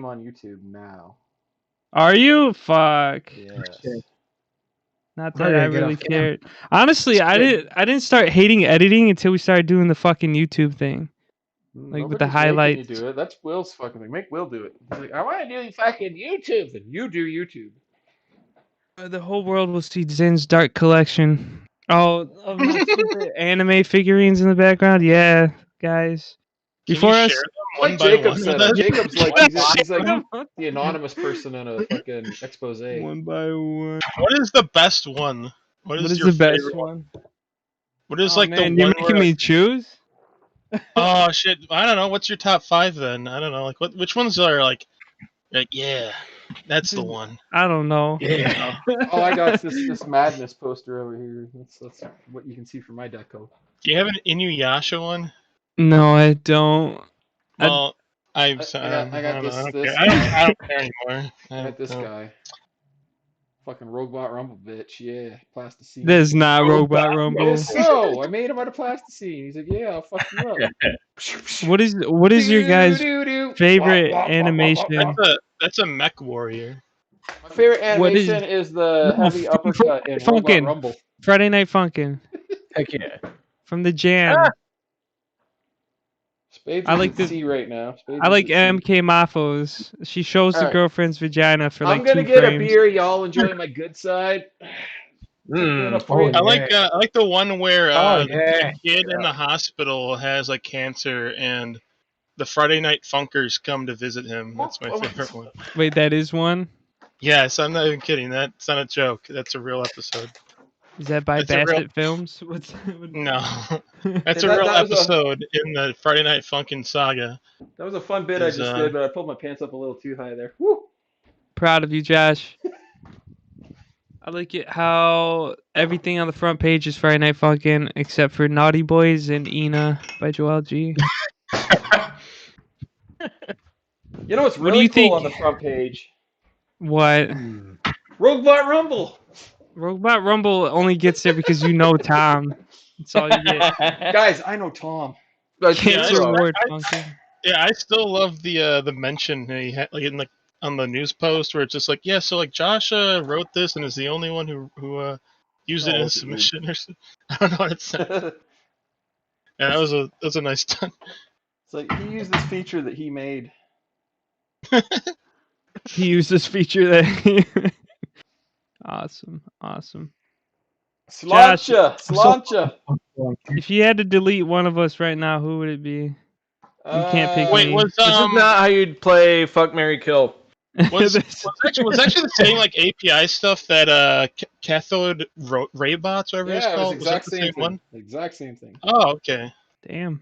on YouTube now. Are you? Fuck. Yes. Not that I really cared. Honestly, I didn't start hating editing until we started doing the fucking YouTube thing. Like with the highlights. You do it. That's Will's fucking thing. Make Will do it. He's like, I want to do fucking YouTube. Then you do YouTube. The whole world will see Zen's Dark Collection. Oh, of my stupid anime figurines in the background. Yeah, guys. Before us, one by Jacob one said, Jacob's like he's like the anonymous person in a fucking expose. One by one. What is the best one? What is the best one? What is like man, the one? You're making me choose? Oh shit! I don't know. What's your top 5 then? I don't know. Like which ones are like yeah, that's the one. I don't know. Yeah. Oh, I got this madness poster over here. That's what you can see from my deco. Do you have an Inuyasha one? No, I don't. Well, I got this. I don't care anymore. I got this guy. Fucking Robot Rumble, bitch. Yeah, plasticine. This is not Robot Rumble. So I made him out of plasticine. He's like, yeah, I'll fuck you up. What is your guys' favorite animation? That's a mech warrior. My favorite animation is the heavy uppercut in Robot Rumble. Friday Night Funkin'. Heck yeah. From the Jam. Spades I like see right now. I like MK Mafo's. She shows the girlfriend's vagina for like 2 frames. I'm gonna get a beer. Y'all enjoy my good side. I like the one where the kid in the hospital has like cancer and the Friday Night Funkers come to visit him. That's my favorite one. Wait, that is one? Yes, I'm not even kidding. That's not a joke. That's a real episode. Is that by Bassett Films? No. That's a real episode in the Friday Night Funkin' saga. That was a fun bit I just did, but I pulled my pants up a little too high there. Woo! Proud of you, Josh. I like it how everything on the front page is Friday Night Funkin' except for Naughty Boys and Ina by Joel G. You know what's really cool on the front page? What? Robot Rumble! Robot Rumble only gets there because you know Tom. That's all you get. Guys, I know Tom. Cancer Award Funkin'. Yeah, I still love the mention he had, like in the on the news post where it's just like, yeah, so like Josh wrote this and is the only one who used it in his submission or something. I don't know what it said. Yeah, that was a nice touch. It's like he used this feature that he made. He used this feature that he Awesome. Slancha. If you had to delete one of us right now, who would it be? You can't pick me. This is not how you'd play Fuck, Marry, Kill. Was actually the same like API stuff that Cathode Raybots, whatever it's called? Was that the same one? Exact same thing. Oh, okay. Damn.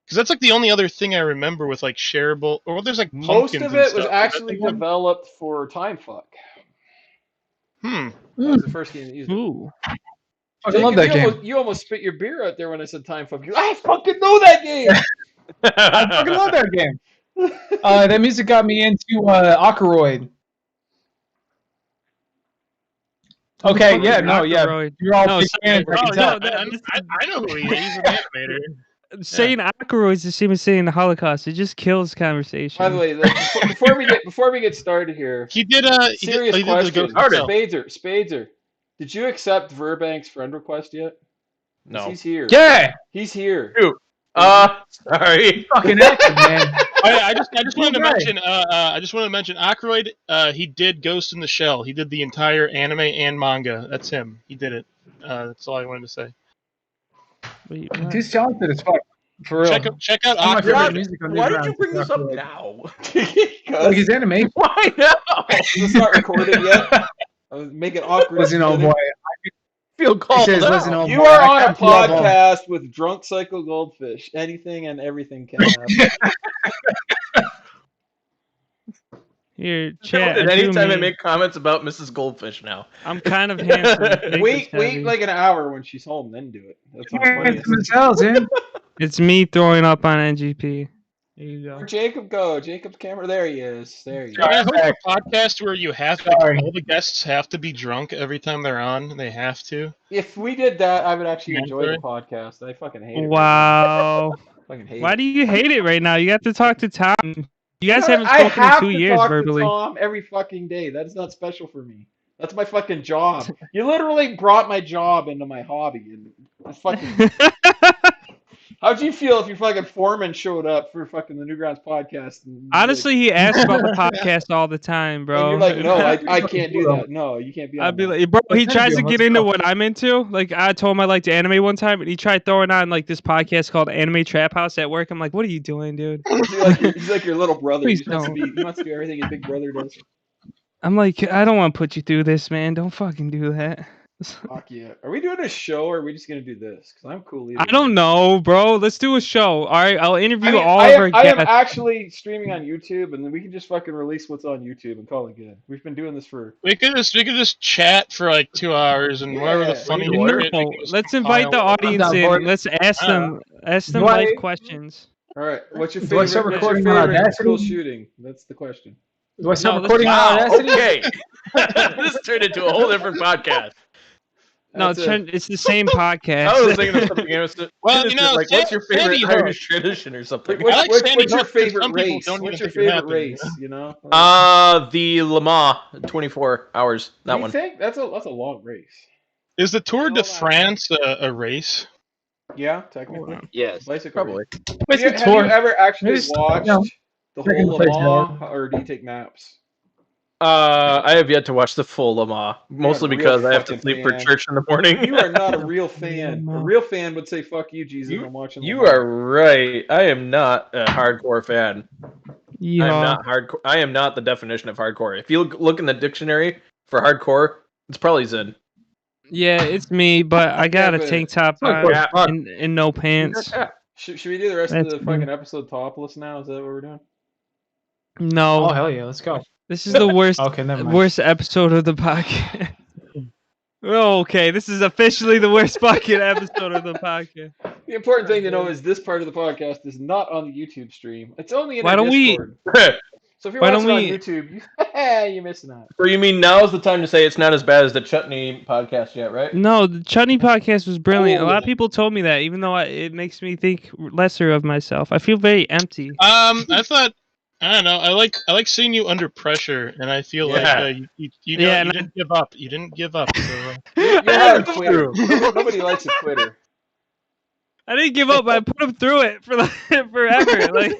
Because that's like the only other thing I remember with like shareable, or there's like most of it was actually developed for TimeFuck. That was the first game that used it. Ooh. I love that game. You almost spit your beer out there when I said TimeFuck. I fucking know that game. I fucking love that game. That music got me into Ackroyd. Okay, yeah, no, yeah. You're all big fans. I know who he is. He's an animator. Saying Ackroyd is the same as saying the Holocaust. It just kills conversation. By the way, before we get started here, he did serious question. Spadezer, did you accept Verbank's friend request yet? No. He's here. Yeah, he's here. Dude. Sorry. Fucking active, man. I just wanted to mention Ackroyd. He did Ghost in the Shell. He did the entire anime and manga. That's him. He did it. That's all I wanted to say. He's talented as fuck. For real. Check out Ackroyd. Why did you bring this up now? Like his anime. Why now? It's not recorded yet. I was making awkward. Listen, old boy. I feel called out. You are on a podcast with Drunk Psycho Goldfish. Anything and everything can happen. Here, chat. Anytime I make comments about Mrs. Goldfish now. I'm kind of handsome. Wait like an hour when she's home, then do it. That's funny. It's me throwing up on NGP. There you go. Where'd Jacob go? Jacob's camera. There he is. There you go. I host a podcast where you have to, all the guests have to be drunk every time they're on. They have to. If we did that, I would actually enjoy the podcast. I fucking hate it. Wow. Fucking hate Why do you hate it right now? You got to talk to Tom. You guys haven't I spoken in have 2 to years talk verbally. to Tom every fucking day. That is not special for me. That's my fucking job. You literally brought my job into my hobby, and it's fucking. How'd you feel if your fucking foreman showed up for fucking the Newgrounds podcast? And Honestly, he asks about the podcast all the time, bro. and you're like, no, I Fucking can't do cool. that. No, you can't be I'd on be that. like, bro, he Let's tries to interview him. get Let's into go. what I'm into. Like, I told him I liked anime one time, and he tried throwing on like this podcast called Anime Trap House at work. I'm like, what are you doing, dude? He's like your little brother. Please He wants to don't. be. He wants to do everything his big brother does. I'm like, I don't want to put you through this, man. Don't fucking do that. Fuck yeah. Are we doing a show or are we just gonna do this? Because I'm cool either I don't way. know, bro. Let's do a show. All right, I'll interview I mean, all I of am, our I am guests. actually streaming on YouTube, and then we can just fucking release what's on YouTube and call it good. We've been doing this for. We could just chat for like 2 hours and whatever the Yeah. funny We can order shit, No, we can just let's invite the compile. audience down for in. it. Let's ask I don't them Do I- life questions. All right. What's your Do I start favorite? What's your recording on favorite Audacity? school shooting? That's the question. Do I start No, let's recording on Wow. Audacity? Okay. This turned into a whole different podcast. No, That's it. it's the same podcast. I was thinking of something else. Well, you know, like, what's your favorite Sandy Hook. Irish tradition or something? What's, I like what's Sandy your Hook, but favorite some people race? don't What's even your think it favorite happened, race? you know? You know? The Le Mans 24 hours. That you one. think that's a long race? Is the Tour de Hold on. France a race? Yeah, technically. Yes, Bicycle probably. race. What's Have the you tour? ever actually Maybe watched no. the Second whole place, Le Mans, or do you take naps? I have yet to watch the full Le Mans, mostly a real because I have to fucking sleep for fan. church in the morning. You are not a real fan. A real fan would say, "Fuck you, Jesus." You- I'm watching. You Le Mans. are right. I am not a hardcore fan. Yeah. I am not hardcore. I am not the definition of hardcore. If you look in the dictionary for hardcore, it's probably Zen. Yeah, it's me, but I got a but tank top It's not on good as fuck. and no pants. Should we do the rest That's of the me. fucking episode topless now? Is that what we're doing? No, Oh hell yeah, let's go. this is the worst Okay, never mind. worst episode of the podcast. Oh, okay, this is officially the worst fucking episode of the podcast. The important thing to know is this part of the podcast is not on the YouTube stream. It's only in Why our don't we- Discord. So if you're why watching don't on we- YouTube, you're missing out. Or you mean now's the time to say it's not as bad as the Chutney podcast yet, right? No, the Chutney podcast was brilliant. Oh, A lot of yeah. people told me that, even though it makes me think lesser of myself. I feel very empty. I thought I don't know. I like seeing you under pressure, and I feel Yeah. like you Yeah, and didn't give up. You didn't give up. So, You're not a That's quitter. true. Nobody likes a quitter. I didn't give up. I put him through it for forever. Like,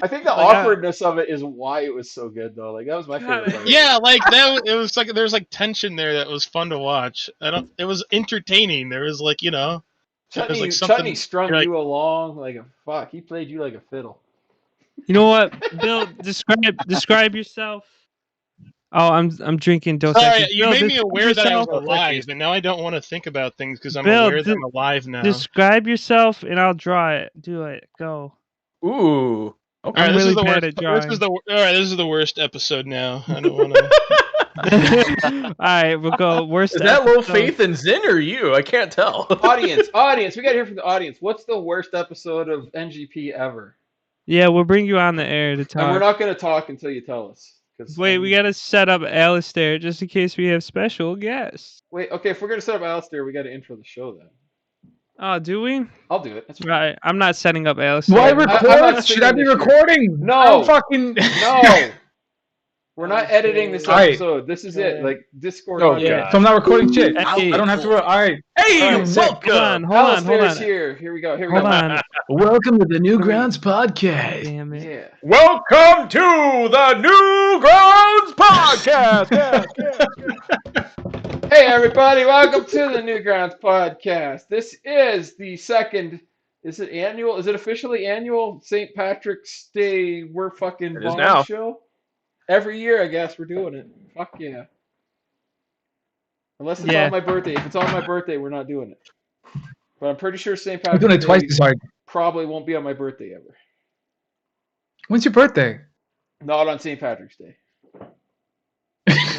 I think the Like, awkwardness of it is why it was so good, though. Like that was my favorite part. yeah, like that. It was like there was like tension there that was fun to watch. It was entertaining. There was like there's Chutney, like something- Chutney strung you're like- you along like a fuck. He played you like a fiddle. you know what, Bill? Describe yourself. Oh, I'm drinking Dos Sorry, Equis. you Bill, made me describe aware that I was yourself. alive, and now I don't want to think about things because I'm Bill, aware that I'm alive now. Describe yourself, and I'll draw it. Do it. Go. Ooh. All Okay. right, I'm this really is the bad worst. at drawing. This is the worst episode now. I don't want to. All right, we'll go. Worst. Is that low episode. faith in Zen or you? I can't tell. Audience, we got to hear from the audience. What's the worst episode of NGP ever? Yeah, we'll bring you on the air to And we're talk. not going to talk until you tell us. 'Cause Wait, we gotta set up Alistair just in case we have special guests. Wait, okay, if we're going to set up Alistair, we got to intro the show then. Oh, do we? I'll do it. That's fine. Right. I'm not setting up Alistair. Do I I'm record? not Should I be singing this recording? No. I'm fucking. No! We're not editing this Alright. episode. This is it. Like, Discord Oh, audio. God. So I'm not recording shit. Hey. I don't have to. All right. Hey, Alright, welcome. Hold on, hold on, Alistair hold is on. here. Here we go. Hold on. Welcome to the Newgrounds podcast. Damn it. Yeah. Welcome to the Newgrounds podcast. Hey everybody, welcome to the Newgrounds podcast. This is the second, is it annual? Is it officially annual St. Patrick's Day we're fucking It is bomb now. show? Every year I guess we're doing it. Fuck yeah. Unless it's Yeah. on my birthday. If it's on my birthday, we're not doing it. But I'm pretty sure St. I'm doing Patrick's it twice Day this hard. probably won't be on my birthday ever. When's your birthday? Not on St. Patrick's Day.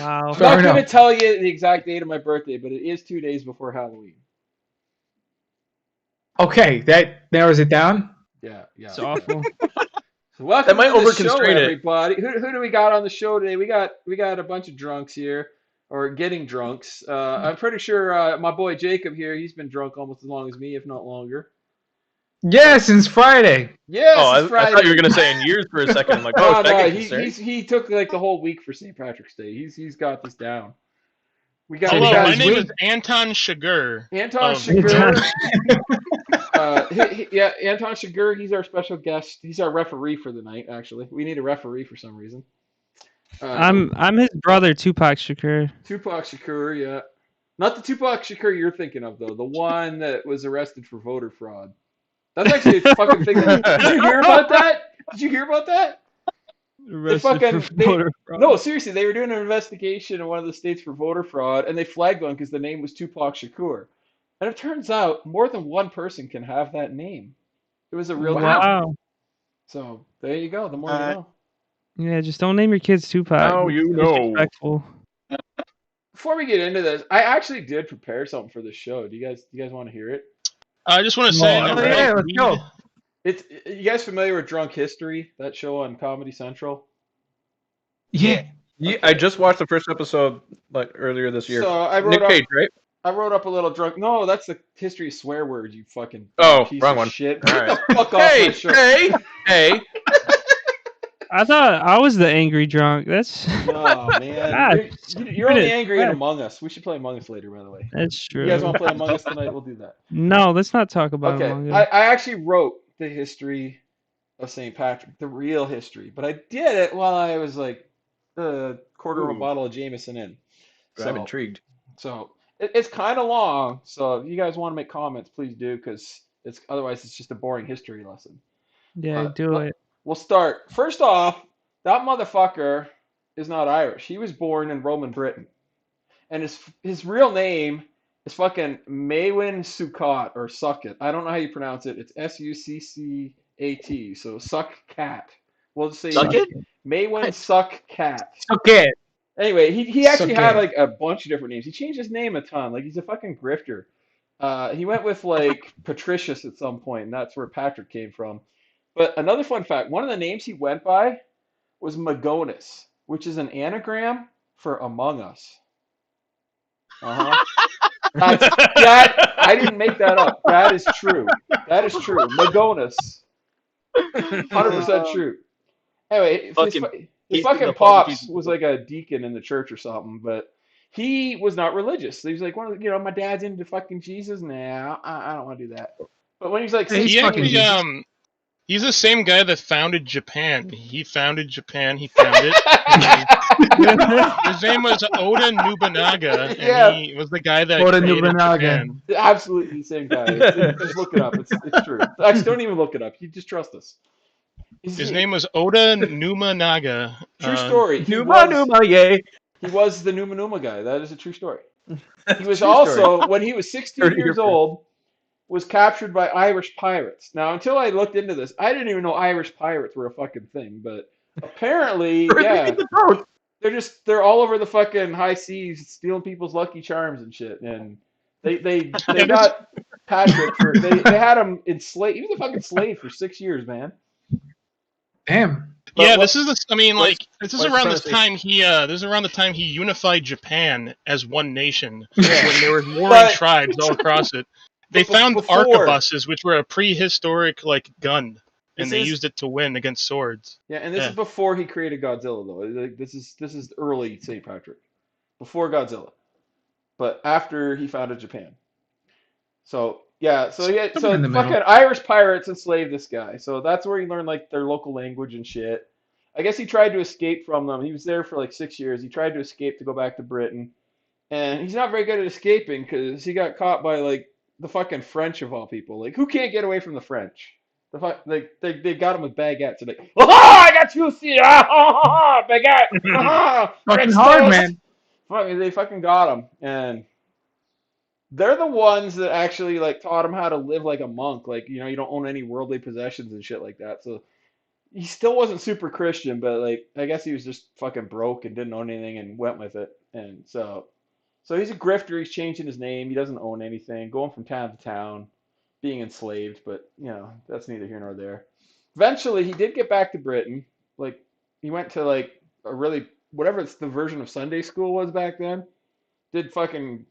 Wow. I'm Fair not going to enough. tell you the exact date of my birthday, but it is 2 days before Halloween. Okay, that narrows it down. Yeah. It's awful. So welcome That might to the show, overconstrain it. everybody. Who do we got on the show today? We got a bunch of drunks here, or getting drunks. I'm pretty sure my boy Jacob here, he's been drunk almost as long as me, if not longer. Yeah, since Friday. Yes, Oh, it's I Friday. thought you were gonna say in years for a second. I'm like, oh, No, should I no, get concerned? he took like the whole week for St. Patrick's Day. He's got this down. We got So we Hello, got my his name is week- Anton Sugar. Anton of- Chigurh. Yeah, Anton Chigurh. He's our special guest. He's our referee for the night. Actually, we need a referee for some reason. I'm his brother, Tupac Shakur. Tupac Shakur, yeah. Not the Tupac Shakur you're thinking of, though. The one that was arrested for voter fraud. That's actually a fucking thing. Did you hear about that? Did you hear about that? No, seriously, they were doing an investigation in one of the states for voter fraud, and they flagged one because the name was Tupac Shakur. And it turns out more than one person can have that name. It was a real thing. Wow. So there you go. The more you know. Yeah, just don't name your kids Tupac. Now you It's know. disrespectful. Before we get into this, I actually did prepare something for the show. Do you guys want to hear it? I just want to say, Oh, that yeah, right let's go. It's you guys familiar with Drunk History? That show on Comedy Central. Yeah. Yeah, I just watched the first episode like earlier this year. So I Nick wrote up. Cage, right? I wrote up a little drunk. No, that's the history of swear words. You fucking Oh, piece wrong of one. shit. All Get right. the fuck off my Hey, show. hey. I thought I was the angry drunk. That's No, man. God, You're only it- angry at Among Us. We should play Among Us later, by the way. that's true. You guys want to play Among Us tonight? We'll do that. No, let's not talk about Okay. Among I Us. actually wrote the history of St. Patrick, the real history, but I did it while I was like a quarter of a Ooh. bottle of Jameson in. I'm intrigued. So it's kind of long. So if you guys want to make comments, please do, because otherwise it's just a boring history lesson. Yeah, do it. We'll start. First off, that motherfucker is not Irish. He was born in Roman Britain, and his real name is fucking Maywin Succat or Succat. I don't know how you pronounce it. It's Succat. So suck cat. We'll just say Suck it? Maywin Suck Cat. Okay. Anyway, he actually Suck had it. like a bunch of different names. He changed his name a ton. Like he's a fucking grifter. He went with like Patricius at some point, and that's where Patrick came from. But another fun fact, one of the names he went by was Magonis, which is an anagram for Among Us. Uh-huh. I didn't make that up. That is true. That is true. Magonis. 100% true. Anyway, his fucking pops was like a deacon in the church or something, but he was not religious. He was like, my dad's into fucking Jesus. Nah, I don't want to do that. But when he's like, He's He fucking actually, Jesus. he's the same guy that founded Japan. He founded Japan. He found it. His name was Oda Nobunaga, and Yeah. he was the guy that Oda created Nobunaga. Japan. absolutely the same guy. Just look it up. It's true. Actually, don't even look it up. You just trust us. His name was Oda Nobunaga. True story. Numa, yay. He was the Numa Numa guy. That is a true story. He was True also, story. when he was 16 Heard it years here old, was captured by Irish pirates. Now, until I looked into this, I didn't even know Irish pirates were a fucking thing. But apparently, yeah, they're all over the fucking high seas stealing people's Lucky Charms and shit. And they got Patrick for they had him enslaved. He was a fucking slave for 6 years, man. Damn. But Yeah, what- this is this is white around this supremacy. time this is around the time he unified Japan as one nation Yeah. when there was warring But- tribes all across it. They But found before- arquebuses, which were a prehistoric gun, This and they is- used it to win against swords. Yeah, and this Yeah. is before he created Godzilla, though. Like, this is early St. Patrick, before Godzilla, but after he founded Japan. So yeah, so Somewhere so in the middle. fucking Irish pirates enslaved this guy. So that's where he learned like their local language and shit. I guess he tried to escape from them. He was there for like 6 years. He tried to escape to go back to Britain, and he's not very good at escaping because he got caught by like the fucking French of all people. Like who can't get away from the French? They got him with baguettes. And like, oh, I got you, see, baguette, Fucking hard, man. They fucking got him, and they're the ones that actually like taught him how to live like a monk. Like you don't own any worldly possessions and shit like that. So he still wasn't super Christian, but like I guess he was just fucking broke and didn't own anything and went with it. And so he's a grifter. He's changing his name. He doesn't own anything. Going from town to town, being enslaved. But that's neither here nor there. Eventually, he did get back to Britain. Like he went to like a really whatever the version of Sunday school was back then. Did fucking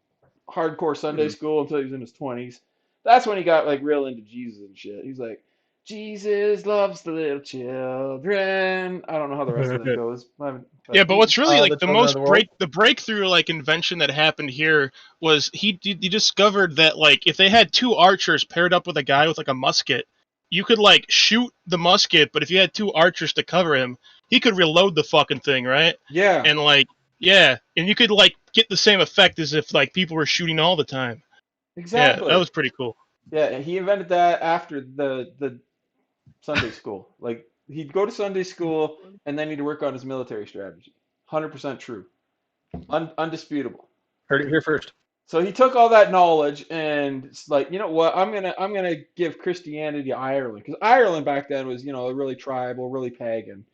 hardcore Sunday school until he was in his 20s. That's when he got like real into Jesus and shit. He's like, Jesus loves the little children. I don't know how the rest of that goes. Yeah, but what's really like the the children of most the world. the breakthrough like invention that happened here was he discovered that like if they had two archers paired up with a guy with like a musket, you could like shoot the musket, but if you had two archers to cover him, he could reload the fucking thing, right? Yeah, And like yeah, and you could like get the same effect as if like people were shooting all the time. Yeah, that exactly. was pretty cool. Yeah, and he invented that after the Sunday school. Like he'd go to Sunday school and then he'd work on his military strategy. 100% true. Undisputable. Heard it here first. So he took all that knowledge and it's like, you know what? I'm gonna give Christianity to Ireland because Ireland back then was, really tribal, really pagan,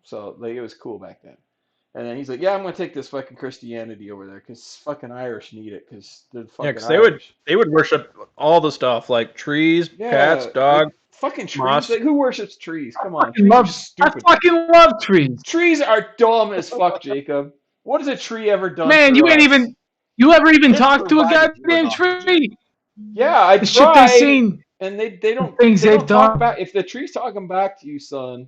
So like it was cool back then. And then he's like, yeah, I'm gonna take this fucking Christianity over there because fucking Irish need it because they're Yeah, fucking because Irish. they would worship all the stuff like trees, cats, Yeah, dogs, like fucking trees. moss. Like who worships trees? Come on, fucking trees are love, I stupid. fucking love trees. Trees are dumb as fuck, Jacob. What has a tree ever done Man, for us? you ever even It's talked to a provided you with goddamn oxygen. tree? Yeah, I The shit they tried, seen, and they the things they they've don't talk done. back. If the tree's talking back to you, son,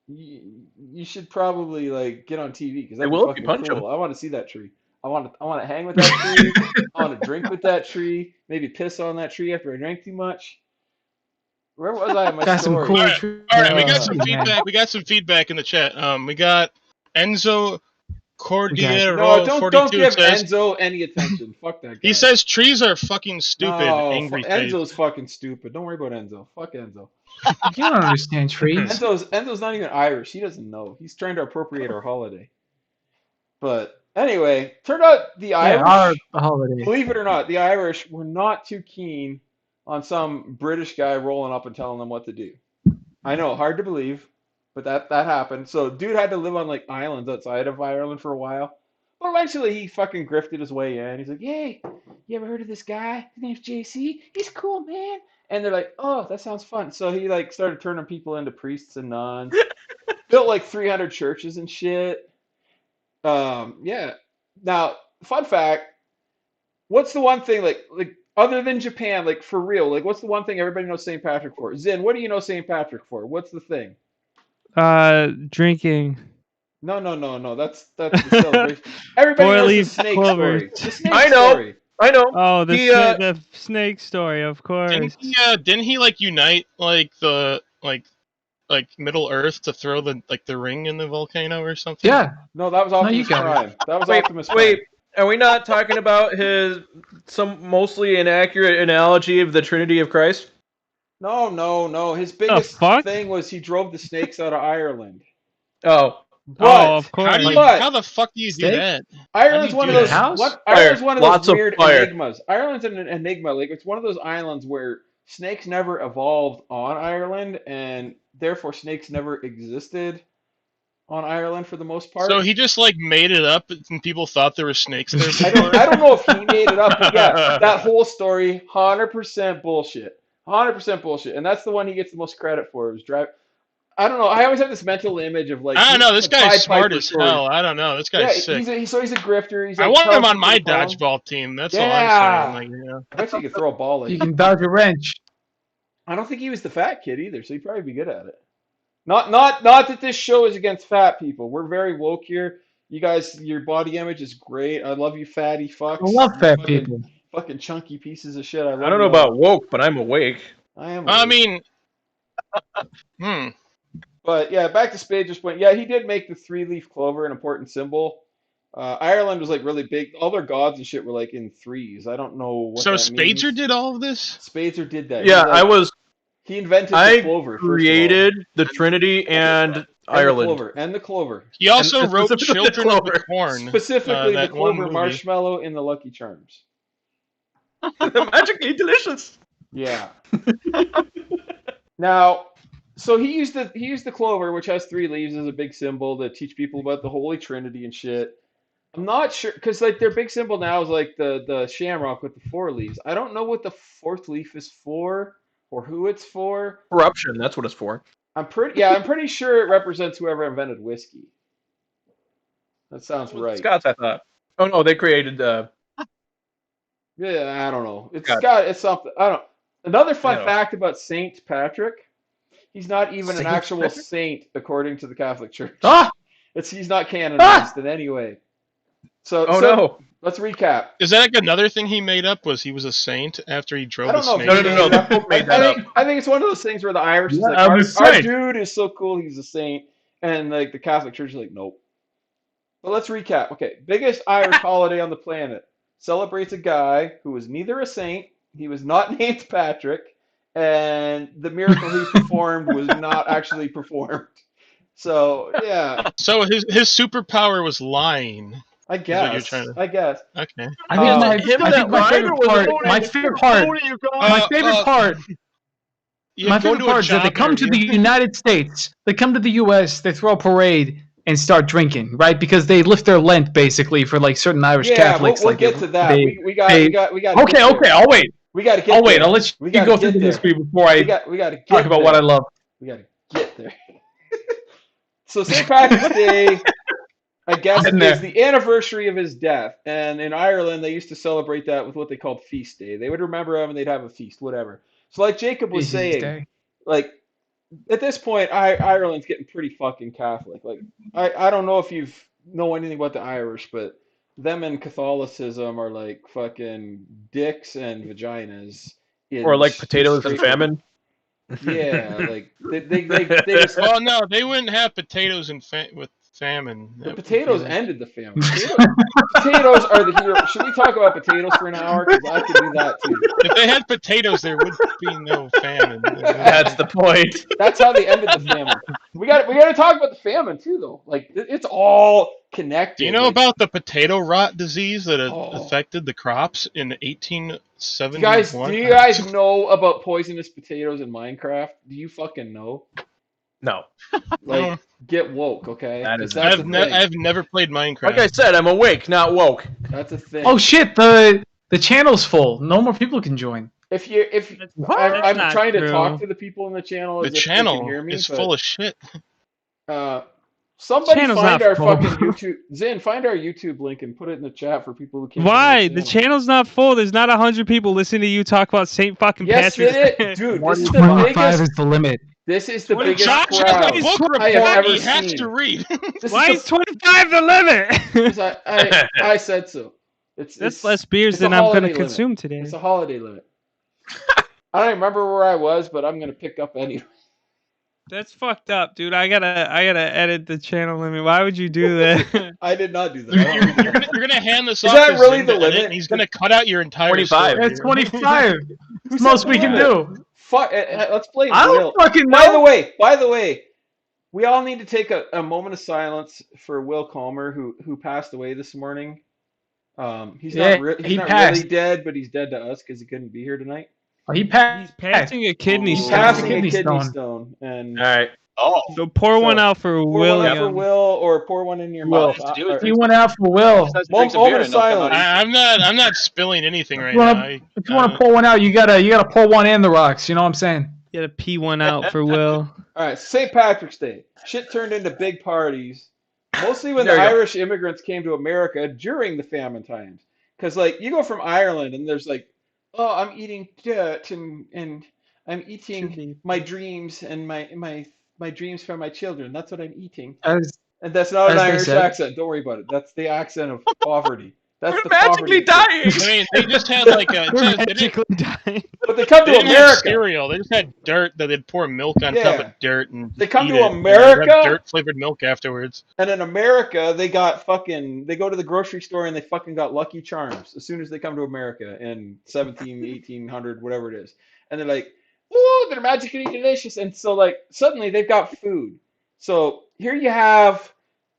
you should probably like get on TV because They that'd be will if you fucking punch cool. them. I want to see that tree. I want to hang with that tree. I want to drink with that tree. Maybe piss on that tree after I drank too much. Where was I in my Got some story? cool All right, trees. all right, we got some Uh, feedback. We got some feedback in the chat. We got Enzo No, Cordiero don't 42 give says Enzo any attention. Fuck that guy. he says trees are fucking stupid. No, Angry face. Enzo's fucking stupid. Don't worry about Enzo. Fuck Enzo. You don't understand trees. Enzo's not even Irish. He doesn't know. He's trying to appropriate our holiday. But anyway, turned out the Yeah, our Irish, holiday. believe it or not, the Irish were not too keen on some British guy rolling up and telling them what to do. I know, hard to believe, but that happened. So dude had to live on like islands outside of Ireland for a while. But eventually he fucking grifted his way in. He's like, "Hey, you ever heard of this guy? His name's JC. He's cool, man." And they're like, "Oh, that sounds fun." So he like started turning people into priests and nuns. Built like 300 churches and shit. Yeah. Now, fun fact, what's the one thing like other than Japan, like for real, like what's the one thing everybody knows St. Patrick for? Zin, what do you know St. Patrick for? What's the thing? Drinking. No. That's the celebration. Everybody knows the Four-leaf snake clovers. story. The snake I know. story. I know. Oh, He, the snake story, of course. Didn't he like unite like the like Middle Earth to throw the ring in the volcano or something? Yeah, No, that was No, you Optimus got it. Prime. That was Wait, Optimus Prime. wait. Are we not talking about some mostly inaccurate analogy of the Trinity of Christ? No. His biggest fuck? thing was he drove the snakes out of Ireland. Oh, But Oh, of course. But How the fuck do you do Steak? that? Ireland's How one do of you those do that? House? Ireland's one of Lots those of weird fire. enigmas. Ireland's an enigma. Like it's one of those islands where snakes never evolved on Ireland, and therefore snakes never existed on Ireland for the most part. So he just like made it up, and people thought there were snakes there. I don't know if he made it up, but yeah, that whole story, 100% bullshit. 100% bullshit, and that's the one he gets the most credit for. It was drive. I don't know. I always have this mental image of like I don't know. This the Pied guy's smart Piper as story. hell. I don't know. This Yeah, guy's sick. he's a grifter. He's I like, want him tells on people my to follow him. dodgeball team. That's all Yeah. I'm saying. Like, yeah. I bet you could throw a ball like you can dodge a wrench. I don't think he was the fat kid either, so he'd probably be good at it. Not that this show is against fat people. We're very woke here. You guys, your body image is great. I love you, fatty fucks. I love You fat fucking, people. Fucking chunky pieces of shit. I love I don't know you all. about woke, but I'm awake. I am. I weak. mean, But yeah, back to Spader's point. Yeah, he did make the 3-leaf clover an important symbol. Ireland was like really big. All their gods and shit were like in threes. I don't know what so that Spadezer means. did all of this? Spadezer did that. Yeah, He invented the I clover. created the Trinity and Ireland. And the clover. He also And wrote specifically the Children of the Clover. Corn. Specifically, the that one clover movie. marshmallow in the Lucky Charms. Magically delicious. Yeah. Now, so he used the clover, which has 3 leaves, as a big symbol to teach people about the Holy Trinity and shit. I'm not sure because like their big symbol now is like the shamrock with the 4 leaves. I don't know what the 4th leaf is for or who it's for. Corruption, that's what it's for. I'm pretty sure it represents whoever invented whiskey. That sounds right. Scots, I thought. Oh no, they created Yeah, Yeah, I don't know. It's God. it's something. I don't. Another fun Yeah. fact about Saint Patrick: he's not even an Saint actual Patrick? saint according to the Catholic Church. Ah! He's not canonized in any way. So Oh no. let's recap. Is that like another thing he made up? Was he was a saint after he I drove a don't know if snake? he No. made it The up. Pope made I that up. think it's one of those things where the Irish is like, I'm a our saint. dude is so cool, he's a saint, and like the Catholic Church is like, nope. But let's recap. Okay, biggest Irish holiday on the planet celebrates a guy who was neither a saint, he was not named Patrick, and the miracle he performed was not actually performed. So yeah, So his superpower was lying. I Is what you're guess. trying to. I guess. Okay. I think Um, my him I that think my lied, favorite or was part. it My Odin? favorite part. Odin, you gone? My favorite part. Yeah, My going favorite to a part is that they job come to the interview. United States. They come to the U.S. They throw a parade and start drinking, right? Because they lift their Lent basically for like certain Irish yeah, Catholics. we'll like get to that. they, We got they. to get Okay, there. okay. I'll wait. We got to get I'll wait. there. I'll let We you got go to through get the there. history before I We got to get talk about there. what I love. We got to get there. So St. Patrick's Day, I guess, Getting there. is the anniversary of his death. And in Ireland, they used to celebrate that with what they called Feast Day. They would remember him and they'd have a feast, whatever. So like Jacob was Jesus saying, Day. like at this point, Ireland's getting pretty fucking Catholic. Like I don't know if you've know anything about the Irish, but them and Catholicism are like fucking dicks and vaginas Or in like potatoes and straight. famine. Yeah, like they just Well, no, they wouldn't have potatoes and with famine. the That would potatoes be like- ended the famine. Potatoes are the hero. Should we talk about potatoes for an hour? Because I could do that too. If they had potatoes, there would be no famine. That's the point. That's how they ended the famine. We got to talk about the famine too, though. Like it's all connected. Do you know like, about the potato rot disease that Oh. affected the crops in 1871? do you guys know about poisonous potatoes in Minecraft? Do you fucking know? No. Like, get woke, okay? That is- 'Cause that's a thing. I've never played Minecraft. Like I said, I'm awake, not woke. That's a thing. Oh shit! The channel's full. No more people can join. If What? I'm That's not trying to true. talk to the people in the channel, The as if they channel can hear me, is but, full of shit. Somebody Channel's find not our full. fucking YouTube. Zin, find our YouTube link and put it in the chat for people who can't. Why? get The channel's not full. There's not 100 people listening to you talk about St. fucking Yes, Patrick's it Day. is, dude. This is the 25 biggest. is the limit. This is the When biggest Josh has crowd a book I have report, ever he has seen. to read. This Why is is 25 the limit? the, I said so. That's less beers it's a than I'm holiday gonna limit. consume today. It's a holiday limit. I don't remember where I was, but I'm gonna pick up anyway. That's fucked up, dude. I gotta edit the channel limit. Why would you do that? I did not do that. I don't You're gonna hand this Is off that to really Zin the to edit, limit? and he's gonna cut out your entire 25. story. That's 25. Who It's said most the we can limit? do. Fuck. Let's blame I Will. don't fucking By know. the way, we all need to take a moment of silence for Will Calmer, who passed away this morning. He's Yeah, not he not passed. really dead, but he's dead to us because he couldn't be here tonight. Oh, he passed. He's passing a kidney He's stone. passing a Kidney kidney stone. stone, and All right. Oh, So pour one So, out for pour one out for William. Will, or pour one in your Will. mouth. Has to do with He went out for Will. just has to Moment drink some beer of and they'll come out silence. I'm not spilling anything right If you wanna- now. If you want to pull one out, you gotta pull one in the rocks. You know what I'm saying? You gotta pee one out for Will. All right, St. Patrick's Day. Shit turned into big parties, mostly when There the you go. Irish immigrants came to America during the famine times. Because like you go from Ireland and there's like, oh, I'm eating dirt and I'm eating my dreams and my dreams for my children. That's what I'm eating. As And that's not an As they Irish said. accent. Don't worry about it. That's the accent of poverty. That's We're the magically poverty. dying. I mean, they just had like a. We're They didn't, magically dying. But they come they to didn't have America. cereal. They just had dirt that they'd pour milk on top Yeah. of dirt and They come eat to it, and America? have dirt flavored milk afterwards. And in America, they go to the grocery store and they fucking got Lucky Charms as soon as they come to America in 1800, whatever it is. And they're like, oh, they're magically delicious. And so, like, suddenly they've got food. So here you have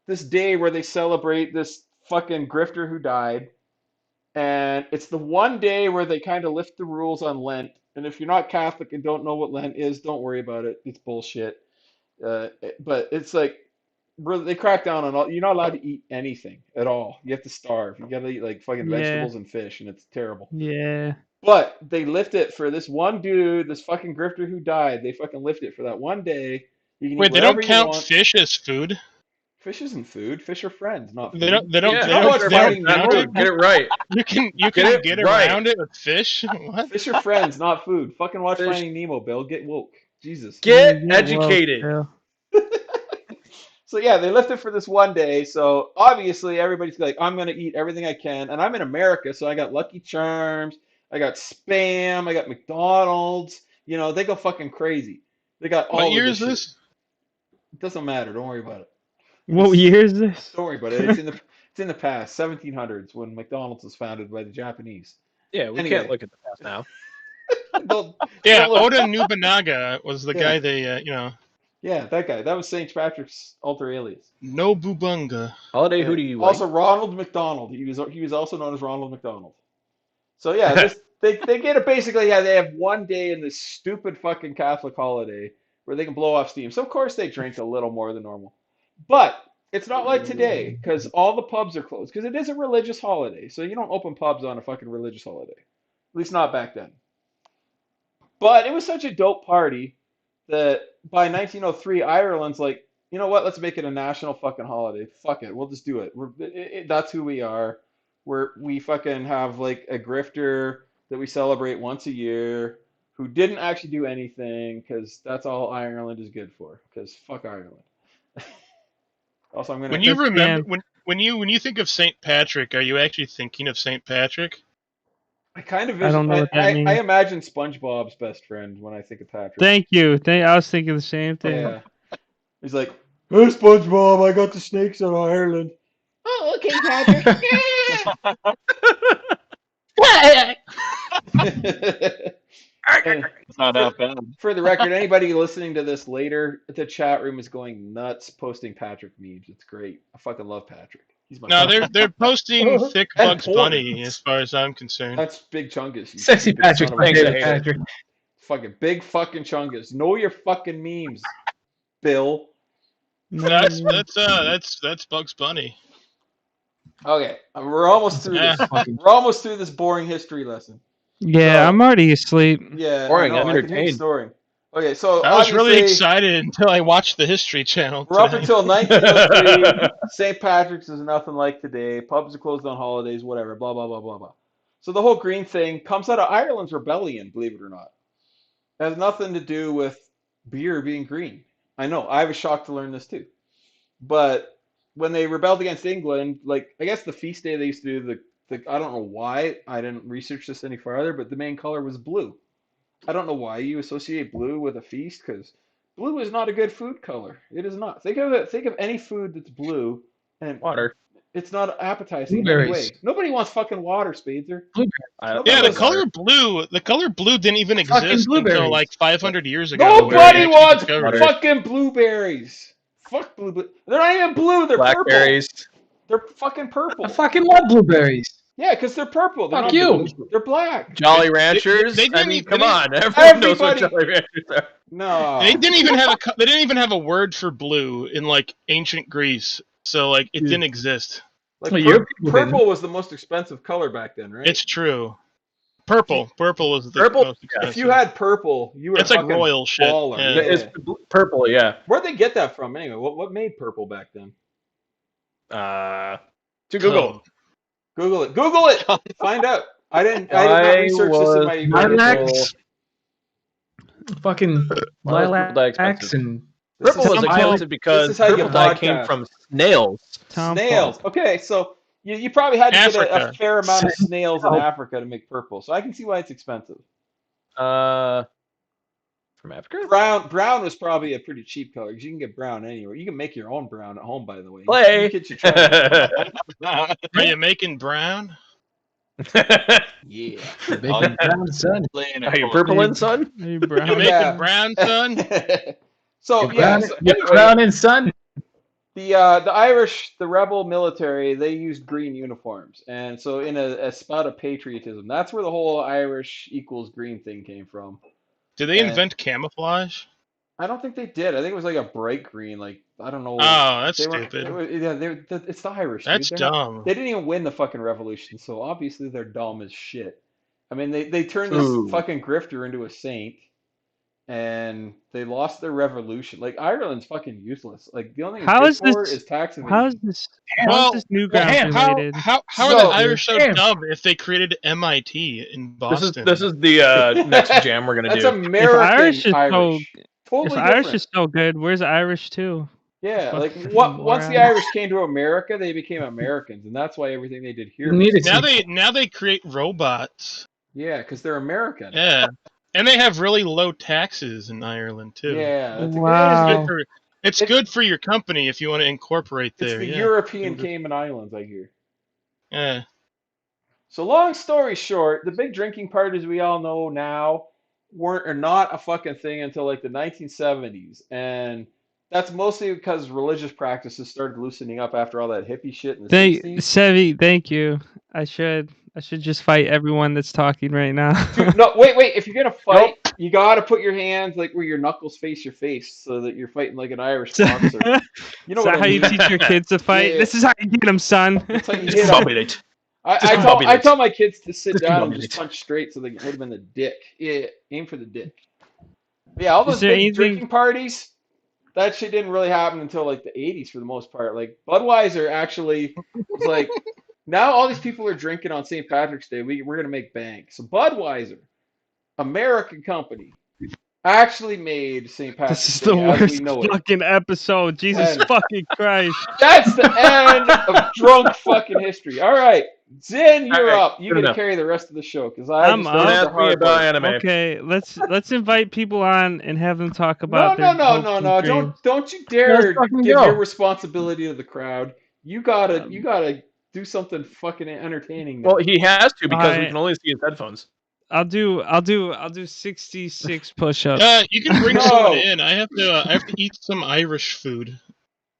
this day where they celebrate this fucking grifter who died. And it's the one day where they kind of lift the rules on Lent. And if you're not Catholic and don't know what Lent is, don't worry about it. It's bullshit. But it's like, they crack down on all. You're not allowed to eat anything at all. You have to starve. You gotta eat like fucking Yeah. vegetables and fish, and it's terrible. Yeah. But they lift it for this one dude, this fucking grifter who died. They fucking lift it for that one day. You can Wait, eat they whatever don't you count want. fish as food? Fish isn't food. Fish are friends, not They food. don't. They don't. Yeah, They Not don't. much they're They don't finding not count Nemo. it. food. Get it right. You can Get get it right. around it with fish. What? Fish are friends, not food. Fucking watch Fish. Finding Nemo, Bill. Get woke. Jesus. Get Get woke, educated. Bill. So yeah, they left it for this one day. So obviously everybody's like, I'm gonna eat everything I can, and I'm in America, so I got Lucky Charms, I got Spam, I got McDonald's. You know, they go fucking crazy. They got What all of year this is shit. this? It doesn't matter. Don't worry about it. What year is this? Don't worry about it. It's in the past, 1700s, when McDonald's was founded by the Japanese. Yeah, we Anyway. can't look at the past now. Don't, Yeah, don't look. Oda Nobunaga was the Yeah. guy they, Yeah, that guy. That was St. Patrick's alter alias. Nobubunga. Holiday, Yeah. who do you Also, like? Ronald McDonald. He was also known as Ronald McDonald. So yeah, they get it basically. Yeah, they have one day in this stupid fucking Catholic holiday where they can blow off steam. So of course they drink a little more than normal, but it's not like today because all the pubs are closed because it is a religious holiday. So you don't open pubs on a fucking religious holiday, at least not back then. But it was such a dope party that by 1903 Ireland's like, you know what? Let's make it a national fucking holiday. Fuck it, we'll just do it. That's who we are. We fucking have like a grifter that we celebrate once a year who didn't actually do anything because that's all Ireland is good for. Because fuck Ireland. Also, I'm gonna. When you That's remember Dan. when you think of Saint Patrick, are you actually thinking of Saint Patrick? I kind of I don't know what that I means. imagine SpongeBob's best friend when I think of Patrick. Thank you. I was thinking the same thing. Yeah. He's like, hey, SpongeBob, I got the snakes out of Ireland. Oh, okay, Patrick. And It's not that bad. for the record, anybody listening to this later, the chat room is going nuts posting Patrick memes. It's great. I fucking love Patrick. He's my No, fucking- they're posting thick And Bugs porn. Bunny as far as I'm concerned. That's Big Chungus. You Sexy stupid Patrick's son of my a favorite bitch. Patrick. Fucking big fucking Chungus. Know your fucking memes, Bill. That's Bugs Bunny. Okay, we're almost through Yeah. this. We're almost through this boring history lesson. Yeah, So- I'm already asleep. Yeah, Boring, I know. I can hear the entertained. story. Okay, so I was really obviously, excited until I watched the History Channel. we're up tonight. until 1903. St. Patrick's is nothing like today. Pubs are closed on holidays, whatever, blah, blah, blah, blah, blah. So the whole green thing comes out of Ireland's rebellion, believe it or not. It has nothing to do with beer being green. I know, I was shocked to learn this too. But when they rebelled against England, like, I guess the feast day they used to do, I don't know why, I didn't research this any farther, but the main color was blue. I don't know why you associate blue with a feast, because blue is not a good food color. It is not. Think of it. Think of any food that's blue, and Water. it's not appetizing in any Blueberries. way. Nobody wants fucking water, Spadezer. I- Yeah, the Those color blue didn't even Fucking exist blueberries. until like 500 years ago. where Nobody they actually wants discovered it. fucking blueberries. Fuck blue. They're not even blue. They're Blackberries. purple. They're fucking purple. I fucking love blueberries. Yeah, because they're purple. They're Fuck not you. blue. They're black. Jolly Ranchers. they I didn't mean, even- come they on. Everyone knows what Everybody- Jolly Ranchers are. No. They didn't even have they didn't even have a word for blue in like ancient Greece. So like it didn't exist. Like, Well, your people purple was the most expensive color back then, right? It's true. Purple was the Purple? most Yeah. expensive. If you had purple, you were It's like fucking royal shit. baller. Yeah. Yeah. It's purple, yeah. Where'd they get that from anyway? What made purple back then? To Google. Google it. Google it. Find out. I did not research this in my. Lilacs. Fucking Why was purple dye lilacs expensive? and Purple was This is how- expensive because this is how you purple get dye podcast. came from snails. Tom Snails. Paul. Okay, so you probably had to get a Africa. fair amount of snails in Africa to make purple. So I can see why it's expensive. From Africa? Brown was probably a pretty cheap color because you can get brown anywhere. You can make your own brown at home, by the way. Play. You kids should try it. Are you making brown? Yeah. bacon brown sun. Are you purple, son? Hey, You bro. making Yeah. brown, son? So You're yeah. brown, So you're anyway, brown and sun. the Irish, the rebel military, they used green uniforms, and so in a spout of patriotism, that's where the whole Irish equals green thing came from. Did they Yeah. invent camouflage? I don't think they did. I think it was like a bright green, like I don't know. Oh, that's They were- stupid. they were- yeah, it's the Irish. That's dude. They're not- dumb. They didn't even win the fucking revolution, so obviously they're dumb as shit. I mean, they turned Ooh. this fucking grifter into a saint, and they lost their revolution. Like Ireland's fucking useless. Like the only thing it's How good is for this? is tax How is evasion. this? How is this Newgrounds damn, related? How are So- the Irish so Damn. dumb if they created MIT in Boston? This is the next jam we're gonna That's do. American Irish is Irish. if Totally Irish different. is so good, where's Irish too? Yeah, like Fucking once the morons. Irish came to America, they became Americans, and that's why everything they did here. You need was- it. now they create robots. Yeah, because they're American. Yeah, and they have really low taxes in Ireland too. Yeah, that's Wow. It's good for your company if you want to incorporate it's there. the yeah. European Cayman Islands, I hear. Yeah. So long story short, the big drinking parties we all know now are not a fucking thing until like the 1970s, and that's mostly because religious practices started loosening up after all that hippie shit in the 60s. Sevi, thank you. I should just fight everyone that's talking right now. Dude, no, wait. If you're gonna fight, you gotta put your hands like where your knuckles face your face, so that you're fighting like an Irish boxer. You know Is what that I how you mean? teach your kids to fight? Yeah. This is how you get them, son. That's how you Just hit 'em. combobulate. I tell my kids to sit Just down and combobulate. just punch straight so they can hit them in the dick. Yeah, aim for the dick. But yeah, all Is those there big anything- drinking parties, that shit didn't really happen until like the 80s for the most part. Like Budweiser actually was like, now all these people are drinking on St. Patrick's Day. We're gonna make bank. So Budweiser, American company, actually made St. Patrick's This is Day the as worst we know it. fucking episode. Jesus And- fucking Christ. That's the end of drunk fucking history. All right, Zen, you're All right, up. You good gotta enough. carry the rest of the show because I I'm just up. Don't started the ask me hard about part. anime. Okay, let's invite people on and have them talk No, about no, their no, hopes no, and no! dreams. Don't you dare Let's fucking give go. your responsibility to the crowd. You gotta do something fucking entertaining. Now. Well, he has to because we Alright. can only see his headphones. I'll do 66 push-ups. You can bring No. someone in. I have to eat some Irish food.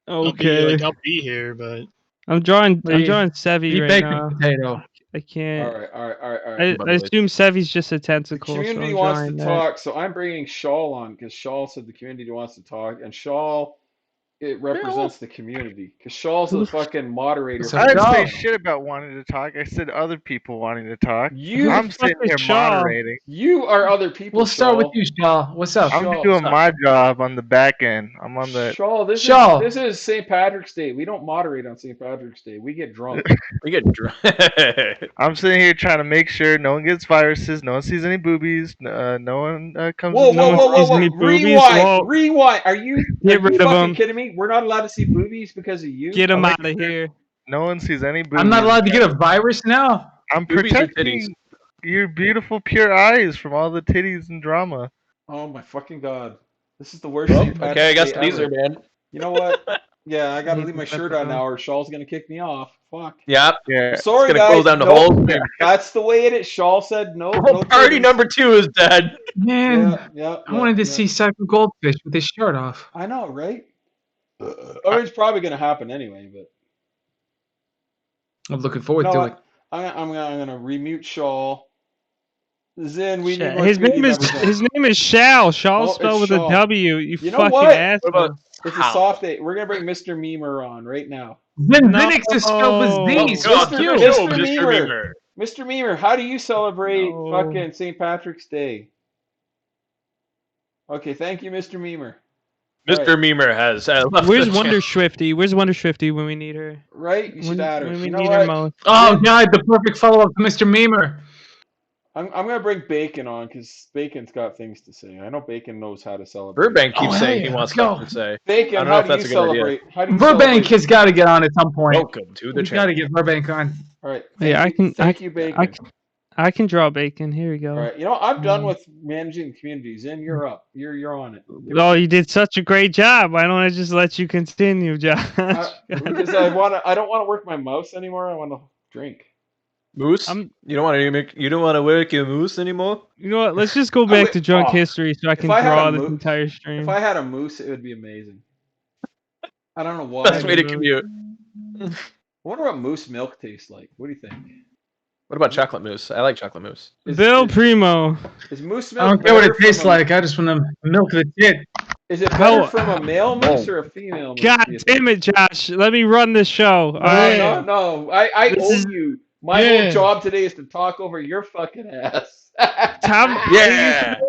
Okay. I'll be here, but I'm drawing Be Sevi right baked now. potato. I can't. all right. I assume Sevi's just a The tentacle. community so I'm wants to drawing that. talk, so I'm bringing Shawl on because Shawl said the community wants to talk, and Shawl it represents the community because Shaw's the fucking moderator. So for I the didn't say channel. shit about wanting to talk. I said other people wanting to talk. You I'm the fuck sitting is here Shaw? moderating. you are other people. We'll start with Shawl. you, Shaw. What's up? I'm Shaw. doing my job on the back end. I'm on the. Shawl, Shaw. this is St. Patrick's Day. We don't moderate on St. Patrick's Day. We get drunk. We get drunk. I'm sitting here trying to make sure no one gets viruses, no one sees any boobies, no one comes. Whoa, No whoa, one whoa, sees whoa, any whoa! boobies? Rewind, Whoa. rewind. Are you Get rid of fucking 'em. kidding me? We're not allowed to see boobies because of you. Get him I'm out of here. No one sees any boobies. I'm not allowed to get a virus now. I'm Boobies or protecting your beautiful, pure eyes from all the titties and drama. Oh my fucking god! This is the worst Well, St. Patrick's okay, I guess Day these ever. are man. You know what? Yeah, I gotta Need leave my to cut shirt that on off. now, or Shaw's gonna kick me off. Fuck. Yep. Yeah. Sorry, It's gonna guys. close down the Nope. whole thing. That's the way it is. Shaw said no. no Party titties. number 2 is dead. Man, Yeah. I wanted to see Cycle Goldfish with his shirt off. I know, right? I mean, it's probably gonna happen anyway, but I'm looking you forward know to what? it. I'm gonna remute Shaw. Zen, we need more His community name is members on. his name is Shal. Shal Oh, spelled it's with Shaw. a W. You You know fucking what? asshole. What about It's a soft day. We're gonna bring Mr. Memer on right now. Then No. Linux is spelled with Oh, Z's. God, Fuck you. Mr. Mr. Memer. Memer. Mr. Memer, how do you celebrate No. fucking St. Patrick's Day? Okay, thank you, Mr. Memer. Mr. Memer has left Where's the Wonder channel. Swifty? Where's Wonder Swifty when we need her? Right? You should add her. When we You know need her what? most. Oh god, the perfect follow-up to Mr. Memer. I'm gonna bring Bacon on because Bacon's got things to say. I know Bacon knows how to celebrate. Burbank keeps Oh, hell saying yeah, he wants let's stuff go. to say. Bacon, I don't know how if do that's you a good idea. celebrate? How do you Burbank celebrate? has got to get on at some point. Welcome to the We've got to channel. get Burbank on. All right. Hey, Thank you, thank you, Bacon. I can draw bacon. Here we go. All right. You know, I'm done with managing communities. And you're up. You're on it. Oh, you did such a great job. Why don't I just let you continue, Josh? Because I don't want to work my mouse anymore. I want to drink. Moose? I'm- You don't want to work your moose anymore? You know what? Let's just go back wait, to drunk oh, history so I can I had draw a this mo- entire stream. If I had a moose, it would be amazing. I don't know why. Best way to commute. I wonder what moose milk tastes like. What do you think? What about chocolate mousse? I like chocolate mousse. Bill Primo. Is moose milk I don't care what it better tastes from a- like. I just want to milk the tit. Is it How- better from a male moose or a female moose? God do you think? damn it, Josh. Let me run this show. All right. No. I This owe is- you. My Yeah. whole job today is to talk over your fucking ass. Tom, Yeah.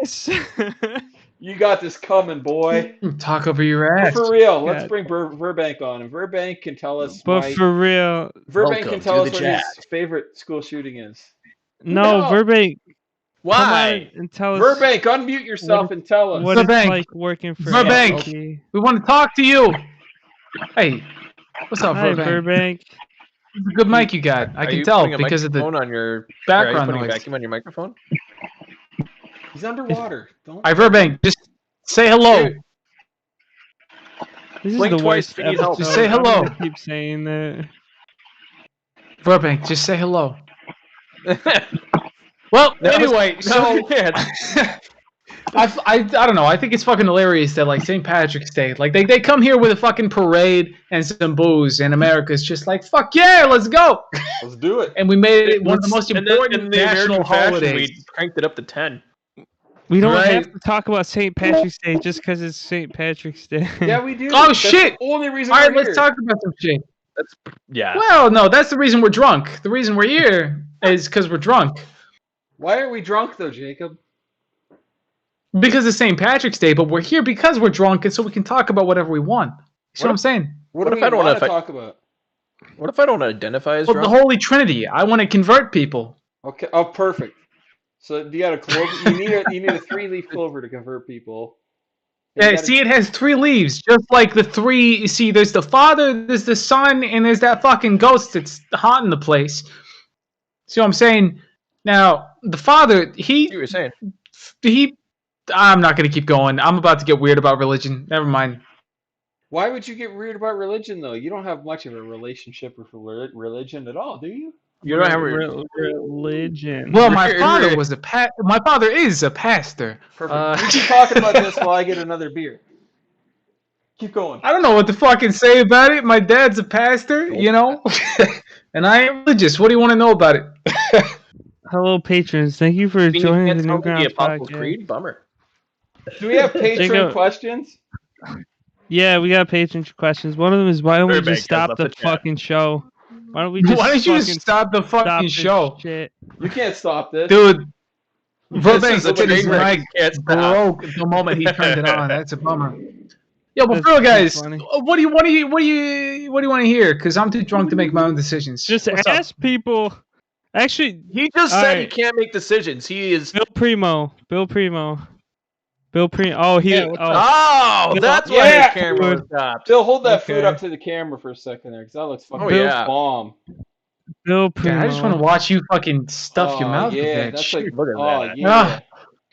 You got this coming, boy. Talk over your But ass. for real, let's God. bring Burbank on, and Burbank can tell us But why. for real, Burbank Welcome can tell to us the what chat. his favorite school shooting is. no, No. Burbank, come on Why? and tell us Burbank, unmute yourself and tell us. what it's Burbank. like working for Burbank. SCP. We want to talk to you. Hey, what's up, Hi, Burbank? Burbank. It's a good mic you got. I Are can you tell putting a because of the microphone on your background are you putting noise. a vacuum on your microphone? He's underwater. Don't. Hi, Burbank. Just say hello. Dude. This is Blink the twice worst if you need help. episode. Just say hello. I'm gonna keep saying that. Burbank, just say hello. Well, No, anyway, so you can't. I don't know. I think it's fucking hilarious that like St. Patrick's Day, like they come here with a fucking parade and some booze, and America's just like fuck yeah, let's go, Let's do it. and we made it one of the most And then important in the national American fashion, holidays. we cranked it up to 10. We don't Right. have to talk about St. Patrick's Day just because it's St. Patrick's Day. Yeah, we do. Oh, That's shit. The only reason All right, we're let's here. talk about some shit. Yeah. Well, no, that's the reason we're drunk. The reason we're here is because we're drunk. Why are we drunk though, Jacob? Because it's St. Patrick's Day, but we're here because we're drunk, and so we can talk about whatever we want. You see what I'm saying? What What do if we I don't want wanna to talk about? What if I don't identify as Well, the drunk? Holy Trinity. I want to convert people. Okay. Oh, perfect. So you got a clover. You need a 3-leaf clover to convert people. And you Yeah, gotta- see, it has 3 leaves, just like the 3. You see, there's the Father, there's the Son, and there's that fucking ghost that's haunting the place. See what I'm saying? Now, the Father, What you were saying. I'm not going to keep going. I'm about to get weird about religion. Never mind. Why would you get weird about religion though? You don't have much of a relationship with religion at all, do you? You don't have religion. Well, my father was my father is a pastor. Perfect. You keep talking about this while I get another beer. Keep going. I don't know what to fucking say about it. My dad's a pastor, you know? And I am religious. What do you want to know about it? Hello, patrons. Thank you for joining the Newgrounds Apostles' podcast. Creed? Bummer. Do we have patron Jacob. questions? Yeah, we got patron questions. One of them is why don't we Burbank just stop has the left the chat. fucking show? Why don't we just Why don't you fucking just stop the stop fucking this show? shit? You can't stop this. Dude, Burbank is a said his train wreck. mic You can't stop. broke the moment he turned it on. That's a bummer. Yo, but That's for real, too guys, funny. what do you want to hear? Because I'm too drunk to make my own decisions. Just What's up? ask people. Actually, He just All said he right. can't make decisions. He is. Bill Primo. Oh, he. Yeah, what's Oh, that's why Yeah. his camera was stopped. Bill, hold that food Okay. up to the camera for a second there, because that looks fucking Oh, yeah. bomb. Bill Primo. God, I just want to watch you fucking stuff your mouth with Yeah, that that's shit. like. Look at Oh that. yeah.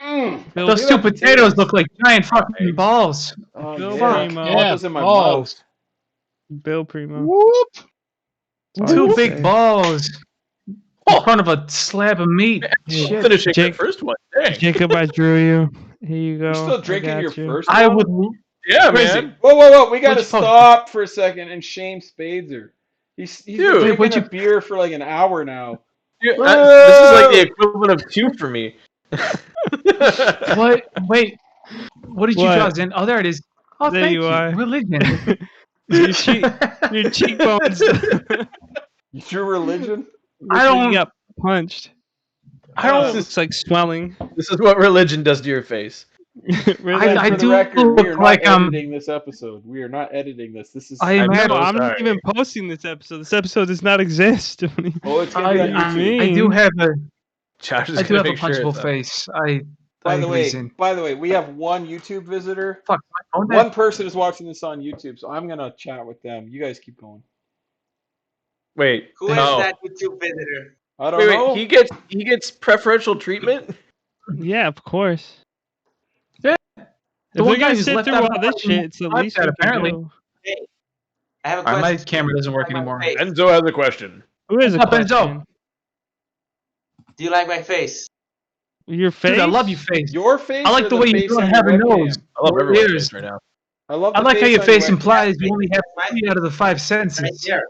Mm. Bill, Those Look two at that potatoes look like giant fucking balls. Oh Bill yeah. Primo. All those in my balls. Bill Primo. Whoop. That's all Two I can big say. balls in front of a slab of meat. Shit. Finishing Jake- the first one. Dang. Jacob, I drew you. Here you go. You're still I drinking got your you. first I one? would. Yeah, Where is man. Whoa! We gotta Which fuck? stop for a second and shame Spadezer. He's Dude. been drinking What'd a you- beer for like an hour now. Dude, this is like the equivalent of 2 for me. What? Wait. What did you What? draw, Zen? Oh, there it is. Oh, There thank you are. Religion. Your cheekbones. You drew religion? I don't- You got punched. I don't. It's like swelling. This is what religion does to your face. Really? And I for the do record, we are look not like I'm- editing this episode. We are not editing this. This is. I am. I'm No, so I'm not sorry. even posting this episode. This episode does not exist. Oh, it's gonna be on I YouTube. mean- do have a. Josh is I do gonna have a make sure punchable it's up. face. By I the agree, way, Zen. we have one YouTube visitor. Fuck. My phone. One person is watching this on YouTube, so I'm gonna chat with them. You guys keep going. Wait. Who is no. that YouTube visitor? I don't Wait, know. he gets preferential treatment? Yeah, of course. Yeah. If The we're one guy gonna who's sit left through out all of this the shit, it's the fucking least we podcast, can apparently. do. I have a Alright, question. my camera doesn't work Do you like my anymore. face? Enzo has a question. Who is a What's up, Enzo? question? Do you like my face? Your face? Dude, I love your face. Your face. I like or the way you face don't on have your a webcam? nose. I love Your everyone's ears. face right now. I love. I The like how face your on face webcam. implies you only have Right 3 out of the 5 Right senses. here.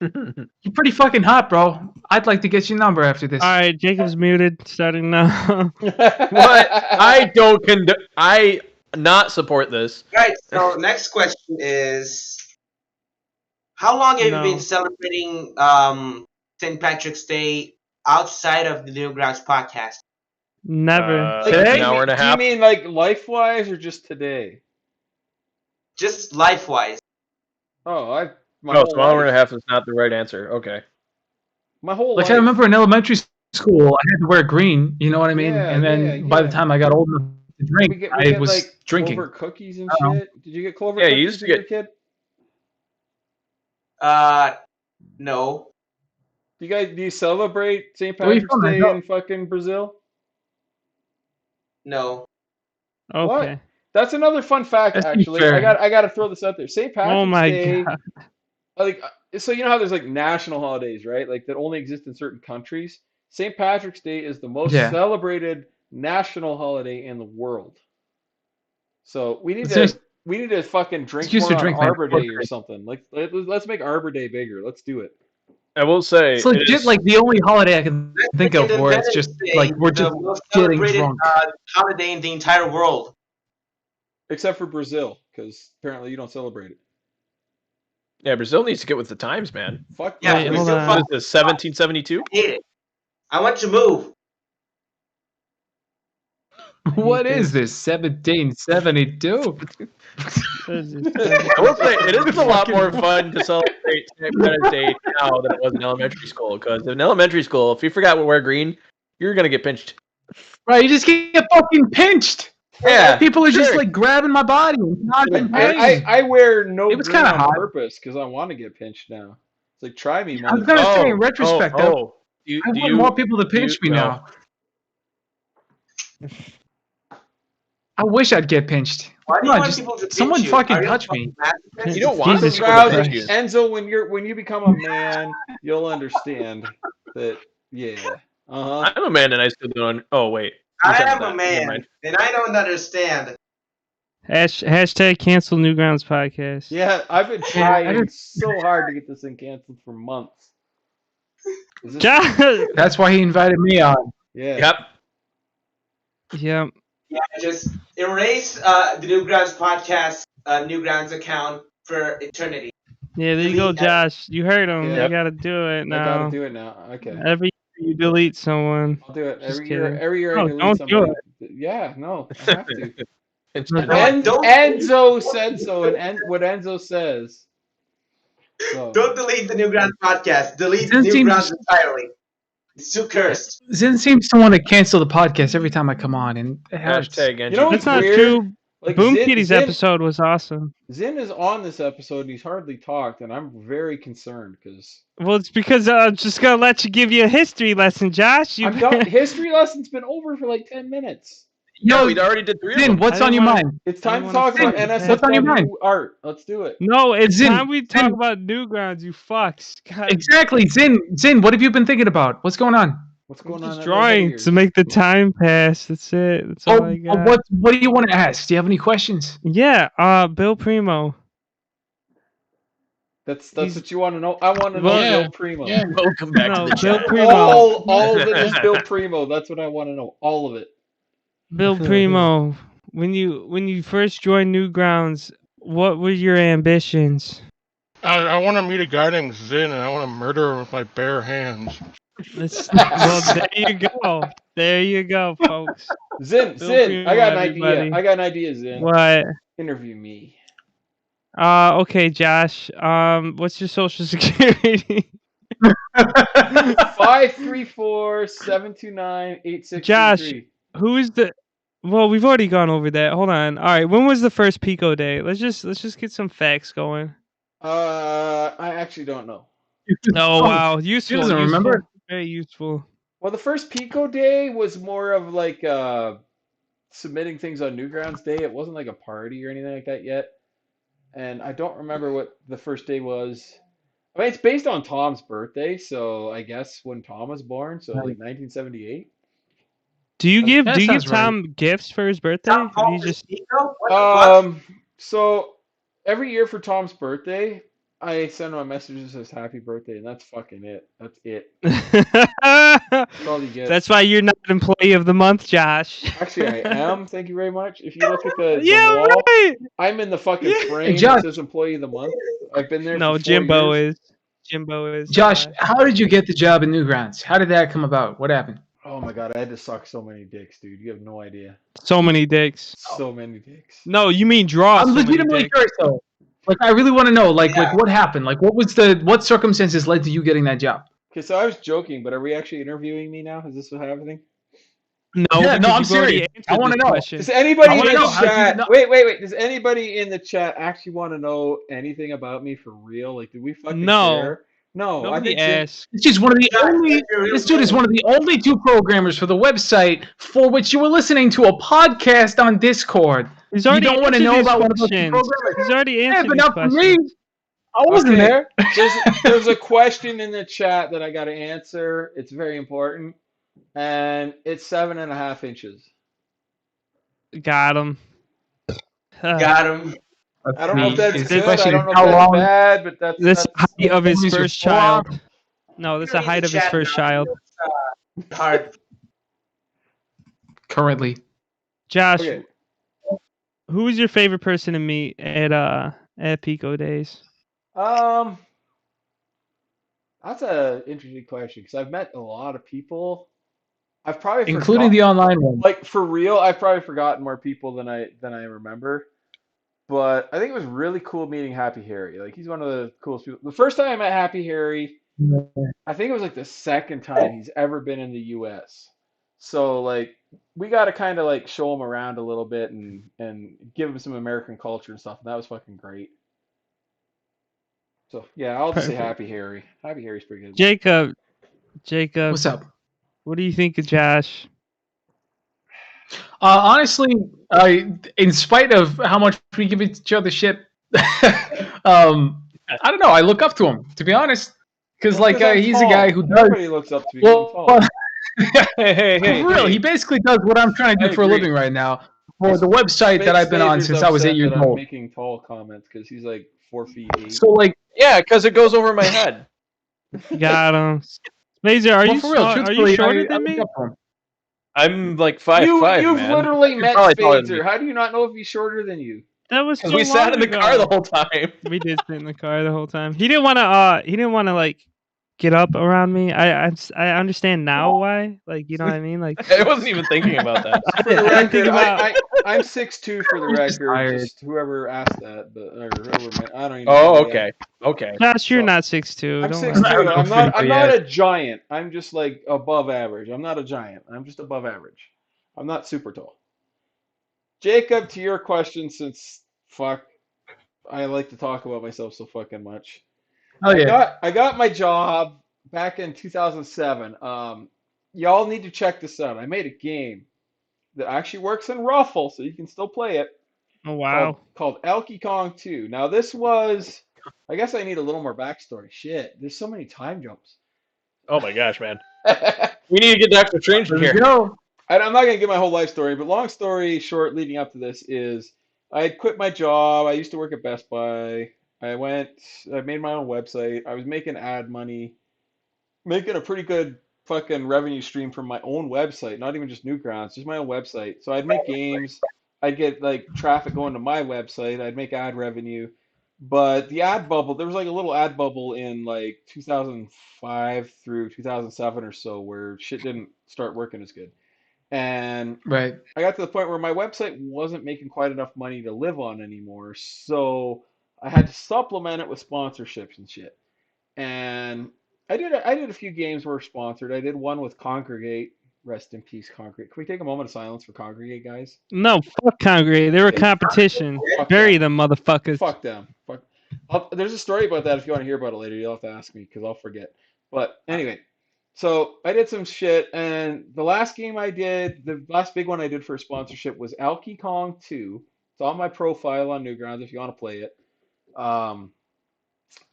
You're pretty fucking hot, bro. I'd like to get your number after this. All right, Jacob's muted. Starting now. What? I don't I not support this. Right. So next question is, how long have No. you been celebrating St. Patrick's Day outside of the Newgrounds podcast? Never. Like, An do you hour and a do you half. mean like life-wise or just today? Just life-wise. Oh, my No, whole so an hour and a life. half is not the right answer. Okay. My whole Like life. I remember in elementary school, I had to wear green. You know what I mean? Yeah, And then yeah, by the yeah. time I got old enough to drink, We I get was like drinking. Clover cookies and I don't know. shit. Did you get Clover Yeah, you cookies used to when you were a get. kid? No. Do you celebrate St. Where are you Patrick's from? I Day know. in fucking Brazil? No. Okay. What? That's another fun fact, That's actually. fair. I got to throw this out there. St. Oh Patrick's my Day, god. like, so you know how there's like national holidays, right? Like that only exist in certain countries. St. Patrick's Day is the most Yeah. celebrated national holiday in the world. So It's we need to fucking drink used more to on drink, man. Arbor Day or something. Like let's make Arbor Day bigger. Let's do it. I will say It's it legit is. like the only holiday I can Let's think make of where it's Independence just Day like we're the just most getting celebrated drunk. holiday in the entire world. Except for Brazil, because apparently you don't celebrate it. Yeah, Brazil needs to get with the times, man. Fuck Yeah, Wait, hold Brazil. on. What is this? 1772? I hate it. I want to move. What is this? 1772? I will say it is a lot more fun to celebrate St. Patrick's Day now than it was in elementary school. Because in elementary school, if you forgot to wear green, you're gonna get pinched. Right, you just get fucking pinched. Yeah, People are just sure. like grabbing my body and knocking me. I wear no It was green kinda on hot. purpose because I want to get pinched now. It's like, try me, I was gonna motherfucker. say in retrospect though, Do I do want you, more people to do you- pinch me well, now. I wish I'd get pinched. Why do Come you on, want just people to pinch someone you? fucking Are you touch fucking me. masochist? You don't want Jesus people to Newgrounds, pinch you. Enzo, when you become a man, you'll understand that. Yeah. Uh huh. I'm a man and I still don't. Oh wait, you I said am that. a Never man, mind. and I don't understand. Hashtag cancel Newgrounds podcast. Yeah, I've been Yeah, I trying just- so hard to get this thing canceled for months. Is this? Josh. That's why he invited me on. Yeah. Yep. Yeah. Yeah, just erase the Newgrounds podcast, Newgrounds account for eternity. Yeah, there you go, Delete that. Josh. You heard him. Yeah. You gotta do it I now. gotta do it now. Okay. Every year you delete someone. I'll do it. Just Every year kidding. I No, delete don't do somebody. Yeah, no, I have to. It's No, genetic. Don't- Enzo said so, and what Enzo says. So. Don't delete the Newgrounds podcast. Delete It seems- Newgrounds entirely. It's too cursed. Zin seems to want to cancel the podcast every time I come on, and it hurts. Hashtag NG. You know That's what's not weird? true. Like Boom Zin- Kitty's Zin- episode was awesome. Zin is on this episode and he's hardly talked, and I'm very concerned because Well, it's because I'm just gonna let you give you a history lesson, Josh. You I'm done. History lesson's been over for like 10 minutes. No, Yo, we already did 3 of Zin, them. what's I on didn't your wanna- mind? It's I time to don't wanna talk about fuck- What's on your NSFW mind? art. Let's do it. No, it's Zin, time we talk Zin. about Newgrounds. You fucks. God, Exactly, Zin, what have you been thinking about? What's going on? What's going I'm on? just in everybody's drawing ears? to make the time pass. That's it. That's all I got. What do you want to ask? Do you have any questions? Yeah. Bill Primo. That's He's- what you want to know. I want to know Well, Bill Primo. yeah. Welcome back No, to the Bill chat. Primo. All of it is Bill Primo. That's what I want to know. All of it. Bill Primo. When you first joined Newgrounds, what were your ambitions? I want to meet a guy named Zin, and I want to murder him with my bare hands. Well, there you go. There you go, folks. Zin, Bill Zin, I got an Primo, idea. everybody. I got an idea, Zin. What? Interview me. Okay, Josh. What's your social security? 534-729-8633. Josh. Who's the? Well, we've already gone over that. Hold on. All right. When was the first Pico Day? Let's just get some facts going. I actually don't know. Oh wow, useful. doesn't useful, remember? Very useful. Well, the first Pico Day was more of like submitting things on Newgrounds Day. It wasn't like a party or anything like that yet. And I don't remember what the first day was. I mean, it's based on Tom's birthday, so I guess when Tom was born, so like 1978. Do you give That Do you give sounds right. Tom gifts for his birthday? Tom Or do you Paul just Pico? What the fuck? So every year for Tom's birthday, I send him a message that says happy birthday, and that's fucking it. That's it. That's all you get. That's why you're not employee of the month, Josh. Actually, I am. Thank you very much. If you look at the Yeah, wall, right. I'm in the fucking Yeah. frame Josh. that says employee of the month. I've been there No, for 4 Jimbo years. is. Jimbo is. Josh, how did you get the job in Newgrounds? How did that come about? What happened? Oh, Oh my god, I had to suck so many dicks, dude. You have no idea. So many dicks. So many dicks. No, you mean draw I'm so many legitimately dicks. curious though. Like, I really want to know, like Yeah. what happened? Like, what circumstances led to you getting that job? Okay, so I was joking, but are we actually interviewing me now? Is this what happening? No, Yeah, no, because I'm you've already serious. I answered wanna this know. question. Does anybody I in wanna the know, how'd you chat? know- Wait. Does anybody in the chat actually want to know anything about me for real? Like, do we fucking No. care? No, I Nobody think Jake. asked. This is one of the Josh, only. what's your real This dude is name? one of the only two programmers for the website for which you were listening to a podcast on Discord. He's You already don't want to answered know these about one of those two questions. programmers? He's already Yeah, answered but these not for me. questions. I wasn't Okay, there. there's a question in the chat that I got to answer. It's very important, and it's 7.5 inches. Got him. Got him. I don't know if that's His good. question I don't is know if how that's long bad, but This that's height of his is your first forearm? child. No, this is You the don't need height to of his chat first now. child. It's hard. currently. Josh, okay. who was your favorite person to meet at Pico Days? That's a interesting question because I've met a lot of people. I've probably Including the forgotten, online one. like for real, I've probably forgotten more people than I remember. But I think it was really cool meeting Happy Harry. Like he's one of the coolest people. The first time I met Happy Harry, I think it was like the second time he's ever been in the U.S. So like we got to kind of like show him around a little bit and give him some American culture and stuff. And that was fucking great. So yeah, I'll just say Perfect. Happy Harry. Happy Harry's pretty good. Jacob, What's up? what do you think of Josh? Honestly, in spite of how much we give each other shit, I don't know. I look up to him, to be honest, because Well, like 'cause I'm he's a guy tall. who does. Everybody looks up to me 'cause I'm tall. Hey, For real, he basically does what I'm trying to do I for a agree. living right now for the website that I've been on Spader's since I was 8 upset years that I'm old. making tall comments because he's like 4'8". So like, Yeah, because it goes over my head. Got him. Spazer, are well, you for real, are you truthfully, shorter I than look me? up to him. I'm like 5'5", You've man. literally You're met probably taller than me. Spader. How do you not know if he's shorter than you? That was Because so we sat in the long car the ago. whole time. We did sit in the car the whole time. He didn't want to. He didn't want to like get up around me. I understand now why. Like you know what I mean. Like I wasn't even thinking about that. For the I didn't think record, about. I'm 6'2" for the He's just record. tired. Just whoever asked that, but or whoever I don't even know. Oh, who okay. Okay. Josh, you're So, not 6'2". I'm Don't 6'2". lie. I don't know I'm if not. I'm anybody not has. a giant. I'm just like above average. I'm not a giant. I'm just above average. I'm not super tall. Jacob, to your question, since fuck, I like to talk about myself so fucking much. Oh yeah. I got my job back in 2007. Y'all need to check this out. I made a game that actually works in Ruffle, so you can still play it. Oh wow. Called Elky Kong 2. Now this was, I guess I need a little more backstory. Shit, there's so many time jumps. Oh my gosh, man. We need to get Dr. Strange in There we here. go. I'm not gonna give my whole life story, but long story short, leading up to this is I had quit my job. I used to work at Best Buy. I made my own website. I was making ad money, making a pretty good fucking revenue stream from my own website, not even just Newgrounds, just my own website. So I'd make games, I'd get like traffic going to my website, I'd make ad revenue. But the ad bubble, there was like a little ad bubble in like 2005 through 2007 or so where shit didn't start working as good. And Right. I got to the point where my website wasn't making quite enough money to live on anymore. So I had to supplement it with sponsorships and shit. And I did a few games were sponsored. I did one with Congregate. Rest in peace, Congregate. Can we take a moment of silence for Congregate, guys? No, fuck Congregate. They were competition. Fuck Bury them. them motherfuckers. Fuck them. Fuck. There's a story about that if you want to hear about it later. You'll have to ask me because I'll forget. But anyway, so I did some shit, and the last game I did, the last big one I did for a sponsorship was Alky Kong 2. It's on my profile on Newgrounds if you want to play it.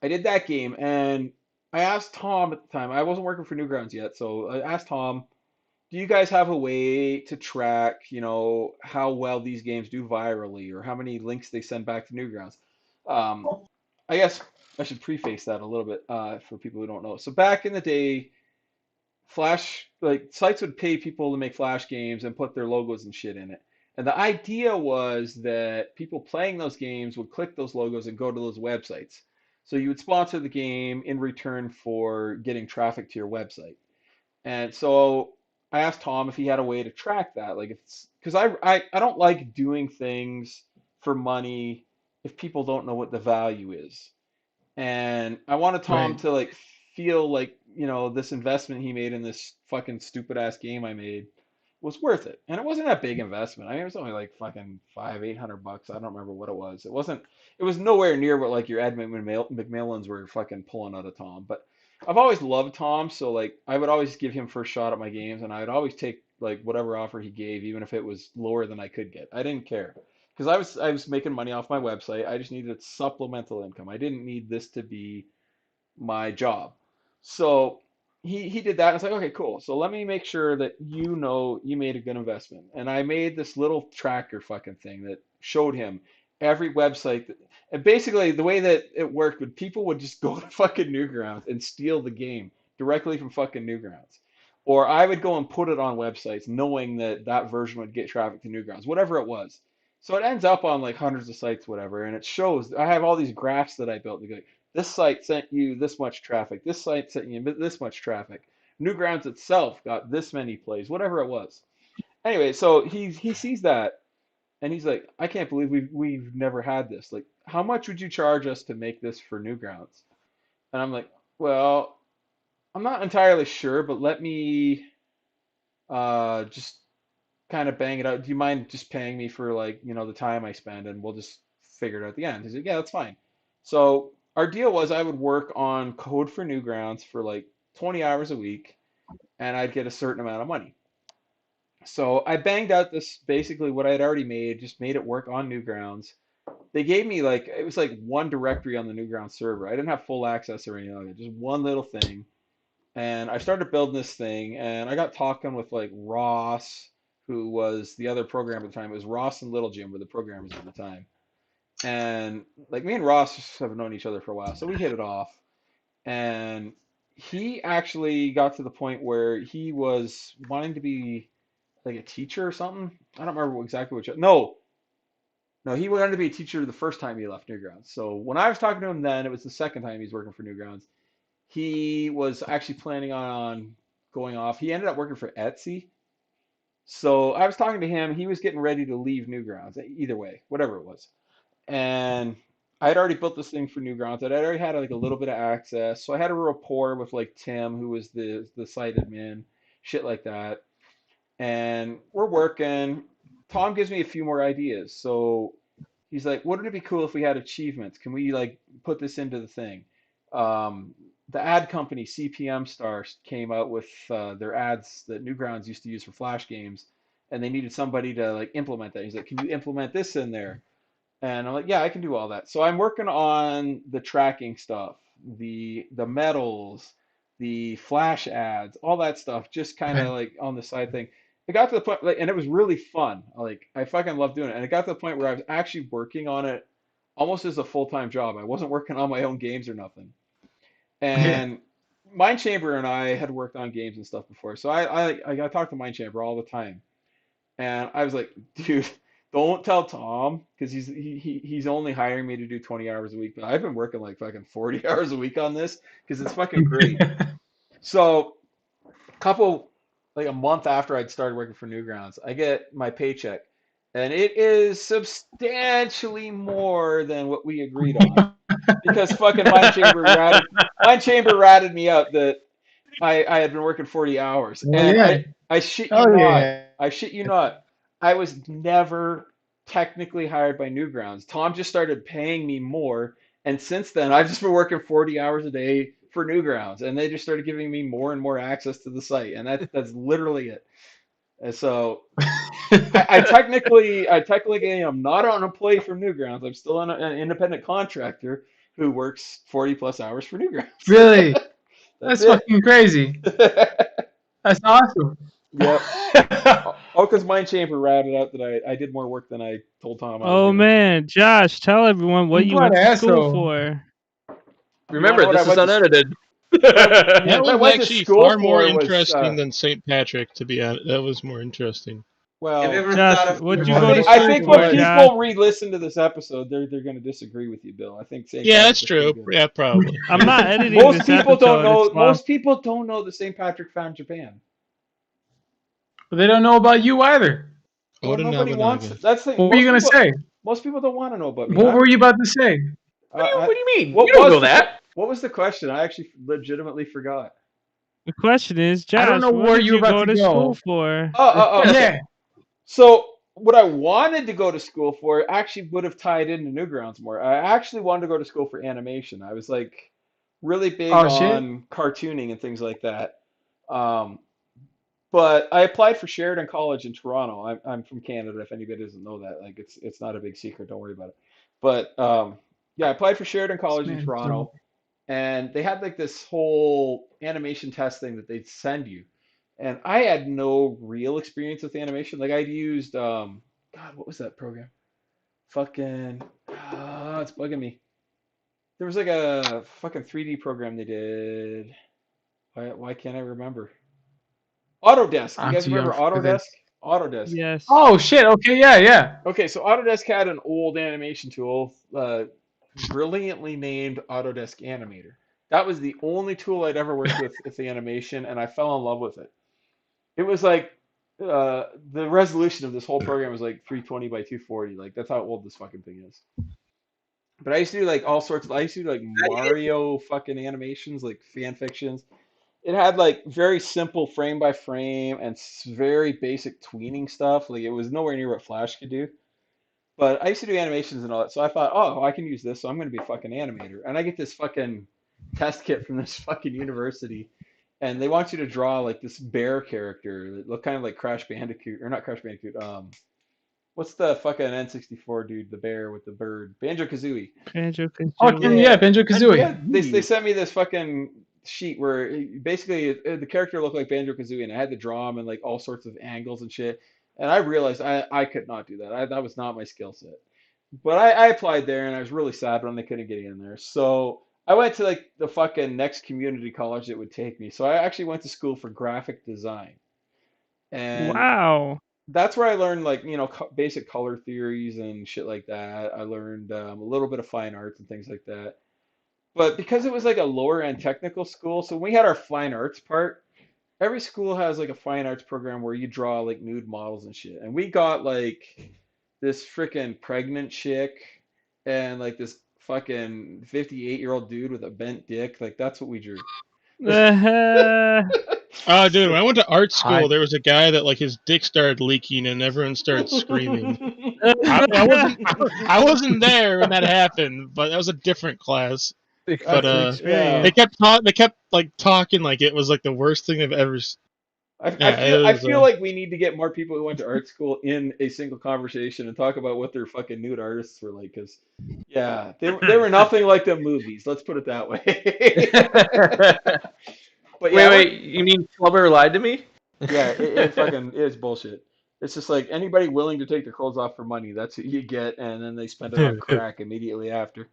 I did that game, and I asked Tom at the time. I wasn't working for Newgrounds yet, so I asked Tom, "Do you guys have a way to track, how well these games do virally, or how many links they send back to Newgrounds?" Um, I guess I should preface that a little bit for people who don't know. So back in the day, Flash like sites would pay people to make Flash games and put their logos and shit in it. And the idea was that people playing those games would click those logos and go to those websites. So you would sponsor the game in return for getting traffic to your website. And so I asked Tom if he had a way to track that. Like, if it's because I don't like doing things for money if people don't know what the value is. And I wanted Tom Right. to like feel like, this investment he made in this fucking stupid ass game I made was worth it. And it wasn't a big investment. I mean, it was only like fucking $800. I don't remember what it was. It was nowhere near what like your Ed McMillans were fucking pulling out of Tom. But I've always loved Tom, so like I would always give him first shot at my games, and I would always take like whatever offer he gave, even if it was lower than I could get. I didn't care because I was making money off my website. I just needed supplemental income. I didn't need this to be my job. So he did that. And it's like, okay, cool. So let me make sure that you know you made a good investment. And I made this little tracker fucking thing that showed him every website and basically the way that it worked would people would just go to fucking Newgrounds and steal the game directly from fucking Newgrounds. Or I would go and put it on websites knowing that that version would get traffic to Newgrounds, whatever it was. So it ends up on like hundreds of sites, whatever, and it shows. I have all these graphs that I built. They go, this site sent you this much traffic. This site sent you this much traffic. Newgrounds itself got this many plays, whatever it was. Anyway, so he sees that and he's like, I can't believe we've never had this. Like, how much would you charge us to make this for Newgrounds? And I'm like, well, I'm not entirely sure, but let me just kind of bang it out. Do you mind just paying me for like, the time I spend and we'll just figure it out at the end? He's like, yeah, that's fine. So our deal was I would work on code for Newgrounds for like 20 hours a week and I'd get a certain amount of money. So I banged out this basically what I had already made, just made it work on Newgrounds. They gave me like it was like one directory on the Newgrounds server. I didn't have full access or anything like it, just one little thing. And I started building this thing, and I got talking with like Ross, who was the other programmer at the time. It was Ross and Little Jim were the programmers at the time. And like me and Ross have known each other for a while, so we hit it off. And he actually got to the point where he was wanting to be like a teacher or something. I don't remember exactly which. No, he wanted to be a teacher the first time he left Newgrounds. So when I was talking to him then, it was the second time he's working for Newgrounds. He was actually planning on going off. He ended up working for Etsy. So I was talking to him. He was getting ready to leave Newgrounds. Either way, whatever it was. And I had already built this thing for Newgrounds. I'd already had like a little bit of access. So I had a rapport with like Tim, who was the site admin, shit like that. And we're working. Tom gives me a few more ideas. So he's like, wouldn't it be cool if we had achievements? Can we like put this into the thing? The ad company CPM Stars came out with their ads that Newgrounds used to use for Flash games, and they needed somebody to like implement that. He's like, can you implement this in there? And I'm like, yeah, I can do all that. So I'm working on the tracking stuff, the medals, the Flash ads, all that stuff, just kind of Right. like on the side thing. It got to the point, like, and it was really fun. Like, I fucking love doing it. And it got to the point where I was actually working on it almost as a full-time job. I wasn't working on my own games or nothing. Yeah. And Mindchamber and I had worked on games and stuff before, so I got to talk to Mindchamber all the time. And I was like, dude, don't tell Tom because he's only hiring me to do 20 hours a week, but I've been working like fucking 40 hours a week on this because it's fucking great. So couple like a month after I'd started working for Newgrounds, I get my paycheck, and it is substantially more than what we agreed on because fucking Mindchamber ratted me out that I had been working 40 hours, Oh and yeah. I shit you Oh not, yeah. I shit you not, I was never technically hired by Newgrounds. Tom just started paying me more, and since then I've just been working 40 hours a day for Newgrounds, and they just started giving me more and more access to the site, and that's literally it. And so I technically am not on a play from Newgrounds. I'm still an independent contractor who works 40 plus hours for Newgrounds. Really? That's That's it. fucking crazy. That's awesome. Yep. Oh, because Mindchamber ratted out that I did more work than I told Tom I was Oh doing. man, Josh, tell everyone what you What went to school asshole. for. You want to Remember, know what I this is went to? unedited. That What I was went to actually school far more for was interesting than St. Patrick. To be honest, that was more interesting. Have you well. ever Josh, thought of what'd you Well, go to I school think for, when Josh? people re-listen to this episode, they're going to disagree with you, Bill. I think St. Yeah, that's Patrick was true. pretty Yeah, probably. I'm not good. editing this episode. It's Most people don't know that St. Patrick found Japan. They don't know about you either. Well, Oda nobody wants. Nobunaga. That's the thing. What were you gonna say? Most people don't want to know about me. What were you about to say? What do you mean? What You don't was know that. What was the question? I actually legitimately forgot. The question is, I don't Josh, know what where did you were you about go to to school go. for? Okay. Yeah. So what I wanted to go to school for actually would have tied into Newgrounds more. I actually wanted to go to school for animation. I was like really big Oh shit. on cartooning and things like that. Um, but I applied for Sheridan College in Toronto. I'm from Canada. If anybody doesn't know that, like it's not a big secret. Don't worry about it. But yeah, I applied for Sheridan This College in man, bro. Toronto, and they had like this whole animation test thing that they'd send you. And I had no real experience with animation. Like I'd used God, what was that program? Fucking it's bugging me. There was like a fucking 3D program they did. Why can't I remember? Autodesk. You I'm guys too young remember for this. Autodesk? Autodesk. Yes. Oh shit. Okay. Yeah. Yeah. Okay, so Autodesk had an old animation tool, brilliantly named Autodesk Animator. That was the only tool I'd ever worked with the animation, and I fell in love with it. It was like the resolution of this whole program was like 320 by 240. Like that's how old this fucking thing is. But I used to do like all sorts of, I used to do like Mario fucking animations, like fan fictions. It had like very simple frame by frame and very basic tweening stuff. Like it was nowhere near what Flash could do. But I used to do animations and all that, so I thought, oh, I can use this, so I'm going to be a fucking animator. And I get this fucking test kit from this fucking university, and they want you to draw like this bear character that look kind of like Crash Bandicoot, or not Crash Bandicoot. What's the fucking N64 dude, the bear with the bird, Banjo Kazooie? Banjo Fucking Kazooie. yeah. Yeah, Banjo yeah. Kazooie. They sent me this fucking sheet where basically the character looked like Banjo Kazooie, and I had to draw him in like all sorts of angles and shit. And I realized I could not do that. That was not my skill set. But I applied there, and I was really sad when they couldn't get in there. So I went to like the fucking next community college that would take me. So I actually went to school for graphic design, and Wow. that's where I learned like basic color theories and shit like that. I learned a little bit of fine arts and things like that. But because it was like a lower end technical school, so when we had our fine arts part, every school has like a fine arts program where you draw like nude models and shit. And we got like this freaking pregnant chick and like this fucking 58-year-old dude with a bent dick. Like that's what we drew. Oh, dude, So when I went to art school, Hot. there was a guy that like his dick started leaking and everyone started screaming. I wasn't there when that happened, but that was a different class. But That's an yeah. they experience. kept like talking like it was like the worst thing they've ever. I Yeah, feel it I was. feel like we need to get more people who went to art school in a single conversation and talk about what their fucking nude artists were like. Because yeah, they were nothing like the movies. Let's put it that way. But yeah, Wait. You mean Flubber lied to me? yeah, it fucking is bullshit. It's just like anybody willing to take their clothes off for money, that's who you get, and then they spend it on crack immediately after.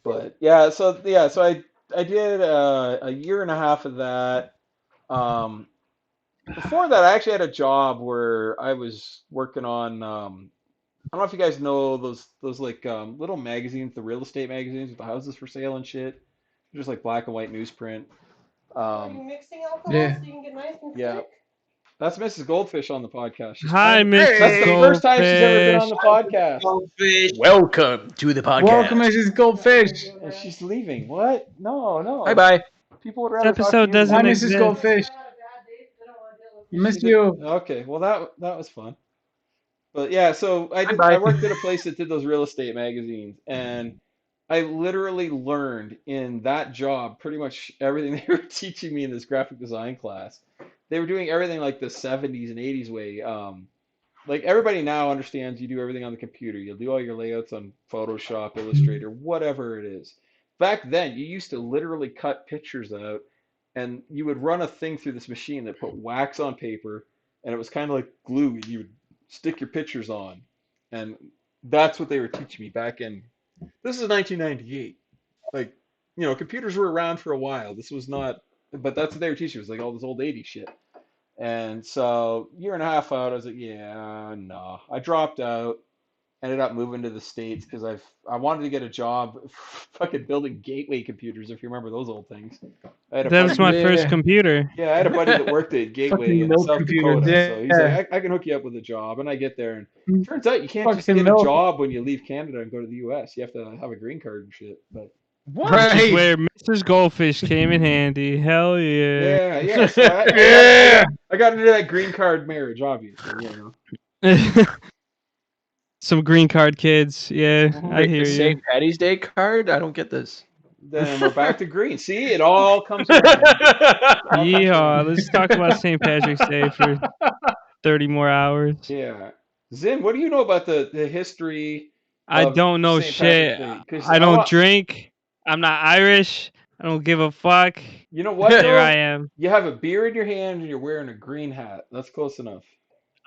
But so I did a year and a half of that. Um, Before that, I actually had a job where I was working on. I don't know if you guys know those like little magazines, the real estate magazines with the houses for sale and shit. Just like black and white newsprint. Are you mixing alcohol Yeah. so you can get nice and Yeah. thick? That's Mrs. Goldfish on the podcast. She's Hi, finally, Mrs. that's the first time she's ever been on Goldfish. the podcast. Goldfish. Welcome to the podcast. Welcome, Mrs. Goldfish. And she's leaving. What? No. Bye bye. People would This rather talk to episode you. doesn't Hi, than- Mrs. exist. Goldfish. Miss She did- you. Okay, well that was fun. But yeah, so Bye-bye. I worked at a place that did those real estate magazines, and I literally learned in that job pretty much everything they were teaching me in this graphic design class. They were doing everything like the 70s and 80s way. Like everybody now understands you do everything on the computer. You'll do all your layouts on Photoshop, Illustrator, whatever it is. Back then, you used to literally cut pictures out, and you would run a thing through this machine that put wax on paper, and it was kind of like glue, and you would stick your pictures on. And that's what they were teaching me back in. This is 1998. Like, computers were around for a while. This was not, but that's what they were teaching. It was like all this old 80s shit. And so, year and a half out, I was like, yeah, no. I dropped out. ended up moving to the States because I wanted to get a job fucking building gateway computers, if you remember those old things. I had a That was buddy. my first computer. Yeah, I had a buddy that worked at Gateway Fucking in milk South computers. Dakota. So he's Yeah. like, I can hook you up with a job. And I get there, and turns out you can't just Fucking get a milk. job when you leave Canada and go to the US. You have to have a green card and shit. But What? Which is Right. where Mrs. Goldfish came in handy. Hell yeah. yeah. So I got into that green card marriage, obviously. You know. Some green card kids. Yeah, I Wait, hear the you. St. Patty's Day card? I don't get this. Then we're back to green. See, it all comes around. Yeehaw. Let's talk about St. Patrick's Day for 30 more hours. Yeah. Zin, what do you know about the history I of don't know St. shit. Patrick's Day? 'Cause I don't drink. I'm not Irish. I don't give a fuck. You know what, There though? I am. You have a beer in your hand and you're wearing a green hat. That's close enough.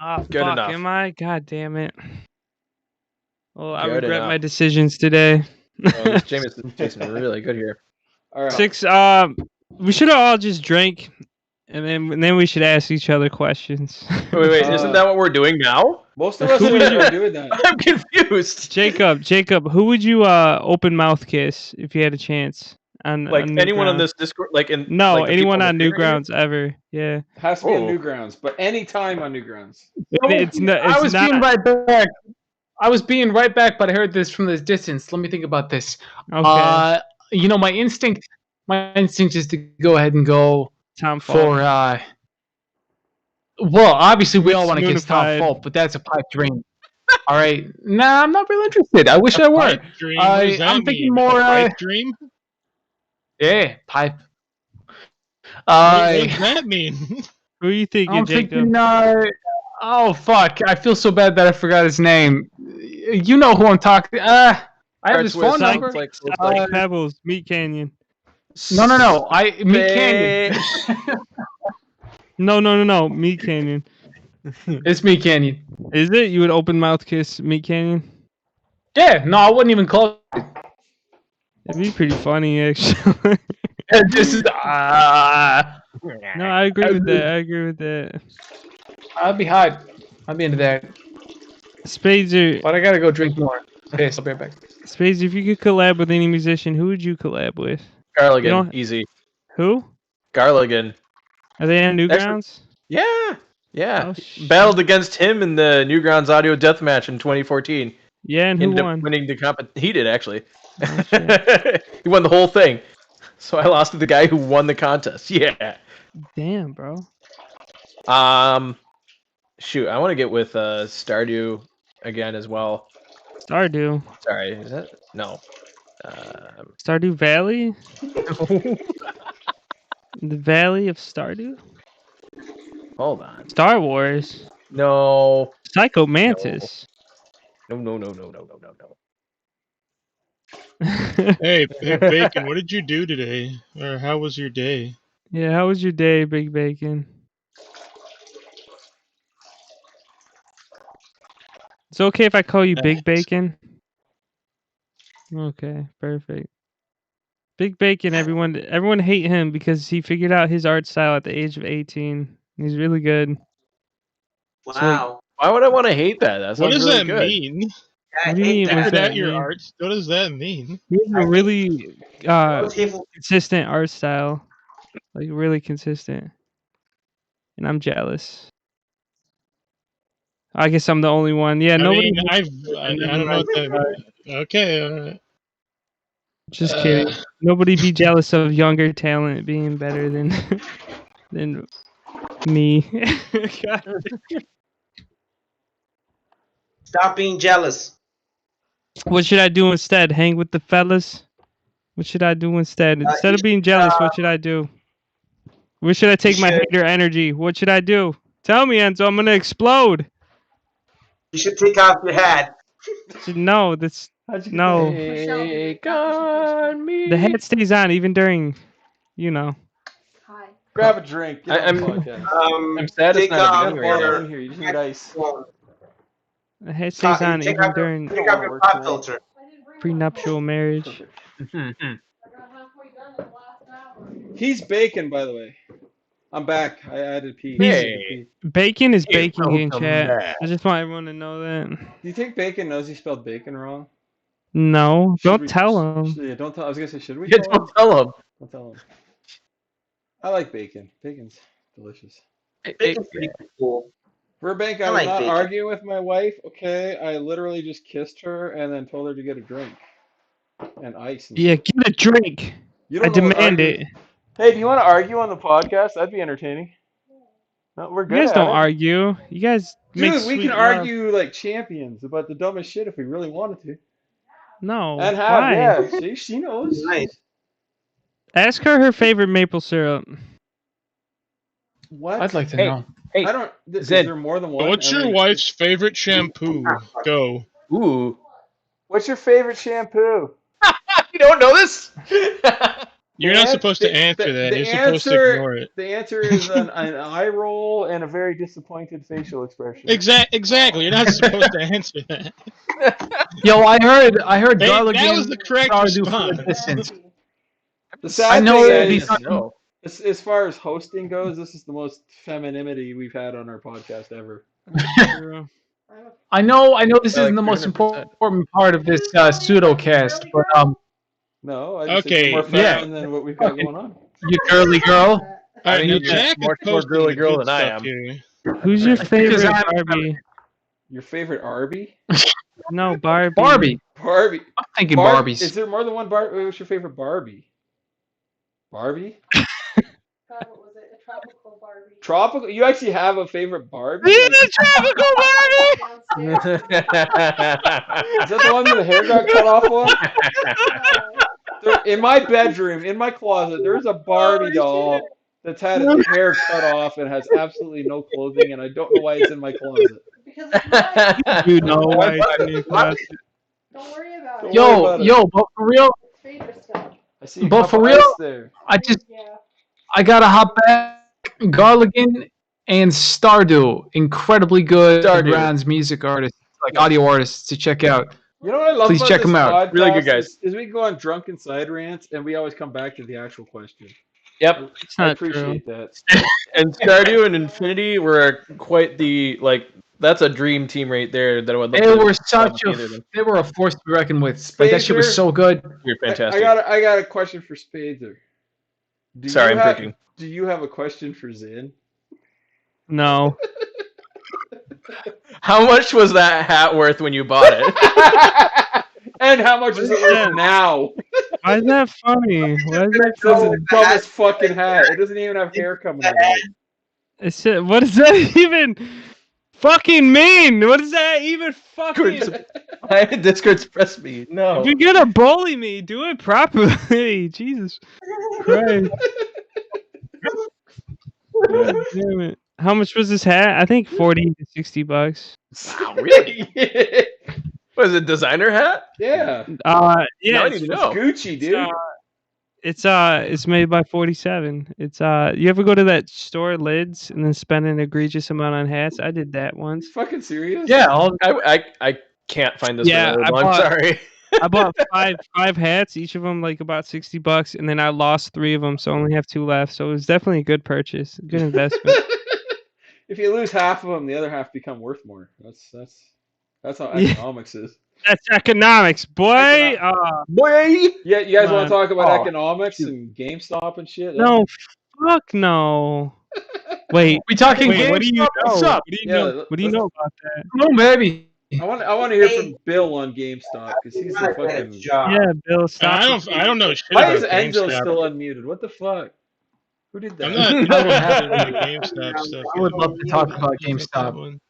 Oh, Good fuck, enough. am I? God damn it. Well, I Good regret enough. my decisions today. Oh, this Jason's really good here. All right. 6, we should have all just drank, and then we should ask each other questions. Wait, isn't that what we're doing now? Most of us Who would are doing that. I'm confused. Jacob, who would you open mouth kiss if you had a chance? Like on anyone on Newgrounds? this Discord, like in No, like the anyone people on the community? Newgrounds ever. Yeah. Has to be on Oh. Newgrounds, but any time on Newgrounds. It's not. I It's was not. being right back. I was being right back, but I heard this from this distance. Let me think about this. Okay. You know, my instinct is to go ahead and go Tom for. Falk. Well, obviously we all want to kiss Tom Spoonified. Falk, but that's a pipe dream. All right, nah, I'm not really interested. I wish I were. Pipe dream? What does that I'm thinking mean? more. A pipe dream? Yeah, pipe. What does that mean? Who are you thinking, I'm Jacob? thinking. Oh fuck! I feel so bad that I forgot his name. You know who I'm talking. I have his phone Psych- number. Psych Pebbles, Meat Canyon. No. Meat Canyon. No. Meat Canyon. It's Meat Canyon. Is it? You would open mouth kiss Meat Canyon? Yeah, no, I wouldn't even call it. It'd be pretty funny, actually. This is. No, I agree with that. I'd be hot. I'd be into that. Spades, But I gotta go drink more. Piss. I'll be right back. Spades, if you could collab with any musician, who would you collab with? Garligan, You know- easy. Who? Garligan. Are they on Newgrounds? Yeah. Oh, shit. Battled against him in the Newgrounds audio death match in 2014. Yeah, and who Ended won? up winning the He did, actually. Oh, shit. He won the whole thing. So I lost to the guy who won the contest. Yeah. Damn, bro. Shoot, I want to get with Stardew again as well. Stardew. Sorry, is that no? Stardew Valley? The Valley of Stardew? Hold on. Star Wars. No. Psycho Mantis. No. Hey, Bacon, what did you do today? Or how was your day? Yeah, how was your day, Big Bacon? It's okay if I call you Big Bacon? Okay, perfect. Big Bacon, everyone hate him because he figured out his art style at the age of 18. He's really good. Wow. Why would I want to hate that? That What sounds does really that good. mean? I What do you hate mean, that. what's Figured that out your mean? art. What does that mean? He has a really People- consistent art style. Like, really consistent. And I'm jealous. I guess I'm the only one. Yeah, I nobody. mean, I don't know what that means. Okay, alright. Just kidding. Nobody be jealous of younger talent being better than than me. God. Stop being jealous. What should I do instead? Hang with the fellas? What should I do instead? Instead of being jealous, what should I do? Where should I take my hater energy? What should I do? Tell me, Enzo. I'm gonna explode. You should take off your hat. No, that's no. Take on me. The head stays on even during, you know. Hi. Grab a drink. Get on the I'm- podcast. I'm sad it's Take not a off video Water here. in here. You just need ice. The head stays on Take even off your, during take off your pop filter. I didn't bring prenuptial marriage. I got halfway done in the last hour. He's bacon, by the way. I'm back. I added pee. He's- I added pee. Bacon is Hey, baking in welcome chat. back. I just want everyone to know that. Do you think Bacon knows he spelled bacon wrong? No, Should don't we- tell him. Yeah, don't tell. I was gonna say, should we Yeah, tell him? don't tell him. Don't tell him. I like bacon. Bacon's delicious. Bacon's pretty cool. Burbank, I I was like not bacon. arguing with my wife. Okay, I literally just kissed her and then told her to get a drink and ice. And Yeah, shit. get a drink. You I don't know what demand arguing- it. Hey, do you want to argue on the podcast? That'd be entertaining. No, we're You good guys at don't it. argue. You guys make Dude, we sweet can love. argue like champions about the dumbest shit if we really wanted to. No. And have, Why? yeah. See, she knows. Nice. Ask her favorite maple syrup. What? I'd like to Hey. know. Hey, I don't. Is Zed. there more than one? What's I your mean, wife's favorite shampoo? Go. ooh. What's your favorite shampoo? You don't know this? You're not supposed to answer that. You're supposed to ignore it. The answer is an eye roll and a very disappointed facial expression. Exactly. You're not supposed to answer that. Yo, I heard Hey, Garlic that was the correct Stardew response. for distance. The sad I know thing these- is, No. as far as hosting goes, this is the most femininity we've had on our podcast ever. I know this Like isn't the most 300%. important part of this pseudo cast, but No, I just think Okay, you're more yeah. feminine than what we've got going on. you girly girl. All right, mean, now you're Jack is more posting girly the girl good than I stuff am. here. Who's your favorite I'm- Barbie? Your favorite Arby? No, Barbie. Barbie. Barbie. I'm thinking Bar- Barbies. Is there more than one Barbie? What's your favorite Barbie? Barbie? God, what was it? A tropical Barbie. Tropical? You actually have a favorite Barbie? Is Like, it a tropical Barbie? Downstairs. is that the one that the hair got cut off on? In my bedroom, in my closet, there's a Barbie doll that's had its hair cut off and has absolutely no clothing, and I don't know why it's in my closet. Because it's mine. You know why it's in your closet. Don't worry about Don't it. worry Yo, about it. yo, but for real, It's favorite stuff. I see a But cup for of real? ice there. Yeah. I gotta hop back. Garligan and Stardew, incredibly good Stardew. Brown's music artists, like audio artists to check out. You know what I love Please about check this 'em out. podcast Really good guys. Is we go on drunken side rants, and we always come back to the actual question. Yep. It's I not true. appreciate that. And Stardew and Infinity were quite the that's a dream team right there that I would love They to were have such either of them. they were a force to be reckoned with. Like that shit was Spacer. so good. You're I fantastic. got a question for Spader. Sorry, I'm drinking. Do you have a question for Zin? No. How much was that hat worth when you bought it? And how much is it worth now? Why is that funny? Why is that That's funny? the dumbest fucking hat. It doesn't even have hair coming out of it. It's, what does that even fucking mean? What does that even fucking... Why did Discord express me? No. If you're gonna bully me, do it properly. Jesus Christ. God damn it. How much was this hat? I think 40 to 60 bucks. Wow, really? Was it a designer hat? Yeah. Yeah, Now I it's, need to It's know. Gucci, dude. it's made by 47. It's you ever go to that store Lids and then spend an egregious amount on hats? I did that You once. fucking serious? Yeah, all I can't find this Yeah, one. I I'm bought- sorry. I bought five hats, each of them like about 60 bucks, and then I lost 3 of them, so I only have 2 left. So it was definitely a good purchase, a good investment. If you lose half of them, the other half become worth more. That's how Yeah. economics is. That's economics, boy. Boy! Yeah, you guys want Man. to talk about Oh, economics and GameStop and shit? No, fuck no. Wait, we talking wait, what do you know? GameStop? What's up? What do you Yeah, know? What do you let's- know about that? Come on, baby. I want to hear from Bill on GameStop because he's the fucking. Yeah, Bill, stop. I don't know shit Why about is Enzo GameStop. still unmuted? What the fuck? Who did that? I'm not. I don't have any GameStop stuff. I would love to talk about That GameStop. one.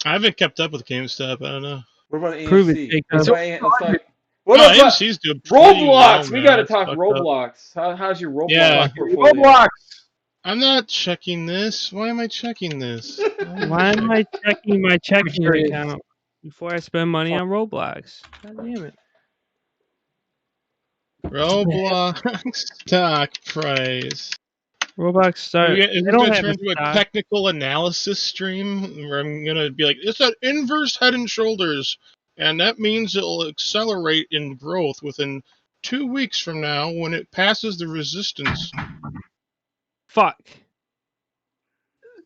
I haven't kept up with GameStop. I don't know. What about AMC? Prove it, Jacob. Let's talk- What Oh, about AMC's doing pretty well Roblox? We now. got to It's talk fucked up. Roblox. How's your Roblox Yeah. portfolio? Roblox. I'm not checking this. Why am I checking this? Why am I checking my checking curious. account before I spend money on Roblox? God damn it. Roblox stock price. Roblox start. Is They this don't going to have turn a into a stock. technical analysis stream where I'm going to be like, it's an inverse head and shoulders, and that means it'll accelerate in growth within 2 weeks from now when it passes the resistance. Fuck.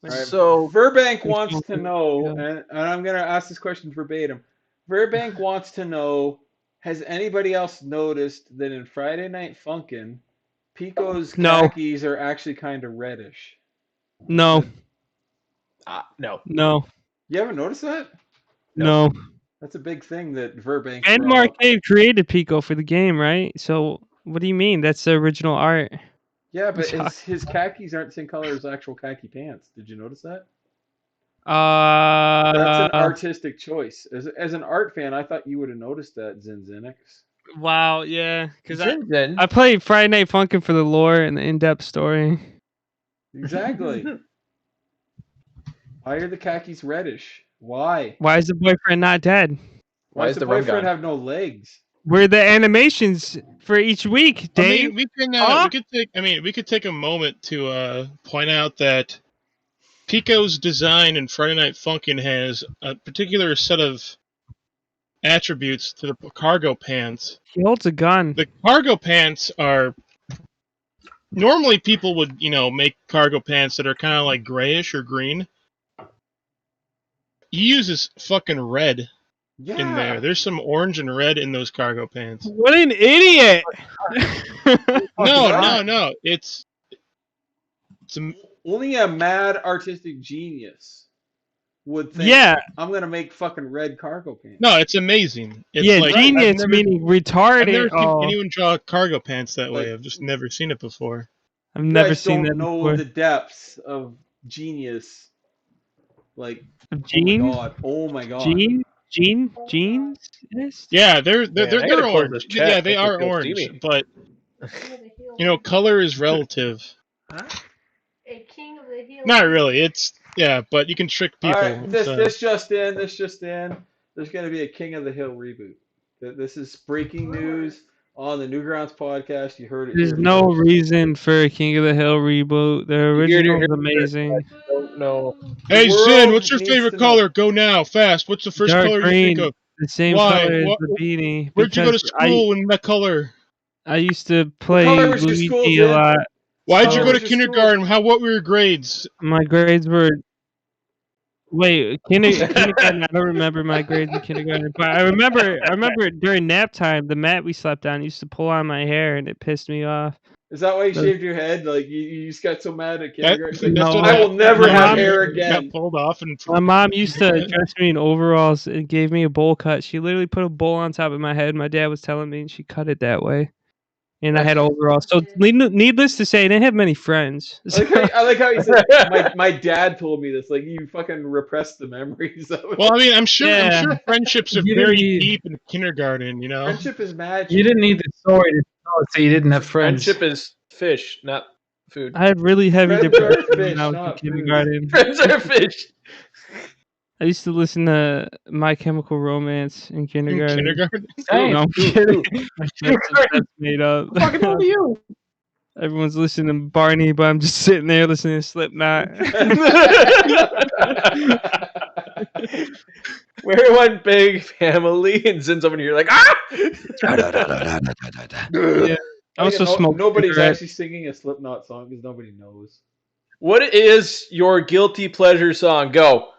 All right. So Verbank wants to Yeah. know, and I'm going to ask this question verbatim. Verbank wants to know, has anybody else noticed that in Friday Night Funkin', Pico's No. khakis are actually kind of reddish? No. no. No. You haven't noticed that? No. That's a big thing that Verbank And brought up. Marcave created Pico for the game, right? So what do you mean? That's the original art. Yeah, but Sorry. his khakis aren't the same color as actual khaki pants. Did you notice that? Uh, That's an artistic choice. As an art fan, I thought you would have noticed that, Zinzinix. wow, yeah. Because Zinzin. I played Friday Night Funkin' for the lore and the in-depth story. Exactly. Why are the khakis reddish? Why? Why is the boyfriend not dead? Why does the rum boyfriend gone? have no legs? Where the animations for each week, I Dave? mean, we can Huh? we could take a moment to point out that Pico's design in Friday Night Funkin' has a particular set of attributes to the cargo pants. He holds a gun. The cargo pants are normally people would, make cargo pants that are kind of like grayish or green. He uses fucking red Yeah. in there. There's some orange and red in those cargo pants. What an idiot! No. It's Only a mad artistic genius would think, Yeah. I'm going to make fucking red cargo pants. no, it's amazing. It's Yeah, like genius I've never, meaning I've retarded. never seen Oh, anyone draw cargo pants that way. Like- I've just never seen it before. I've You never guys seen don't that know before. the depths of genius. Like, Gene? oh my god. Jeans? Yes? Yeah, they're Man, I gotta they're close orange. this chat. Yeah, they Make me are feel orange, steamy. but King of the Hill. color is relative. A King of the Hill. Not really. It's but you can trick All people. right, this just in. There's going to be a King of the Hill reboot. This is breaking news on the Newgrounds podcast. You heard it There's here no first. reason for a King of the Hill reboot. The original is amazing. Don't know. Hey The Zin, world what's your needs favorite to know. color? Go now, fast. What's the first Dark color you green, think of? the same Why? color as What- the beanie. Where'd you go to because school in that color? I used to play color was your school, Luigi Zin? a lot. Why'd Color you go to was your school? kindergarten? What were your grades? My grades were. Wait, kindergarten. I don't remember my grades in kindergarten, but I remember during nap time, the mat we slept on used to pull on my hair, and it pissed me off. Is that why you No. shaved your head? Like you just got so mad at That- kindergarten? No, what I will never my have mom- hair got again. pulled off and My mom used to dress me in overalls and gave me a bowl cut. She literally put a bowl on top of my head. My dad was telling me, and she cut it that way. And I had overalls. So needless to say, I didn't have many friends. I like how you said my dad told me this. Like you fucking repressed the memories of it. Well, I mean, I'm sure Yeah. friendships are You very didn't need- deep in kindergarten. Friendship is magic. You didn't need the story to tell us that you didn't have friends. Friendship is fish, not food. I had really heavy Friends are depression fish, when I was not in food. kindergarten. Friends are fish. I used to listen to My Chemical Romance in In kindergarten. kindergarten. Same. No, I'm kidding. That's made up. Fucking old you. Everyone's listening to Barney, but I'm just sitting there listening to Slipknot. We're one big family, and Zin's over here like, ah! Yeah. I also smoked Nobody's cigarettes. actually singing a Slipknot song because nobody knows. What is your guilty pleasure song? Go.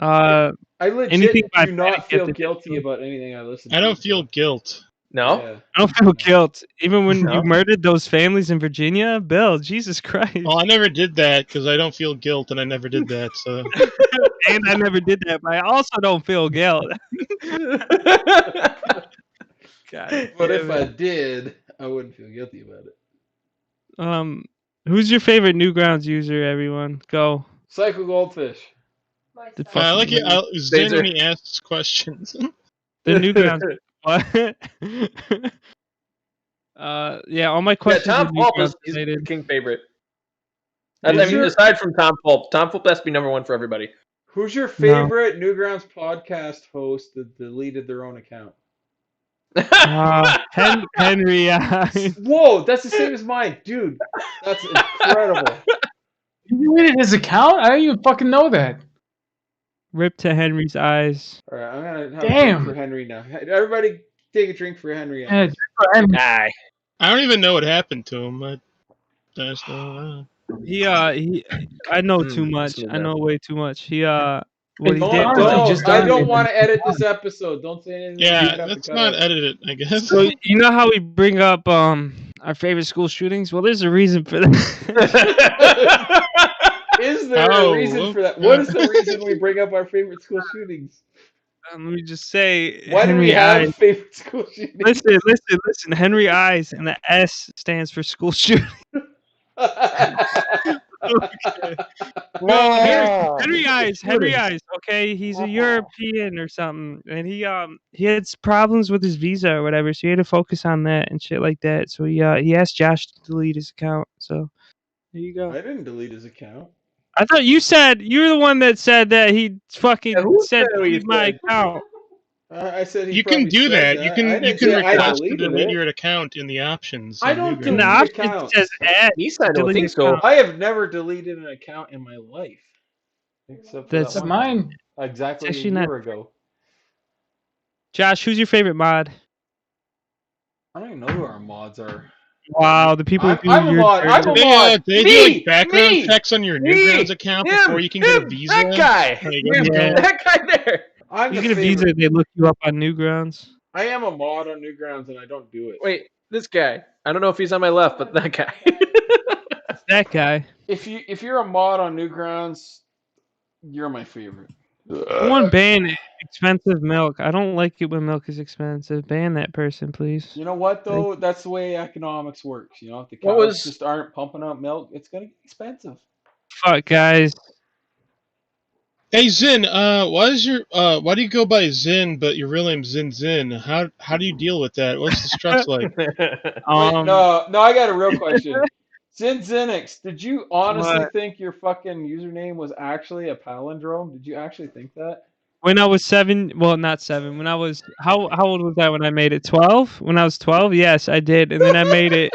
Uh, I legit Anything by do not Panic at feel the guilty Disco. about anything I listen to. I don't feel guilt. No? Yeah. I don't feel guilt. Even when No? you murdered those families in Virginia, Bill, Jesus Christ. Well, I never did that because I don't feel guilt, and I never did that. So And I never did that, but I also don't feel guilt. God But damn if I it. did, I wouldn't feel guilty about it. Who's your favorite Newgrounds user, everyone? Go. Psycho Goldfish. My The style. I like it. Zen Phaser. when he asks questions. The Newgrounds. What? Yeah, all my Yeah, questions Tom are Pulp Newgrounds is he's the related. king favorite. Who's I mean, your- aside from Tom Pulp has to be number one for everybody. Who's your favorite Newgrounds podcast host that deleted their own account? Henry. Whoa, that's the same as mine, dude. That's incredible. You deleted his account? I didn't even fucking know that. Rip to Henry's eyes. All right, I'm gonna have a Damn. drink for Henry now. Everybody, take a drink for Henry. Yeah, Aye. I don't even know what happened to him. I He I know too much. smooth I that. know way too much. He what he Don't- did. Honestly, just I don't don't even- want to edit this episode. Don't say anything. Yeah, You'd have to let's cut not out. edit it, I guess. So you know how we bring up our favorite school shootings? Well, there's a reason for that. Is there Oh, a reason for that? What is the reason we bring up our favorite school shootings? Let me just say, Why do we Henry have Eyes. favorite school shootings? Listen. Henry Eyes, and the S stands for school shooting. No, Henry Eyes. Okay, he's a European or something, and he had problems with his visa or whatever, so he had to focus on that and shit like that. So he asked Josh to delete his account. So there you go. I didn't delete his account. I thought you said you're the one that said that he fucking who said said what you delete my said? account. I said he You can probably do said that. You can I you didn't can say I request to deleted delete it. your account in the options. I in don't Newgrounds. In the delete option it accounts. says add. East, I don't delete think so. account. I have never deleted an account in my life, except for That's that one mine. time. Exactly It's a actually year not- ago. Josh, who's your favorite mod? I don't even know who our mods are. Wow, the people who do I'm a your mod. I'm a They, mod. they Me, do like background me. checks on your Me, Newgrounds account before you can get a visa. That guy. Like, Yeah. That guy there. I'm You the get a visa, favorite. they look you up on Newgrounds. I am a mod on Newgrounds, and I don't do it. Wait, this guy. I don't know if he's on my left, but that guy. That guy. If you're a mod on Newgrounds, you're my favorite. Someone ban expensive milk. I don't like it when milk is expensive. Ban that person, please. You know what though? That's the way economics works. You know, if the What cows was- just aren't pumping out milk, it's gonna get expensive. Fuck, guys. Hey Zin, why do you go by Zin but your real name's Zin? How do you deal with that? What's the stress like? Wait, no, I got a real question. Zinix, did you honestly What? think your fucking username was actually a palindrome? Did you actually think that? When I was 7, well, not 7. When I was how old was I when I made it? 12? When I was 12, yes, I did, and then I made it.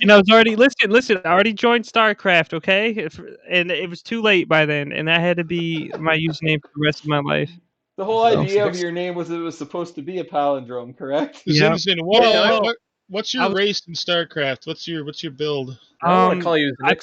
And I was already listen. I already joined StarCraft, okay, and it was too late by then, and that had to be my username for the rest of my life. The whole So- idea of your name was it was supposed to be a palindrome, correct? Yeah. Zin, Well, what's I your was- race in StarCraft? What's your build? I don't want to call you I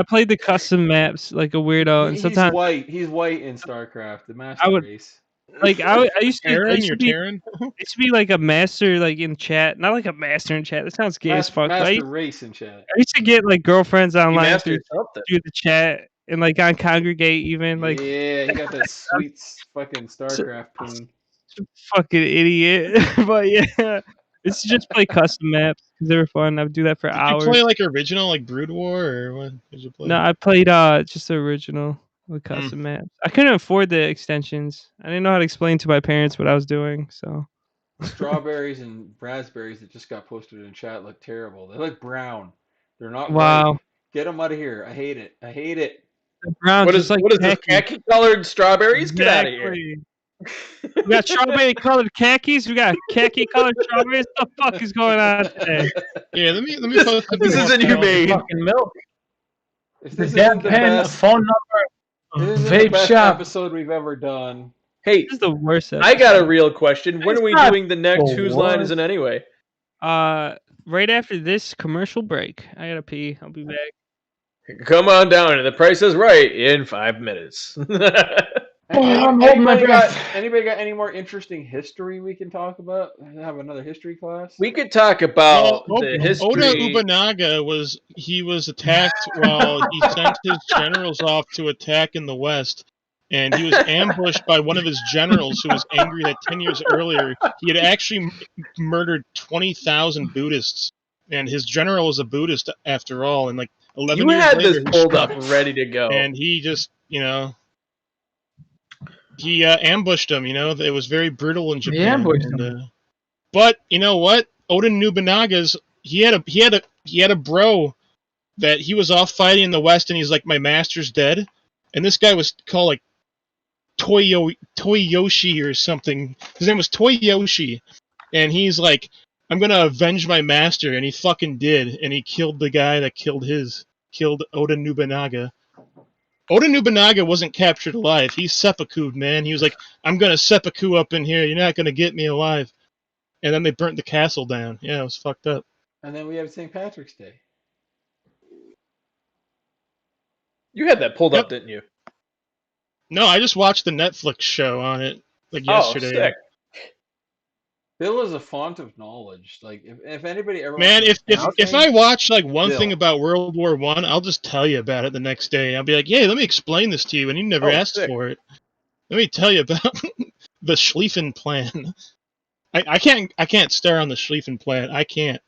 played the custom maps like a weirdo, and He's sometimes white. He's white in StarCraft, the master would- race. like I used to Aaron, be Terran? it used to be like a master like in chat, not like a master in chat. That sounds gay as fuck. But Master race in chat. I used to get like girlfriends You online mastered through something. the chat and like on Congregate even like Yeah, he got that sweet fucking StarCraft poon. fucking idiot. But yeah, it's just play custom maps because they were fun. I would do that for Did hours. you play like original, like Brood War, or what did you play? No, I played just the original with custom maps. I couldn't afford the extensions. I didn't know how to explain to my parents what I was doing. So Strawberries and raspberries that just got posted in chat look terrible. They look brown. They're not wow, ripe. Get them out of here. I hate it. I hate it. the brown What just is like what is this? khaki. Khaki colored strawberries? Get out of here. Exactly. We got strawberry colored khakis. We got khaki colored strawberries. What the fuck is going on today? Yeah, let me post a This bit isn't more humane. Fucking milk. If The this damn isn't the pen, best, phone number, this isn't the vape best shop. episode we've ever done. Hey, This is the worst. I got a episode. real question. When are we It's not doing the next the Whose Line worst. Is It Anyway? Right after this commercial break. I gotta pee. I'll be back. Come on down, and the price is right in 5 minutes. I'm holding my breath. Anybody got any more interesting history we can talk about? Have another history class? We could talk about Well, the Oda history. Ubunaga was attacked while he sent his generals off to attack in the west, and he was ambushed by one of his generals who was angry that 10 years earlier he had actually murdered 20,000 Buddhists, and his general was a Buddhist after all. And like 11 You years had later, this he pulled struck, up, ready to go. and he just he ambushed him. It was very brutal in Japan. ambushed and, but you know what? Oda Nobunaga's he had a bro that he was off fighting in the west, and he's like, my master's dead, and this guy was called like Toyoshi or something. His name was Toyoshi, and he's like, I'm gonna avenge my master, and he fucking did, and he killed the guy that killed Oda Nobunaga. Oda Nobunaga wasn't captured alive. He seppuku'd, man. He was like, I'm gonna seppuku up in here. You're not gonna get me alive. And then they burnt the castle down. Yeah, it was fucked up. And then we have St. Patrick's Day. You had that pulled up, didn't you? No, I just watched the Netflix show on it like yesterday. Oh, sick. Bill is a font of knowledge. Like if anybody ever Man, wants to know if anything, I watch like one Bill. thing about World War I, I'll just tell you about it the next day. I'll be like, "Hey, let me explain this to you," and you never asked sick. for it. Let me tell you about the Schlieffen Plan. I can't start on the Schlieffen Plan. I can't.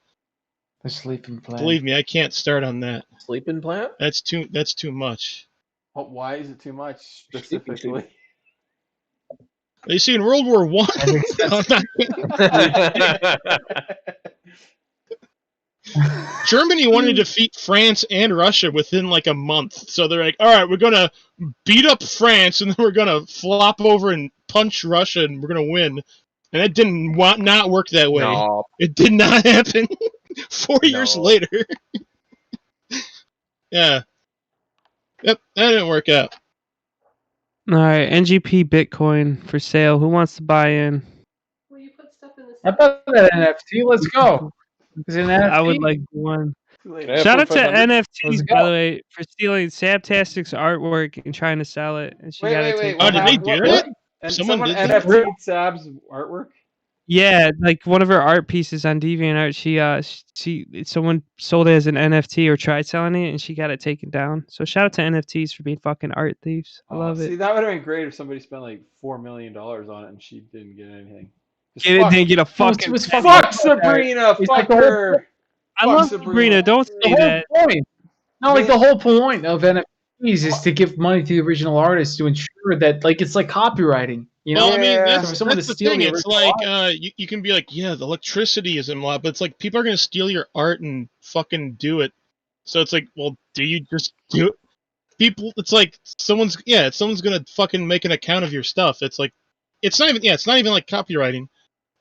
The sleeping plan. Believe me, I can't start on that. Sleeping plant? That's too much. Well, why is it too much specifically? You see, in World War One, Germany wanted to defeat France and Russia within like a month. So they're like, all right, we're going to beat up France and then we're going to flop over and punch Russia and we're going to win. And it didn't not work that way. No. It did not happen. 4 years later. Yeah. Yep, that didn't work out. All right, NGP Bitcoin for sale. Who wants to buy in? Will you put stuff in the How about that NFT? Let's go. Is it an NFT? I would like one. Yeah, Shout out to 500. NFTs, Let's by go. the way, for stealing Sabtastic's artwork and trying to sell it. And she got it taken. Oh, did they What- do what- that? And Someone someone did that? NFT'd Sab's artwork? Yeah, like one of her art pieces on DeviantArt, someone sold it as an NFT or tried selling it, and she got it taken down. So shout out to NFTs for being fucking art thieves. I love See, it. that would have been great if somebody spent like $4 million on it and she didn't get anything. Just Get it, didn't get a It fucking. was fuck Sabrina, It's fuck like the whole her. I fuck love Sabrina. Sabrina. Don't The say whole that. point. No, like the whole point of NFTs is to give money to the original artist to ensure that, like, it's like copywriting. You know, Well, I mean, Yeah. that's, for someone that's to the steal thing. the It's original like you can be like, yeah, the electricity is involved, but it's like people are going to steal your art and fucking do it. So it's like, well, do you just do it? People, it's like someone's going to fucking make an account of your stuff. It's like, it's not even like copywriting.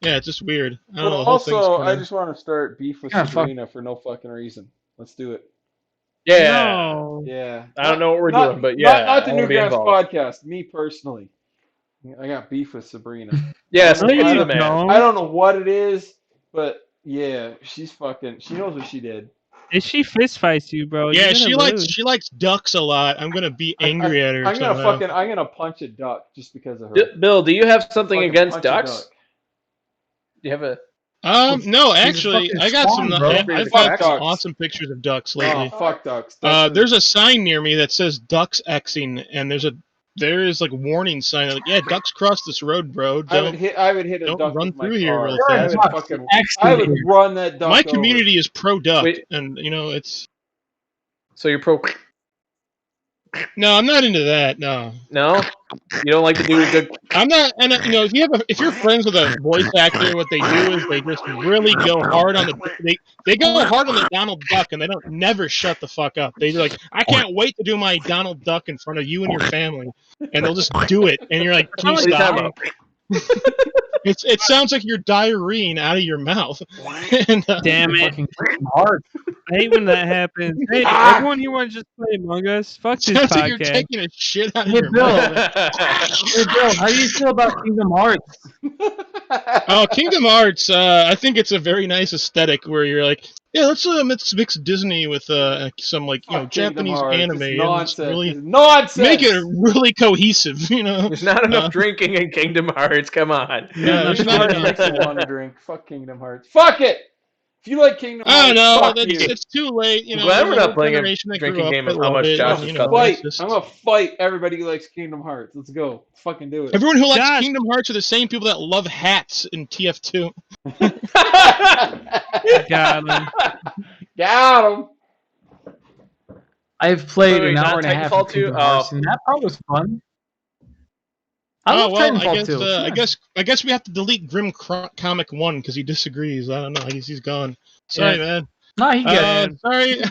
Yeah, it's just weird. I don't But know. The whole thing's also, kinda- I just want to start beef with Yeah, fuck. Sabrina for no fucking reason. Let's do it. Yeah. No. Yeah. I don't know what we're Not- doing, but yeah. Not the I wanna be Newgrounds involved. podcast. Me personally. I got beef with Sabrina. Yes, No, give you me the man. don't. I don't know what it is, but yeah, she's fucking. She knows what she did. If she fist fights you, bro, Yeah, you're she gonna likes lose. she likes ducks a lot. I'm gonna be angry at her. I'm gonna somehow. I'm gonna punch a duck just because of her. Bill, do you have something Fucking against punch a ducks? duck. Do you have a? No, She's a actually, fucking I got swan, some. bro. I've Fuck got some ducks. awesome pictures of ducks Oh, lately. fuck ducks. Ducks are- There's a sign near me that says ducks Xing, and there is like a warning sign like, yeah, ducks cross this road, bro. I would hit a don't duck run with my through here car. real I fast. would fucking. I would run that duck. My over. community is pro duck, Wait. and you know it's. So you're pro? No, I'm not into that. No, No, you don't like to do a good. I'm not. And you know, if you're friends with a voice actor, what they do is they just really go hard on they go hard on the Donald Duck, and they don't never shut the fuck up. They're like, I can't wait to do my Donald Duck in front of you and your family, and they'll just do it, and you're like, can you What are you stop? talking about? It sounds like you're diarrheaing out of your mouth. And, Damn it. fucking hard. I hate when that happens. Hey, everyone here wants to just play Among Us? Fuck this sounds like you're podcast. taking a shit out of Hey, your Bill. mouth. Hey, Bill, how do you feel about Kingdom Hearts? Oh, Kingdom Hearts. I think it's a very nice aesthetic where you're like, yeah, let's mix Disney with some like Fuck Kingdom Japanese Hearts. anime It's and nonsense. just really It's nonsense. make it really cohesive. You know, There's not enough drinking in Kingdom Hearts. Come on. Yeah, there's Kingdom not Hearts enough. makes me want to drink. Fuck Kingdom Hearts. Fuck it. If you like Kingdom I Hearts, don't know. fuck It's, you. it's too late. You I'm know, glad there's we're a not whole playing a generation that drinking grew up game that of how loved much it, Josh and, is you know, cussing. it's just- I'm gonna fight everybody who likes Kingdom Hearts. Let's go. Let's fucking do it. Everyone who likes Josh. Kingdom Hearts are the same people that love hats in TF2. Got him. Got him. I've played Wait, an hour not and a half Titanfall of Kingdom 2? Hearts, Oh. and that part was fun. I Oh love well, Titanfall 2. I guess we have to delete Grim Comic 1 because he disagrees. I don't know. He's gone. Sorry, man. No, he gets it. Sorry.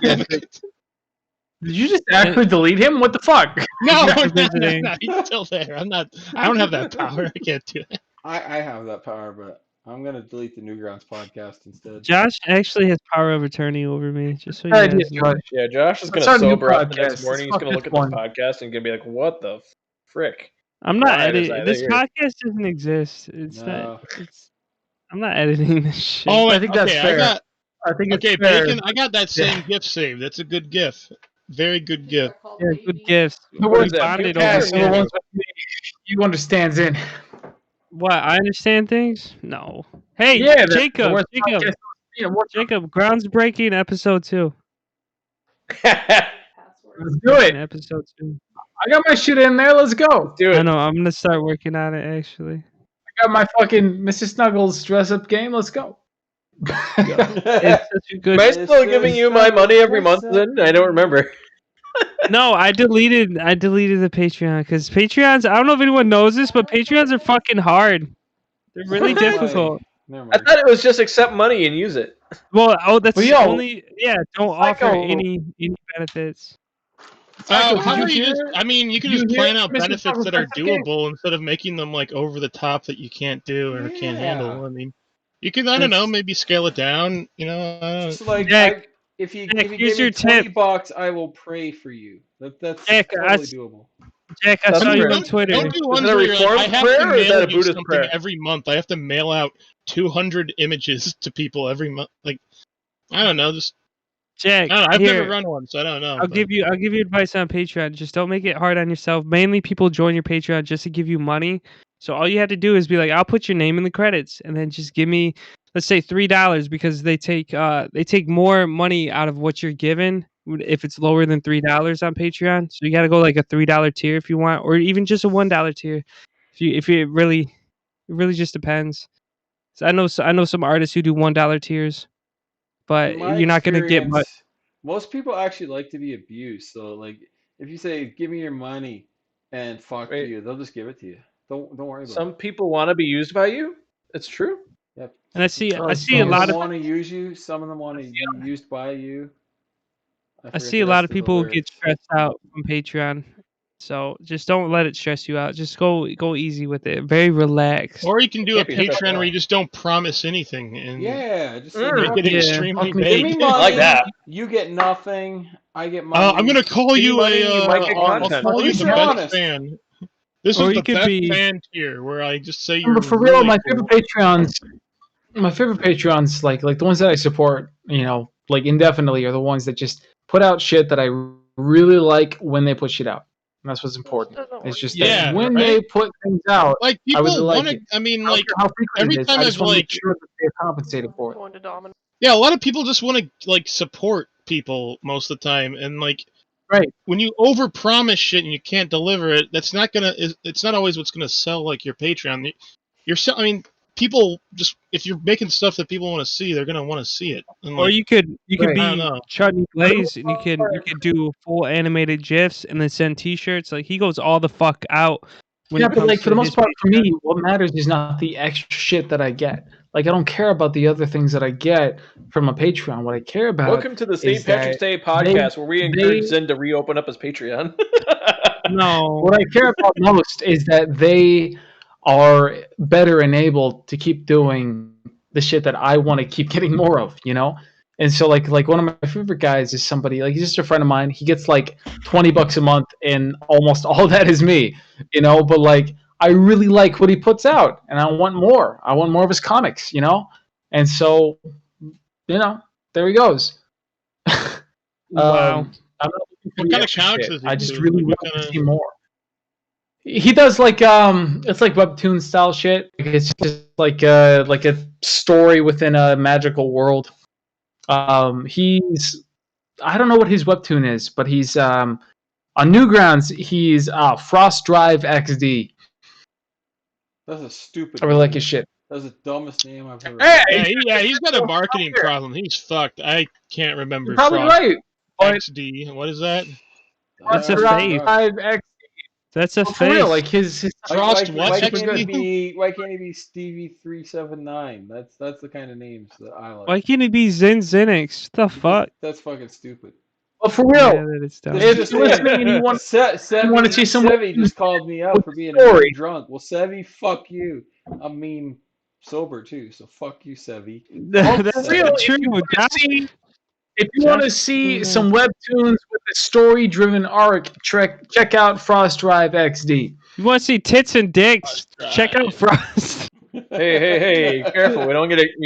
Did you just actually delete him? What the fuck? No, Not no, visiting. no, he's still there. I don't have that power. I can't do it. I have that power, but I'm gonna delete the Newgrounds podcast instead. Josh actually has power of attorney over me, just so you Good guys idea, know. Josh. Yeah, Josh is Let's gonna start a new sober up the podcast. next morning. He's Let's gonna fuck look at this this one. podcast and gonna be like, "What the frick?" I'm not Why is editing. that This here? podcast doesn't exist. It's No. not. It's. I'm not editing this shit. Oh, I think that's okay, fair. I think it's okay, fair. Bacon. I got that same GIF saved. That's a good GIF. very good These gift. are called Yeah, good babies. gifts. The We ones that, bonded Puke over Pass are the or ones with you understands in. What? I understand things? No. Hey, Yeah, the Jacob. worst Jacob. podcast. What? Jacob. Groundsbreaking episode 2. Passwords. Let's do it. Episode 2. I got my shit in there. Let's go. Do I it. know. I'm gonna start working on it actually. I got my fucking Mr. Snuggles dress up game. Let's go. It's such a good. Am I still giving you my money every month? Then I don't remember. No, I deleted the Patreon because Patreons. I don't know if anyone knows this, but Patreons are fucking hard. They're really What? difficult. Never I mind. thought it was just accept money and use it. Well, that's Well, yo, only don't offer Psycho. any benefits. Psycho, How did about you hear- just? I mean, you can did just hear plan out Mr. benefits Snuggles that are dress up game? doable instead of making them like over the top that you can't do or can't Yeah. handle. I mean, you can, I don't know, maybe scale it down. You know, I don't Just like Jack, if you Jack, give here's me your $20, I will pray for you. That's Jack, totally doable. Jack, I That's saw you fair. on Twitter. Don't do Is ones it a where you're like, Reformed I have prayer to or is that mail a you Buddhist something prayer? every month. I have to mail out 200 images to people every month. Like, I don't know. Just Jack, I don't know. I've here, never run one, so I don't know. I'll but- give you advice on Patreon. Just don't make it hard on yourself. Mainly people join your Patreon just to give you money. So all you have to do is be like, I'll put your name in the credits and then just give me, let's say $3 because they take more money out of what you're given if it's lower than $3 on Patreon. So you got to go like a $3 tier if you want, or even just a $1 tier. If you it really just depends. So I know some artists who do $1 tiers, but In my you're not gonna get much. experience, most people actually like to be abused. So like, if you say, "Give me your money," and fuck Wait. you, they'll just give it to you. Don't worry about Some it. people want to be used by you. It's true. Yep. And I see Oh, a Some lot them of want to use you. Some of them want to be used by you. I forget see the a lot rest of the people who get lyrics. stressed out from Patreon. So just don't let it stress you out. Just go easy with it. Very relaxed. Or you can do a Can't be stressed Patreon out. where you just don't promise anything and Yeah, just say, Mm. fuck make it you. extremely Give me vague. money. I like that. You get nothing. I get money. I'm gonna call Give me you money, a. you might get I'll content. call At you least the you're best honest. fan. This Or is you the could best be- fan tier where I just say you're But for real, really my cool. favorite Patreons, like the ones that I support, like indefinitely, are the ones that just put out shit that I really like when they put shit out. And that's what's important. It's just that Yeah, when right? they put things out, Like I people really like want to. it. I mean, I don't like care how frequent every it is. time I just I've want to like, make sure that they're compensated for it. Going to Domino. yeah, a lot of people just want to like support people most of the time, and like, Right. when you overpromise shit and you can't deliver it, that's not gonna. It's not always what's gonna sell like your Patreon. I mean, people just if you're making stuff that people want to see, they're gonna want to see it. And Or like, you could Right. be I don't know. Chutney Blaze and you could do full animated GIFs and then send T-shirts. Like he goes all the fuck out. When Yeah, it but comes like for to the most his part, for Patreon. me, what matters is not the extra shit that I get. Like I don't care about the other things that I get from a Patreon. What I care about Welcome to the St. is Patrick's that Day podcast, where we encourage they- Zen to reopen up his Patreon. No, what I care about most is that they are better enabled to keep doing the shit that I want to keep getting more of, And so like one of my favorite guys is somebody, like he's just a friend of mine. He gets like $20 a month and almost all that is me, but like I really like what he puts out and I want more. I want more of his comics, And so, there he goes. wow. I'm not looking for What the kind of extra comics shit. does he I just do? really What want kinda- to see more. He does like it's like webtoon style shit. Like, it's just like a story within a magical world. He's I don't know what his webtoon is, but he's on Newgrounds. He's Frost Drive XD. That's a stupid. I really like name. his shit. That's the dumbest name I've heard. Hey, He's got a marketing problem. He's fucked. I can't remember. you're probably Frost right. But XD. What is that? That's a Frost face. Drive XD. That's a For face. real, like his Frost what, Why XD? can't he be? Why can't he be Stevie 379? That's the kind of names that I like. Why can't it be Zenix? The Because fuck? That's fucking stupid. But for Yeah, real, that is dumb. This is if just you're listening and you want Sevi, wanna see some Sevi just called me out for being a story. mean drunk. Well, Sevi, fuck you. I'm mean sober too, so fuck you, Sevi. That's real, not if true. you wanna Josh. if you want to Josh, see yeah. some webtoons with a story-driven arc, check out Frost Drive XD. You want to see tits and dicks? Frost Check out Drive. Frost. Hey, careful! You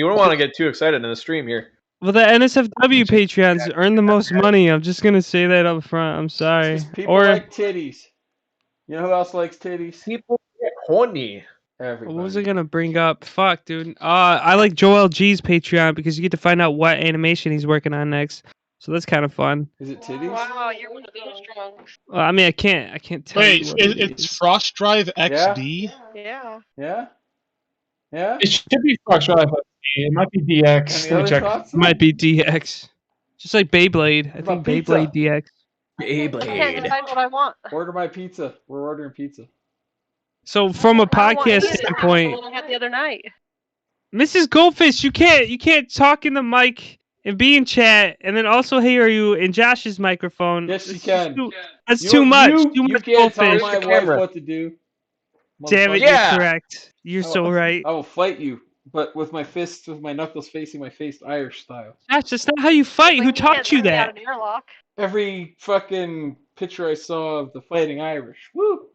don't want to get too excited in the stream here. Well, the NSFW Patreons earn the most money. I'm just gonna say that up front. I'm sorry. Just people Or like titties. You know who else likes titties? People get horny. Everybody. what was I gonna bring up? Fuck, dude. I like Joel G's Patreon because you get to find out what animation he's working on next. So that's kind of fun. Is it titties? Wow, you're one of those drunks. Well, I mean, I can't tell Wait, you what it it's is. Frost Drive XD? Yeah. Yeah? Yeah? It should be Fox Drive. It might be DX. Any Let me other check. thoughts? It might be DX. Just like Beyblade. I What think about pizza? Beyblade DX. I can't Beyblade. decide what I want. Order my pizza. We're ordering pizza. So from a I don't want podcast any of the standpoint, I had the other night. Mrs. Goldfish, you can't talk in the mic and be in chat and then also hear you in Josh's microphone. Yes, you It's can. That's too much. Too You much can't tell Goldfish. my wife camera. what to do. Damn it, Motherfucker. Yeah. you're correct. You're so right. I will fight you, but with my fists, with my knuckles facing my face, Irish style. Josh, that's not how you fight. Who Like, can't taught you throw me out that? an airlock. Every fucking picture I saw of the fighting Irish. Woo!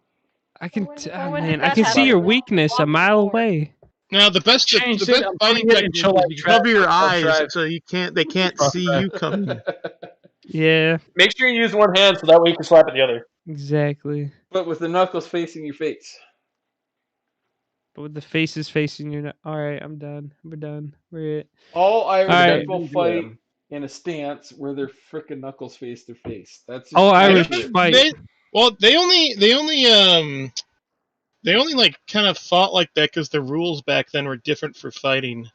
I can, When man, did I that can see happen? your weakness a mile away. Now the best Changed the it. best I'm fighting putting it in technique chill is out you trap. cover your I'll eyes try. so they can't see you coming. Yeah, Make sure you use one hand so that way you can slap at the other. exactly. But with the knuckles facing your face. But with the faces facing you, all right, I'm done. We're done. We're it. All Irish Alright. people fight in a stance where their frickin' knuckles face their face. That's just All Irish accurate. fight. They only like kind of fought like that because the rules back then were different for fighting.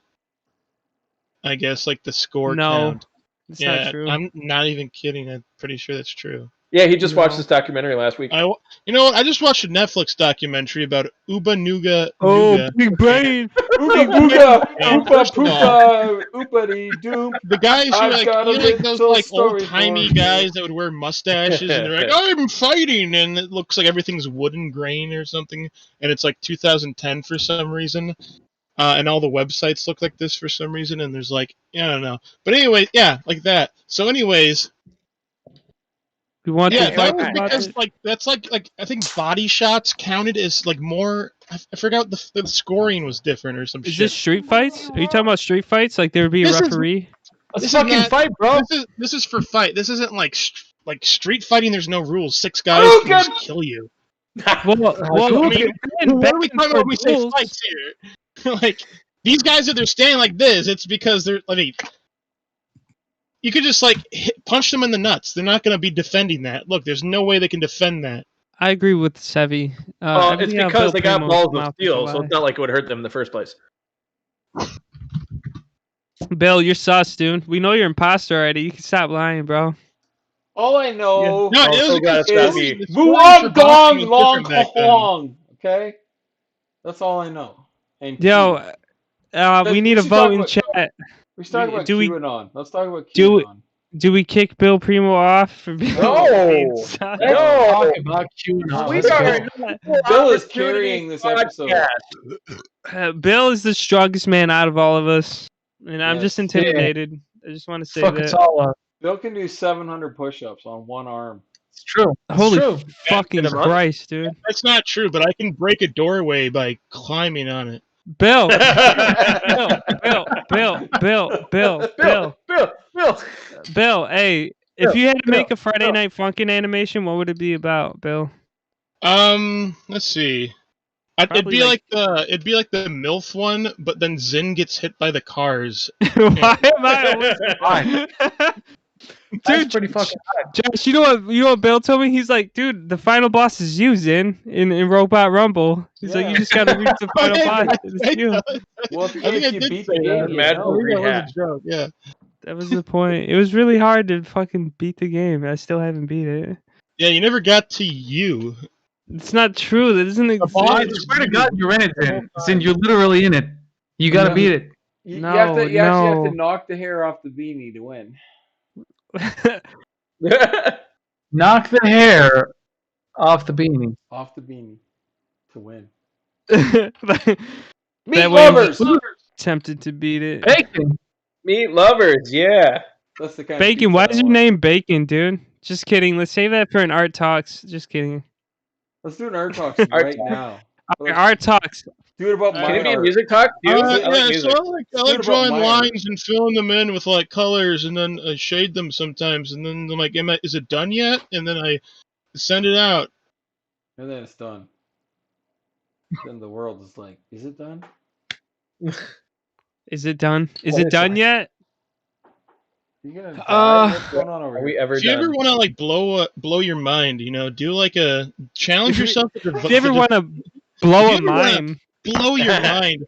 I guess like the score No, count. it's Yeah, not true. I'm not even kidding. I'm pretty sure that's true. Yeah, he just watched No. this documentary last week. You know what? I just watched a Netflix documentary about Uba Nuga. Oh, Nuga. big brain. Ooga booga, Yeah, oopa first of all, poopa, oopity doom. the guys who I've like, got a you know, like those little like story old timey for you. guys that would wear mustaches and they're like, I'm fighting, and it looks like everything's wooden grain or something, and it's like 2010 for some reason. And all the websites look like this for some reason, and there's like, I don't know. But anyway, yeah, like that. So anyways, We want yeah, to that talk was about because it. like that's like I think body shots counted as like more. I forgot the scoring was different or some Is shit. this street fights? Are you talking about street fights? Like there would be a This is- referee? Let's This is fucking not- fight, bro. This is for fight. This isn't like street fighting. There's no rules. 6 guys can just kill you. Well, I mean, what are we talking about when we say rules. fights here? Like these guys, if they're standing like this, it's because they're. I mean, you could just like punch them in the nuts. They're not going to be defending that. Look, there's no way they can defend that. I agree with Sevi. Well, it's everything on because Bill they got Primo's balls of mouth is a steel, so lie. it's not like it would hurt them in the first place. Bill, you're sus, dude. We know you're imposter already. You can stop lying, bro. All I know No, it was God, it's a gotta scoring- be- the scoring for Muang boxing Dong was Long different back then. Hong. Okay? That's all I know. And Yo, Q. we need We a should vote talk in about- chat. we should talk about do we- QAnon. Let's talk about do we- QAnon. Do we kick Bill Primo off for being No. sus? Let's No. talk about QAnon. We Let's are go. Bill is carrying this episode. Bill is the strongest man out of all of us, and I'm Yes. just intimidated. I just want to say Fuck, it's that. all Bill can do 700 push-ups on one arm. it's true. It's Holy true. fucking In a month? Christ, dude! That's not true, but I can break a doorway by climbing on it. Bill, Bill. Hey, if you had to make a Friday Night Funkin' animation, what would it be about, Bill? Let's see. It'd Probably be like- like the MILF one, but then Zin gets hit by the cars. Why am I always... That's Dude, pretty fucking Josh, you know what Bill told me? He's like, dude, the final boss is you, Zin, in Robot Rumble. He's like, Yeah. you just gotta reach the final boss. It's you. Well, if you, I think I you did beat say the that. game, you Mad know. Bull That was hat. a joke. Yeah. That was the point. It was really hard to fucking beat the game. I still haven't beat it. Yeah, you never got to you. It's not true. That doesn't I exist. swear to God, you're in it, Zin. Zin, you're literally in it. You gotta Yeah. beat it. You actually No. have to knock the hair off the beanie to win. Knock the hair off the beanie. Off the beanie to win. That Meat way I'm lovers! tempted to beat it. Bacon. Meat lovers, yeah. That's the kind Bacon, of why pizza is I your want. name Bacon, dude? Just kidding. Let's save that for an art talks. Just kidding. Let's do an art talks Art right talk. now. Art talks. Do it about Can Can mine it be a art. music talk too? I like Yeah, music. so I like about drawing my art. lines and filling them in with like colors, and then I shade them sometimes, and then I'm like, is it done yet? And then I send it out. And then it's done. Then the world is like, is it done? Is it done? Is What it is done that? yet? You gonna die? Uh, What's going on over Are we here? ever If you ever done? want to like blow your mind, do like a challenge If you- yourself. If you ever want to blow a mime, blow your mind,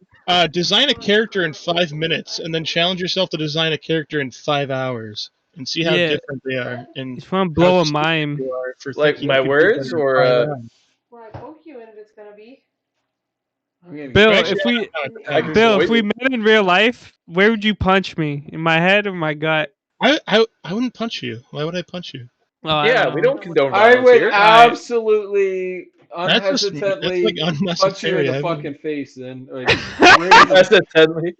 design a character in 5 minutes, and then challenge yourself to design a character in 5 hours, and see how Yeah. different they are, and if you want to how blow a stupid mime, you are for Like thinking my you could do words that in or 5 hours. Where I poke you in, it's gonna be. I'm getting Bill, Actually, if we I can Bill, if voice we it. met in real life, where would you punch me? In my head or my gut? I wouldn't punch you. Why would I punch you? Oh, I Yeah, don't we know. don't condone I violence would here. absolutely, That's unhesitantly like punch you in unnecessary. the I mean- fucking face and like That's a deadly.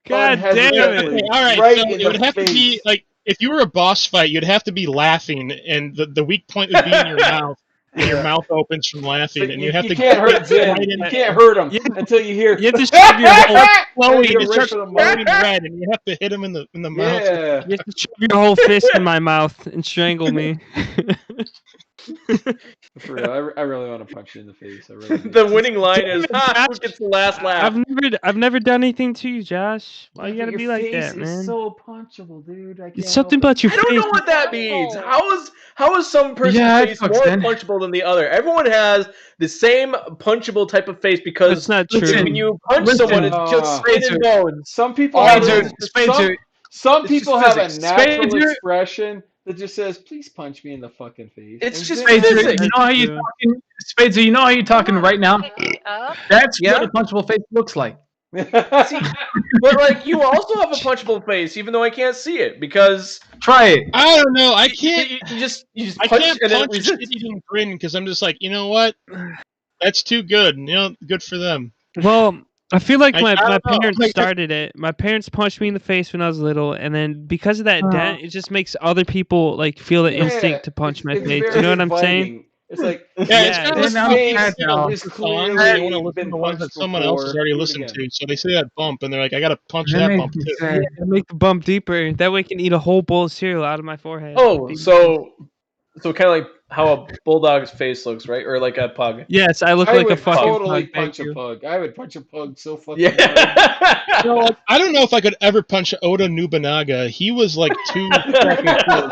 God damn unhesitantly. it! All right, Right so in it would the have to be face. like if you were a boss fight, you'd have to be laughing, and the weak point would be in your mouth. And your Yeah. mouth opens from So laughing, and you have you to can't hurt Zin. right You in- can't hurt him You- until you hear. you have to shove your whole- glowing. You go It right starts for the glowing mouth. red, and you have to hit him in the mouth. Yeah. You have to shove your whole fist in my mouth and strangle me. For real, I really want to punch you in the face. I really do. The winning line Damn is, it, "Ha, who Josh. gets the last laugh?" I've never done anything to you, Josh. Why Yeah, you but gotta your be like face that, is man? so punchable, dude. I can't It's something help about your I don't face. know what that means. How is some person's Yeah, it face fucks more then. punchable than the other? Everyone has the same punchable type of face because That's not Listen, true. when you punch Listen, someone, it's just skin and bones. Some people All have it a, is. some it's people just have a physics. natural Spade's- expression that just says, "Please punch me in the fucking face." It's And just Zin- Spadezer, physics. you know how you Yeah. talking, Spadezer, you know how you talking right now? Up. That's Yeah. what a punchable face looks like. See, but like you also have a punchable face, even though I can't see it because Try it. I don't know. I can't. you just I punch can't and then it punch a resists. shit-eating grin because I'm just like, you know what? That's too good. Good for them. Well, I feel like I my don't know. parents Like, started it. My parents punched me in the face when I was little, and then because of that Oh. dent, it just makes other people like feel the Yeah, instinct to punch my it's face. very You know what I'm saying? inviting. It's like Yeah, it's Yeah, kind of this like face how people is listen to songs clearly and they want to listen been to the ones that punched someone else has before. already Do it listened again. to. So they see that bump and they're like, I gotta punch That that makes bump me too. sad. Yeah, make the bump deeper. That way, I can eat a whole bowl of cereal out of my forehead. Oh, so kind of like how a bulldog's face looks, right? Or like a pug. Yes, I look I like a would fucking totally pug. Thank punch a you. pug. I would punch a pug so fucking hard. Yeah. So, like, I don't know if I could ever punch Oda Nobunaga. He was like too fucking cool.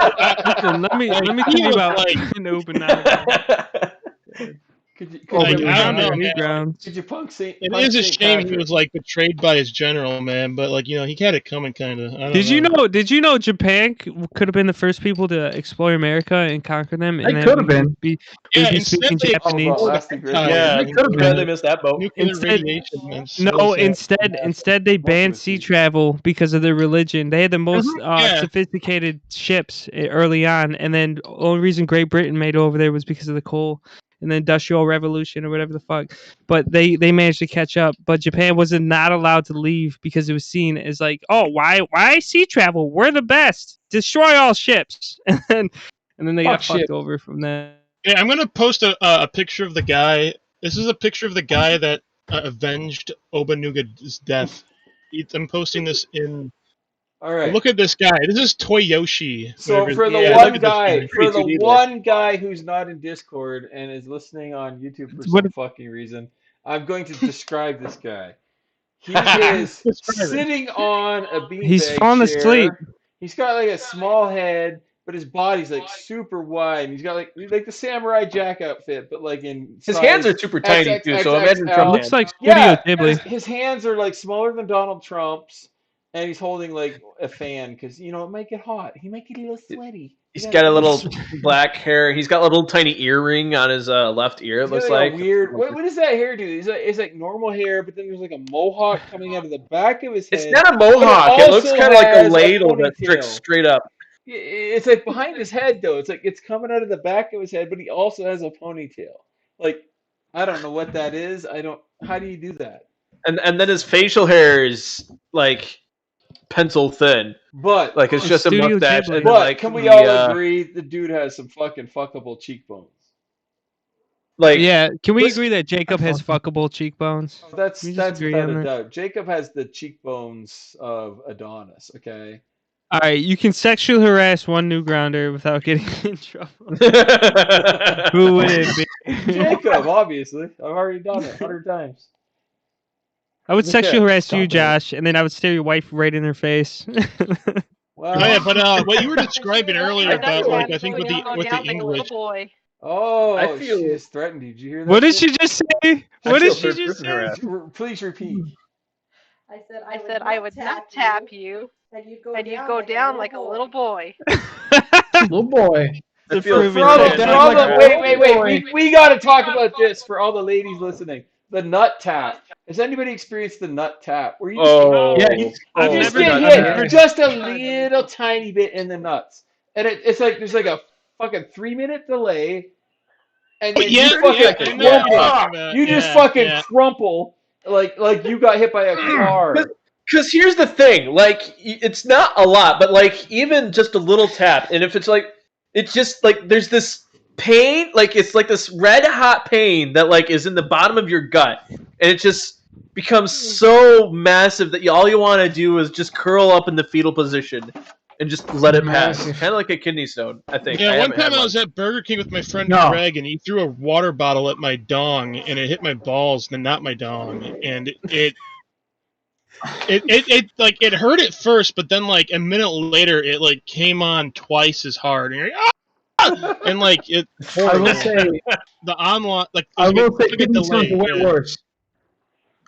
Listen, let me tell he you was about like- Nobunaga. Could you, Like, you I don't punch- know, man. Newgrounds. Could you punk Saint? It punch is a Saint shame he Patrick? was like betrayed by his general, man. But like, he had it coming, kind of. Did you know Japan could have been the first people to explore America and conquer them? And They then could have we been. would be Yeah, speaking instead they Japanese. Oh, Lasty Grizzly. Yeah, They could've too been. bad they missed that boat. nuclear Instead- radiation. Man, No, instead they banned of sea sea. travel because of their religion. They had the most Yeah. sophisticated ships early on, and then the only reason Great Britain made it over there was because of the coal and the Industrial Revolution or whatever the fuck. But they managed to catch up. But Japan was not allowed to leave because it was seen as like, oh, why sea travel? We're the best. Destroy all ships, and then they got Fuck fucked ships. over from that. Yeah, I'm gonna post a picture of the guy. This is a picture of the guy that avenged Obanugaga's death. I'm posting this in. All right. Look at this guy. This is Toyoshi. So whatever- for the yeah, look one at this guy, for the 3D one guy who's not in Discord and is listening on YouTube for What- some fucking reason, I'm going to describe this guy. He is Describe it. sitting on a beanbag He's falling chair. asleep. He's got like a small head, but his body's like super wide. He's got like the Samurai Jack outfit, but like in His size hands are super tiny too, so imagine XXXL. Trump Looks hands. like Studio Yeah, Ghibli. his hands are like smaller than Donald Trump's, and he's holding like a fan because it might get hot. He might get a little sweaty. He's got a little black hair. He's got a little tiny earring on his left ear. It He's got, looks like like a weird. What does that hair do? It's like normal hair, but then there's like a mohawk coming out of the back of his head. it's not a mohawk. It looks also kind of like a has a ladle that ponytail. sticks straight up. It's like behind his head though. It's like it's coming out of the back of his head, but he also has a ponytail. Like I don't know what that is. How do you do that? And then his facial hair is like pencil thin. But Like it's just a Studio mustache. Ghibli. And but then, like, can we the, all agree the dude has some fucking fuckable cheekbones? Like, Yeah, can we let's- agree that Jacob has fuckable cheekbones? That's We just agree without on a that. doubt. Jacob has the cheekbones of Adonis. Okay. All right, you can sexually harass one new grounder without getting in trouble. Who would it be? Jacob, obviously. I've already done it 100 times. I would sexually harass you, Stop it. Josh, and then I would stare your wife right in her face. Well, Oh yeah, but what you were describing earlier I thought about you like were I think going with down the like a little English. boy. oh, I feel- she just threatened you. Did you hear that? What did shit? she just say? I What feel did she third just person say? harassed. Please repeat. I said I would not tap you, and you'd go down like a little boy. Little boy. I To feel prove For it all right. the, down for all like the, a wait, boy. we got to talk about this for all the ladies listening. The nut tap. Has anybody experienced the nut tap? Where you just, Oh, Yeah, you I've just never get done hit that. just a little tiny bit in the nuts, and it's like there's like a fucking 3-minute delay, and then Yeah, you fucking yeah, I know what you're crumple. talking about. You just Yeah, fucking yeah. crumple like you got hit by a car. Because here's the thing, like, it's not a lot, but like even just a little tap, and if it's like, it's just like there's this pain, like it's like this red hot pain that like is in the bottom of your gut, and it just becomes so massive that all you want to do is just curl up in the fetal position and just let it pass. Massive. Kind of like a kidney stone, I think. Yeah, I one haven't had time I was at Burger King with my friend No. Greg, and he threw a water bottle at my dong, and it hit my balls, and not my dong, and it like it hurt at first, but then like a minute later, it like came on twice as hard, and you're like, ah! And like it. I will Horrible. say, The online like I there's will say, like a kidney stones delay. are way Yeah. worse.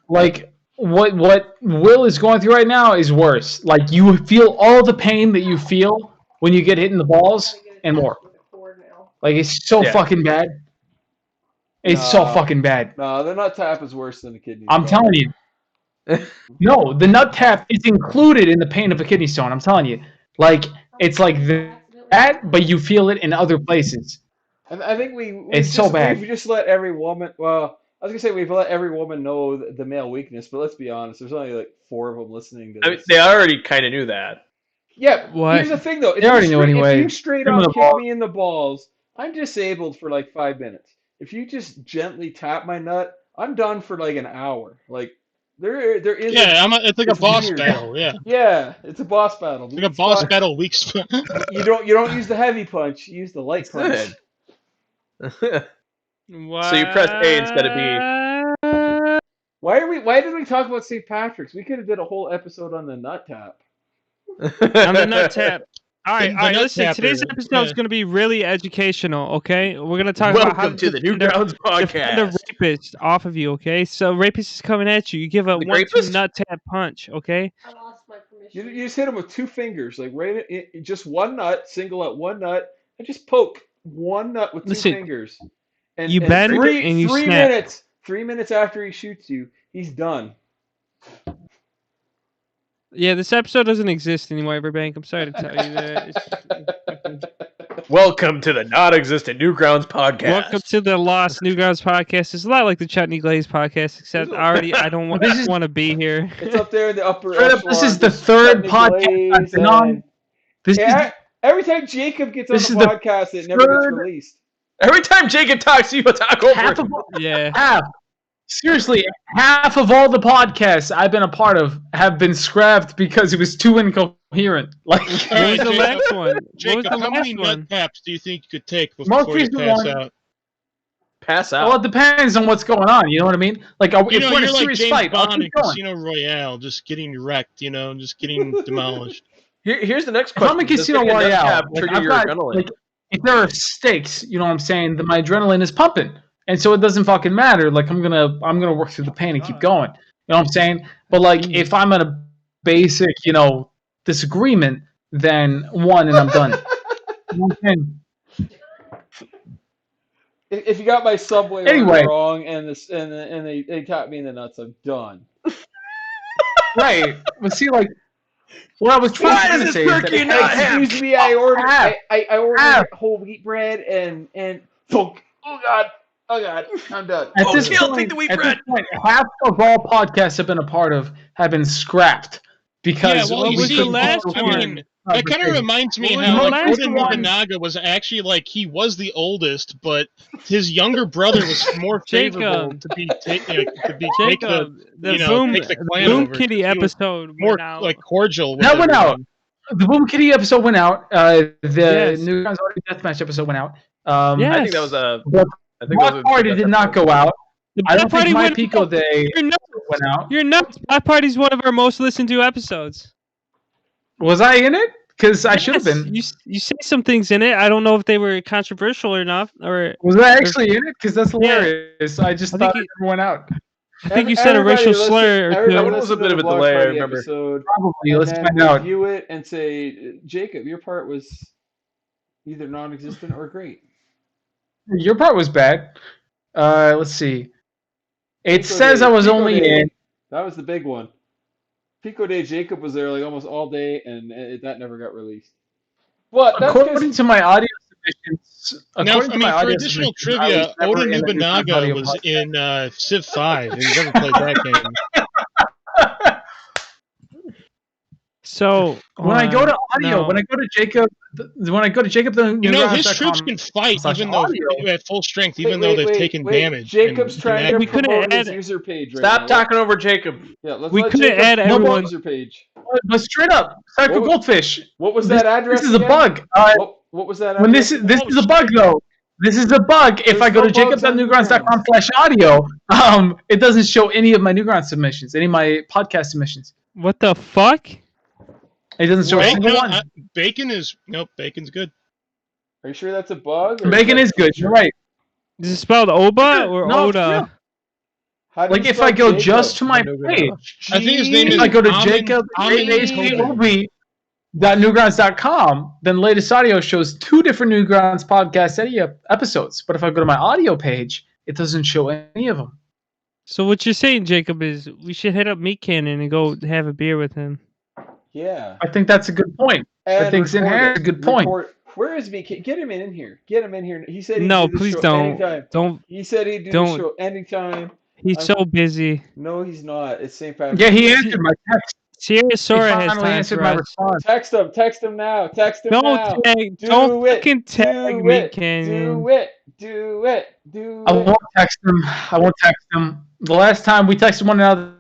Like what Will is going through right now is worse. Like you feel all the pain that you feel when you get hit in the balls and more. Like it's so Yeah. fucking bad. It's so No. fucking bad. No, the nut tap is worse than the kidney. I'm stone. telling you. No, the nut tap is included in the pain of a kidney stone. I'm telling you. Like it's like that, but you feel it in other places. I think It's so bad. We've just let every woman. Well, I was gonna say we've let every woman know the male weakness, but let's be honest. There's only like 4 of them listening to I mean, this. they already kind of knew that. Yeah. What? Here's the thing, though. If They already knew If anyway. you straight Give 'em up the kick ball. me in the balls, I'm disabled for like 5 minutes. If you just gently tap my nut, I'm done for like an hour. Like there is. Yeah, it's like a it's boss weird. battle. Yeah, Yeah, it's a boss battle. like a It's boss not- battle weak spot. You don't use the heavy punch. You use the light punch. Good. So you press A instead of B. Why did we talk about St. Patrick's? We could have did a whole episode on the nut tap. On the nut tap. All right, The all right. nut Listen, tapper, today's episode is yeah. going to be really educational. Okay, we're going to talk about how Welcome to the defend a- Newgrounds defend a podcast. rapist off of you. Okay, so rapist is coming at you. You give a The 1-2 rapist? nut tap punch. Okay. I lost my You permission. just hit him with 2 fingers, like right in just one nut, single out one nut, and just poke one nut with 2 Listen, fingers. And, you bend and you 3 snap. minutes. 3 minutes after he shoots you, he's done. Yeah, this episode doesn't exist anymore, Everbank. I'm sorry to tell you that. It's- Welcome to the non-existent Newgrounds podcast. Welcome to the Lost Newgrounds podcast. It's a lot like the Chutney Glaze podcast, except I don't want to be here. It's up there in the upper Straight up, echelon. this is the There's third Chutney podcast I've Glaze been on. and- This Yeah, is every time Jacob gets on this the is the podcast, it never gets third- released. Every time Jacob talks, you talk over half him. of Yeah. half. Seriously, half of all the podcasts I've been a part of have been scrapped because it was too incoherent. Like All What right, was the Jacob, last one? What was Jacob, the how many last nut one? taps do you think you could take Most before you recent pass one- out? Pass out. well, it depends on what's going on. You know what I mean? Like, You if know, we're in a you're like serious James fight, I'll Bond in keep going. Casino Royale, just getting wrecked, just getting demolished. Here's the next If I'm question. in Does Casino taking a nut Royale, tap like, trigger I've your got, adrenaline? like, if there are stakes, you know what I'm saying, then my adrenaline is pumping, and so it doesn't fucking matter. Like, I'm gonna work through the pain and keep going. You know what I'm saying? But like, if I'm in a basic, disagreement, then one and I'm done. You know what I'm saying? If you got my subway Anyway. order wrong and they tap me in the nuts, I'm done. Right. But see, like, what I was Why trying to does say this is turkey that not have- Excuse me, I ordered half. I ordered Half. whole wheat bread and thunk. Oh god, I'm done. at Oh, this Gil, point, take the wheat at bread. this point, half of all podcasts I've been a part of have been scrapped because Yeah, well, What you was see, the last I one? mean, That kind of reminds me What was how the like last Oda one? Nobunaga was actually like he was the oldest, but his younger brother was more favorable Jacob. to be taken Jacob, the take the clan Boom over, 'cause Kitty he was episode more went out. like cordial with That went out. everyone. The Boom Kitty episode went out. The Yes. Newgrounds Audio Deathmatch episode went out. Yes. I think that was a. But I think Block Party did not go out. The I don't Block Party think My went Pico out. Day You're nuts. went out. You're nuts. Block Party's one of our most listened to episodes. Was I in it? Because I should have Yes, been. You say some things in it. I don't know if they were controversial or not. Or Was I actually in it? Because that's Yeah. hilarious. I just I think thought it never went out. I think you said a racial slur or two. That one was a bit of a delay, I remember. Probably. And Let's then find out. review it and say, Jacob, your part was either non-existent or great. Your part was bad. Let's see. It Pico says Day- I was Pico only Day, in. That was the big one. Pico Day, Jacob was there like almost all day, and that never got released. But that's According 'cause- to my audio submissions, Now, according to my for audio additional submissions, I trivia, was never Oda in a Newgrounds Nobunaga audio was podcast. in Civ 5, and you never played that game. So When I go to audio, no. when I go to Jacob, the You know, his Newgrounds.com troops can fight slash even though audio. at full strength, even though they've taken damage. Jacob's and trying can to We couldn't promote his add- user page right Stop now. talking over Jacob. Yeah, let's We let couldn't Jacob add promote everyone- his user page. But straight up, Psycho What- Goldfish. What was This- that address? This is a again? bug. What was that When address? this is a bug though. This is a bug. If There's I go no to bugs on jacob.newgrounds.com/audio, it doesn't show any of my Newgrounds submissions, any of my podcast submissions. What the fuck? It doesn't show a Bacon, single one. Bacon's good. Are you sure that's a bug? or Bacon that is good. You're right. Is it spelled Oba or No, Oda? yeah. How do Like you if spell I go Jacob? just to my No, page, I think his name if is I go to Amin jacob.newgrounds.com, then latest audio shows 2 different Newgrounds podcast episodes. But if I go to my audio page, it doesn't show any of them. So what you're saying, Jacob, is we should hit up Meat Cannon and go have a beer with him. Yeah. I think that's a good point. And think Zinher record has it. a good point. Where is VK? Get him in here. Get him in here. He said he'd No, do the please show don't. anytime. Don't. He said he'd do Don't. the show anytime. He's so busy. No, he's not. It's St. Patrick's. Yeah, he answered my text. Serious He Sora has finally time answered for my us. response. Text him. Text him now. Text him now. Don't tag. Do Don't it. fucking tag Do Meat it. Canyon. Do it. Do it. Do I it. won't text him. The last time we texted one another,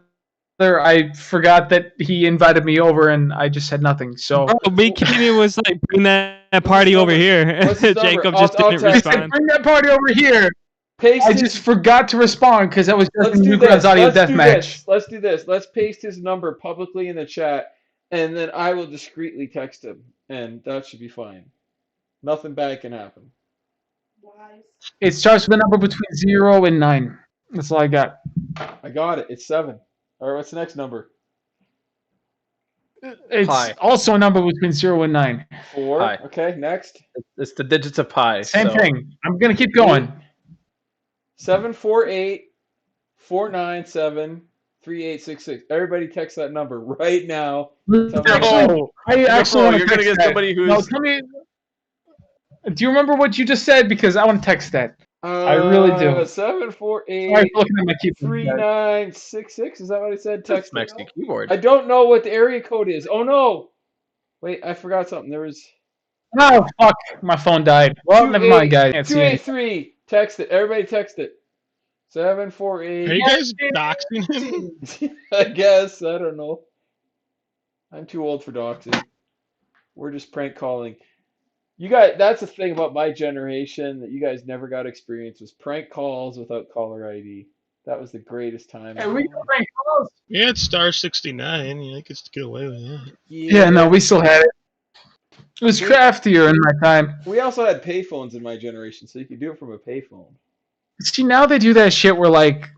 I forgot that he invited me over, and I just said nothing. So Bro, Meat Canyon was like, bring that party over here. What's his number? Jacob I'll- just I'll didn't text him. respond. bring that party over here. Paste I his- just forgot to respond because that was just Let's in do Newgrounds this. audio Let's do deathmatch. this. Let's do this. Let's paste his number publicly in the chat, and then I will discreetly text him, and that should be fine. Nothing bad can happen. It starts with a number between 0 and 9. That's all I got. I got it. It's 7. All right, what's the next number? It's Pi. also a number between 0 and 9. 4. Pi. Okay, next. It's the digits of pi. Same so- thing. I'm gonna keep going. 748-497-3866. Everybody text that number right now. No, I actually want to you're gonna get somebody who's. No, tell me. Do you remember what you just said? Because I want to text that. I really do. 748 Sorry for looking at my keyboard. 3966. Is that what I said? Text it. Mexican keyboard. I don't know what the area code is. Oh no! Wait, I forgot something. There was Oh fuck! My phone died. Well, never mind, guys. Can't see it. 283. Text it. Everybody text it. Are 748. you guys doxing him? I guess. I don't know. I'm too old for doxing. We're just prank calling. You guys, that's the thing about my generation that you guys never got experience was prank calls without caller ID. That was the greatest time. Hey, of we my can life. prank calls. Yeah, it's star 69. You get to get away with that. Yeah, no, we still had it. It was craftier in my time. We also had payphones in my generation, so you could do it from a payphone. See, now they do that shit where like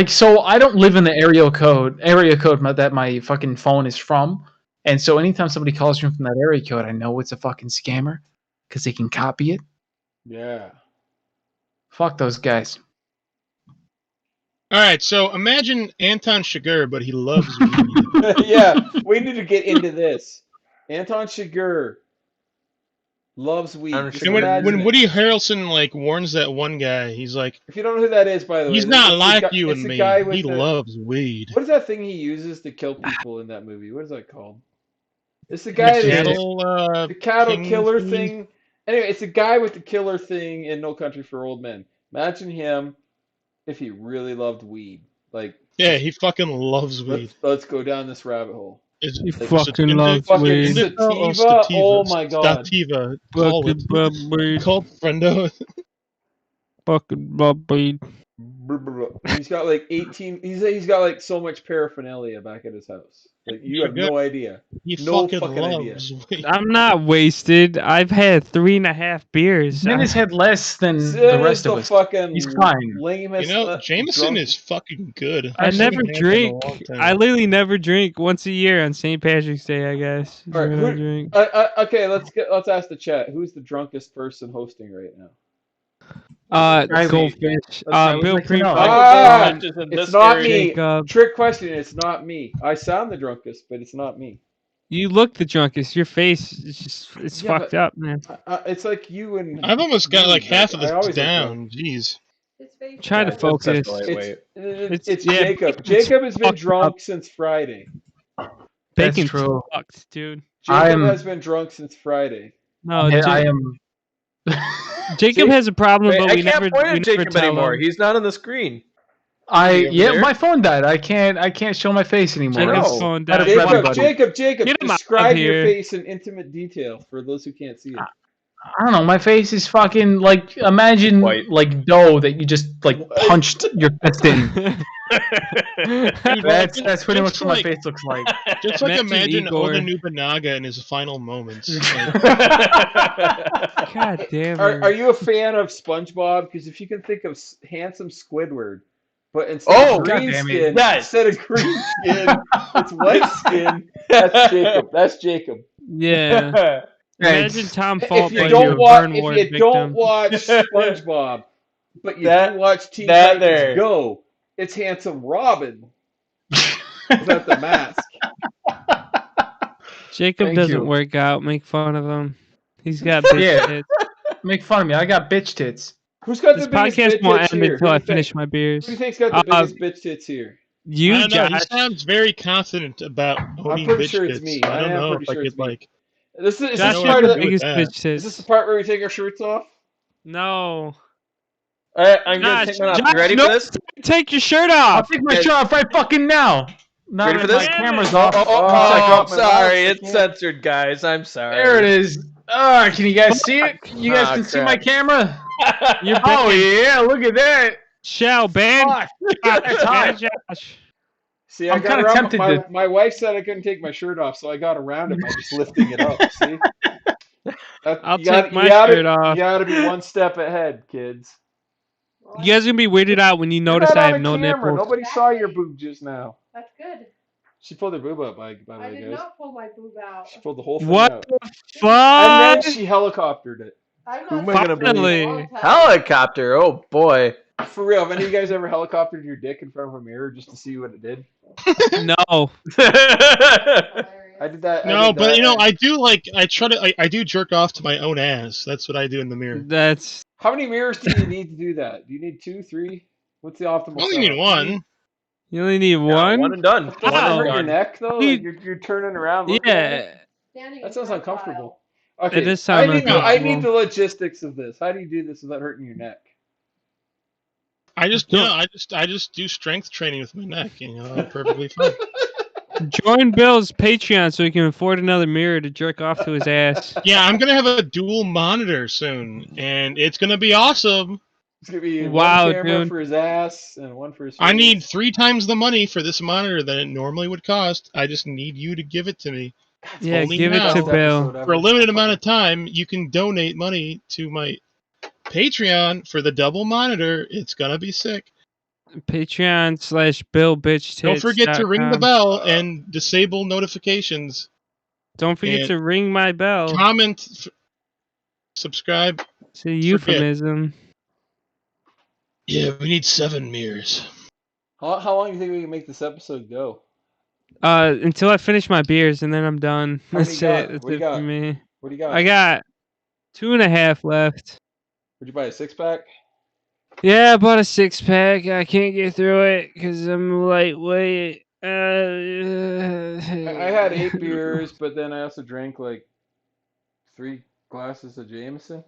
so I don't live in the area code that my fucking phone is from, and so anytime somebody calls me from that area code, I know it's a fucking scammer because they can copy it. Yeah. Fuck those guys. All right, so imagine Anton Chigurh, but he loves weed. Yeah, we need to get into this. Anton Chigurh loves weed. Just And imagine when it. Woody Harrelson like warns that one guy, he's like, If you don't know who that is, by the way, he's it's not the like guy- you it's and the me. guy with He the- loves weed. What is that thing he uses to kill people in that movie? What is that called? It's the guy Yeah. that the cattle King killer thing. thing. Anyway, it's the guy with the killer thing in No Country for Old Men. Imagine him if he really loved weed. Like, Yeah, he fucking loves weed. let's go down this rabbit hole. Is He it fucking indica? loves Fucking weed. Indica or sativa. sativa? Oh my god. Sativa. Call it. Fucking love weed. Call it, friendo. Fucking love weed. He's got like 18. He's got like so much paraphernalia back at his house. Like you have no idea. He No fucking fucking idea. loves weed. I'm not wasted. I've had 3.5 beers. Dennis had less than Sid the rest is of the us. fucking He's fine. lamest. You know, Jameson drunk- is fucking good. I I've never haven't had it in a drink. long time. I literally never drink. Once a year on St. Patrick's Day, I guess. is All right, when I who- drink. Okay, let's ask the chat. Who's the drunkest person hosting right now? Riley. Goldfish. I would Bill like to know. Primo. Ah, Just in it's this not area. me. Jacob. Trick question. It's not me. I sound the drunkest, but it's not me. You look the drunkest. Your face is just—it's Yeah, fucked up, man. It's like you and. I've almost got me, like half of I this always look drunk. down. Jeez. Try to that's focus. the lightweight. It's yeah, Jacob. bacon's Jacob has been fucked drunk up. since Friday. That's Bacon's true. fucked, dude. Jacob has been drunk since Friday. No, I am. Jacob has a problem, Wait, but I we can't never, point we at never Jacob tell anymore. him. He's not on the screen. Yeah, there? my phone died. I can't show my face anymore. Jacob's No. phone That died. is Jacob, everybody. Jacob, Get him out of describe your here. face in intimate detail for those who can't see it. I don't know. My face is fucking like imagine White. like dough that you just like punched your fist in. That's pretty much just what my like- face looks like. Just like Imagine imagine Igor. Oda Nobunaga in his final moments. Like, God damn Are it. you a fan of SpongeBob? Because if you can think of handsome Squidward, but instead Oh, of green goddamn it. skin, Yes. instead of green skin, it's white skin. That's Jacob. That's Jacob. Yeah. Imagine Tom If Fault you like don't your watch, burn if ward you victim. don't watch SpongeBob, but you That- do watch Teen that Titans there. Go, it's handsome Robin without the mask. Jacob Thank doesn't you. work out. Make fun of him. He's got bitch Yeah. tits. Make fun of me. I got bitch tits. Who's got This the biggest podcast bitch won't tits end here? until Who I do you finish think- my beers. Who do you think's got the biggest bitch tits here? I You, don't know. He Josh. sounds very confident about owning pretty bitch sure it's tits. me. I don't I am know pretty if I sure could it's me. like. This is Josh this has part what of the to the, do biggest with bitch that. is this tits. the part where we take our shirts off? No. I'm gonna Josh, take mine off. Josh, You ready no, for this? Take your shirt I'll off. take my shirt off right fucking now. Now Ready that for this? my camera's off. Oh, Looks like- I got my sorry, mouse. it's censored, guys. I'm sorry. there it is. Can you guys see it? You guys Ah, can see my crap. camera? You're Oh banned. yeah, look at that. Shall ban. Fuck. Josh, That's hot. ban Josh. See, I I'm got kinda around. tempted to- My wife said I couldn't take my shirt off, so I got around it by just lifting it up. See, I'll you gotta- take my you gotta- shirt off. You gotta be one step ahead, kids. You guys are gonna be weirded out when you You're notice not I on have the no camera. nipples. Nobody saw your boob just now. That's good. She pulled her boob out, by the I way, did guys. not pull my boob out. She pulled the whole thing What out. the And fuck? then she helicoptered it. I'm Who not am I gonna saying believe? a long time. Helicopter. Oh boy. For real, have any of you guys ever helicoptered your dick in front of a mirror just to see what it did? No. I did that. No, but you know, I do like. I try to. I do jerk off to my own ass. That's what I do in the mirror. That's How many mirrors do you need to do that? Do you need 2, 3? What's the optimal? I only need setup? one. you only need One one. and done. Doesn't One that and hurt your done. neck though? Like you're turning around. Looking at it? Yeah. Standing That in sounds profile. uncomfortable. Okay, It does sound I need uncomfortable. the logistics of this. How do you do this without hurting your neck? I just, I just do strength training with my neck. You know, I'm perfectly fine. Join Bill's Patreon so he can afford another mirror to jerk off to his ass. Yeah, I'm gonna have a dual monitor soon, and it's gonna be awesome. It's gonna be Wow, one camera dude. for his ass and one for his. I face. need 3 times the money for this monitor than it normally would cost. I just need you to give it to me. Yeah, only give it now. to Best Bill. episode ever. For a limited amount of time, you can donate money to my Patreon for the double monitor. It's gonna be sick. Patreon/Bill Bitch Tits. Don't forget to ring the bell and disable notifications. Don't forget and to ring my bell. Comment, subscribe. It's a euphemism. Yeah, we need 7 mirrors. How long do you think we can make this episode go? Until I finish my beers and then I'm done. How many That's you got? it. That's What do it you got? for me. What do you got? I got 2.5 left. Would you buy a 6-pack? Yeah, I bought a 6-pack. I can't get through it because I'm lightweight. I had 8 beers, but then I also drank like 3 glasses of Jameson.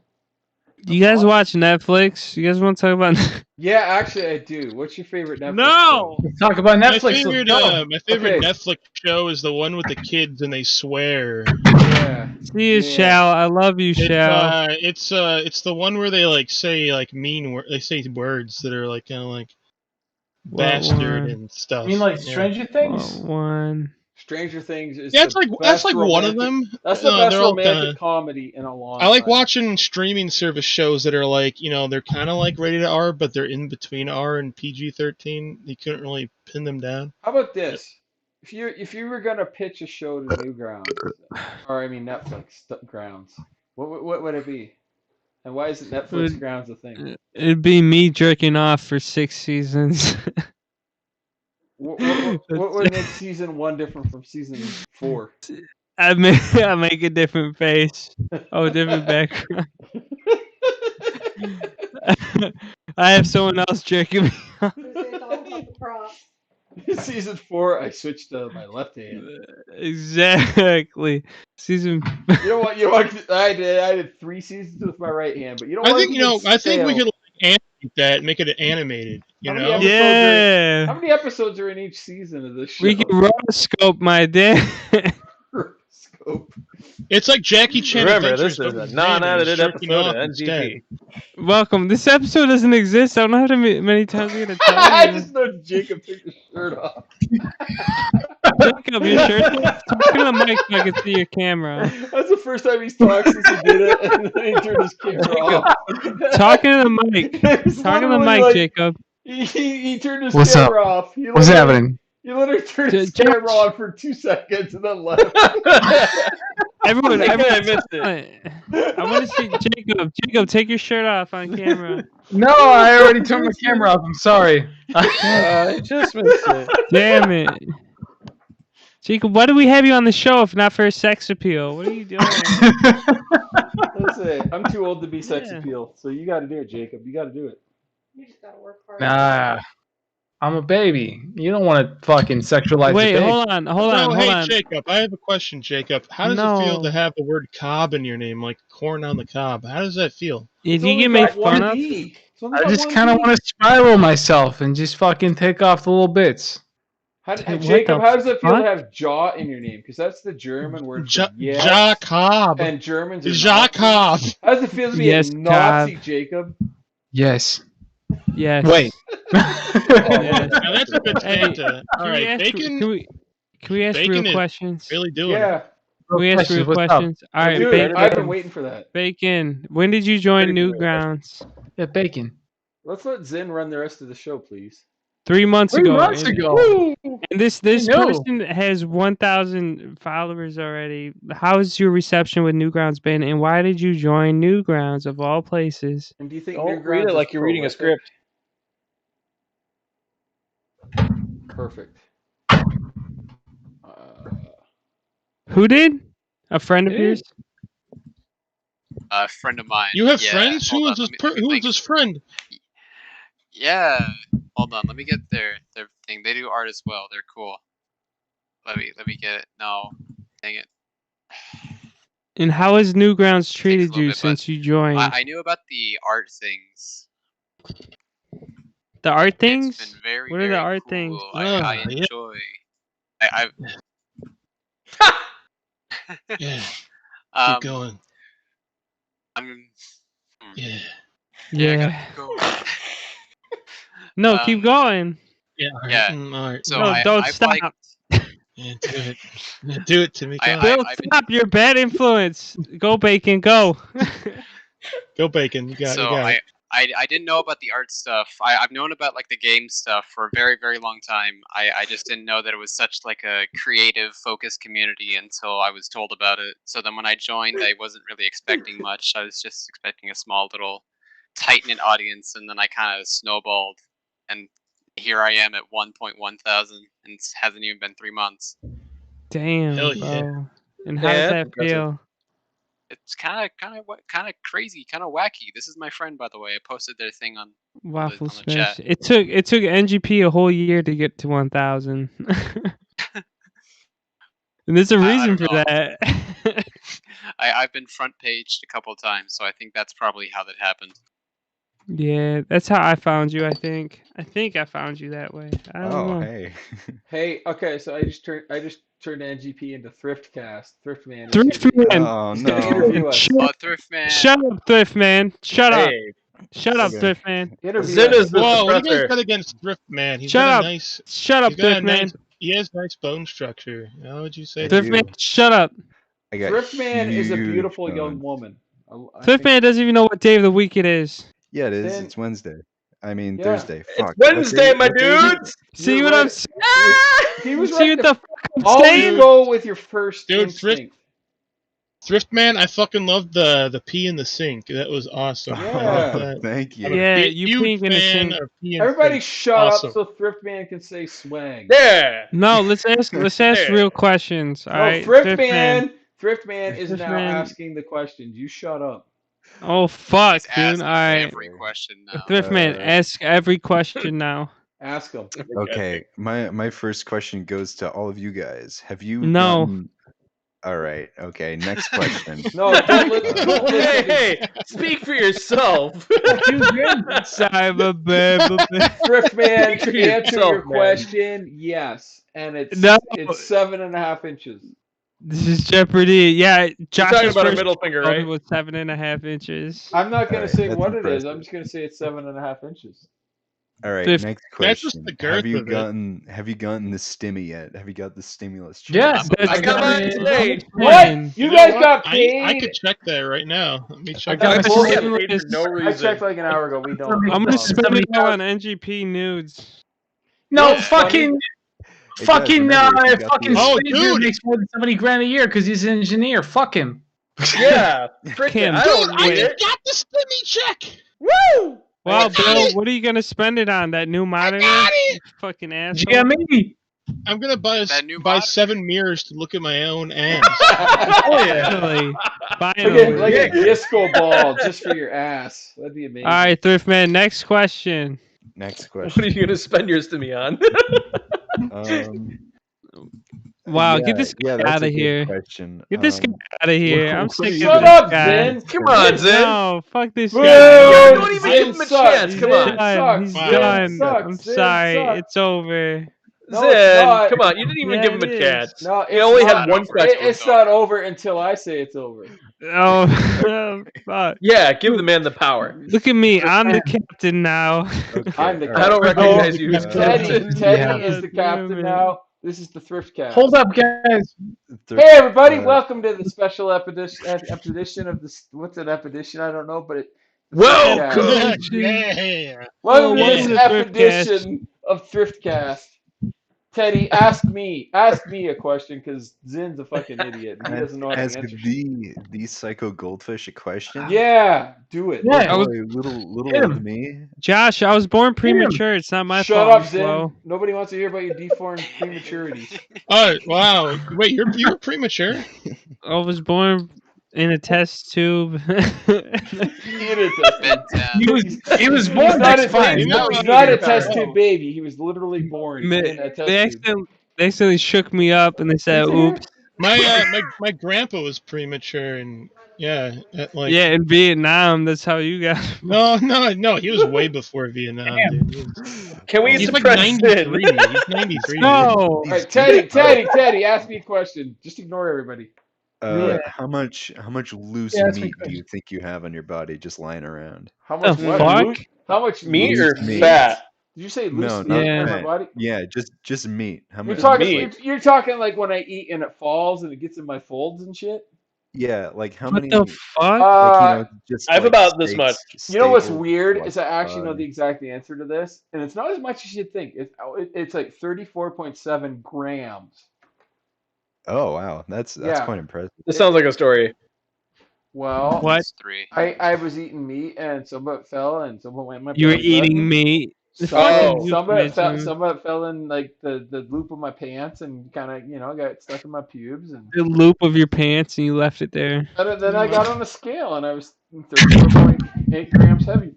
You guys watch Netflix? You guys want to talk about? Yeah, actually, I do. What's your favorite Netflix No! show? Let's talk about My Netflix. favorite, Let's go. my favorite Okay. Netflix show is the one with the kids and they swear. Yeah. See you, Shao. I love you, Shao. It's the one where they like say like they say words that are like kind of like What bastard one? and stuff. You mean like Yeah. Stranger What Things? one? Stranger Things is Yeah, the that's best like one of romantic. them. That's the best They're all romantic kinda. comedy in a long I like time. watching streaming service shows that are like, they're kind of like rated R, but they're in between R and PG-13. You couldn't really pin them down. How about this? If you were gonna pitch a show to Newgrounds, or I mean Netflix grounds, what would it be? And why isn't Netflix grounds a thing? It'd be me jerking off for 6 seasons. What would make season 1 different from season 4? I make a different face. Oh, different background. I have someone else jerking me off. It's all about the props. Season 4, I switched to my left hand. Exactly. Season. You know what? I did 3 seasons with my right hand, but you don't I want think to get I think we stale. could animate that, and make it animated. How many know? episodes Yeah. how many episodes are in each season of this show? We can rotoscope my dick. Scope. It's like Jackie Chan. Remember, Adventures, this is but a with non-edited Xander jerking episode off of instead. NGP. Welcome. This episode doesn't exist. I don't know how many times we're gonna tell I you. just know Jacob took his shirt off. Jacob, your shirt. Talk to the mic so I can see your camera. That's the first time he's talked since he did it, and then he turned his camera off. Talking to the mic. It's Talking to the literally mic, like, Jacob. He turned his What's camera off. What's happening? He literally turned his Josh. camera on for 2 seconds and then left. Everyone, I think I everyone, missed it. I want to see Jacob. Jacob, take your shirt off on camera. No, I already turned my camera off. I'm sorry. I just missed it. Damn it. Jacob, why do we have you on the show if not for a sex appeal? What are you doing? That's it. I'm too old to be sex Yeah. appeal, so you got to do it, Jacob. You got to do it. You just gotta work hard. Nah, I'm a baby. You don't want to fucking sexualize Wait, your baby. hold on. Hey, Jacob, I have a question, Jacob. How does it feel No. to have the word cob in your name, like corn on the cob? How does that feel? If It's you only get made got one fun of, D. It's only I got just one kind of D. want to spiral myself and just fucking take off the little bits. What Jacob, the how does it feel fuck? to have jaw in your name? Because that's the German word for yes. Jacob. And Germans are Jacob. Nazis. How does it feel to be Yes, a Nazi, Jacob? Yes. yes. Wait. Yes. Now that's a good Hey, Santa. All Can we right, ask, bacon. can we ask bacon real is questions? Really doing it. Yeah. Can we ask real What's up? questions? All right, Dude, I've been Bacon. waiting for that. Bacon. When did you join Newgrounds? Yeah, bacon. Let's let Zin run the rest of the show, please. 3 months 3 ago. months and- ago. And this know. person has 1,000 followers already. How's your reception with Newgrounds been, and why did you join Newgrounds of all places? And do you think Don't Newgrounds read it is like you're reading a prolific? script. Perfect. Who did? A friend of yours? A friend of mine. You have Yeah, friends? hold Who on, is this? let me Who is think. this friend? Yeah. Hold on, let me get their thing. They do art as well. They're cool. Let me get it. No. Dang it. And how has Newgrounds Takes a treated little you bit, since but you joined? I knew about the art things. The art It's things? been very, What are the very art cool. things? I Yeah. enjoy. I Yeah. um, Keep going. I'm. Yeah. Yeah. I Yeah. gotta keep going. No, keep going. Yeah. All right. Yeah. All right. So No, don't I've stop. liked. Yeah, do it. Yeah, do it to me. Come on. Bill, I've been- stop. You're a bad influence. Go, Bacon, go. Go Bacon. You got it. I didn't know about the art stuff. I've known about like the game stuff for a very, very long time. I just didn't know that it was such like a creative focused community until I was told about it. So then when I joined, I wasn't really expecting much. I was just expecting a small little tight knit audience, and then I kind of snowballed, and here I am at 1.1 thousand, and it hasn't even been 3 months. Damn, Hell bro. yeah. And how Yeah, does that's that impressive. feel? It's kind of crazy, kind of wacky. This is my friend, by the way. I posted their thing on Waffle the chat. Smash. It took NGP a whole year to get to 1,000. And there's a reason for that. I've been front paged a couple times, so I think that's probably how that happened. Yeah, that's how I found you. I think I found you that way. I don't know. hey. Hey, okay, so I just turned NGP into Thriftcast. Thrift Man. is Thrift gonna- Man. Oh He's gonna no. interview us. Thrift Man. Shut up, Thrift Man. Shut up. Hey, Shut up, Okay. Thrift Man. Interview Zin us. is the Whoa, what do you guys suppressor. got against Thrift Man? He's Shut got up. a nice. Shut up, He's got a Thrift Man. nice. He has nice bone structure. How would you say I that? Thrift do. Man, shut up. I got Thrift Man is a huge beautiful young bones. woman. I Thrift think- Man doesn't even know what day of the week it is. Yeah, it is. Then- It's Wednesday. I mean Yeah. Thursday. It's Fuck. Wednesday, my What day is it? dudes. See You're what right. I'm saying? He was See right. what the fuck I'm Always saying? go with your first Dude, instinct. Thrift Man, I fucking loved the pee in the sink. That was awesome. I love Yeah. that. Thank you. I'm a Yeah, big- you huge peeing in the fan sink. of pee in Everybody sink. shut Awesome. up so Thrift Man can say swang. Yeah. No, let's ask Yeah. real questions. All No, right, Thrift Man is Thrift now Man. asking the questions. You shut up. Oh fuck, He's dude. asking All right, every question now. Thrift Man, ask every question now. Ask him. Okay, my first question goes to all of you guys. Have you No. gotten... All right. Okay. Next question. No, don't listen. Don't Hey, listen. hey, speak for yourself. Sorry, Thrift Man, Speak for to answer yourself, your man. question, yes, and it's No. 7.5 inches. This is Jeopardy. Yeah, You're Josh's talking about a first middle finger, told me right? was 7.5 inches. I'm not gonna Alright, say that's what it is. impressive. I'm just gonna say it's 7.5 inches. All right. Thrift- Next That's just question. the girth Have you of it. gotten the stimmy yet? Have you got the stimulus check? Yes, I got mine today. What? You know guys what? got I paid? could check that right now. Let me check. got that. my Bullshit, stimulus. paid for no I reason. checked like an hour ago. We don't. I'm No gonna problem. spend it all on NGP nudes. No, Yeah. fucking, Hey, guys, fucking, remember, if you got fucking the- Oh, Sweden dude. makes more than 70 grand a year because he's an engineer. Fuck him. Yeah. Frick Kim. it. I don't I need just it. got the stimmy check. Woo! Well, got Bill, it. what are you gonna spend it on? That new monitor? got it. You fucking asshole. GME. I'm gonna buy That new buy monitor. 7 mirrors to look at my own ass. Oh, yeah. Finally. Like Finally. a disco ball just for your ass. That'd be amazing. All right, Thrift Man. Next question. Next What are question. you gonna spend your stimmy on? Wow, yeah, get this guy that's out a of good here. Question. Get this guy out of here. I'm what sick are of you this Shut up, guy. Zin. Come on, Zin. No, fuck this Boo! guy. Yeah, don't even Zin give him a sucks. chance. He's Come Zin on. done. He's sucks. Wow. done. Zin sucks. I'm Zin sorry. sucks. It's over. No, it's Zin, not. come on. You didn't even Yeah, give him it a is. chance. No, He it's only not had one over. question. It's not over until I say it's over. Oh, fuck. Yeah, give the man the power. Look at me. I'm the captain now. Okay, I'm the all I don't right. recognize you as Teddy captain. Yeah. is the captain now. This is the Thrift Cast. Hold up, guys. Hey everybody, welcome to the special expedition of this. What's an expedition? I don't know, but it. Welcome. Yeah. Welcome to welcome this to Thriftcast. expedition of Thriftcast. Teddy, ask me a question because Zin's a fucking idiot. And he doesn't know how to Ask answer. the psycho goldfish a question. Yeah, do it. Yeah. I was- Boy, little Hit him. old me. Josh, I was born premature. It's not my Shut fault. up, I'm Zin. slow. Nobody wants to hear about your deformed prematurity. Oh wow! Wait, you were premature. I was born in a test tube. He was born He's not just fine. He's know not what a you test know. tube baby. He was literally born in a test they tube. accidentally shook me up and they said, "Oops." My grandpa was premature, and yeah, at like Yeah, in Vietnam, that's how you got. no, he was way before Vietnam, dude. Can we He's like suppress 93. Zin? He's 93. No. All right, Teddy, ask me a question. Just ignore everybody. How much loose Yeah, that's my meat do you think you have on your body just lying around? How much The what? fuck? Loose- How much Meat loose or meat? fat? Did you say No, loose not meat on my fat. body? Yeah, just meat. How You're much? talking. meat. You're talking like when I eat and it falls and it gets in my folds and shit. Yeah, like how What many? the fuck? Like just I have like about this much. You know what's staples weird to, is I actually know body. the exact answer to this, and it's not as much as you'd think. It's like 34.7 grams. Oh wow, that's Yeah. quite impressive. This sounds like a story. Well, What? It's 3. I was eating meat and some of it fell and some of it went in my You were belly eating button. meat. The Some, fucking some of it fell, euphemism. some of it fell in like the loop of my pants and kind of got stuck in my pubes, and The loop of your pants, and you left it there. then I got on a scale and I was 34.8 grams heavy.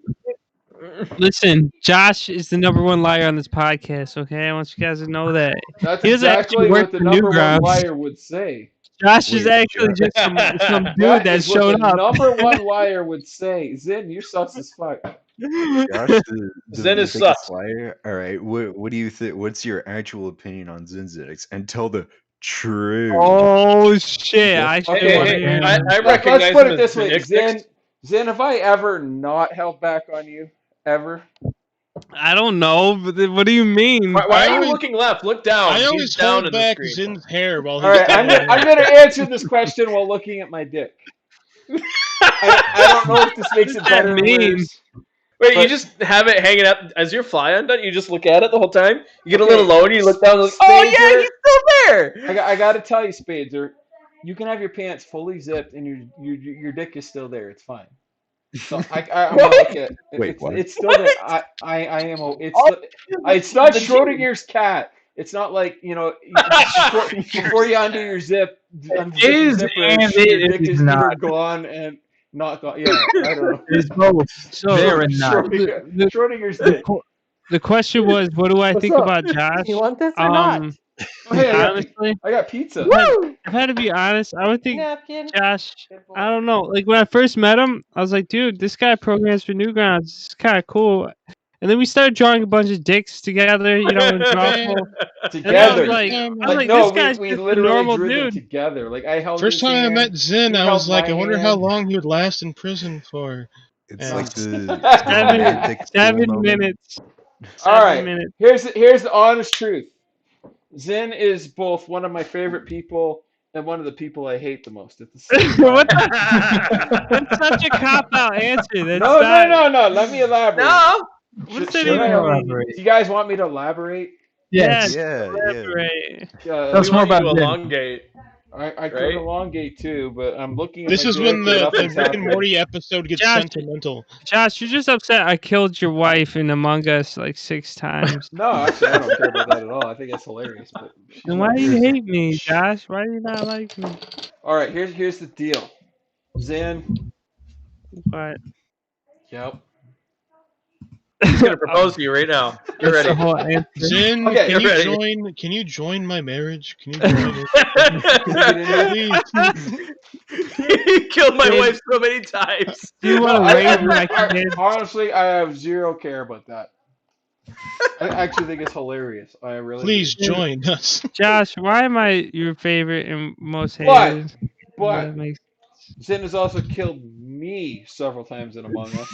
Listen, Josh is the #1 liar on this podcast. Okay, I want you guys to know that. That's He doesn't actually exactly work what the for number one Newgrounds. liar would say. Josh is Wait, actually Josh? just some dude That that is what showed the up. number one liar would say. Zin, you're sus as fuck. Josh, the Zen is biggest sus. liar. All right, what do you think? What's your actual opinion on Zinzix? And tell the truth. Oh shit! I should Okay, want to hey, hear I that. recognize let's put him it as this way, Zenix. Zin, have I ever not held back on you? Ever? I don't know, but what do you mean? Why I are you always- looking left? Look down. I He's always down hold in the back screen. Zin's hair while All right, I'm he's gonna answer this question while looking at my dick. I don't know if this makes it What does that better or mean? worse. Wait, you But- just have it hanging up as you're flying, don't you? Just look at it the whole time? You get a Okay, little low and you look down and like, oh yeah, Spader. he's still there! I got to tell you, Spader, you can have your pants fully zipped and your dick is still there. It's fine. So I'm gonna look at Wait, what? it's still there. I am it's not Schrodinger's cat. It's not like before you undo your zip, unzip your is zipper, and your it dick is is either not. gone and not gone. Yeah, I don't know. It's both. So There and not. Schrodinger's dick. the question was, what do I What's think up? about Josh? You want this or not? Oh, hey, Honestly, I got pizza. I've had to be honest. I would think Napkin. Josh. I don't know. Like when I first met him, I was like, dude, this guy programs for Newgrounds. This is kind of cool. And then we started drawing a bunch of dicks together, in drawful. Together. I was like, no, this guy's we just a literally normal drew them dude. together. Like I held First his time I hand, met Zin, he I held was like, my I wonder how hand. long he would last in prison for. It's Yeah. like the Seven- romantic school 7 moment. minutes. All 7 right, minutes. here's the honest truth. Zin is both one of my favorite people and one of the people I hate the most at the same time. What That's such a cop out answer. That's No, not, no. Let me elaborate. No! What's Should that even I mean? Do you guys want me to elaborate? Yes. Yeah, yeah. Right. Tell us We more want you about to Zen. elongate. I could Right? elongate too, but I'm looking at This my is dick when and the nothing's Rick and happening. Morty episode gets Josh- sentimental. Josh, you're just upset I killed your wife in Among Us like 6 times. No, actually, I don't care about that at all. I think that's hilarious. But she's Then not why do you here, so- hate me, Josh? Why do you not like me? All right, here's the deal. Zin, What? yep. He's gonna propose to you right now. Get That's the ready. whole answer. Zin, Okay, can you ready. join? Can you join my marriage? Can you join it? Please. He killed my Dude. wife so many times. Do you want to raise my kids? Honestly, I have zero care about that. I actually think it's hilarious. I really Please do. join us. Josh, why am I your favorite and most But- hated? But That makes- Zin has also killed me several times in Among Us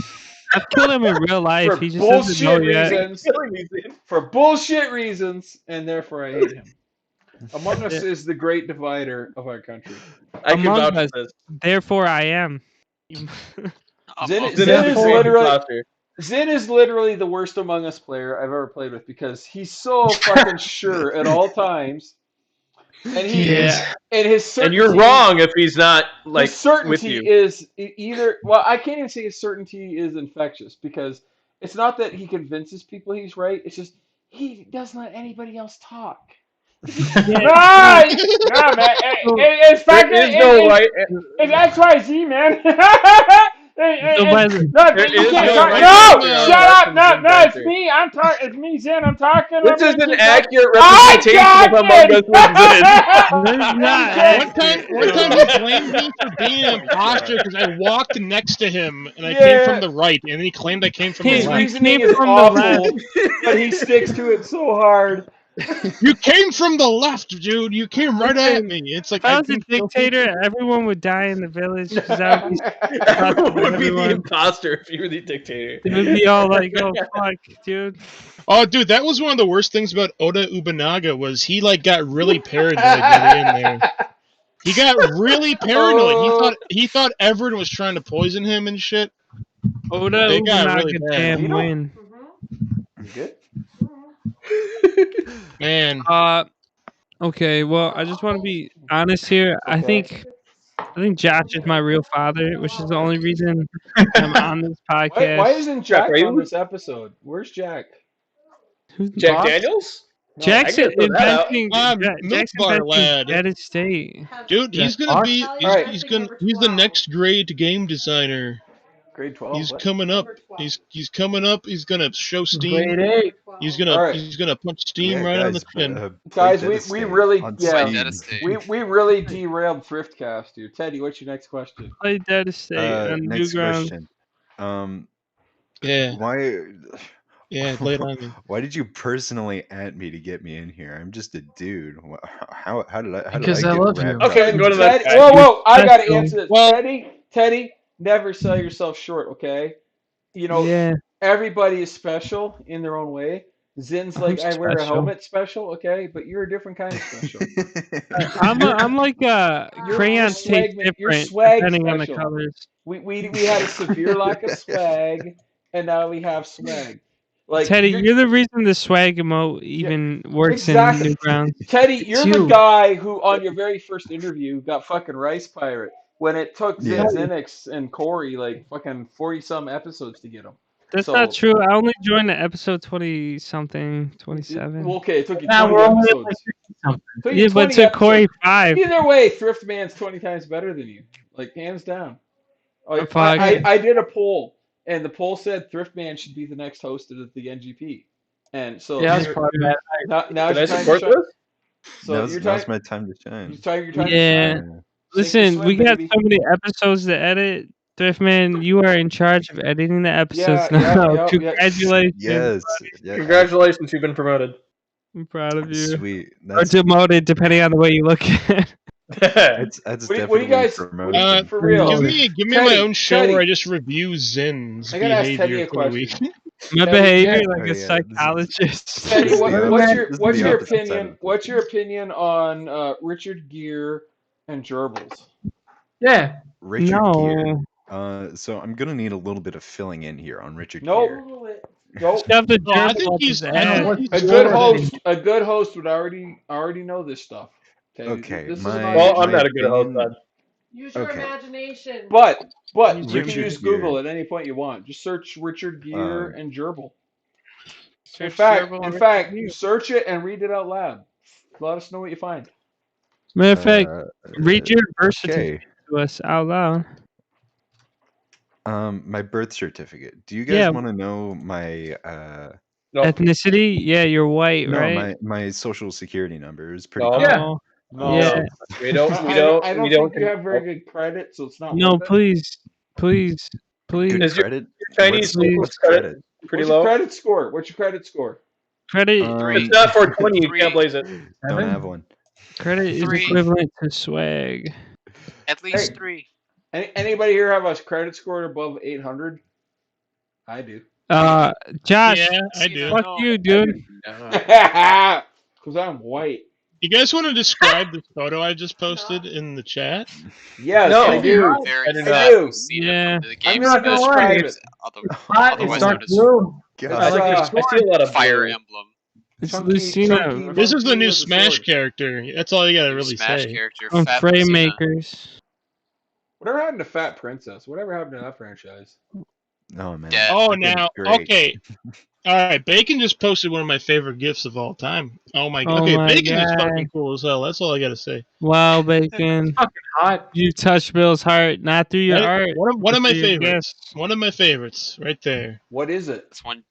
I've killed him in real life. for He just doesn't know bullshit yet. reasons. For bullshit reasons, and therefore I hate him. Among Us is the great divider of our country. I can Among vouch Us. for this. Therefore, I am. Zin, Among Zin Zen is is the great literally imposter. Zin is literally the worst Among Us player I've ever played with because he's so fucking sure at all times, and Yeah. and his certainty, And you're wrong if he's not like his certainty with you. is either I can't even say his certainty is infectious because it's not that he convinces people he's right. It's just he doesn't let anybody else talk. No, man. It's There is no right. It's XYZ, man. So by the- There is no right No, answer. Shut up! From No, Zen no, it's Factor. me. I'm talking. It's me, Zen. I'm talking. This is an accurate I representation got of Among Us with Zen. This is not One time he blamed me for being an imposter because I walked next to him and I came from the right, and then he claimed I came from His the left. reasoning came is from the awful, left. but he sticks to it so hard. You came from the left, dude. You came right at me. It's like If I I was a can feel- dictator, everyone would die in the village because I would be, Everyone would be the Everyone. imposter if you were the dictator. it would be all like, oh fuck, dude. Oh, dude, that was one of the worst things about Oda Ubunaga was he like got really paranoid near the end there. He got really paranoid. He thought Everett was trying to poison him and shit. Oda They got Ubunaga really bad. damn You know- win. You good? Man, Okay, well, I just want to be honest here. I think Josh is my real father, which is the only reason I'm on this podcast. Why isn't Jack are you- on this episode? Where's Jack? Who's Jack Bob? Daniels? No. Jackson I can throw that out. inventing Milk Jackson Bar inventing Lad. Dead Estate. Dude, Jack he's gonna Box? be. Alright. He's the next grade game designer. Grade 12. He's What? coming up. He's coming up. He's gonna show Steam. Grade 8. He's All right. gonna punch Steam Yeah, right on the guys, chin. play Guys, Dead we Estate really on yeah Dead Steam. Estate. we really derailed Thriftcast, dude. Teddy, what's your next question? Play Dead Estate on Next Newgrounds. question. Yeah, Why? yeah. Lay it on me. Why did you personally at me to get me in here? I'm just a dude. How did I Because I get love wrapped you. Okay, up then in go to this? that guy. Whoa! I gotta Special. answer this. Well- Teddy, never sell yourself short. Okay, you know Yeah, everybody is special in their own way. Zin's I'm like I wear a special. helmet special. Okay, but you're a different kind of special. I'm like crayon taste swag- you're different swag depending on the special. colors. We had a severe lack of swag, and now we have swag. Like Teddy, you're the reason the swag emote even works exactly. in Newgrounds. Teddy, It's you're the you. guy who, on your very first interview, got fucking Rice Pirate when it took Yeah. Zinix and Corey like fucking 40-some episodes to get them. That's So- not true. I only joined the episode 20 something, 27. Well, okay, it took you Now 20 we're only at episodes. like 50-something. Took you Yeah, but 20 to Corey episodes. 5. Either way, Thrift Man's 20 times better than you, like hands down. Like, Fuck. I did a poll, and the poll said Thrift Man should be the next host of the NGP, and so Yeah, I was you're- part of that. now's Can I your time support to shine. this? So now's, your now's time, my time to shine. your time Yeah. to shine. Sink or Listen, swim, we got baby. so many episodes to edit. Thriftman, you are in charge of editing the episodes Yeah, now. yeah. Congratulations. Yes. Yeah, Congratulations, you've been promoted. I'm proud of you. Sweet. Or demoted, depending on the way you look at it. That's What do definitely you guys- promoted. for real? Give me Teddy, my own show Teddy. where I just review Zin's I gotta ask Teddy behavior a for the week. question. My Teddy, behavior yeah. like Oh, a yeah, this is- psychologist. Teddy, This is the what's your opposite side opinion? of the What's your opinion on Richard Gere and gerbils? Yeah. Richard No. Gere. So I'm gonna need a little bit of filling in here on Richard Nope. Gere. Nope. Stuff the No, I gerbil think up he's- his I ass. know what- A good host would already know this stuff. Okay, this is my- an Well, audience. I'm not a good host, opinion- bud. Use your Okay. imagination. But Use you your can use Gere. Google at any point you want. Just search Richard Gere and gerbil. In Search fact, gerbil in and fact, Richard Gere. search it and read it out loud. Let us know what you find. Matter of fact, Uh, read your birth okay. certificate to us out loud. My birth certificate. Do you guys Yeah. want to know my No. Ethnicity? Yeah, you're white, no right? my social security number is pretty No. cool. Yeah. Oh, No. Yeah. We don't. I We don't, don't. I don't we think don't. you have very good credit, so it's not no, worth it. please, please, please. Good Is your- credit. Chinese Please. What's credit credit? pretty What's your low. credit score? What's your credit score? Credit, It's not 420. You can't blaze it. Don't have one. credit is 3. equivalent to swag. At least Hey. 3. Anybody here have a credit score above 800? I do. Josh, Yeah, I See, do. fuck no, you, dude. Because I'm white. You guys want to describe this photo I just posted in the chat? Yes, No. I do. Very I do fat. not. We've seen Yeah. it from the I'm games. not gonna Smash lie. games, Hot, otherwise it's known dark as blue. God. I like. uh, I see a lot of Fire blue. Emblem. It's Chunky- Lucina chunky This is the monkey new with a Smash sword. character. That's all you gotta New really Smash say. character. from Fat Frame Lucina. Makers. Whatever happened to Fat Princess? Whatever happened to that franchise? Oh man. Dead. Oh, Freaking now, great. okay. All right, Bacon just posted one of my favorite gifs of all time. Oh my god. Oh Okay, my Bacon is God. fucking cool as hell. That's all I gotta say. Wow, Bacon. Fucking hot. You touched Bill's heart, not through your art. One of my but through your favorites. gifts. One of my favorites, right there. What is it? This one.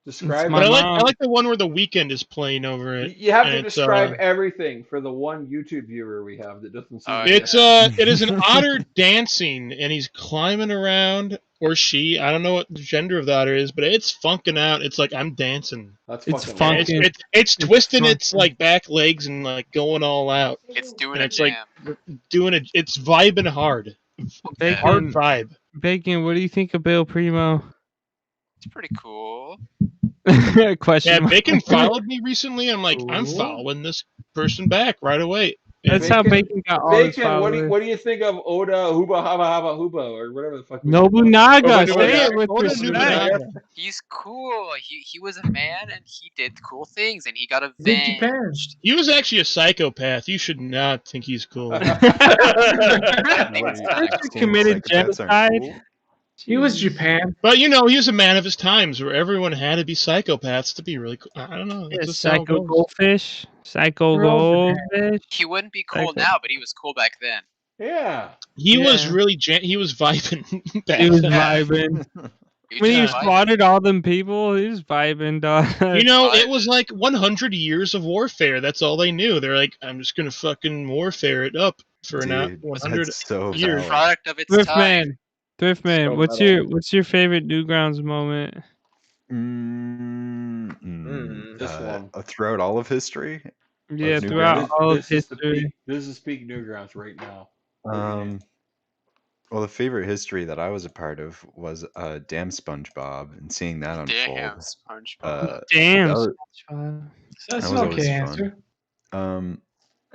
Describe my But it. I mom. like the one where the Weekend is playing over it. You have to and it's, describe everything for the one YouTube viewer we have that doesn't see. Oh, it. yeah. It is an otter dancing, and he's climbing around, or she. I don't know what the gender of the otter is, but it's funking out. It's like I'm dancing. That's It's fucking fun. And awesome. it's twisting funky. its like back legs and like going all out. It's doing And a it's like jam. doing it. It's vibing hard. Hard Bacon, vibe. Bacon, what do you think of Bill Primo? It's pretty cool. Question Yeah, mark. Bacon followed me recently. I'm like, I'm Ooh. following this person back right away. That's how Bacon got all his Bacon, followers. what do you think of Oda Huba Haba Haba Huba or whatever the fuck? Nobunaga, Oda say it with Oda respect. Nobunaga. He's cool. He was a man and he did cool things and he got Big avenged. Japan. He was actually a psychopath. You should not think he's cool. I think What it's do you kinda think cool. committed psychopaths aren't genocide? cool? He was Jesus. Japan. But he was a man of his times, where everyone had to be psychopaths to be really cool. I don't know. Yeah, That's just how it psycho goes. goldfish. Psycho We're all goldfish. He wouldn't be cool Psycho. now, but he was cool back then. Yeah. He was Yeah. really he was vibing back He was then. vibing. He When he Yeah. slaughtered all them people, he was vibing, dog. It was like 100 years of warfare. That's all they knew. They're like, I'm just gonna fucking warfare it up for not Dude, 100 that's so years. valid. Product of its time. Thriftman, So what's metal. your favorite Newgrounds moment? This one. Throughout all of history. Yeah, Newgrounds? throughout all of This is the history. peak. This is peak Newgrounds right now. Well, the favorite history that I was a part of was Damn SpongeBob, and seeing that unfold. Damn SpongeBob. Damn that was, SpongeBob. That's that an was always okay fun. answer.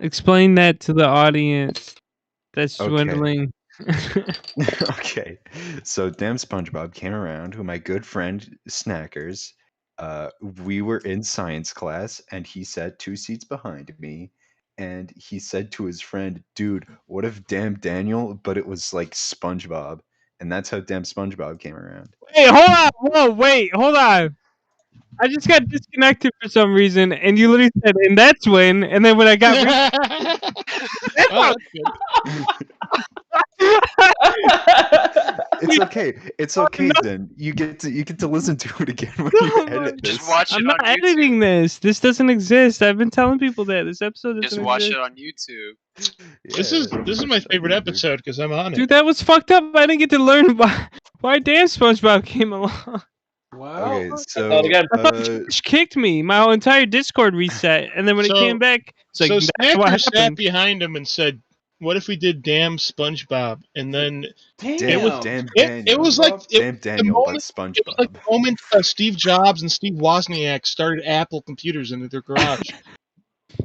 Explain that to the audience. That's Okay. dwindling. Okay, so Damn SpongeBob came around with my good friend Snackers. We were in science class, and he sat 2 seats behind me, and he said to his friend, "Dude, what if Damn Daniel, but it was like SpongeBob?" And that's how Damn SpongeBob came around. Hey, hold on. Whoa, wait, hold on. I just got disconnected for some reason, and you literally said, and that's when, and then when I got Oh, that's good. It's okay. It's okay, Zen. You get to listen to it again when you edit this. Just watch it I'm on not YouTube. editing this. This doesn't exist. I've been telling people that this episode doesn't Just watch exist. it on YouTube. This is my favorite episode because I'm on it. Dude, that was fucked up. I didn't get to learn why damn SpongeBob came along. Wow. Okay, so I thought Twitch kicked me. My whole entire Discord reset, and then when it came back, it's like so that's what Snacker sat happened. behind him and said, "What if we did Damn SpongeBob?" And then Damn it Daniel. was like Damn Daniel, but it was SpongeBob. like the moment Steve Jobs and Steve Wozniak started Apple computers into their garage.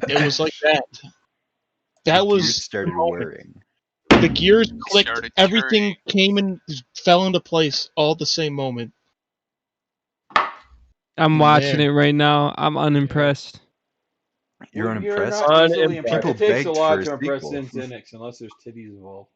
It was like that. That The was gears started the moment. whirring. The gears clicked. Started Everything came and fell into place all at the same moment. I'm watching Man. it right now. I'm unimpressed. You're You're unimpressed? not easily Unimpressed. impressed. People It takes a begged lot for to a impress sequel. Zinix unless there's titties involved.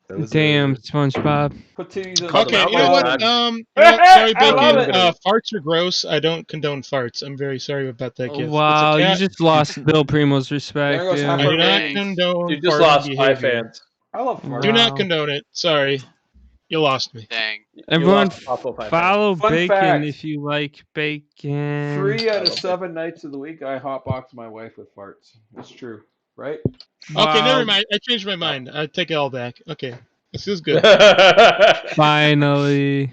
That was Damn SpongeBob. Put titties in Okay, Come you know what? on. Sorry, I love Bacon. it. Farts are gross. I don't condone farts. I'm very sorry about that gift. Wow, it's a you cat. just lost Bill Primo's respect. There goes dude. half I our do not ratings. condone You just farting lost behavior. 5 fans. I love farts. Do not Wow. condone it. Sorry. You lost me. Dang. Everyone lost also 5 follow Fun Bacon fact. if you like bacon. 3 out I of love 7 nights of the week, I hotbox my wife with farts. It's true, right? Okay, never Wow. mind. I changed my mind. I take it all back. Okay. This is good. fans. Finally.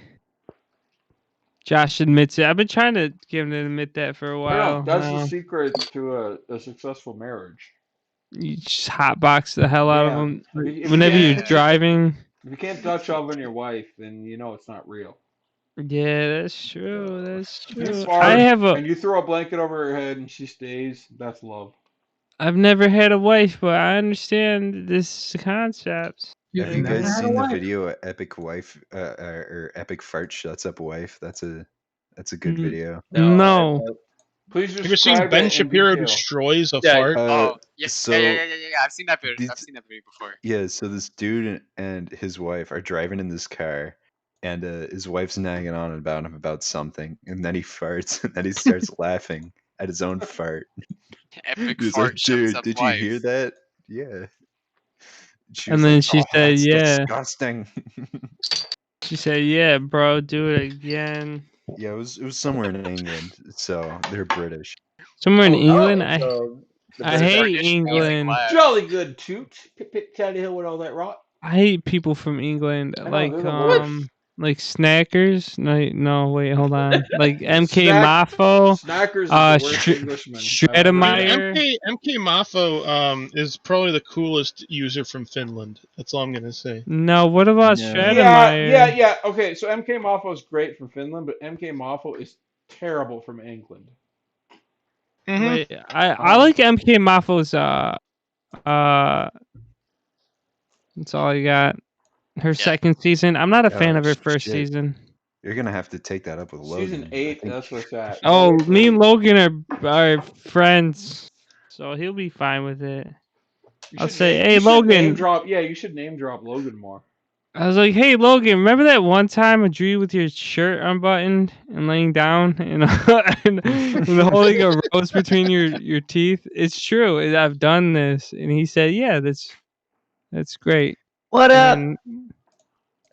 Josh admits it. I've been trying to get him to admit that for a No, while. that's now. the secret to a successful marriage. You just hotbox the hell out of Yeah. him. If you Whenever you're can't- driving. If you can't Dutch oven your wife, then you know it's not real. Yeah, that's true. That's If you true. fart I have a. and you throw a blanket over her head and she stays, that's love. I've never had a wife, but I understand this concept. Have you never guys had a seen the wife? video Epic Wife or Epic Fart Shuts Up Wife? That's a good Mm. video. No. Please Have you ever seen describe Ben it in Shapiro detail. destroys a Yeah, fart? Oh, yeah, so yeah. I've seen that video. these- I've seen that video before. Yeah, so this dude and his wife are driving in this car, and his wife's nagging on about him about something, and then he farts, and then he starts laughing at his own fart. Epic He's fart like, shuts "Dude, up did wife." you hear that? Yeah." She And was then like, she "Oh, said, that's "Yeah." disgusting. She said, "Yeah, bro, do it again." Yeah, it was somewhere in England, so they're British. Somewhere in Oh, England, so the I British hate British music England. laughs. Jolly good toot. Pip pip tatty hill with all that rot. I hate people from England. I know, Like they're the worst. like Snackers. No, wait, hold on. Like MK Snack- Mafo. Snackers is the worst Sh- Englishman. Shredemeyer. MK Mafo is probably the coolest user from Finland. That's all I'm gonna say. No, what about No. Shredemeyer? Yeah. Okay, so MK Mafo is great from Finland, but MK Mafo is terrible from England. Mhm. Wait, I like MK Mafo's that's all I got. Her second season. I'm not a fan of her first shit. season. You're gonna have to take that up with Logan. Season 8, that's what's at. Oh, me and Logan are friends, so he'll be fine with it. You I'll should say, name- "Hey, you should name Logan." drop. Yeah, you should name drop Logan more. I was like, "Hey Logan, remember that one time I drew you with your shirt unbuttoned and laying down and holding a rose between your teeth? It's true. I've done this." And he said, "Yeah, that's great." What up? And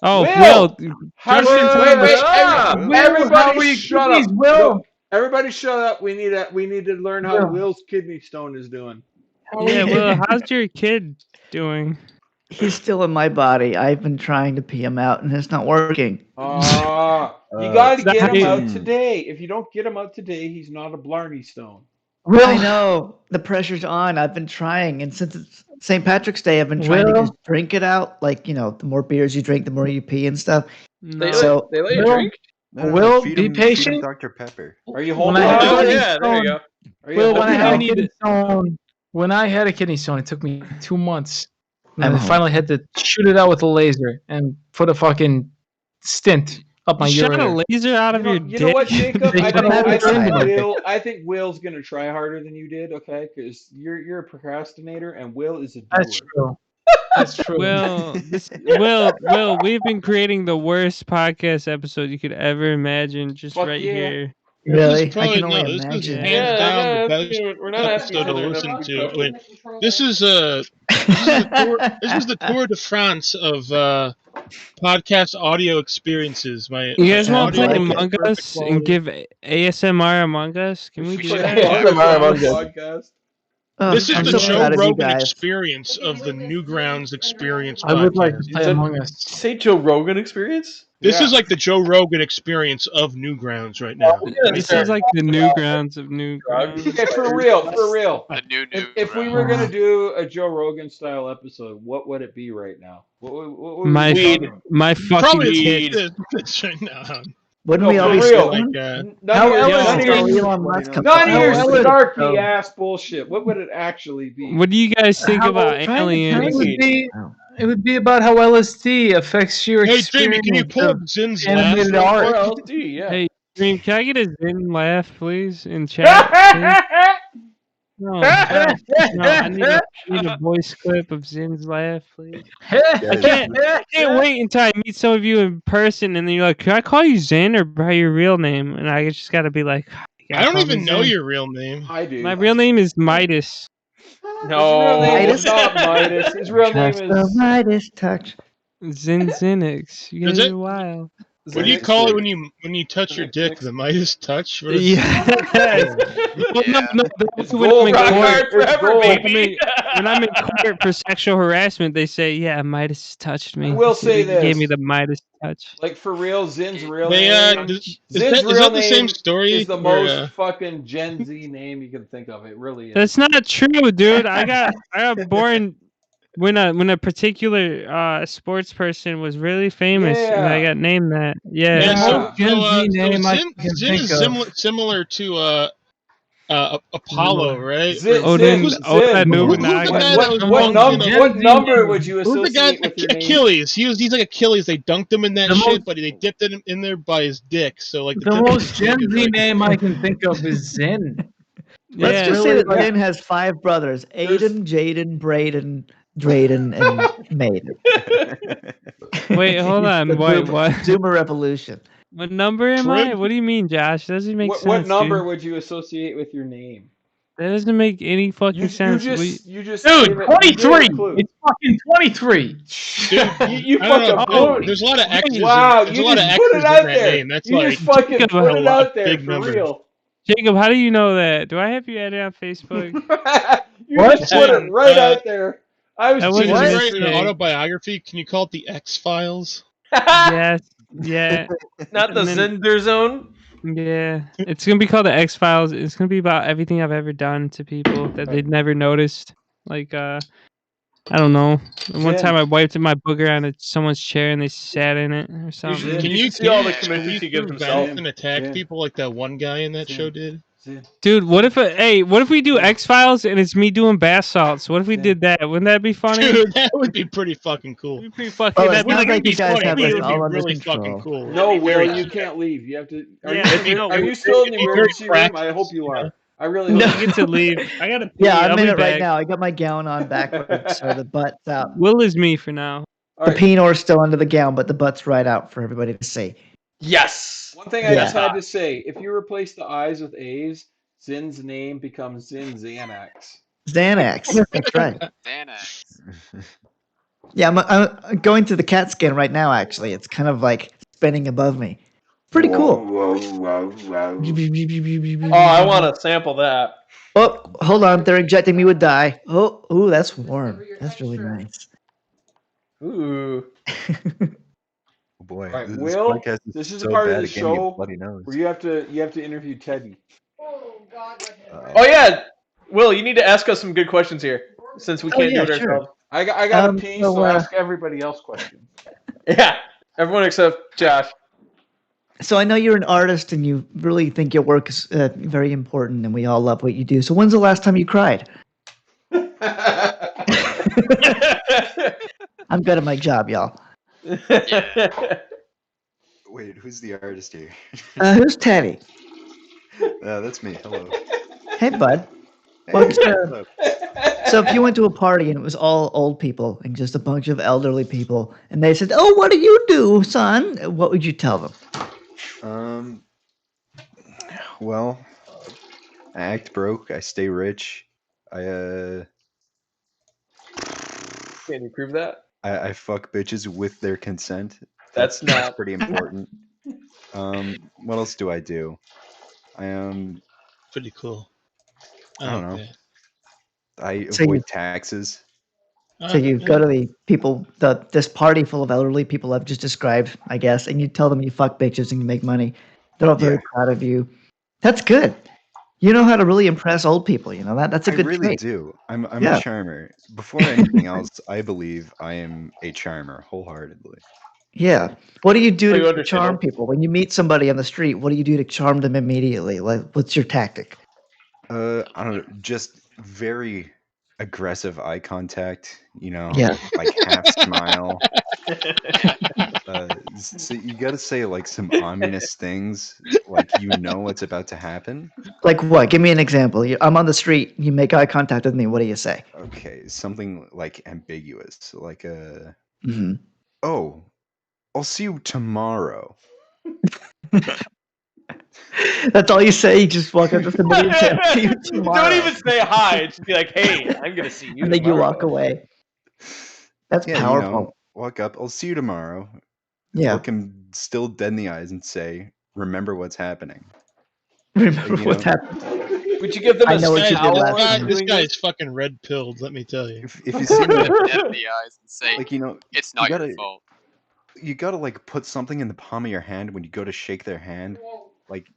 oh, Will! How's just in your time. wait? Will, how Everybody, are your shut kidneys, up! Will? No, everybody, shut up. We need to learn how Will. Will's kidney stone is doing. Yeah, well, how's your kid doing? He's still in my body. I've been trying to pee him out, and it's not working. You got to that get how him you- out today. If you don't get him out today, he's not a Blarney Stone. I know the pressure's on. I've been trying, and since it's St. Patrick's Day, I've been trying to just drink it out. Like the more beers you drink, the more you pee and stuff. No. They let you drink? Will, feed be him patient. Dr. Pepper. Are you When holding I had on? a kidney yeah, there you stone- go. Are you Will, when I holding had a on? kidney stone, it took me 2 months. And I'm I finally had to shoot it out with a laser and put a fucking stint up my You shot ureter. a laser out of your You know what, dick? Jacob? They shot a laser into my dick. I think Will's gonna try harder than you did. Okay, because you're a procrastinator and Will is a doer. That's true. That's true. Will, we've been creating the worst podcast episode you could ever imagine just Fuck right yeah. here. Really, This is probably, I can only this is imagine. hands down the best we're not asking episode to each other listen enough to. I mean, questions. this is the Tour de France of podcast audio experiences. You guys want to play like it. Among Us and give ASMR Among Us? Can we do Play that? ASMR Among Us. podcast. Oh, This is I'm the so Joe proud of you Rogan guys. experience of the Newgrounds experience I would like to podcast. play Among Us. Say Joe Rogan experience? This Yeah. is like the Joe Rogan experience of Newgrounds right now. This is like the Newgrounds of Newgrounds. Okay, for real. The new If we were gonna do a Joe Rogan style episode, what would it be right now? What would My we be talking my fucking Probably tits. this right now. Wouldn't No, we all for be real. stoned? None How of your, else none of will your, Elon Musk come none of up your with? snarky ass bullshit. What would it actually be? What do you guys think about It aliens? would be about how LSD affects your Hey, experience. Jamie, can you pull of up Zin's laugh? animated real art. quick? LSD, yeah. Hey, Dream, can I get a Zen laugh, please, in chat? Please? No, I need a voice clip of Zen's laugh, please. I can't wait until I meet some of you in person, and then you're like, "Can I call you Zen or by your real name?" And I just gotta be like, "You I gotta don't call me even know Zen." your real name. I do. My real name is Midas. No, Midas? it's not Midas. His real name Just the is. Midas touch. Zen Zenix. You Is guys it? are wild. What do you call it when you touch your dick? The Midas touch? What is Yes. Well, no, It's when gold. I'm in Rock court, hard forever, baby. When I'm in court for sexual harassment, they say, "Yeah, Midas touched me." I will say He gave me this. the Midas touch. Like for real, Zin's real They, name. is Zin's that real the same name story? is the where, most fucking Gen Z name you can think of. It really is. That's not true, dude. I got born when a particular sports person was really famous, and I Yeah. got named that. Yeah. Yeah, Yeah. Gen Z name I Zin, can Zin think is of. similar to Apollo, right? Zin, Odin, Zin, Zin. Zin. Who's the Nobunaga. guy that What dunked in what number would you Who's the guy? associate with your name? Achilles. He's like Achilles. They dunked him in that The shit, most- but they dipped it in there by his dick. So like The tip of most his dick Gen is, Z like- name I can think of is Zen. Let's Yeah. just say really that Zen has 5 brothers: Aiden, Jaden, Braden, Drayden, and Maiden. Wait, hold on. The Wait, Zoomer- what? Zoomer Revolution. What number am I? Trip. What do you mean, Josh? That doesn't make sense. What number dude. would you associate with your name? That doesn't make any fucking You sense. you just Dude, gave it- 23. you gave a clue. It's fucking 23. Dude, You I don't know, fucking dude, put- there's a lot of X's. Wow, There's you a lot of just X's put it in out that there. name. That's You like just fucking Jacob, put it out there big for numbers. real. Jacob, how do you know that? Do I have you added on Facebook? You What? just put it right out there. I was That Did wasn't you a just write an mistake. autobiography? Can you call it the X Files? Yes. Yeah. Not the And then- Zinder Zone. Yeah. It's gonna be called the X Files. It's gonna be about everything I've ever done to people that they'd never noticed. Like I don't know. One Jen. time I wiped my booger on someone's chair and they sat in it or something. Can you see all the commitments he gives himself? And attack Yeah. people like that one guy in that show did? Dude, what if what if we do X Files and it's me doing bath salts? What if we did that? Wouldn't that be funny? Dude, that would be pretty fucking cool. It'd be pretty fucking. Well, it that'd be sounds like you guys funny. have It this would be all under really control. fucking cool. No, That'd be Will, very- you can't leave. You have to. Are, Yeah, you, no, are you still in the it'd be very emergency room? I practical, hope you are. I really No, hope. I get to leave. I gotta pee. Yeah, I'll I'm be in it right back. now. I got my gown on backwards, so the butt's out. Will is me for now. All The right. penor's still under the gown, but the butt's right out for everybody to see. Yes. One thing I just Yeah. had to say: if you replace the I's with A's, Zin's name becomes Zin Xanax. Xanax. That's right. Xanax. Yeah, I'm going through the CAT scan right now, actually. It's kind of like spinning above me. Pretty cool. Oh, I want to sample that. Oh, hold on. They're injecting me with dye. Oh, ooh, that's warm. That's really nice. Ooh. Oh boy, All right, this Will. podcast This is so the part of bad the at getting me a show bloody nose. where you have to interview Teddy. Oh yeah, Will, you need to ask us some good questions here, since we Oh, can't yeah, do it sure. ourselves. I got a pee, so ask everybody else questions. Yeah, everyone except Josh. So I know you're an artist and you really think your work is very important and we all love what you do. So when's the last time you cried? I'm good at my job, y'all. Wait, who's the artist here? Who's Teddy? That's me. Hello. Hey, bud. Hey, Well, what's up? so if you went to a party and it was all old people and just a bunch of elderly people and they said, "Oh, what do you do, son?" What would you tell them? Well, I act broke. I stay rich. Can you prove that? I fuck bitches with their consent. That's not pretty important. What else do I do? I Pretty cool. I don't know. Okay. I So avoid you- taxes. So you go to the people, this party full of elderly people I've just described, I guess, and you tell them you fuck bitches and you make money. They're all very proud of you. That's good. You know how to really impress old people. You know that's a good I really trait. do. I'm Yeah. a charmer. Before anything else, I believe I am a charmer wholeheartedly. Yeah. What do you do So you to understand charm it. people when you meet somebody on the street? What do you do to charm them immediately? Like, what's your tactic? I don't know, just very aggressive eye contact, Yeah. like half smile. So you got to say like some ominous things, like what's about to happen. Like what? Give me an example. I'm on the street. You make eye contact with me. What do you say? Okay, something like ambiguous, like Mhm. oh, I'll see you tomorrow. That's all you say. You just walk up to somebody and say, "I'll see you tomorrow." Don't even say hi. Just be like, "Hey, I'm gonna see you." And then you tomorrow. walk away. That's Yeah, powerful. walk up, I'll see you tomorrow. Yeah. Look him still dead in the eyes and say, remember what's happening. Remember you what's know, happened. Would you give them I a know what you did towel last for time. This doing guy this? is fucking red pilled. Let me tell you. if you see me, Dead in the eyes and say, like it's you not gotta your fault. you gotta like put something in the palm of your hand when you go to shake their hand, like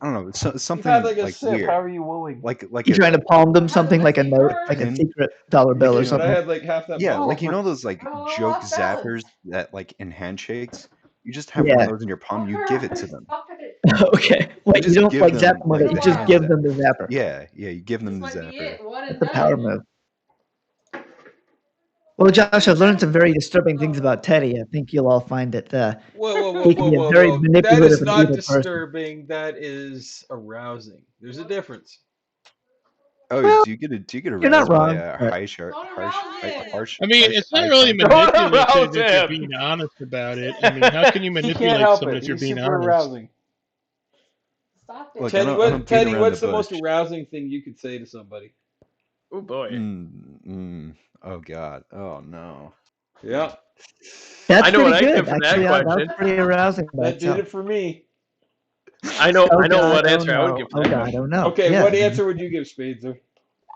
I don't know, something You've had like a like sip. weird, How are you willing? like You trying to palm them something like a note, a like a pin. secret dollar bill or you know, But I something? had like half that yeah, bottle. like those like joke zappers that like in handshakes. You just have one Yeah. of those in your palm. You give it to them. Okay. Wait, you just don't give like them, zap them with like, it. You the just hand give zap. them the zapper. Yeah, you give them the zapper. That's a power move. Well, Josh, I've learned some very disturbing things about Teddy. I think you'll all find it. He can be a very That manipulative is and not evil person. disturbing. That is arousing. There's a difference. Oh, Well, do you get you're not aroused by wrong, but- I mean, harsh it's not eye really contact? manipulative if arouse you're him. being honest about it. I mean, how can you He can't manipulate help someone it. if you're He's being super honest? arousing. Look, Teddy, I don't beat Teddy, around what's the the most bush. arousing thing you could say to somebody? Oh boy. Oh God. Oh no. Yeah, That's I know what pretty I good. get from that Actually, that was question. pretty arousing by that did itself. it for me. I know Oh, God, what oh, answer I would no. give to Oh that God, question. oh no. Okay, Yeah. what answer would you give, Spadezer?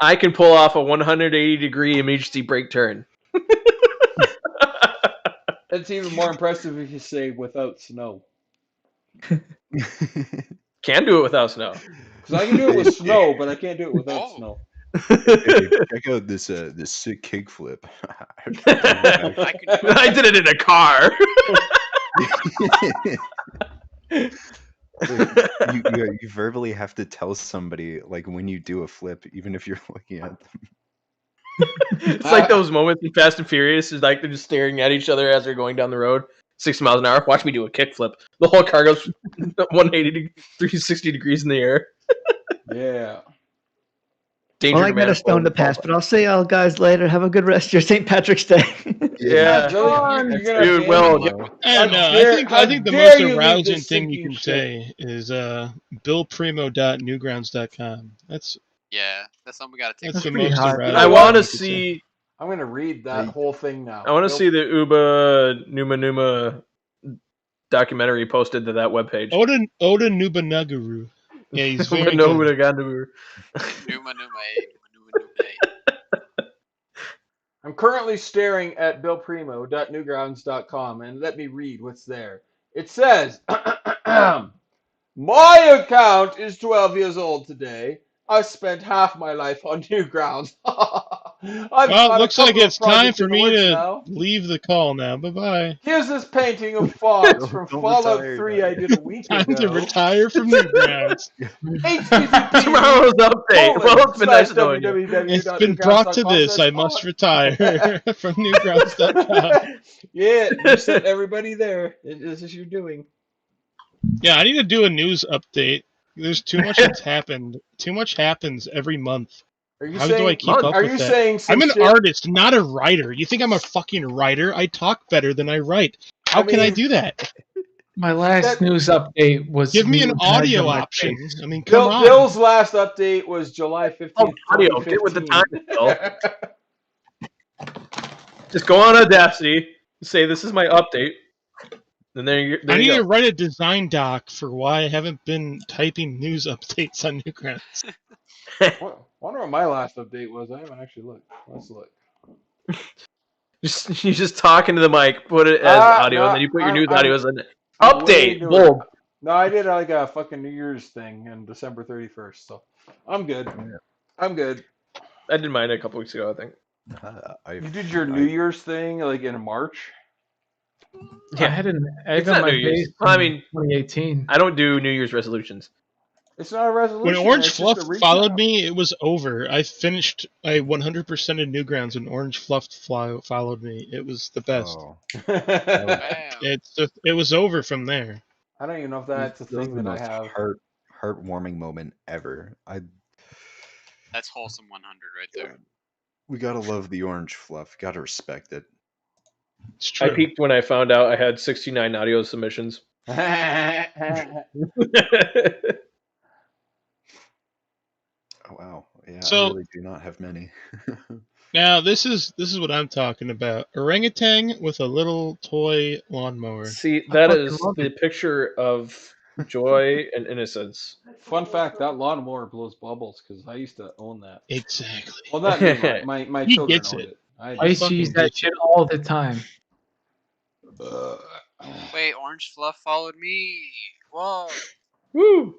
I can pull off a 180-degree emergency brake turn. That's even more impressive if you say without snow. Can do it without snow. Because I can do it with snow, but I can't do it without Oh. snow. Hey, check out this sick kickflip. I did it in a car. You verbally have to tell somebody like when you do a flip, even if you're looking at them. It's like those moments in Fast and Furious, is like they're just staring at each other as they're going down the road, 60 miles an hour. Watch me do a kickflip. The whole car goes 180 to 360 degrees in the air. Yeah. Danger Well, I to got man a stone to pass, but I'll see y'all guys later. Have a good rest of your St. Patrick's Day. Yeah. Really? You're gonna Dude, ban well, me? I don't know. How I think the dare most you leave arousing this thing you sinking can ship? say is billprimo.newgrounds.com. Yeah, that's something we gotta take. That's the pretty most hot. arousing. I want to thing you could say. see. I'm gonna read that whole thing now. I want to see the Uba Numa documentary posted to that webpage. Oda Nubanagaru. Yeah, he's very No, good. Numa. I'm currently staring at billprimo.newgrounds.com, and let me read what's there. It says, my account is 12 years old today. I've spent half my life on Newgrounds. I've Well, got a looks like couple of it's time projects for in the me works to now. leave the call now. Bye-bye. Here's this painting of Fox from Don't Fallout retire 3 yet. I did a week Time to ago. retire from Newgrounds. Tomorrow's update. Well, it's been nice knowing you. It's been brought to this. I must retire from Newgrounds.com. Yeah, you sent everybody there. This is your doing. Yeah, I need to do a news update. There's too much that's happened. Too much happens every month. Are you How saying? do I keep up Are with you that? saying some I'm an shit? artist, not a writer. You think I'm a fucking writer? I talk better than I write. How can I do that? My last news update was Give me me an with bags audio on my option. face. I mean, come on. Bill's last update was July 15th, audio. Get with the 2015. Just go on Audacity, say this is my update, and there you I need go. to write a design doc for why I haven't been typing news updates on Newgrounds. Wonder what my last update was. I haven't actually looked. Let's look. You just talk into the mic, put it as audio, no, and then you put your news I'm- audio as an I'm way update. newer. Bold. No, I did like a fucking New Year's thing on December 31st, so I'm good. I'm good. I did mine a couple weeks ago, I think. You did your New Year's thing like in March? I had an egg It's on not my New Year's. face. I in mean, 2018. I don't do New Year's resolutions. It's not a resolution. When Orange it's Fluff just a recap. followed me, it was over. I 100% of Newgrounds when Orange Fluff followed me. It was the best. Oh. It was over from there. I don't even know if that's a That was thing the that I most have. heartwarming moment ever. That's wholesome 100 right there. We gotta love the orange fluff. Gotta respect it. It's true. I peaked when I found out I had 69 audio submissions. Oh wow. Yeah, So- I really do not have many. Now this is what I'm talking about. Orangutan with a little toy lawnmower. See, that is the picture of joy and innocence. Fun fact: that lawnmower blows bubbles because I used to own that. Exactly. Well, not me. My He children gets owned it. it. I used to use that shit all the time. Wait, Orange Fluff followed me. Whoa. Woo!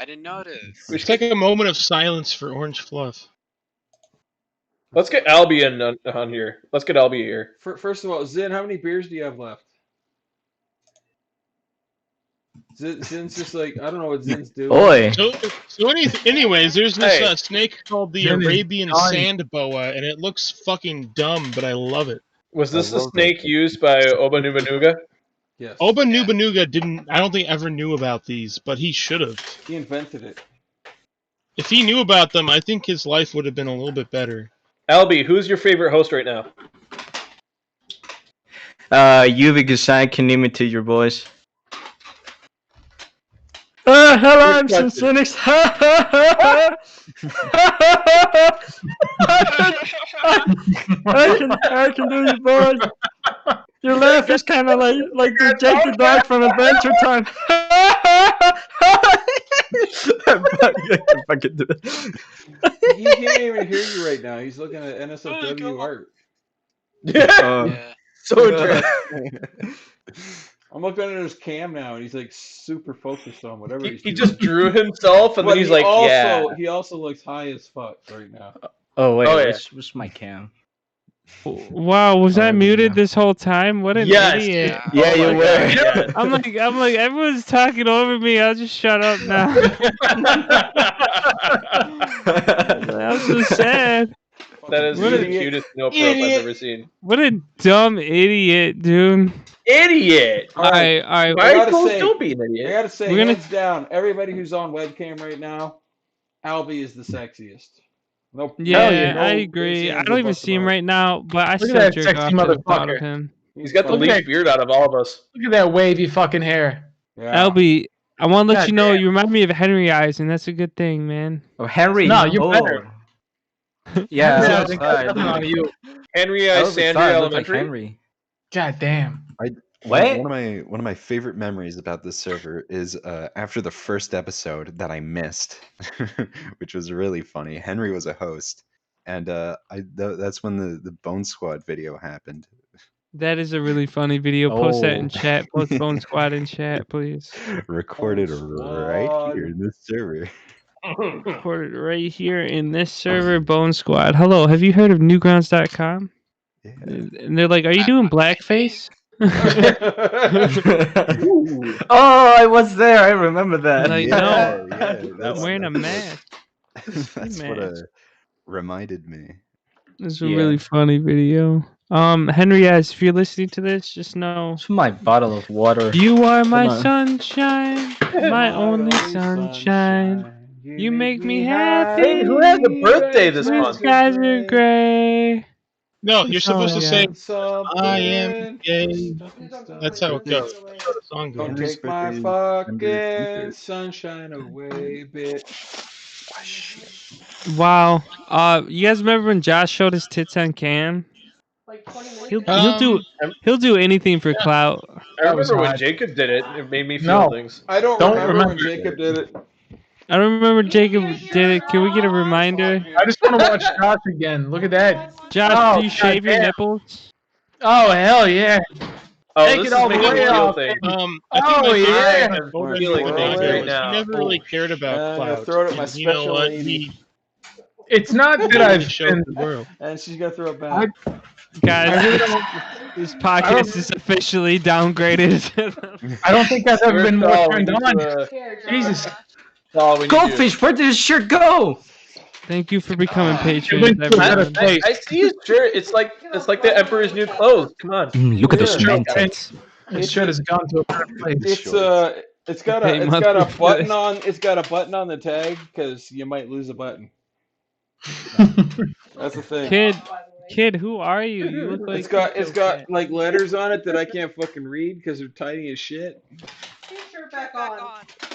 I didn't notice. We should take a moment of silence for Orange Fluff. Let's get Albion on here. Let's get Albie here. First of all, Zin, how many beers do you have left? Zin's just like, I don't know what Zin's doing. Boy. Anyways, there's this Hey. Snake called the Zen is Arabian done. Sand Boa, and it looks fucking dumb, but I love it. Was this the love snake used by Oba Nubanuga? Yes. Oba Nubanuga I don't think ever knew about these, but he should have. He invented it. If he knew about them, I think his life would have been a little bit better. Albie, who's your favorite host right now? You because I can imitate your voice. Hello, I'm Good question. Cynics. I can do your voice. Your laugh is kind of like the Jake the Dog from Adventure Time. He can't even hear you right now. He's looking at NSFW art. Yeah. So interesting. I'm looking at his cam now, and he's like super focused on whatever he's He doing. just drew himself, and But then he's like, yeah. He also looks high as fuck right now. Oh wait, Oh, yeah. what's my cam? Wow, was I muted this whole time? What an Yes. idiot! Yeah, Oh you my were. God, I'm like, everyone's talking over me. I'll just shut up now. I'm so sad. That is What the an cutest no prop I've ever seen. What a dumb idiot, dude. Idiot! All right. I Why gotta Cole say, don't be an I idiot? gotta say, We're gonna- hands down, everybody who's on webcam right now, Albie is the sexiest. Nope. Yeah, no I base agree. I hands don't or even bust see him about. right now, but I Look at still that jerk sexy off to the thought of motherfucker. him. He's got the Look at least that- beard out of all of us. Look at that wavy fucking hair. Yeah. LB, I want to let God you know damn. you remind me of Henry Eyes, and that's a good thing, man. Oh, Henry. No, you're oh. better. Yeah, Henry, I I always think thought that's it nothing looked on like you. Henry I I. always thought Sandria it looked like Elementary. Henry. God damn. What? One of my favorite memories about this server is after the first episode that I missed, which was really funny. Henry was a host, and that's when the Bone Squad video happened. That is a really funny video. Post that in Oh. chat. Post Bone Squad in chat, please. Recorded Bone right Squad. here in this server. Recorded right here in this server, Bone Squad. Hello, have you heard of Newgrounds.com? Yeah. And they're like, "Are you doing blackface?" Oh, I was there. I remember that. Like, Yeah, no, yeah, I'm wearing a mask. That's what reminded me. It's a Yeah. really funny video. Henry, as if you're listening to this, just know It's my bottle of water. you are my Come on. sunshine, my only sunshine. You make me happy. Hey, who had the birthday this Blue month? skies are gray. No, you're That's all supposed I to say, got. I am gay. Please don't take That's my how it sunshine goes. away. That's how the song goes. Don't Henry's take my birthday is December fucking 23rd. sunshine away, bitch. Wow. You guys remember when Josh showed his tits on cam? Like 20 minutes He'll ago. he'll do anything for clout. I That was remember when hot. Jacob did it. It made me feel No. things. I don't remember when Jacob did it. I don't remember Jacob did it. Can we get a reminder? I just want to watch Josh again. Look at that. Josh, Oh, do you shave your goddamn. nipples? Oh, hell yeah. Oh, Take this it is all the making me way feel off. things. I think Oh, my favorite yeah. thing about Wanna Henry twirl Fernando it? right is now. he never really cared about And I'm gonna clout. throw it at my And you know special what? lady. It's not that He I've showed been. the world. And she's gonna throw it back. I Guys, really don't. this podcast is officially downgraded. I don't think I've ever been more Saul, we turned need on. to, Jesus. Saul, we need Goldfish, where did his shirt go? Thank you for becoming patrons, went to a better everyone. place. I see his shirt. It's like the Emperor's New Clothes. Come on. Look at those Yeah. man tits. His shirt has gone to a better place. It's got Hey, a motherfucker. button on. It's got a button on the tag because you might lose a button. That's the thing. Kid, who are you? You look like It's got like letters on it that I can't fucking read because they're tiny as shit. Get your shirt back on.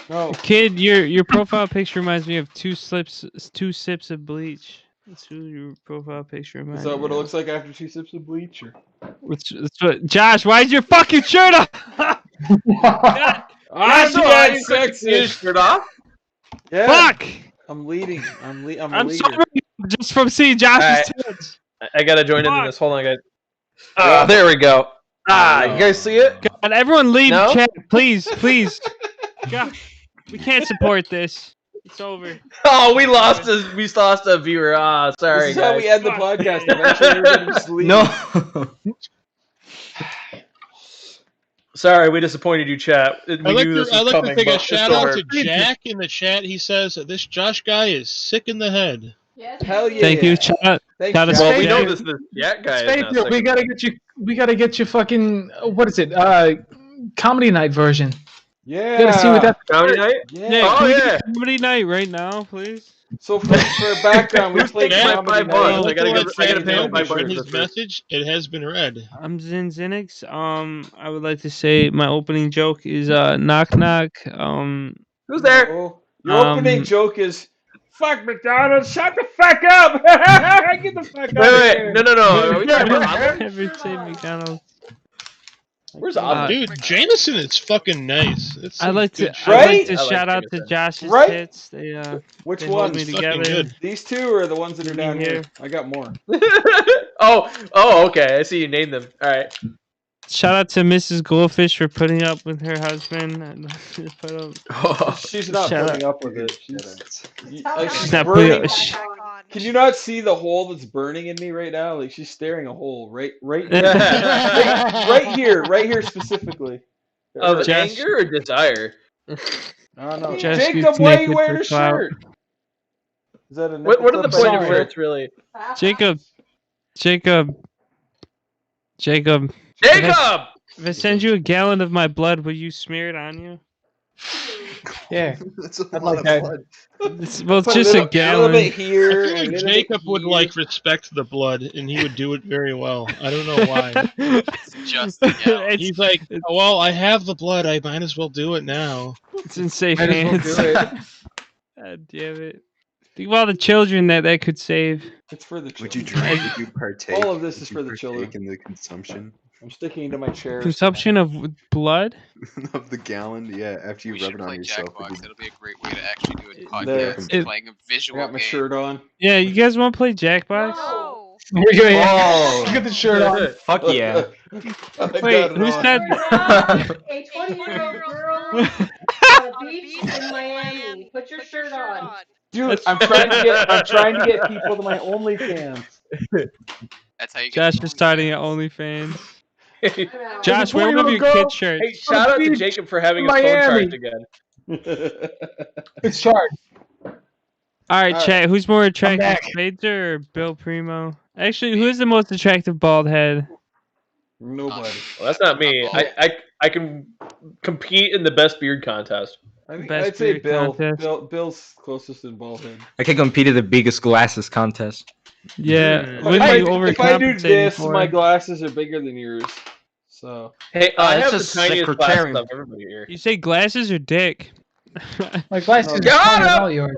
No. Kid, your profile picture reminds me of two sips of bleach. That's who your profile picture reminds Is me that what it of. looks like after 2 sips of bleach? Or? That's what, Josh, why is your fucking shirt up? God, I'm so dead his sexist. shirt off. Yeah. fuck! I'm leading. I'm a I'm leader. sorry just from seeing Josh's Alright. tits. I gotta join into Fuck. this. Hold on, guys. There we go. You guys see it? God, everyone leave No? chat, please. God, we can't support this. It's over. Oh, we lost a viewer. Ah, sorry, This is how guys. we end the podcast. Eventually, everybody just leaves. No. Sorry, we disappointed you, chat. We I'd like knew to, this was I'd like coming, to take but a it's shout out over. to Jack in the chat. He says that this Josh guy is sick in the head. Yes, Hell yeah. Thank you, chat. Thanks, Shout out Jack. to Well, we know Jack. this Jack guy is Stay now here. sick. We gotta get you fucking what is it? Comedy night version. Yeah. You gotta see what that's Comedy night? Yeah. Yeah, Oh, can we yeah. get comedy night right now, please? So for background, we played taking my comedy 5 night. bucks? I Look gotta at get- what I gotta Jack pay wrote my in buttons his this week. message. It has been read. I'm Zin Zinix. I would like to say my opening joke is knock knock. Who's there? Oh, your opening Um, joke is fuck McDonald's. Shut the fuck up. Get the fuck out of Wait, here. no. Are we talking about Omelet? Every time McDonald's. Where's Omelet? Dude, Jameson is fucking nice. It's I'd like to good shit. I'd like to I like shout out to Jameson. Josh's Right? tits. They Which they hold ones? me Fucking together. good. These two are the ones that are down Me here. here. I got more. oh, okay. I see you named them. All right. Shout out to Mrs. Goldfish for putting up with her husband. I'd like to put up. She's not Shout putting out. up with it. She's She's not putting burning. up. Can you not see the hole that's burning in me right now? Like she's staring a hole right here specifically. Of Josh- anger or desire? I don't know. Josh Jacob, gets why are naked you wearing for a clout. shirt? Is that a What are the nipple point clip? of shirts, really? Jacob. Jacob. Jacob! If I send you a gallon of my blood, will you smear it on you? Yeah, That's a I'd lot like of that. blood. Well, it's Put just a a little gallon. bit I here, feel a like little bit Jacob would here. like respect the blood, and he would do it very well. I don't know why. It's just a gallon. He's like, oh, well, I have the blood. I might as well do it now. It's in safe Might as well hands. do it. God damn it. Think of all the children that could save. It's for the Would you children. drink? Would you partake? All of this would is you for the partake children. in the consumption I'm sticking to my chair. Consumption of blood? of the gallon? Yeah, after you We rub should it on play yourself. Jackbox. That'll be a great way to actually do a There. podcast, It- playing a I visual got my game. shirt on. Yeah, you guys want to play Jackbox? No. Oh. Get the shirt on. Fuck yeah. I Wait, got it who on. said? You're not a 20-year-old girl on a beach in Miami. Put your shirt on. Dude, I'm trying to get people to my OnlyFans. That's how you get Josh the is starting OnlyFans. at OnlyFans. Hey, I'm out. Josh, wear one of your kid shirts. hey, shout out to Jacob for having his phone Miami. charged again. It's charged. All right, All chat. Who's more attractive, back. Spader or Bill Primo? Actually, who is the most attractive bald head? Nobody. Well, that's not me. I can compete in the best beard contest. I think Best I'd say beard Bill. contest. Bill's closest in bald head. I can compete in the biggest glasses contest. Yeah, Hmm. what are you If I do overcompensating this, for? my glasses are bigger than yours. So Hey, I that's have the just tiniest glasses secretarian. of everybody here. You say glasses or dick? My glasses are Got tiny as him! all yours.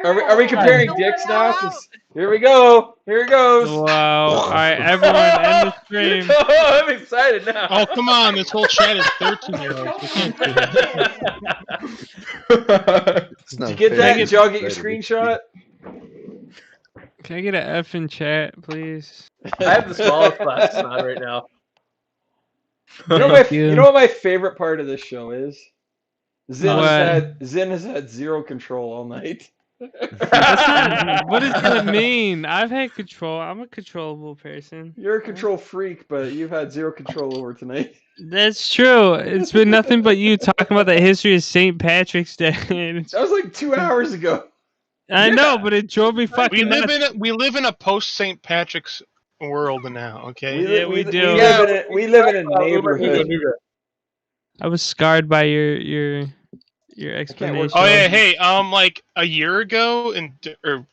are we comparing dicks now? 'Cause here we go. Here it goes. Wow. All right, everyone, end the stream. Oh, I'm excited now. Oh, come on. This whole chat is 13-year-olds. We can't do that. It's not Did you get fair. that? Did y'all get your screenshot? Can I get an F in chat, please? I have the smallest glasses on right now. You know, Thank you. you know what my favorite part of this show is? Zin What? has had zero control all night. That's not, what does that mean? I've had control. I'm a controllable person. You're a control freak, but you've had zero control over tonight. That's true. It's been nothing but you talking about the history of St. Patrick's Day. That was like 2 hours ago. I know, but it drove me We fucking live nuts. in a post St. Patrick's world now. Okay. Yeah, we do. We live in a neighborhood. I was scarred by your explanation. Oh yeah, hey, like a year ago or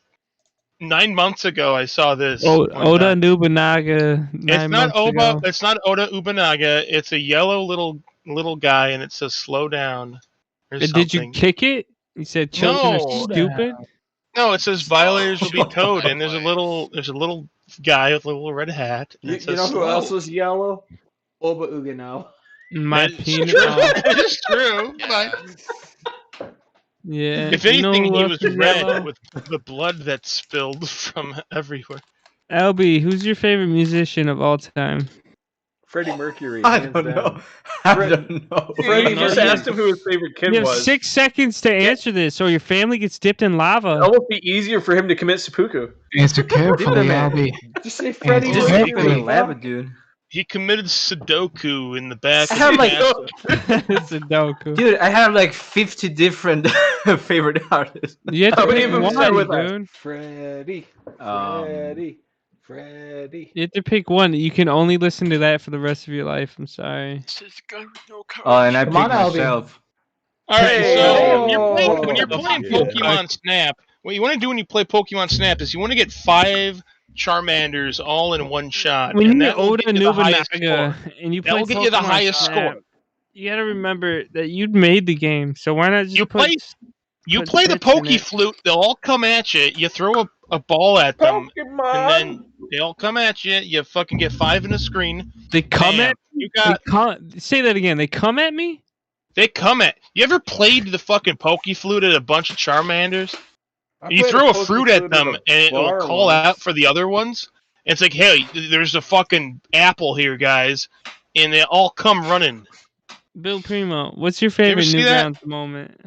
9 months ago, I saw this. Oh, one Oda time. Nobunaga. It's not Oba. It's not Oda Ubunaga. It's a yellow little guy, and it says "slow down." Or Did you something. kick it? You said children No. are stupid. No, it says violators will be towed, and there's a little guy with a little red hat. And You it says, know who "Slow." else was yellow? Oba Uganao. My That is penis. true. Oh, That is true. But yeah. if You know anything, who he else was is red yellow? with the blood that spilled from everywhere. LB, who's your favorite musician of all time? Freddie Mercury. I hands don't down. know. I don't know. Freddie You just Mercury. asked him who his favorite kid You have was. 6 seconds to answer this, or your family gets dipped in lava. It'd almost be easier for him to commit seppuku. Answer carefully, man. Albie. Just say Freddie Just Mercury. leave him in lava, dude. He committed Sudoku in the back. I of have the like, NASA. Sudoku. dude, I have like 50 different favorite artists. You have How to many pick of them one, start with that? dude. Freddie. Freddie. You have to pick one. You can only listen to that for the rest of your life. I'm sorry. Oh, and I Come on, picked Albie. myself. All right, Hey. so when you're playing Yeah. Pokemon Snap, what you want to do when you play Pokemon Snap is you want to get 5 Charmanders all in one shot. When and you're that will Oda get you the highest Nobunaga score. and you That play will get you the Pokemon highest Snap, score. you gotta remember that you'd made the game, so why not just You put... You put play the bits in Poke it. Flute, they'll all come at you. You throw a ball at them, Pokemon! and then they all come at you. You fucking get 5 in a screen. They come Bam. at You they got. come, say that again. They come at me? They come at. You ever played the fucking Poke Flute at a bunch of Charmanders? I You played throw a Poke fruit Flute at them, a and it'll bar call once. out for the other ones. It's like, hey, there's a fucking apple here, guys, and they all come running. Bill Primo, what's your favorite see that? Newgrounds moment?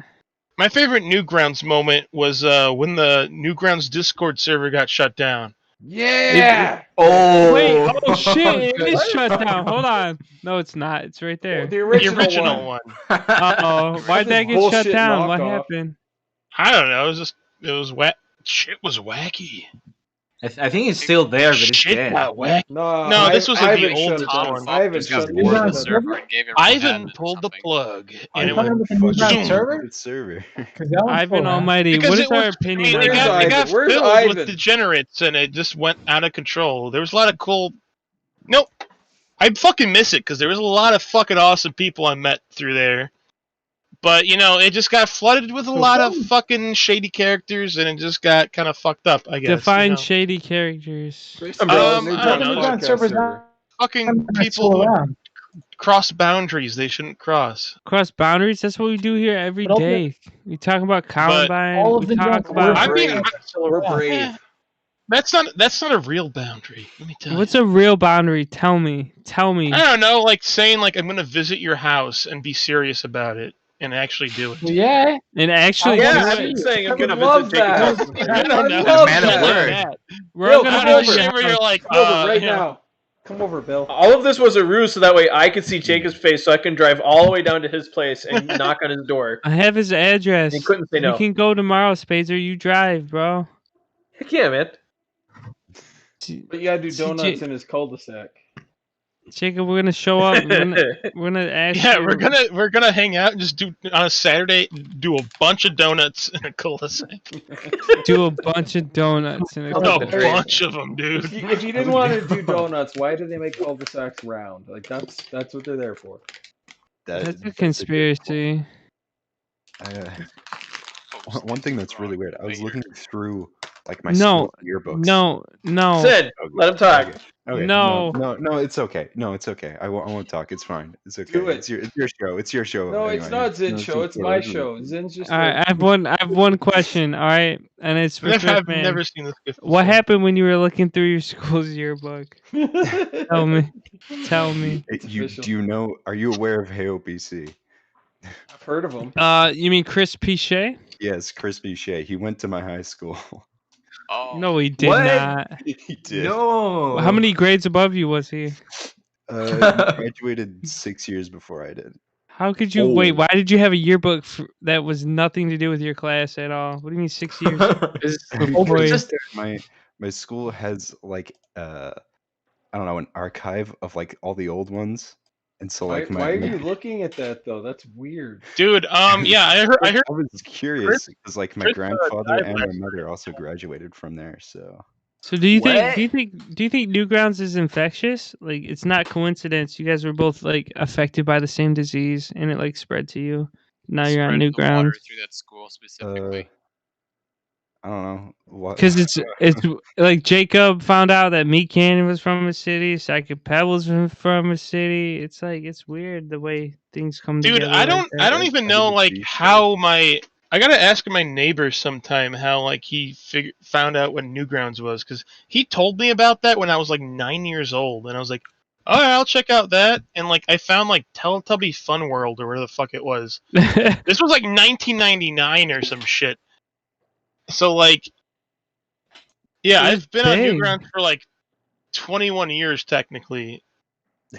My favorite Newgrounds moment was when the Newgrounds Discord server got shut down. Yeah. Oh, Wait, oh shit, it is shut down. Hold on. No, it's not. It's right there. The The original, original one. one. Uh-oh. Why'd that get shut Bullshit down? What knockoff. happened? I don't know. It was whack. Shit was wacky. I think he's still there, but it's Shit dead. got whacked. No, No, this was like the Ivan oldest shut it down. one. Ivan just got shut bored the of the shit down. server and gave it Ivan pulled the plug, and it talking went about the Newgrounds zoom. server? Good server. Because that one's Ivan full, huh? Almighty, Because what it is our was, opinion on it Where's got, Ivan? it got Where's filled Ivan? with degenerates, and it just went out of control. There was a lot of cool. Nope, I fucking miss it because there was a lot of fucking awesome people I met through there. But you know, it just got flooded with a lot of fucking shady characters, and it just got kind of fucked up. I guess. Define shady characters. Umbrellas. I don't know. Podcast server's server. Fucking That's people still who around. cross boundaries they shouldn't cross. Cross boundaries? That's what we do here every But all the- day. We talk about Columbine. all of We the talk young about. I mean, We're brave. eh, that's not a real boundary. Let me tell What's you. a real boundary? Tell me. Tell me. I don't know, like saying like I'm gonna visit your house and be serious about it and actually do it. Well, yeah. And actually, Yeah, do I've it. been saying I'm I gonna love visit Jacob's that. house. I don't know. love Man of that. word. We're Bill, all gonna I come don't know, over. shit where you're like, Come over right you know, now. Come over, Bill. All of this was a ruse so that way I could see Jacob's face so I can drive all the way down to his place and knock on his door. I have his address. He couldn't say no. We can go tomorrow, Spazer. You drive, bro. Heck yeah, man. But you gotta do See, donuts in his cul-de-sac. Jacob, we're gonna show up. We're gonna ask yeah, you. we're gonna hang out and just do on a Saturday do a bunch of donuts in a cul-de-sac. do a bunch of donuts in a A cul-de-sac. bunch of them, dude. If you didn't want to do donuts, why do they make cul-de-sacs round? Like that's what they're there for. That's a conspiracy. One thing that's really weird. I was looking through like my No, school yearbooks. no. Sid, let him talk. Okay. No. No, it's okay. No, it's okay. I won't talk. It's fine. It's okay. Do it. It's your show. It's your show. No, anyway. it's not Zin's show. It's my your show. Zin's just. All right, I have one question. All right, and it's for I've Driftman. never seen this gift What before. happened when you were looking through your school's yearbook? Tell me. Tell me. Do you know? Are you aware of Heyo PC? I've heard of him. You mean Chris Pichet? Yes, Chris Bichet. He went to my high school. Oh. No, he did What? not. He did. No. How many grades above you was he? He graduated 6 years before I did. How could you wait? Why did you have a yearbook that was nothing to do with your class at all? What do you mean 6 years? before you- My school has like I don't know, an archive of like all the old ones, and so like Why are you looking at that though? That's weird. Dude, yeah, I heard. I was curious because like my Chris, grandfather died and my last mother also graduated from there. So So do you What? think Newgrounds is infectious? Like it's not coincidence. You guys were both like affected by the same disease and it like spread to you. Now you're on Spread the water Newgrounds. through that school specifically. I don't know what. Because it's like Jacob found out that Meat Cannon was from a city, Psychic Pebbles was from a city. It's like it's weird the way things come Dude, together. I don't even know like how my. I gotta ask my neighbor sometime how like he found out what Newgrounds was because he told me about that when I was like 9 years old and I was like, all right, I'll check out that and like I found like Teletubby Fun World or where the fuck it was. This was like 1999 or some shit. So like, yeah, I've been on Newgrounds for like 21 years technically,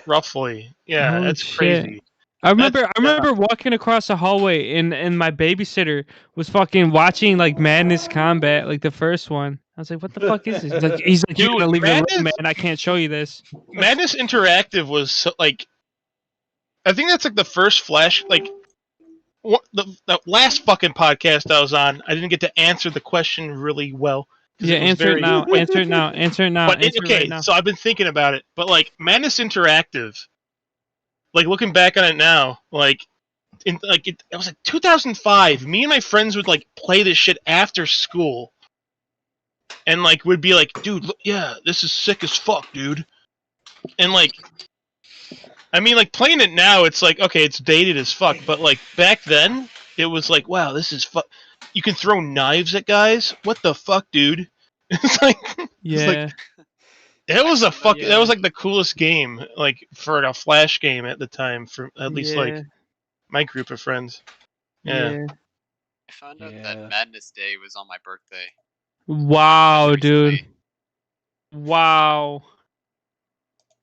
roughly. Yeah, Holy that's shit. crazy. I remember walking across the hallway and my babysitter was fucking watching like Madness Combat, like the first one. I was like, what the fuck is this? He's like, you're gonna leave the room, man. I can't show you this. Madness Interactive was so, like, I think that's like the first Flash, like, the last fucking podcast I was on, I didn't get to answer the question really well. Yeah, answer it now. Answer it now. Answer it now. But Answer it okay, right now. so I've been thinking about it. But like Madness Interactive, like looking back on it now, like it was like 2005. Me and my friends would like play this shit after school, and like would be like, dude, look, yeah, this is sick as fuck, dude. And like, I mean, like playing it now, it's like okay, it's dated as fuck. But like back then, it was like, wow, this is fuck. You can throw knives at guys. What the fuck, dude? It's like, yeah. It's like, it was a fuck. That was like the coolest game, like for a Flash game at the time, for at least like my group of friends. Yeah. I found out that Madness Day was on my birthday. Wow, dude. Wow.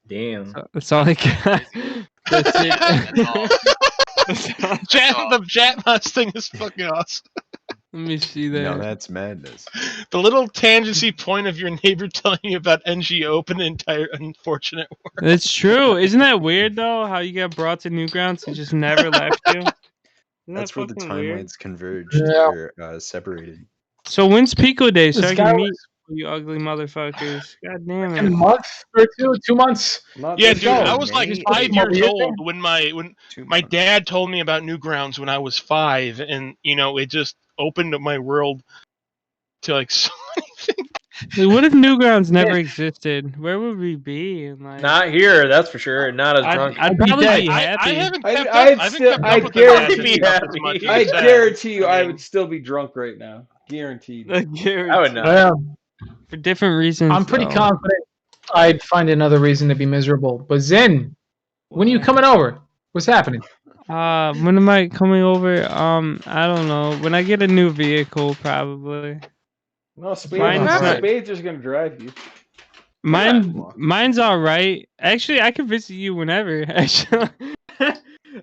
Damn. That's all I got. That's it. The Jatmas thing is fucking awesome. Let me see Now that. that's madness. The little tangency point of your neighbor telling you about NG Open, entire unfortunate world. That's true. Isn't that weird though? How you got brought to Newgrounds and just never left you? Isn't That's that where the fucking weird? timelines converged Yeah. or separated. So when's Pico Day so This I guy can meet was you ugly motherfuckers? God damn in a it. month or 2 months. Not Yeah, this dude, I year. was like May? 5 More years weird old thing? when 2 my months. dad told me about Newgrounds when I was 5, and it just opened up my world to like so many things. Like, what if Newgrounds never existed? Where would we be? And like, Not here, that's for sure. Not as drunk. I'd probably dead. be I happy. haven't I'd, kept up. I'd I haven't still, kept I up with the guarantee, Madden Be stuff as happy. much. I It's sad. guarantee you, I mean, would still be drunk right now. Guaranteed. I I guarantee. would not. Yeah. For different reasons. I'm pretty though. confident I'd find another reason to be miserable. But Zen, when are you coming over? What's happening? When am I coming over? I don't know. When I get a new vehicle, probably. No, Mine's not. Spades is gonna drive you. Mine's all right. Actually, I can visit you whenever.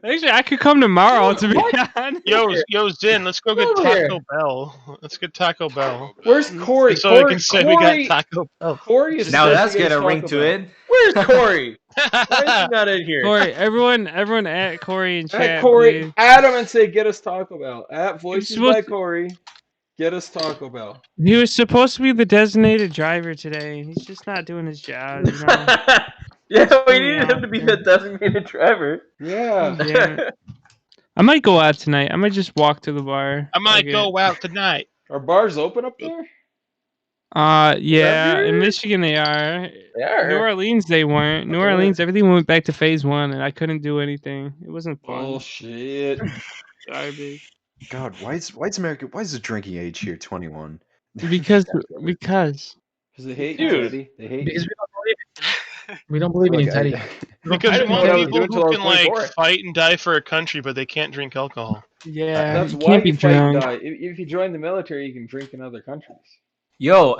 Actually, I could come tomorrow. To be honest. Yo, Zen, let's go get Over here. Taco Bell. Let's get Taco Bell. Where's Corey? So we can say we got Taco Bell. Corey is Now supposed that's to get got us a ring Taco to Bell. it. Where's Corey? Why is he not in here? Corey, everyone at Corey in chat. At Corey, please. add him and say get us Taco Bell. At Voices supposed by to- Corey, get us Taco Bell. He was supposed to be the designated driver today, and he's just not doing his job. You know? Yeah, we needed him to be the designated driver. Yeah. Damn it. I might go out tonight. I might just walk to the bar. I might Okay. go out tonight. Are bars open up there? Yeah, in Michigan they are. They are. New Orleans they weren't. New Orleans, everything went back to phase 1, and I couldn't do anything. It wasn't fun. Bullshit. Garbage. God, why is America? Why is the drinking age here 21? Because Because they hate you, Dude. Teddy. They hate Because you. we don't believe in you, Look, Teddy. Because I we didn't know want what I was people doing till I who was can like 24. fight and die for a country, but they can't drink alcohol. Yeah, That's you why can't be you fight and drunk. die. If you join the military, you can drink in other countries. Yo,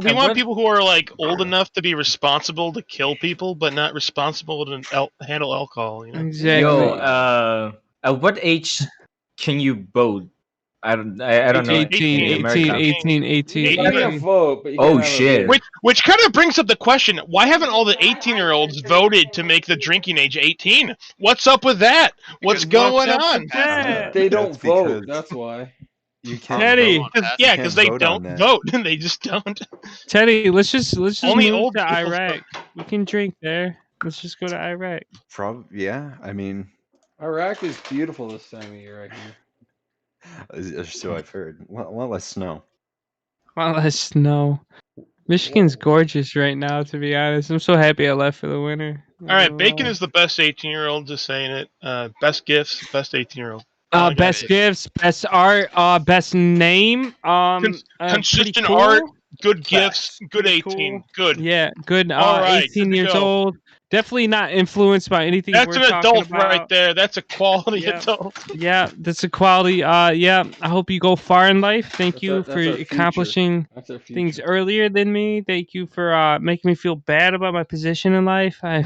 We want people who are like old enough to be responsible to kill people, but not responsible to handle alcohol. You know? Exactly. Yo, at what age can you vote? I don't know. 18, in America. 18. You can't vote, but you can Oh have a shit! beer. Which kind of brings up the question: why haven't all the 18-year-olds voted to make the drinking age 18? What's up with that? What's going on? They don't That's vote. because That's why. You can't. Teddy. vote. Yeah, You because can't they vote on don't that. vote. They just don't. Teddy, let's just Only move old to people Iraq. We can drink there. Let's just go to Iraq. Yeah. I mean, Iraq is beautiful this time of year, I hear. so I've heard. A lot less snow. Well, less snow. Michigan's gorgeous right now, to be honest. I'm so happy I left for the winter. All right, Bacon is the best 18-year-old. Just saying it. Best gifts, best 18-year-old. Best gifts, best art, best name. Pretty Consistent cool. art, good gifts, good Pretty 18, cool. good. Yeah, good. All right, 18 good to years go. old. Definitely not influenced by anything That's we're an talking adult about. right there. That's a quality Yeah. adult. Yeah, that's a quality. Yeah, I hope you go far in life. Thank you That's for our future. accomplishing That's our future. things earlier than me. Thank you for making me feel bad about my position in life. I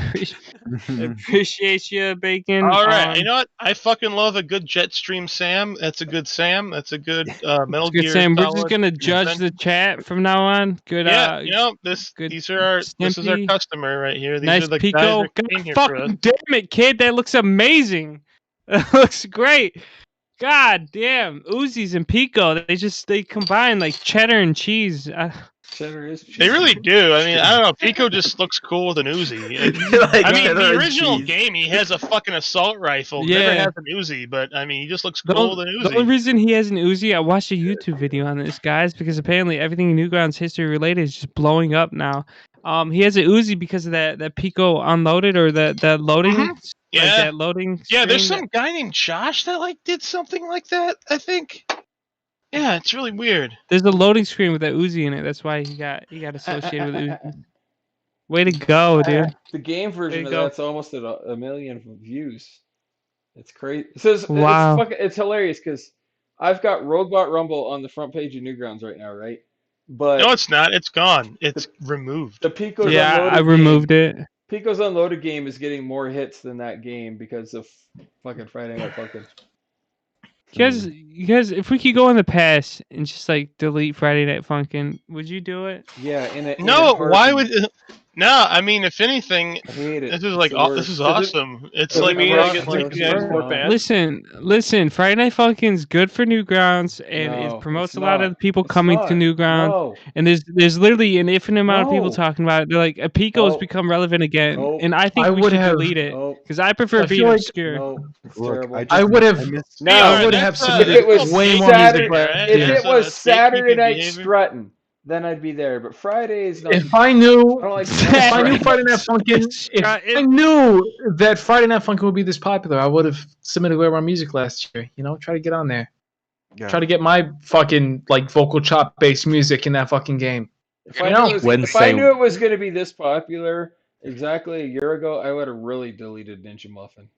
appreciate you, Bacon. All right, you know what? I fucking love a good Jetstream Sam. That's a good Sam. That's a good Metal Good Gear. Sam, we're just Solid gonna judge the chat from now on. Good. Yeah, this is our Stimpy. customer right here. These Nice are the Pico. guys that God came here for us. fucking damn it, kid. That looks amazing. That looks great. God damn. Uzis and Pico. They combine like cheddar and cheese. Cheddar is cheese. They really do. I mean, I don't know. Pico just looks cool with an Uzi. Like I mean, cheddar the and original cheese. game, he has a fucking assault rifle. Yeah. Never has an Uzi, but I mean, he just looks The cool with an only Uzi. reason he has an Uzi, I watched a YouTube video on this, guys, because apparently everything Newgrounds history related is just blowing up now. He has an Uzi because of that Pico unloaded or that loading. Mhm. Yeah. Like that loading. Yeah, there's screen some guy named Josh that like did something like that, I think. Yeah, it's really weird. There's a loading screen with that Uzi in it. That's why he got associated with Uzi. Way to go, dude. The game version of go. that's almost at a million views. It's crazy. So Wow. it's hilarious because I've got Roguebot Rumble on the front page of Newgrounds right now, right? But No, it's not. It's gone. It's removed. the Pico's Yeah, Unloaded I removed it. Pico's Unloaded game is getting more hits than that game because of fucking Friday Night Funkin'. Because if we could go in the past and just like delete Friday Night Funkin', would you do it? Yeah, No, why would? No, I mean, if anything, I hate it. this is It's like the this is worst. awesome. It's Does like it mean I get like yeah, more bad? Listen. Friday Night Funkin's good for Newgrounds, and No, it promotes it's a lot not. of people It's coming not. to Newgrounds. No. And there's literally an infinite amount of people No. talking about it. They're like, Pico's No. become relevant again, Nope. and I think I we would should have- delete it Nope. because I prefer I being feel like- obscure. No, it's Look, terrible. I would have. No, I would have that's, submitted if it was way more Saturday, music. right? if Yeah, it so was that's Saturday gatekeeping night behavior. strutting, then I'd be there. But Friday is not. If I knew, I don't like if I knew Friday Night Funkin', if I knew that Friday Night Funkin' would be this popular, I would have submitted way more music last year. You know, try to get on there. Yeah. Try to get my fucking like vocal chop based music in that fucking game. If I knew it was going to be this popular exactly a year ago, I would have really deleted Ninja Muffin.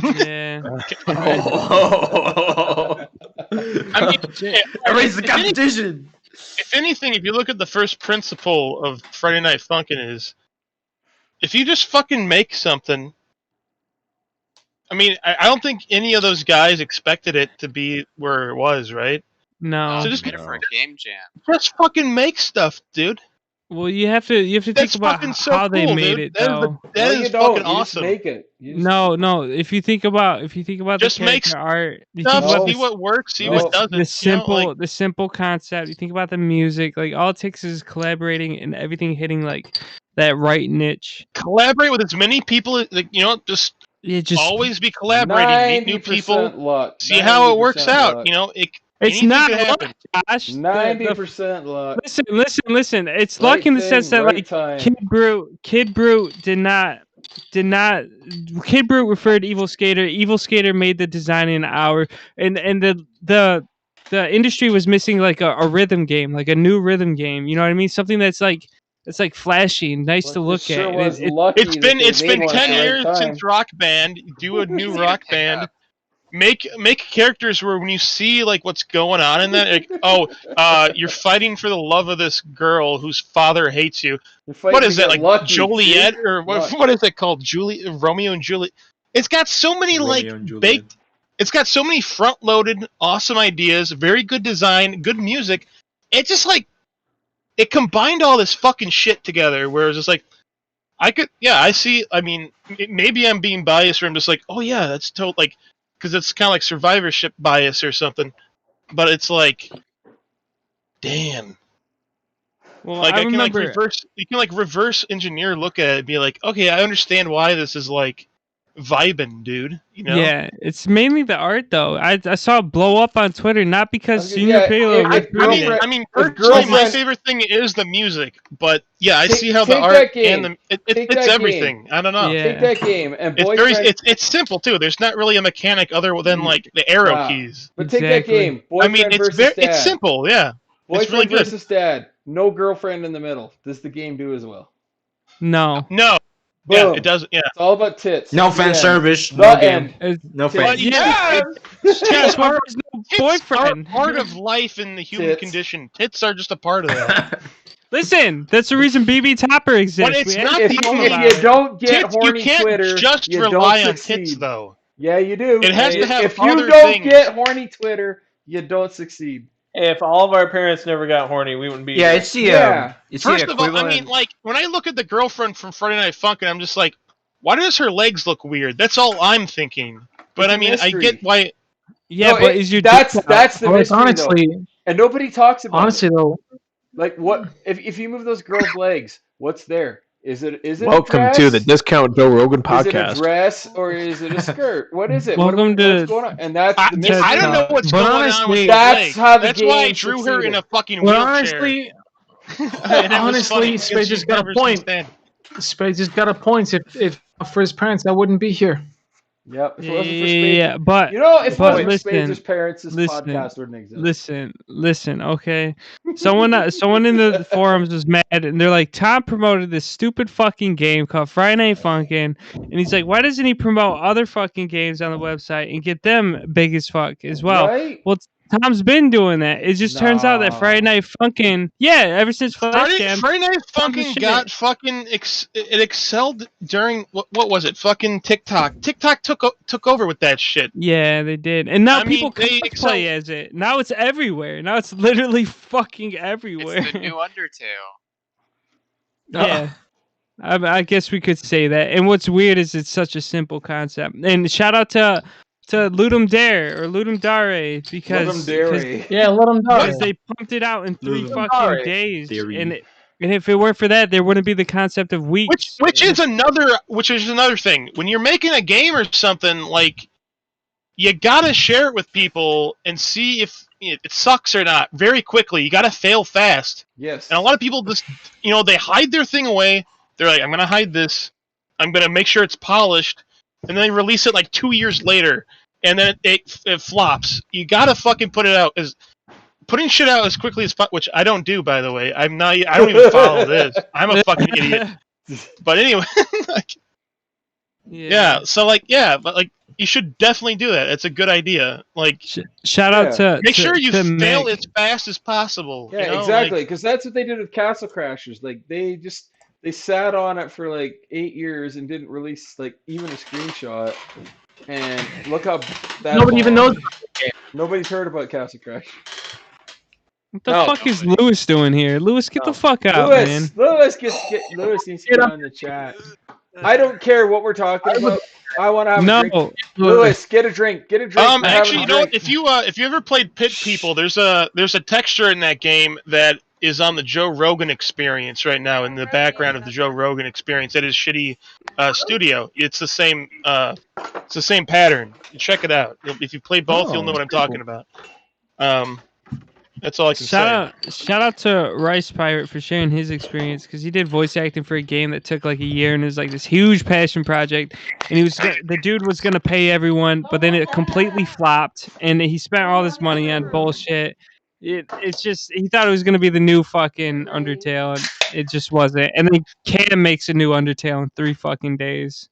Yeah. I mean, Erase the competition. If anything, if you look at the first principle of Friday Night Funkin' is, if you just fucking make something. I mean, I don't think any of those guys expected it to be where it was, right? No. So just Made it for a game jam. Just fucking make stuff, dude. Well, you have to think That's about fucking so how they cool, made dude. it, That is though. that No, is you don't. fucking You just awesome. make it. You just- No. If you think about Just the make character art, you stuff, think about see the, what works, see No. what doesn't. the simple concept. You think about the music. Like all it takes is collaborating and everything hitting like that right niche. Collaborate with as many people. Like, just always be collaborating. Meet new people. 90% luck. See how it works 90% out. luck. It's anything not could luck, happen. Josh. 90% luck. Listen. It's Right luck in the thing, sense that right like time. Kid Brute did not. Kid Brute referred to Evil Skater. Evil Skater made the design in an hour, and the industry was missing like a rhythm game, like a new rhythm game. You know what I mean? Something that's like flashy and nice to look sure at. And was lucky It's that been they made one at 10 the right years time. since Rock Band. Do a new Rock Band. Make characters where when you see like what's going on in that, like, you're fighting for the love of this girl whose father hates you. What is that, like lucky, Joliet, see? or what is it called? Romeo and Juliet. It's got so many like baked. It's got so many front-loaded, awesome ideas, very good design, good music. It just like it combined all this fucking shit together. Whereas it's like I see. I mean, maybe I'm being biased, or I'm just like, oh yeah, that's total like. Because it's kind of like survivorship bias or something, but it's like, damn. Well, like I can remember. you can reverse engineer, look at it, and be like, okay, I understand why this is like vibing, dude. You know? Yeah, it's mainly the art though. I saw it blow up on Twitter, not because Senior Payload was doing it. I mean, personally, my favorite thing is the music, but yeah, I see how the art and it's everything. I don't know. Take that game and It's boyfriend. it's simple too. There's not really a mechanic other than like the arrow keys. But take that game. I mean, Boyfriend versus it's dad. simple. Yeah, Boyfriend it's really good. versus dad. No girlfriend in the middle. Does the game do as well? No. Yeah, Boom. it does. Yeah, it's all about tits. No The fan end. service. The No game. end. No Tits. fan. Tits are boyfriend. part of life in the human condition. Tits are just a part of that. Listen, that's the reason BB Topper exists. But it's We not have the to only- talk If about you don't get Tits, horny you can't Twitter, just you rely don't on succeed. tits, though. Yeah, you do. It has to have if you other don't things. get horny Twitter, you don't succeed. If all of our parents never got horny, we wouldn't be. Yeah, here. it's the, Yeah. It's First the of all, I equivalent. mean, like when I look at the girlfriend from Friday Night Funkin', I'm just like, why does her legs look weird? That's all I'm thinking. But It's a I mean, I mystery. get why. Yeah, No, but is your that's dick the out? mystery honestly, though. And nobody talks about honestly it. though, Like what if you move those girls' legs? What's there? Is it a Welcome dress? to the Discount Joe Rogan Is it a podcast. dress or is it a skirt? What is it? Welcome to- what's going on? And that's the mystery. I don't know what's But going on honestly, with her that's legs. how the That's why I game drew her in succeeded. a fucking well, wheelchair. honestly, And it was funny honestly, because Spade she just got never a point. stand. Spade just got a point. If for his parents, I wouldn't be here. Yep. If it wasn't for Spades, Yeah, but you know, if it but wasn't for listen, Spades' parents, this podcast wouldn't exist. Listen. Okay, someone in the forums was mad, and they're like, Tom promoted this stupid fucking game called Friday Night Funkin', and he's like, why doesn't he promote other fucking games on the website and get them big as fuck as well? Right? Well, Tom's been doing that. It just turns out that Friday Night Funkin', ever since Flash Jam, Friday Night Tom's the Funkin' shit. got fucking it excelled during what was it? Fucking TikTok. TikTok took over with that shit. Yeah, they did. And now I mean, people they cosplay as it. Now it's everywhere. Now it's literally fucking everywhere. It's the new Undertale. Yeah. I guess we could say that. And what's weird is it's such a simple concept. And shout out to Ludum Dare or Ludum Dare because Ludum Dare. because they pumped it out in 3 Ludum fucking Dare days. theory. And if it weren't for that, there wouldn't be the concept of weeks. Which is another thing. When you're making a game or something, like, you gotta share it with people and see if it sucks or not very quickly. You gotta fail fast. Yes. And a lot of people just, they hide their thing away. They're like, I'm gonna hide this. I'm gonna make sure it's polished, and then they release it like 2 years later, and then it flops. You gotta fucking put it out. Putting shit out as quickly as which I don't do, by the way. I don't even follow this. I'm a fucking idiot. But anyway, but you should definitely do that. It's a good idea. Like, shout out to make sure you to fail Meg. as fast as possible. Yeah, exactly. Because that's what they did with Castle Crashers. Like they sat on it for like 8 years and didn't release like even a screenshot. And look up that. Nobody even knows. Nobody's heard about Castle Crash. What the fuck is Lewis doing here? Lewis, get the fuck out, man. Lewis needs to get on the chat. I don't care what we're talking about. I want to have a drink. Lewis, get a drink. Get a drink. Actually, you know what? If you ever played Pit People, there's a texture in that game that is on the Joe Rogan Experience right now in the background of the Joe Rogan Experience at his shitty studio. It's the same pattern. You check it out. If you play both, you'll know what I'm talking about. That's all I can say. Shout out to Rice Pirate for sharing his experience because he did voice acting for a game that took like a year and it was like this huge passion project. And the dude was gonna pay everyone, but then it completely flopped, and he spent all this money on bullshit. It's just he thought it was gonna be the new fucking Undertale, and it just wasn't. And then Cam makes a new Undertale in 3 fucking days.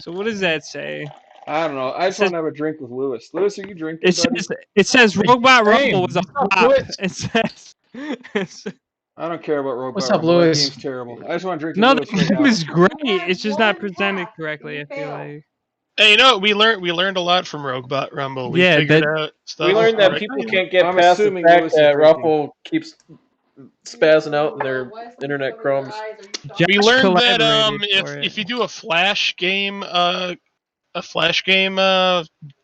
So what does that say? I don't know. I just want to have a drink with Lewis. Lewis, are you drinking, buddy? It says Robot Rumble was a flop. It says. I don't care about Robot What's up, Rumble. Lewis? That game's terrible. I just want to drink No, with the Lewis right game now. is great. It's just not presented correctly. I feel like. Hey, we learned a lot from Robot Rumble. We figured out stuff. We learned that people can't get past the fact that Ruffle keeps spazzing out in their internet chromes. We learned that if you do a flash game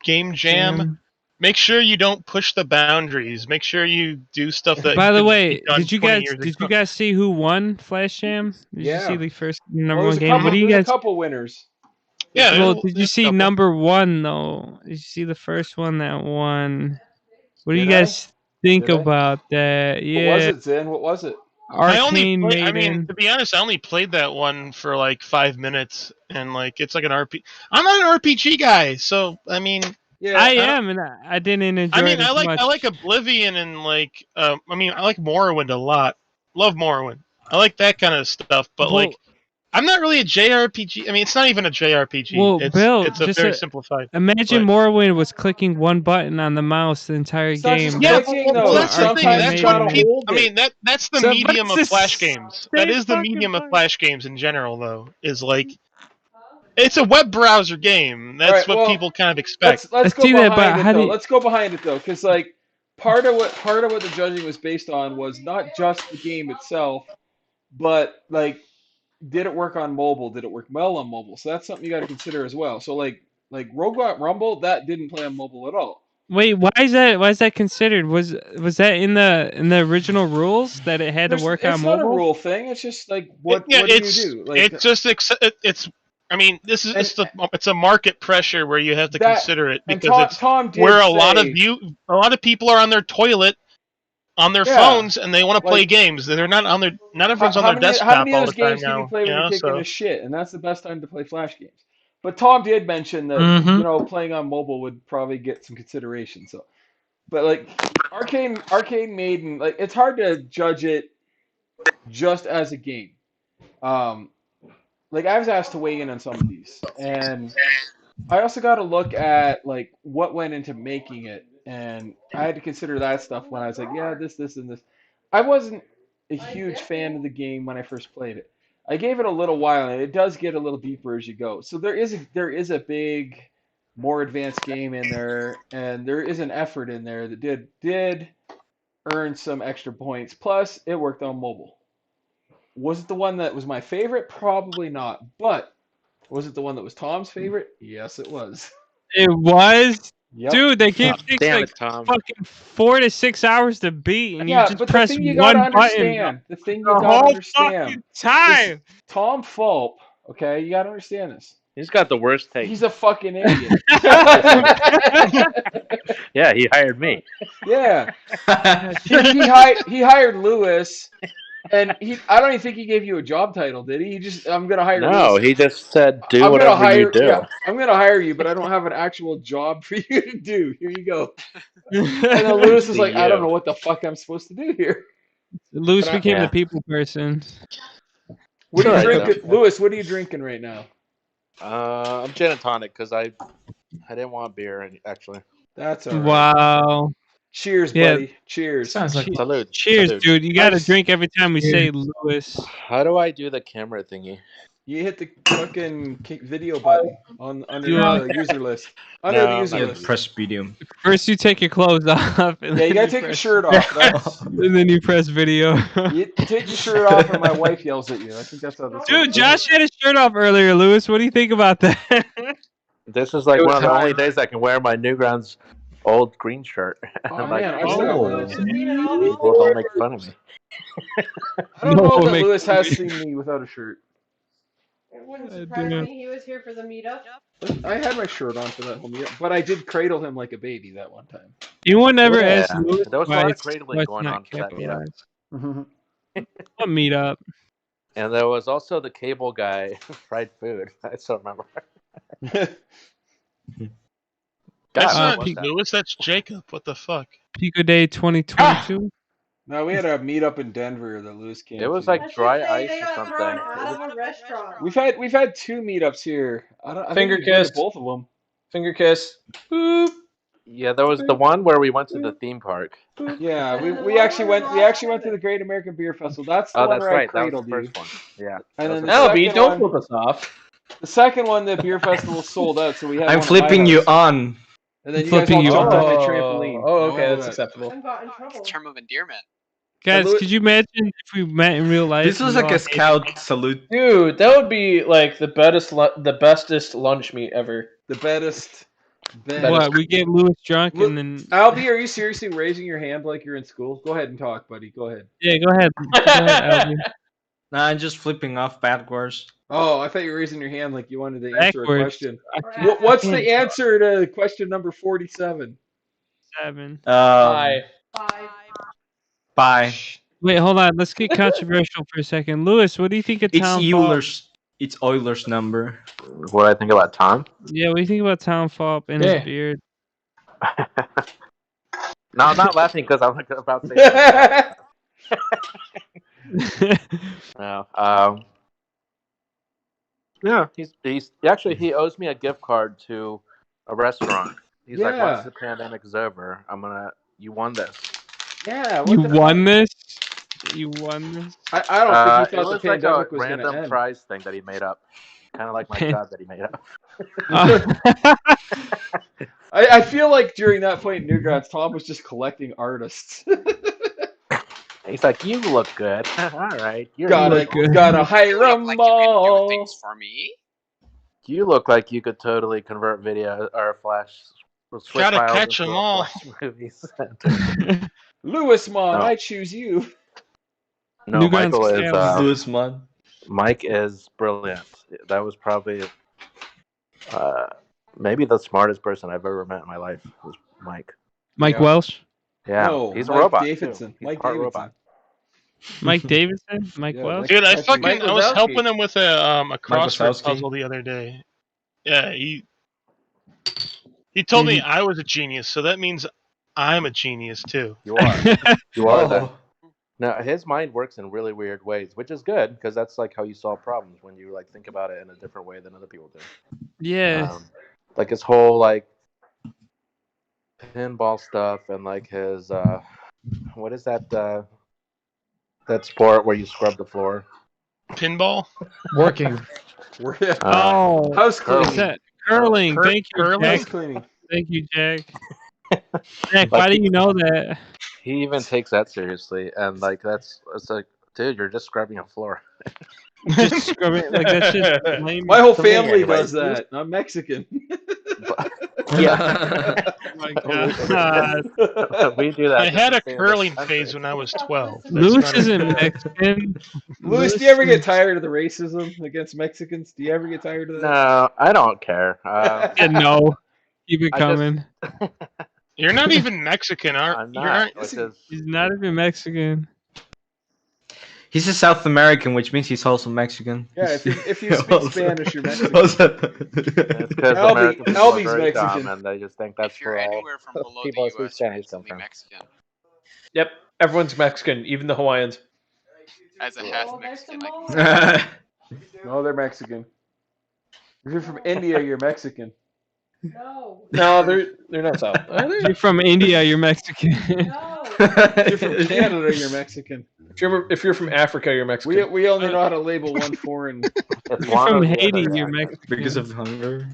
game jam, make sure you don't push the boundaries. Make sure you do stuff that. By the way, did you guys see who won Flash Jam? Did you see the first number one game? What do you guys? A couple winners. Yeah. Well, did you see number one though? Did you see the first one that won? What do you guys think about that? Yeah. What was it, Zen? What was it? Arcane Maiden. To be honest, I only played that one for like 5 minutes, and like it's like an RPG. I'm not an RPG guy, so I mean. Yeah, I am, and I didn't enjoy. I mean, it as much. I like Oblivion and like I like Morrowind a lot. Love Morrowind. I like that kind of stuff, but like I'm not really a JRPG. I mean, it's not even a JRPG. Well, Bill, it's a very simplified. Imagine Morrowind was clicking one button on the mouse the entire game. Yeah, well, that's the thing. That's what people. I mean, that's the medium of Flash games. That is the medium of Flash games in general, though. Is like. It's a web browser game. That's what people kind of expect. Let's go behind it, though. Let's go behind it though, because like part of what the judging was based on was not just the game itself, but like did it work on mobile? Did it work well on mobile? So that's something you got to consider as well. So like Robot Rumble, that didn't play on mobile at all. Wait, why is that? Why is that considered? Was that in the original rules that it had to work on mobile? It's not a rule thing. It's just like what do you do? Like, it's. I mean, it's a market pressure where you have to consider it because where a lot of people are on their toilet, on their phones, and they want to play games. They're not on their. Not everyone's on their desktop all the time now. How many of those games can you play when you're taking a shit? And that's the best time to play Flash games. But Tom did mention that playing on mobile would probably get some consideration. So, but like Arcane Maiden, like it's hard to judge it just as a game. Like I was asked to weigh in on some of these, and I also got to look at like what went into making it, and I had to consider that stuff when I was like, yeah, this, and this. I wasn't a huge fan of the game when I first played it. I gave it a little while, and it does get a little deeper as you go. So there is a big, more advanced game in there, and there is an effort in there that did earn some extra points. Plus, it worked on mobile. Was it the one that was my favorite? Probably not. But was it the one that was Tom's favorite? Yes, it was. It was, Yep. dude. That game Oh, takes damn like it, Tom. fucking 4 to 6 hours to beat, and you Yeah, just but the press thing you gotta one button understand, the thing you the gotta whole understand fucking is time. Tom Fulp, okay? You gotta understand this. He's got the worst take. He's a fucking idiot. Yeah, he hired me. Yeah. He hired Lewis, and I don't even think he gave you a job title, did he? He just, I'm gonna hire No, Lewis. he just said do I'm gonna whatever you hire, do. yeah, I'm gonna hire you, but I don't have an actual job for you to do. Here you go. And then Lewis was See like, I don't you. know what the fuck I'm supposed to do here. Lewis And I, became Yeah. the people person. what are you Alright, drinking, Lewis? What are you drinking right now? I'm gin and tonic because I didn't want beer actually. That's all right. Wow. Cheers, Yeah. buddy. Cheers. Sounds like Salute. Cheers, Salute. dude. You gotta I've- drink every time we say Cheers. Lewis. How do I do the camera thingy? You hit the fucking video button under You, the user list. Under the No, user not list. Press video. First, you take your clothes off, and Yeah, you then gotta take your press, shirt off. That's and then you press video. you take your shirt off, and my wife yells at you. I think that's how this Dude, works. Josh had his shirt off earlier. Lewis, what do you think about that? This is like It one was of the only hard. days I can wear my Newgrounds old green shirt. Oh And like man, I still got one of I've those. been seeing it all over people don't make fun of me. I don't know No, that make- Lewis has seen me without a shirt. It wouldn't I surprise do. me. He was here for the meetup. I had my shirt on for that whole meetup, but I did cradle him like a baby that one time. Anyone ever Yeah. asked Lewis There was a why lot of it's cradling going not on for that meetup. capitalized? What meetup? And there was also the cable guy, fried food. I still remember. That's God, not what's that? Lewis. That's Jacob. What the fuck? Pico Day 2022. No, we had a meetup in Denver that Lewis came. It was to. like I should dry say ice they or got something. thrown It out was- of a restaurant. We've had 2 meetups here. I think Finger we've been to kiss. both of them. Finger kiss. Boop. Yeah, there was the one where we went to the theme park. Yeah, And we, then the we one actually where went we we lost actually went to the Great American Beer Festival. That's the Oh, one that's where I right. That was cradled the you. first one. Yeah. And then the Albie, second don't one, flip us off. the second one, the beer festival sold out, so we had I'm one at my flipping you house. on. And then you guys all Flipping you jumped on my Oh, trampoline. oh, I okay, went to that's that. acceptable. I got in trouble. Term of endearment. Guys, Lewis- could you imagine if we met in real life? This was and like all a hated- scout salute. Dude, that would be like the bestest lunch meet ever. The bestest. What? We get Lewis drunk and then. Albie, are you seriously raising your hand like you're in school? Go ahead and talk, buddy. Go ahead. Yeah, go ahead. Go ahead, Albie. Nah, I'm just flipping off backwards. Oh, I thought you were raising your hand like you wanted to answer a Backwards. question. I What's can't the answer to question number 47? 7. Bye. Bye. Wait, hold on. Let's get controversial for a second. Lewis, what do you think of It's Town Falp? Euler's. It's Euler's number. What I think about Tom? Yeah, what do you think about Town Falp and Yeah. his beard? No, I'm not laughing because I'm about to say no. Yeah, he's actually he owes me a gift card to a restaurant. He's like, Yeah. once the pandemic's over, you won this. Yeah. What You the won this? You won this? I don't It think he thought was the like a pandemic was going to random end. prize thing that he made up, kind of like my job that he made up. I feel like during that point in Newgrounds, Tom was just collecting artists. He's like, you look good. All right, gotta hire You them look like you can do all. things for me. You look like you could totally convert video or flash. Switch Gotta files catch into 'em a all. Flash movies. Lewis Mon, No. I choose you. No, Newgrounds Michael is Sales. Lewis man. Mike is brilliant. That was probably maybe the smartest person I've ever met in my life was Mike. Mike Yeah. Welsh? Yeah, No, he's a Mike robot. Davidson. Too. He's Mike part Davidson. robot. Mike Davidson? Mike Yeah, Welsh? Dude, I Mike was Wazowski. helping him with a crossword Wazowski. puzzle the other day. Yeah, he told me I was a genius, so that means I'm a genius too. You are. You are. Oh. No, his mind works in really weird ways, which is good because that's like how you solve problems when you like think about it in a different way than other people do. Yeah. like his whole like pinball stuff and like his what is that that sport where you scrub the floor? Pinball. Working. Oh, House is cleaning. that curling? Thank you, Curling? Jack. Cleaning. Thank you, Jack. Jack, why do you know that? He even takes that seriously, and like it's like, dude, you're just scrubbing a floor. Just scrubbing like that's just lame. My whole To me, family anyway. does that. I'm Mexican. Yeah. Oh my god. We do that. I just had to a stay in this curling country. phase when I was 12. That's Lewis not isn't a- Mexican. Louis, do you ever get tired of the racism against Mexicans? Do you ever get tired of that? No, I don't care. Yeah, no. Keep it I just- coming. You're not even Mexican, are I'm you? not. Which is He's not even Mexican. He's a South American, which means he's also Mexican. Yeah, if you speak Spanish, you're Mexican. it's because Albie- American people Albie's are very Mexican. dumb, and they just think that's If you're where all anywhere from below people the who speak U.S., you're Spanish come instantly from. Mexican. Yep, everyone's Mexican, even the Hawaiians. As a half Mexican, I can say. No, they're Mexican. If you're from India, you're Mexican. No. No, they're not South. Are If they? you're from India, you're Mexican. No. If you're from Canada, you're Mexican. If you're from Africa, you're Mexican. We only know how to label one foreign. It's If one you're or from the Haiti, other, you're yeah. Mexican. Because of hunger.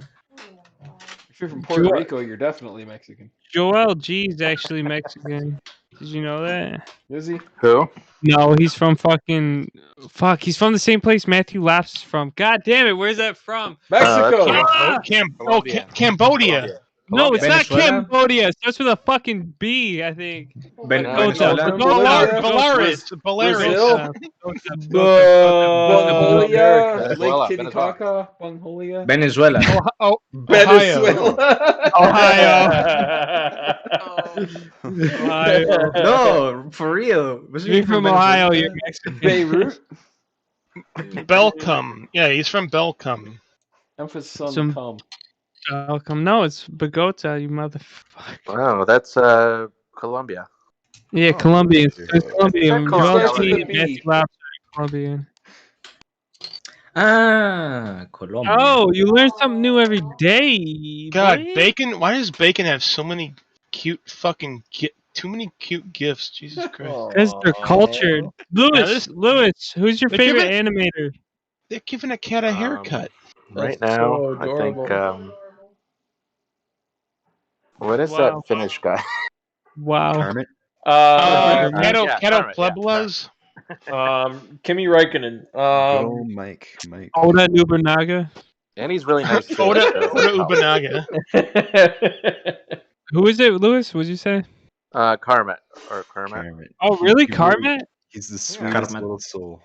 If you're from Puerto Joel- Rico, you're definitely Mexican. Joel G is actually Mexican. Did you know that? Is he? Who? No, he's from fucking. Fuck, he's from the same place Matthew Laughs is from. God damn it, where's that from? Mexico. Cambodia. No, it's not Venezuela? Cambodia. It starts with a fucking B, I think. Venezuela? Belarus. Brazil. America. Lake Venezuela, Titicaca, Bungolia. Venezuela. Venezuela. Ohio. Ohio. No, for real. Was You're from Ohio, you're Mexican. Beirut. Belcom. Yeah, he's from Belcom. Emphasis on Some- the cum. Welcome. No, it's Bogota, you motherfucker. Oh, that's Colombia. Yeah, Oh, Colombian. nice. It's Colombian. Colombia. Joel G Starts with and a Matthew B. Laughs are Colombian. Ah, Colombia. Oh, you learn something new every day. God, boy. bacon. Why does bacon have so many cute fucking too many cute gifts? Jesus Christ. Because they're cultured. Lewis, who's your They're favorite giving- animator? They're giving a cat a haircut. Right That's now, so I think. adorable. What is Wow. that Finnish guy? Wow. Kermit. Cato yeah, Kermit, yeah, Pleblas. Kimi Räikkönen. Good old Mike. Mike. Oda Nobunaga. And he's really nice too. Oda so that helps. Ubanaga. Who is it, Lewis? What'd you say? Kermit or Kermit. Kermit. Oh, really? He Carmet? He's the Yeah. sweetest Kermit. little soul.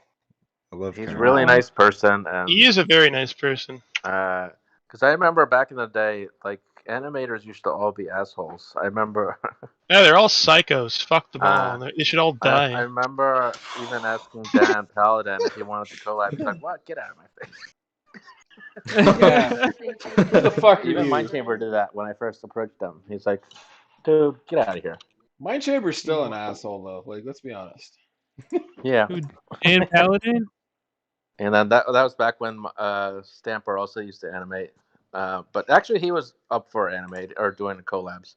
I love He's a Kermit. really nice person, and He is a very nice person. because I remember back in the day, like animators used to all be assholes. I remember. Yeah, they're all psychos. Fuck them Uh, all. They should all I die. remember even asking Dan Paladin if he wanted to collab. He's like, "What? Get out of my face!" Yeah. Who the fuck are Even you? Mind Chamber did that when I first approached him. He's like, "Dude, get out of here." Mind Chamber's still an asshole though. Like, let's be honest. Yeah. Dan Paladin? And then that was back when Stamper also used to animate. But actually, he was up for animate or doing collabs.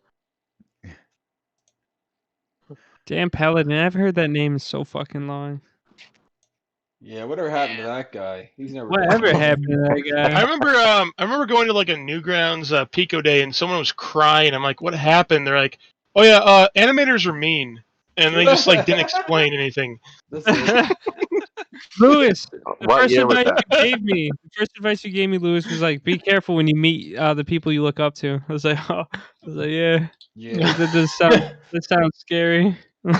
Dan Paladin. I've heard that name in so fucking long. Yeah, whatever happened to that guy? He's never. Whatever happened to that I guy? remember going to like a Newgrounds Pico Day and someone was crying. I'm like, what happened? They're like, oh yeah, animators are mean, and they just like didn't explain anything. Lewis, the What first year was advice that? the first advice you gave me, Lewis, was like, be careful when you meet the people you look up to. I was like, yeah. Yeah. That sounds scary.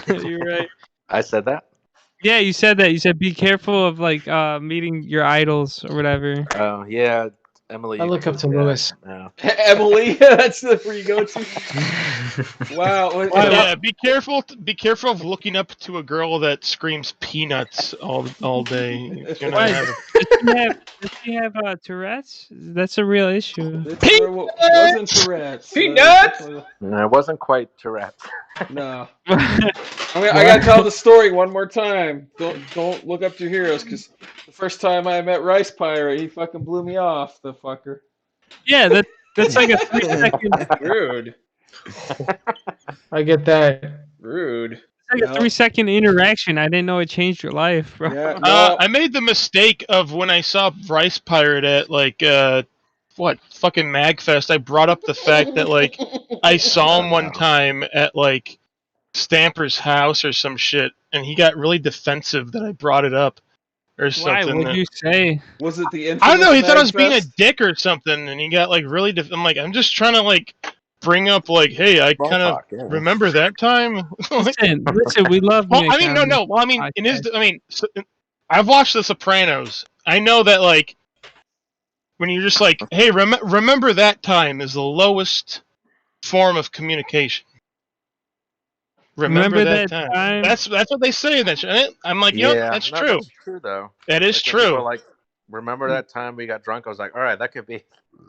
You're right. I said that. Yeah, you said that. You said be careful of like meeting your idols or whatever. Oh yeah, Emily. I look up to Lewis. Yeah. Emily, that's where you go to. Wow. Yeah, be careful. Be careful of looking up to a girl that screams peanuts all day. You're gonna Why? have Does she have Tourette's? That's a real issue. Wasn't Tourette's. Peanuts! No, it wasn't quite Tourette. No. I gotta tell the story one more time. Don't look up to your heroes, because the first time I met Rice Pirate, he fucking blew me off. The fucker. Yeah, That's like a 3-second. Rude. I get that. Rude. It's like a 3-second interaction. I didn't know it changed your life, bro. Yeah, no. I made the mistake of when I saw Rice Pirate at like fucking Magfest. I brought up the fact that like I saw him one time at like Stamper's house or some shit, and he got really defensive that I brought it up or Why? something. What'd you say? Was it the infamous I don't know. He thought I was being a Magfest? dick or something, and he got like really. I'm like, I'm just trying to like bring up like, hey, I kind of remember that time. Listen, we love. Well, I mean, no. Well, I mean, in his, I mean, I've watched The Sopranos. I know that like when you're just like, hey, remember that time is the lowest form of communication. Remember that time. That's what they say in that shit. I'm like, yeah, that's true. That's true though. That is Like, when true. people are like, remember that time we got drunk? I was like, all right, that could be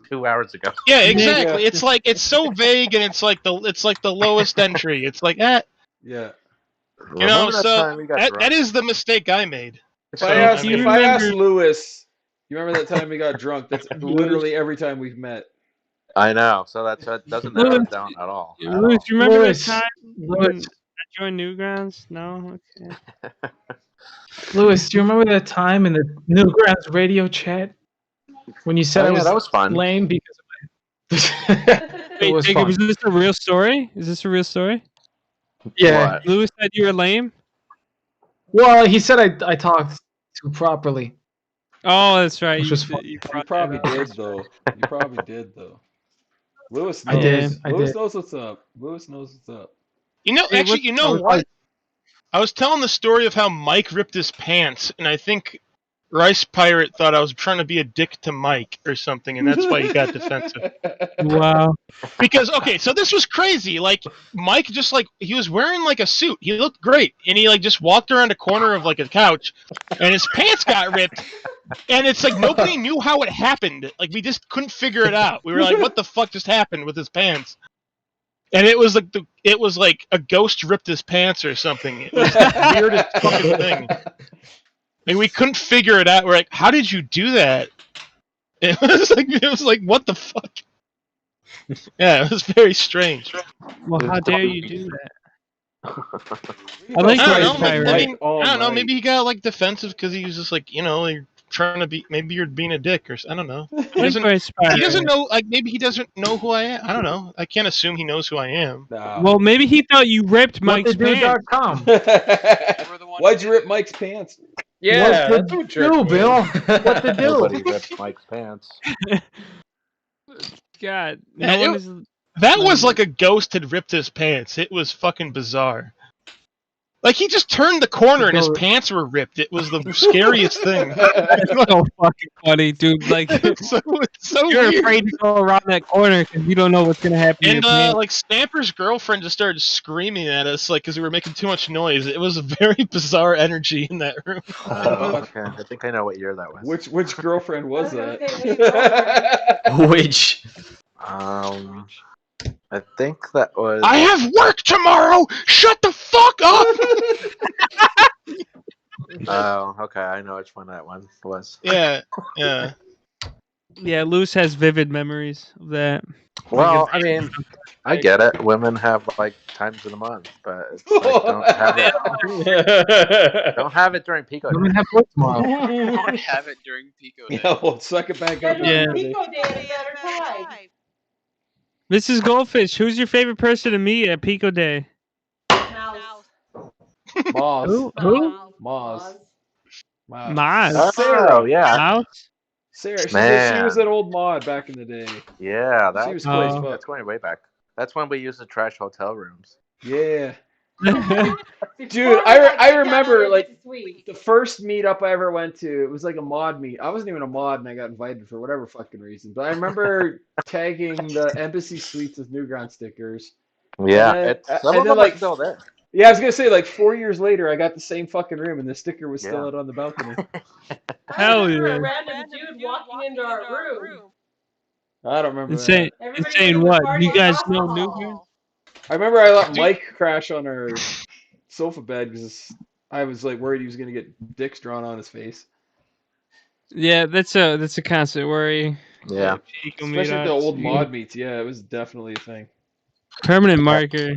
2 hours ago. Yeah, exactly. It's like it's so vague, and it's like the lowest entry. It's like that. Yeah. You know, Remember that so time we got drunk? that is the mistake I made. If I asked Lewis, you remember that time we got drunk? That's literally every time we've met. I know. So that doesn't narrow it down at all. Lewis, you remember that time when I joined Newgrounds? No? Okay. Lewis, do you remember that time in the Newgrounds radio chat when you said Oh, I yeah, was that was fun. lame because Wait, was Jacob, fun. is this a real story? Is this a real story? Yeah. What? Lewis said you were lame? Well, he said I talked too properly. Oh, that's right. Which You was said- fun. you You brought probably that up. did though. You probably did though. Lewis I knows. did. I Lewis did. knows what's up. Lewis knows what's up. You know, Hey, actually, what- you know what? I was telling the story of how Mike ripped his pants, and I think Rice Pirate thought I was trying to be a dick to Mike or something, and that's why he got defensive. Wow. Because okay, so this was crazy. Like Mike just like he was wearing like a suit. He looked great, and he like just walked around a corner of like a couch, and his pants got ripped. And it's like nobody knew how it happened. Like we just couldn't figure it out. We were like, "What the fuck just happened with his pants?" And it was like a ghost ripped his pants or something. It was the weirdest fucking thing. And we couldn't figure it out. We're like, "How did you do that?" It was like, "What the fuck?" Yeah, it was very strange. Well, how dare you do that? I like don't Rice know. Pirate. I mean, all I don't know. night. Maybe he got like defensive because he was just like, you know, you're trying to be. Maybe you're being a dick or I don't know. I like Rice He Pirate. doesn't know. Like maybe he doesn't know who I am. I don't know. I can't assume he knows who I am. Well, maybe he thought you ripped Mike's pants. WhatTheDude.com. Why'd you rip Mike's pants? Yeah, What that's what to jerked do, me. Bill? What to do? Nobody ripped Mike's pants. God, Yeah, no one is. That was like a ghost had ripped his pants. It was fucking bizarre. Like he just turned the corner and his pants were ripped. It was the scariest thing. It's so fucking funny, dude. Like, it's so you're weird. afraid to go around that corner because you don't know what's gonna happen. to And your pants. like Stamper's girlfriend just started screaming at us, like, because we were making too much noise. It was a very bizarre energy in that room. Okay, I think I know what year that was. Which girlfriend was that? Which? I think that was. I have work tomorrow. Shut the fuck up. Oh, okay. I know which one that one was. Yeah. Yeah, Luce has vivid memories of that. Well, I mean, I get it. Women have like times of the month, but it's like, don't have it during Pico. Women Day. have work tomorrow. Don't have it during Pico Day. Yeah, well, suck it back up. Yeah. Pico Day at a better time. Mrs. Goldfish, who's your favorite person to meet at Pico Day? Mouse. Moz. Who? Moz. Maz. Sarah. Oh yeah. Mouse? Sarah. She Man. was an old mod back in the day. Yeah, She was cool as fuck. that's going way back. That's when we used to trash hotel rooms. Yeah. Dude, I remember like the first meetup I ever went to, it was like a mod meet. I wasn't even a mod and I got invited for whatever fucking reason. But I remember tagging the embassy suites with Newgrounds stickers. Yeah, And then- some and of then, them like, are still there. Yeah, I was gonna say like 4 years later I got the same fucking room and the sticker was still Yeah. out on the balcony. Hell A yeah. random dude walking into our room. I don't remember Insane. that. Insane what? You guys know Newgrounds? I remember I let Mike crash on our sofa bed because I was like worried he was gonna get dicks drawn on his face. Yeah, that's a constant worry. Yeah. Pico Especially at the old meetups. mod meets. Yeah, it was definitely a thing. Permanent marker.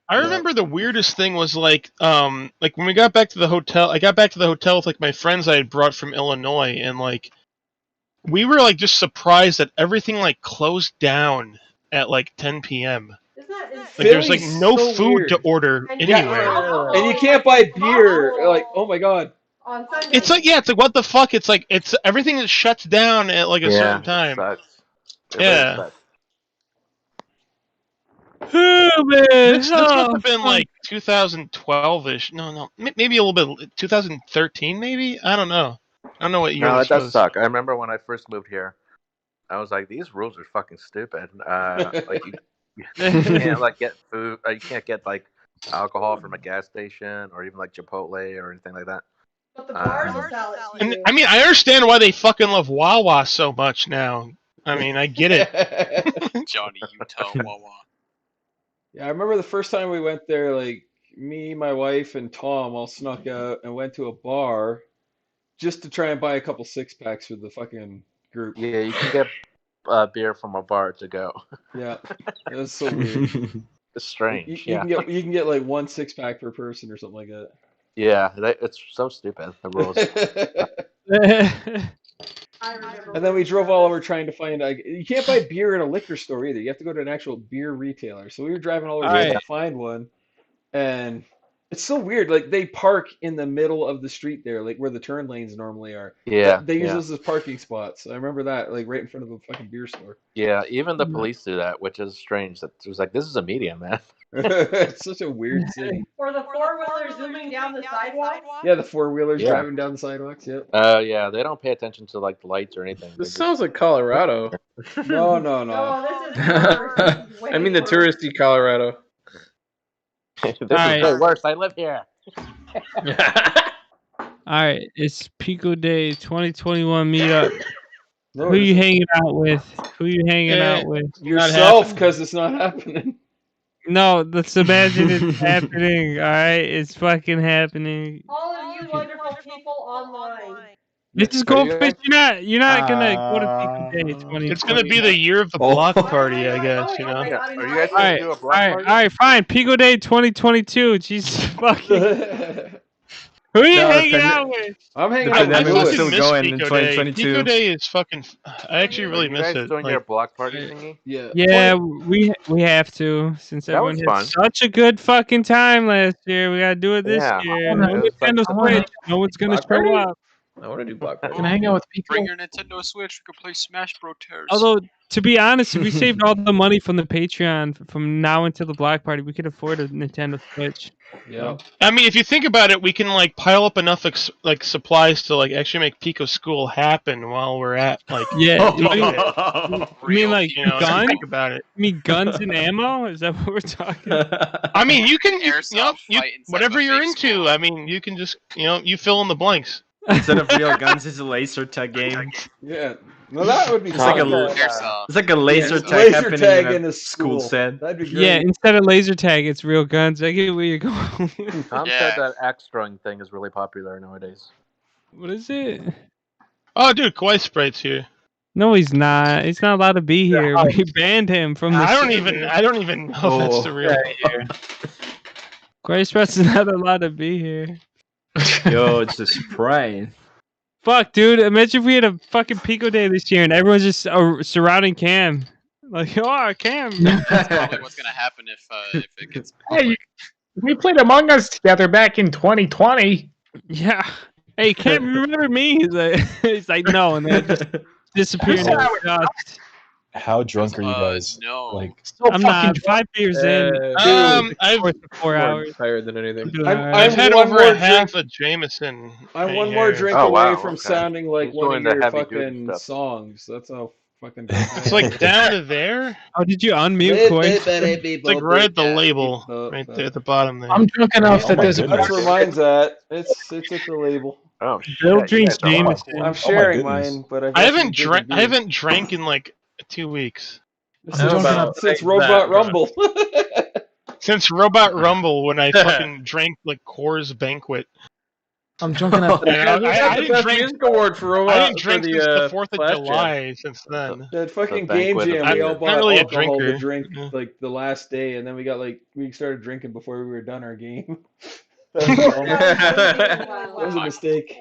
I remember the weirdest thing was like when we got back to the hotel. I got back to the hotel with like my friends I had brought from Illinois, and like we were like just surprised that everything like closed down at like 10 p.m. Isn't that insane? Like there's like Philly's no so food weird. to order And anywhere. And you can't buy beer. Like, oh my god. On Sunday. It's like what the fuck? It's like it's everything that shuts down at like a certain time. It sucks. It Yeah. really sucks. Oh man, This must have been like 2012ish. No, maybe a little bit. 2013, maybe. I don't know. I don't know what year No, it this does was. suck. I remember when I first moved here, I was like, these rules are fucking stupid. Like you can't like get food. You can't get like alcohol from a gas station or even like Chipotle or anything like that. But the bars will sell it to And you. I mean, I understand why they fucking love Wawa so much now. I mean, I get it. Johnny Utah Wawa. Yeah, I remember the first time we went there, like me, my wife, and Tom all snuck out and went to a bar just to try and buy a couple 6-packs for the fucking group. Yeah, you can get beer from a bar to go. Yeah, it was so weird. It's strange. You Yeah, you can get like 1 6-pack per person or something like that. yeah, it's so stupid. The rules. I remember. And then we drove all over trying to find. You can't buy beer in a liquor store either. You have to go to an actual beer retailer. So we were driving all over trying to find one, and it's so weird. Like they park in the middle of the street there, like where the turn lanes normally are. Yeah, They use yeah. those as parking spots. I remember that, like right in front of a fucking beer store. Yeah, even the police do that, which is strange. That it was like, this is a medium, man. It's such a weird city. Or the four-wheeler zooming down the sidewalk. Yeah, the 4-wheelers Yeah. driving down the sidewalks. Yep. Yeah, they don't pay attention to like the lights or anything. This sounds like Colorado. No. Oh, this is worse. This is way I mean the worse. touristy Colorado. This is Alright. way worse. I live here. All right, it's Pico Day 2021 meetup. No, Who it you isn't. hanging out with? Who you hanging out with? Yourself, because it's not happening. No, let's imagine it's happening. All right, it's fucking happening. All of you wonderful people online. This is Goldfish. You're not gonna go to Pico Day 2020. It's gonna be the year of the block party, I guess. You know. Are you guys All gonna right, do a all block right, party? all right, fine. Pico Day 2022. Jesus fucking. Who are you hanging out with? I'm hanging The out with pandemic Lewis. is still miss going in Pico Day. 2022. Pico Day is fucking. I actually really Are you miss guys it. doing Like, your block party thingy? Yeah. Yeah, we have to since That everyone was had fun. such a good fucking time last year. We gotta do it this Yeah. year. It No was like- Nintendo Switch. No one's gonna Block show party? up. I want to do block party. Can I hang out with Pico? Bring your Nintendo Switch. We can play Smash Bros. Although, to be honest, if we saved all the money from the Patreon from now until the block party, we could afford a Nintendo Switch. Yeah. I mean, if you think about it, we can like pile up enough like supplies to like actually make Pico School happen while we're at like. Yeah, doing you it. mean like You know, if you guns? think about it. You mean guns and ammo? Is that what we're talking? I mean, you can Airsoft fight inside whatever of a you're fake into. school. I mean, you can just you fill in the blanks. Instead of real guns, it's a laser tag game. Yeah. No, that would be It's like a fun. Airsoft. It's like a laser Yeah, tag laser happening tag in in a a school school. set. That'd be great. Yeah, instead of laser tag, it's real guns. I get where you're going. Tom Yeah. said that axe throwing thing is really popular nowadays. What is it? Oh, dude, Kawhi Sprite's here. No, he's not. He's not allowed to be here. We banned him from the. I don't server. even know if that's the real. Grace Press is not allowed to be here. Yo, it's a Sprite. Fuck, dude. Imagine if we had a fucking Pico Day this year and everyone's just surrounding Cam. Like, oh, Cam. That's probably what's gonna happen if it gets. Hey, we played Among Us together back in 2020. Yeah. Hey, Cam, you remember me? He's like no, and then just disappear into the dust. How drunk are you guys? No. Like, I'm not 5 beers in. I've Four, 4 hours. Tired than anything. I'm doing I'm- all right. I've had one over more a half a Jameson. I'm right one more here. drink Oh, away wow, from okay. sounding like He's one doing of the your heavy-duty fucking stuff. songs. That's how fucking. It's like down to there. Oh, did you unmute, Koi? It's like right at the label, right there at the bottom there. I'm drunk enough that my there's a goodness. That's where mine's at. It's at the label. Oh Bill shit! drinks you guys are Jameson. I'm sharing goodness. mine, but I've I got some haven't bigger drank. I beers. haven't drank in like 2 weeks. Since Robot Rumble. Since Robot Rumble, when I fucking drank like Coors Banquet. I'm drunk enough. Yeah, He got the best music award for I didn't drink since the the 4th of Flash Jam. July since then. That fucking The game banquet of jam, we all beer. Not bought really a alcohol to drinker. drink Yeah. like the last day, and then we started drinking before we were done our game. That was dumb. That was a mistake.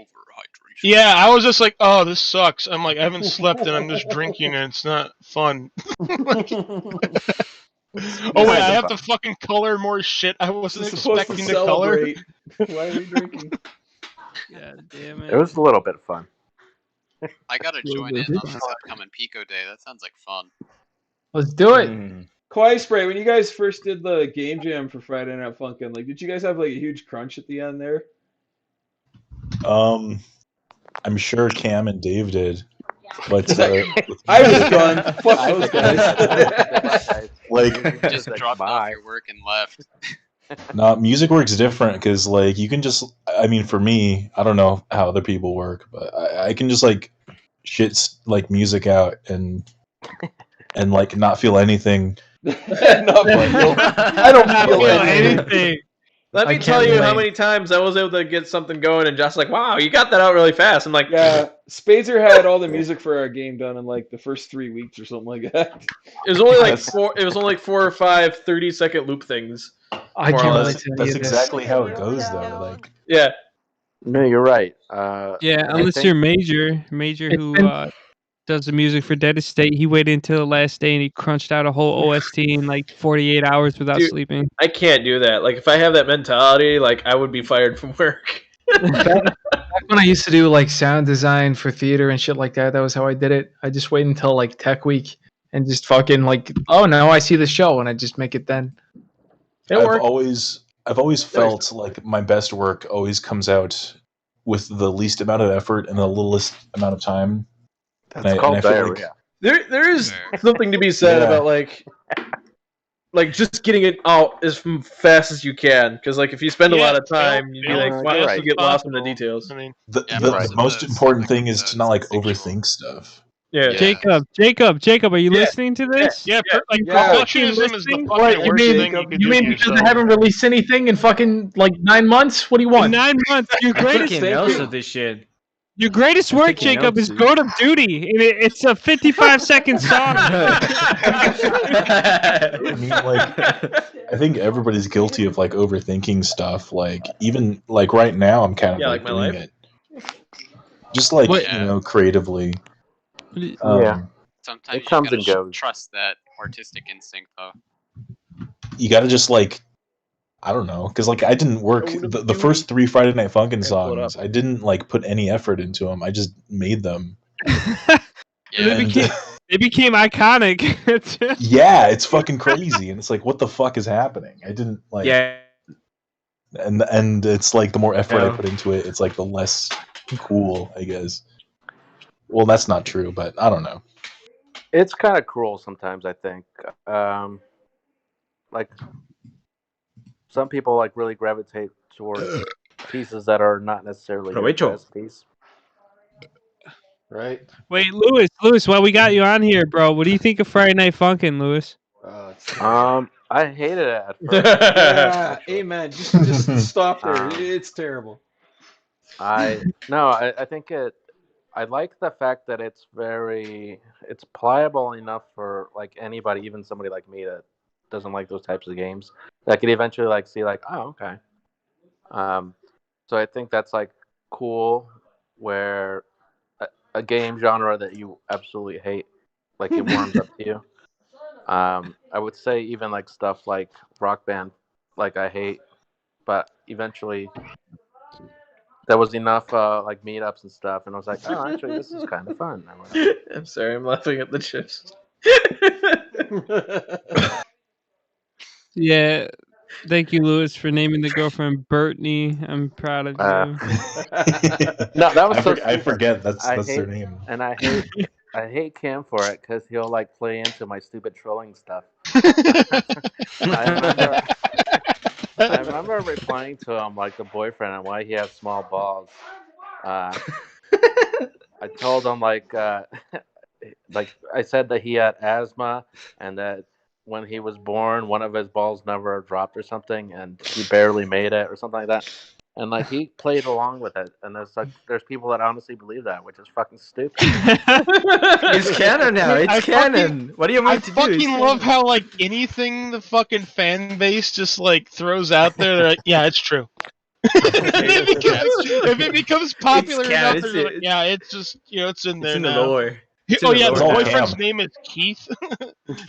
Yeah, I was just like, oh, this sucks. I'm like, I haven't slept and I'm just drinking and it's not fun. Oh wait, I have to fucking color more shit I wasn't This is supposed to expecting to color. celebrate. Why are we drinking? God damn It was a little bit of fun. I gotta join in on this upcoming Pico Day. That sounds like fun. Let's do it. Quiet Spray, when you guys first did the game jam for Friday Night Funkin', like, did you guys have like a huge crunch at the end there? I'm sure Cam and Dave did, but I was done. Fuck those guys. Like, Just dropped off your work and left. no, music works different because like you can just. I mean, for me, I don't know how other people work, but I can just like like music out and like not feel anything. I don't feel anything. Let me tell you how many times I was able to get something going, and Josh's like, "Wow, you got that out really fast." I'm like, Yeah, Spazer had all the music for our game done in like the first 3 weeks or something like that. It was only like four. It was only like 4 or 5 30-second loop things. I can't relate to That's exactly how it goes, though. Like, Yeah. No, you're right. Yeah, I unless think- you're Major who does the music for Dead Estate. He waited until the last day and he crunched out a whole OST in like 48 hours without Dude, sleeping. I can't do that. Like, if I have that mentality, like, I would be fired from work. Back when I used to do like sound design for theater and shit like that, that was how I did it. I just wait until like Tech Week and just fucking like, oh no, I see the show, and I just make it then. It I've worked. always felt like my best work always comes out with the least amount of effort and the littlest amount of time. That's called I feel diarrhea. There is something to be said Yeah. about like just getting it out as fast as you can, because like if you spend a lot of time, you'd be like, wow, you're you right. get lost in the details. I mean, the most important thing is to not like overthink stuff. Yeah. Jacob, are you listening to this? Yeah, like Yeah. perfectionism is the fucking What, you worst mean, thing you can you do mean to because yourself. I haven't released anything in fucking like 9 months? What do you In want? 9 months, your greatest Taking notes of this shit. Your greatest work, taking Jacob, notes, is "Goat of Duty." And it's a 55-second song. I mean, like, I think everybody's guilty of like overthinking stuff. Like, even like right now, I'm kind of Yeah, like like my doing life. it, just like What- creatively. Yeah. Sometimes It you comes gotta and goes. trust that artistic instinct, though. You got to just like, I don't know, because like I didn't work the first 3 Friday Night Funkin' songs. I didn't like put any effort into them. I just made them. They became iconic. Yeah, it's fucking crazy, and it's like, what the fuck is happening? I didn't like. Yeah. And it's like the more effort I Yeah. put into it, it's like the less cool, I guess. Well, that's not true, but I don't know. It's kind of cruel sometimes, I think. Like some people like really gravitate towards pieces that are not necessarily your Provecho. best piece. Right? Wait, Lewis, while we got you on here, bro, what do you think of Friday Night Funkin', Lewis? I hated it at first. Yeah, amen. Just stop there. It's terrible. I think I like the fact that it's pliable enough for like anybody, even somebody like me that doesn't like those types of games, that could eventually like see like, oh, okay. So I think that's like cool, where a game genre that you absolutely hate, like it warms up to you. I would say even like stuff like Rock Band, like I hate, but eventually there was enough like meetups and stuff, and I was like, oh, actually, this is kind of fun. I'm sorry, I'm laughing at the chips. Yeah. Thank you, Lewis, for naming the girlfriend Brittany. I'm proud of you. No, that was I so. I forget that's I their hate- name. And I hate Cam for it because he'll like play into my stupid trolling stuff. I remember replying to him like the boyfriend and why he has small balls. I told him like I said that he had asthma and that when he was born, one of his balls never dropped or something, and he barely made it or something like that. And like he played along with it, and there's people that honestly believe that, which is fucking stupid. It's canon now. Dude, It's canon. What do you I want to do? It's fucking love canon. how like anything the fucking fan base just like throws out there, they're like, yeah, it's true. If it becomes popular canon, enough, they're like, yeah, it's just it's in there in the now. lore. It's in Oh the yeah, lore the now. boyfriend's Cam. name is Keith.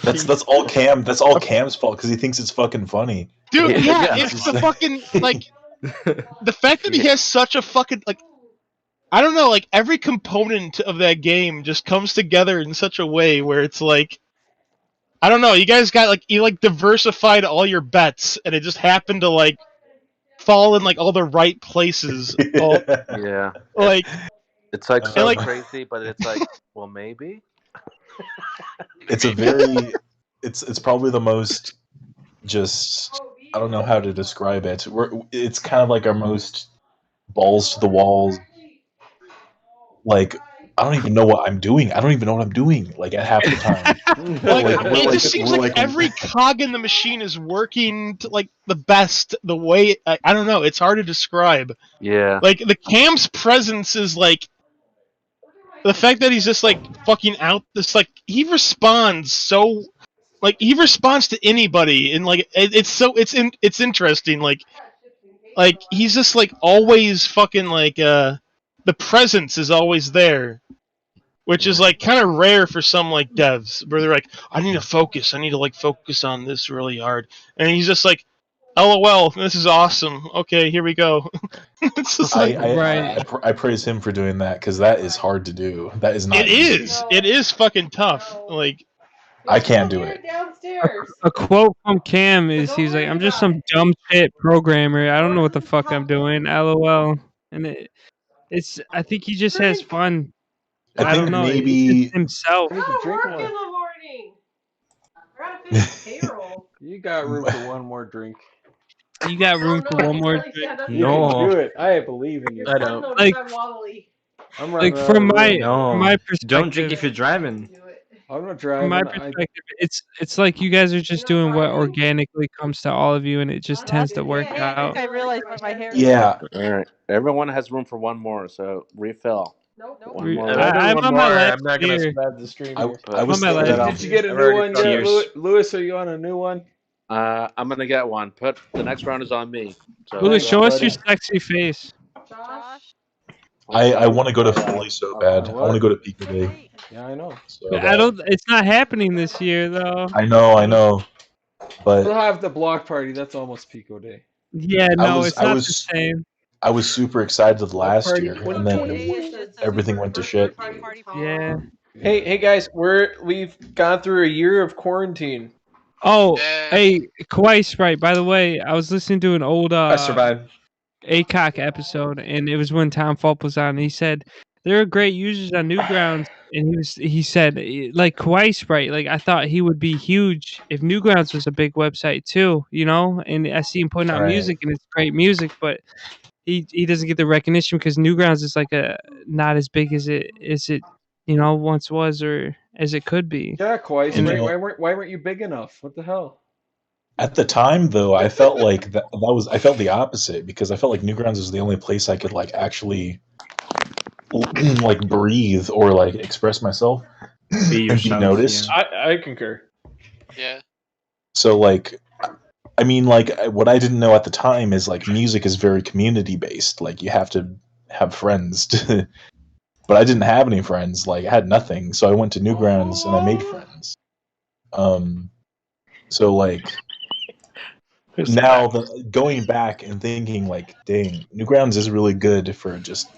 That's all Cam. That's all Cam's fault because he thinks it's fucking funny. Dude, yeah, Yeah. it's the fucking like the fact that he has such a fucking like I don't know, like every component of that game just comes together in such a way where it's like I don't know, you guys got like you like diversified all your bets and it just happened to like fall in like all the right places. All, Yeah. like It's like so like- crazy, but it's like, well, maybe. It's a very. It's probably the most. Just I don't know how to describe it. It's kind of like our most balls to the walls. Like I don't even know what I'm doing. I don't even know what I'm doing. Like at half the time. it just seems like every cog in the machine is working to like the best the way I don't know, it's hard to describe. Yeah. Like the Cam's presence is like the fact that he's just like fucking out this like he responds so like he responds to anybody and like it's interesting like he's just like always fucking like the presence is always there, which is like kind of rare for some like devs where they're like I need to like focus on this really hard, and he's just like LOL, this is awesome, okay, here we go. It's just like I praise him for doing that because that is hard to do. That is not. it is fucking tough. Like I can't do it. Downstairs. A quote from Cam is he's like, "I'm just some dumb shit programmer. I don't know what the fuck I'm doing." LOL. And it's I think he just has fun. I think don't know. maybe- It's just himself. I don't work in the morning. I gotta finish payroll. You got room for one more drink. You got room for one more drink. You can do it. I believe in you. Your son though Like- drive wobbly. I'm Like running from out of my room. No. my perspective, Don't drink if you're driving. I'm not from driving. my perspective, it's like you guys are just doing what organically comes to all of you, and it just tends to work I out. think I realized what my hair Yeah. All right. Everyone has room for one more, so refill. Nope. One more. I'm on my last I'm not gonna beer. survive the stream I, here. I was on my thinking last Did you get a I've new already one tried yet, it. Lewis? Are you on a new one? I'm gonna get one. The next round is on me. So Louis, show us your buddy. sexy face. Josh. I want to go to Philly so bad. I what? want to go to Pico Day. Yeah, I know. So I bad. don't. It's not happening this year though. I know. We'll But have the block party. That's almost Pico Day. Yeah, no, it's not the same. I was super excited last party year, and then 2021. everything went to shit. Yeah. Hey guys, we've gone through a year of quarantine. Oh, hey, Kawhi Sprite. By the way, I was listening to an old I survived. ACOC episode, and it was when Tom Fulp was on. And he said there are great users on Newgrounds, and he said like Kawhi Sprite. Like I thought he would be huge if Newgrounds was a big website too, you know. And I see him putting out Right. music, and it's great music, but he doesn't get the recognition because Newgrounds is like a not as big as it once was or as it could be. Yeah, Kawhi. And, Why weren't you big enough? What the hell? At the time, though, I felt like I felt the opposite because I felt like Newgrounds was the only place I could like actually like breathe or like express myself and be noticed. I concur. Yeah. So like, I mean, like what I didn't know at the time is like music is very community based. Like you have to have friends to. But I didn't have any friends. Like I had nothing, so I went to Newgrounds and I made friends. So like now going back and thinking like, dang, Newgrounds is really good for just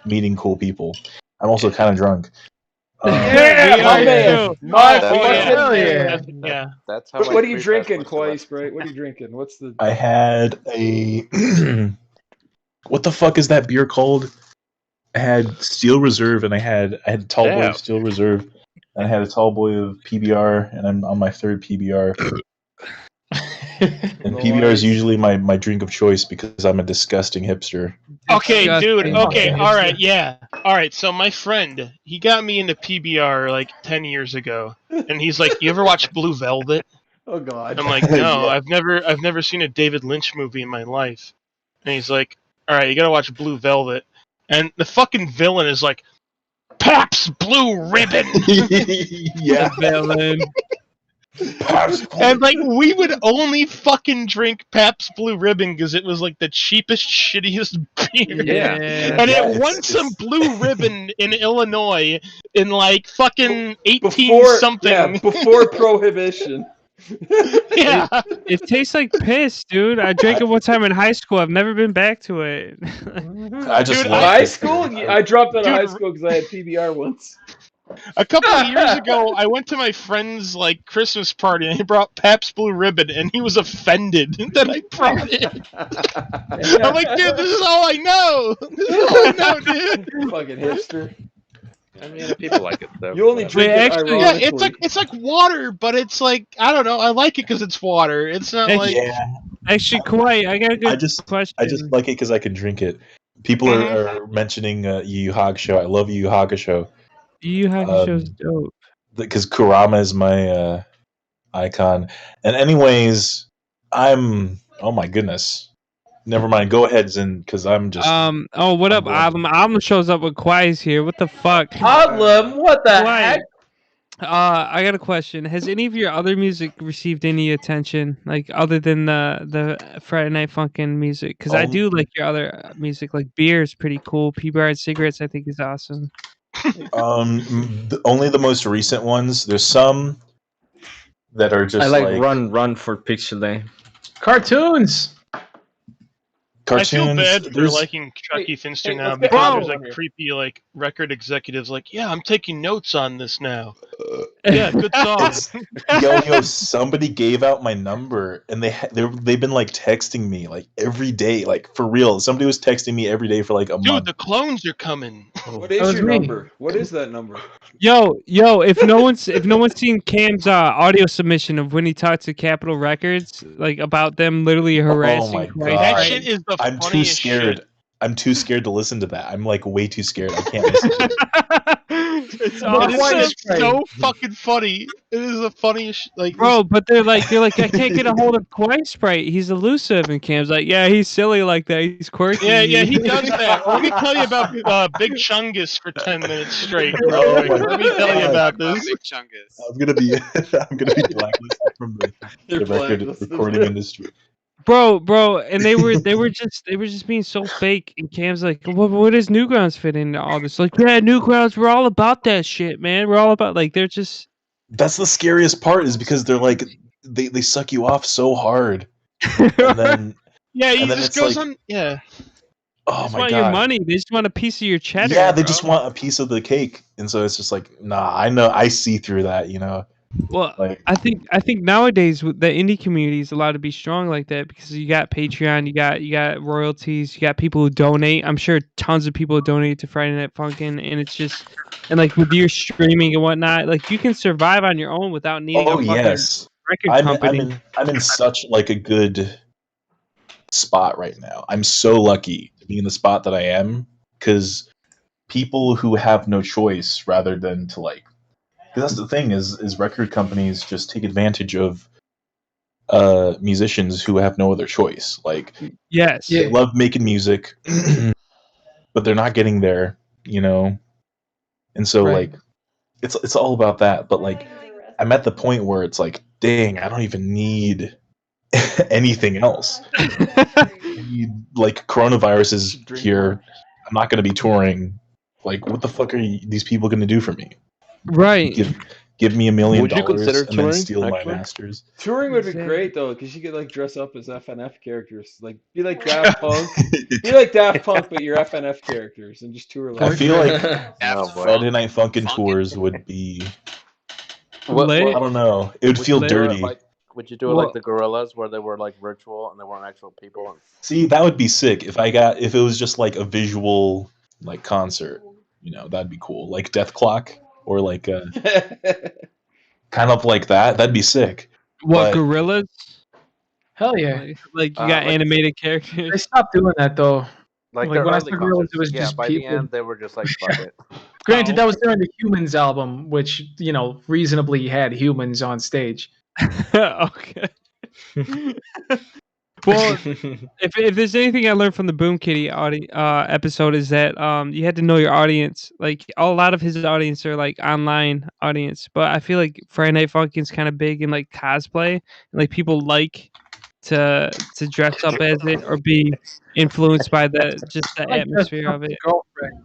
meeting cool people. I'm also kind of drunk. Yeah, my man. My fucking man. Yeah. That's how. What are you drinking, Kawhi Sprite? What are you drinking? What's the? I had a what the fuck is that beer called? I had Steel Reserve and I had Tall Boy of Steel Reserve and I had a Tall Boy of PBR and I'm on my third PBR. And PBR is usually my drink of choice because I'm a disgusting hipster. Okay, dude. Disgusting. Okay, all right, yeah, all right. So my friend, he got me into PBR like 10 years ago, and he's like, "You ever watch Blue Velvet?" Oh God. I'm like, "No, Yeah. I've never seen a David Lynch movie in my life." And he's like, all right, you gotta watch Blue Velvet, and the fucking villain is like Pabst Blue Ribbon. Yeah. The villain. And like we would only fucking drink Pabst Blue Ribbon because it was like the cheapest, shittiest beer. Yeah. And it won some Blue Ribbon in Illinois in like fucking 18 something. Yeah, before Prohibition. Yeah. It tastes like piss, dude. I drank it one time in high school. I've never been back to it. I just Dude, love High this school? beer. I dropped out of Dude, high school because I had PBR once. A couple of years ago, I went to my friend's like Christmas party, and he brought Pabst Blue Ribbon, and he was offended that I brought it. I'm like, dude, this is all I know. This is all I know, dude. Fucking hipster. I mean, people like it though. You only drink it actually, Yeah, ironically. it's like water, but it's like I don't know. I like it because it's water. It's not like Actually, Kawhi, I got a good question. I just like it because I can drink it. People are mentioning Yu Yu Hakusho. I love Yu Yu Hakusho. Yu Yu Hakusho's dope. Because Kurama is my icon. And anyways, oh my goodness. Never mind. Go ahead, Zin, because I'm just. Oh, what up, Adam? Adam shows up with Kwai's here. What the fuck? Problem? What the Kwai. heck? I got a question. Has any of your other music received any attention, like other than the Friday Night Funkin' music? Because I do like your other music. Like Beer is pretty cool. PBR and Cigarettes, I think, is awesome. Only the most recent ones. There's some that are just I like Run for Pixel Day. Cartoons. I feel bad for there's- liking Chucky Finster now let's get because Adam there's on like here. creepy like record executives like, yeah, I'm taking notes on this now. Yeah, good song. Yo, somebody gave out my number, and they've been like texting me like every day, like for real. Somebody was texting me every day for like a Dude, month. the clones are coming. What That is was your me. number? What is that number? Yo, if no one's seen Cam's audio submission of when he talked to Capitol Records, like about them literally harassing my Christ, God. That right? shit is the I'm too funniest scared. shit. I'm too scared to listen to that. I'm like way too scared. I can't listen to it. It's But awesome. it's so fucking funny. It is the funniest like Bro, but they're like, I can't get a hold of Quiet Sprite. He's elusive, and Cam's like, yeah, he's silly like that. He's quirky. Yeah, he does that. Let me tell you about Big Chungus for 10 minutes straight. Real Oh quick. my Let me tell you about About this. Big Chungus. I'm gonna be blacklisted from the You're record blacklisted. recording industry. Bro, and they were just being so fake. And Cam's like, what does Newgrounds fit into all this? Like, yeah, Newgrounds, we're all about that shit, man. We're all about like they're just. That's the scariest part, is because they're like they suck you off so hard, and then Yeah, he and then just it's goes like, on. Yeah. oh Just my want god, your money. They just want a piece of your cheddar. yeah, they bro. just want a piece of the cake, and so it's just like, nah, I see through that, Well, like I think nowadays the indie community is allowed to be strong like that because you got Patreon, you got royalties, you got people who donate. I'm sure tons of people donate to Friday Night Funkin', and it's just and like with your streaming and whatnot, like you can survive on your own without needing a fucking yes, record company. I'm in such like a good spot right now. I'm so lucky to be in the spot that I am, because people who have no choice, rather than to like, because that's the thing is record companies just take advantage of musicians who have no other choice. Like, Yes. they love making music, but they're not getting there, and so Right. like it's all about that. But like, I'm at the point where it's like, dang, I don't even need anything else. Like, coronavirus is here. I'm not going to be touring. Like, what the fuck are these people going to do for me? Right. Give me $1 million Would you consider and then touring, steal actually? my masters. Touring would be great though, because you could like dress up as FNF characters, like be like Daft Punk, but you're FNF characters and just tour. I feel like Daft Friday Night Funkin' Funkin'. tours would be. What- Lit. I don't know. It would feel you do it dirty. would you do it Well- like the Gorillas, where they were like virtual and they weren't actual people? See, that would be sick if it was just like a visual like concert. That'd be cool. Like Death Clock, or like kind of like that. That'd be sick. What, But- gorillas? Hell yeah. Like you got like- animated They characters. stopped doing that though. Like, Like, their when I early saw Gorillas, concerts. it was Yeah, just by people. the end they were just like, fuck it. Granted, Oh. that was during the Humans album, which reasonably had humans on stage. Okay. Well, if there's anything I learned from the Boom Kitty episode is that you had to know your audience. Like a lot of his audience are like online audience, but I feel like Friday Night Funkin's kind of big in like cosplay, and like people like to dress up as it or be influenced by the I like dressing atmosphere up of as it. a girlfriend.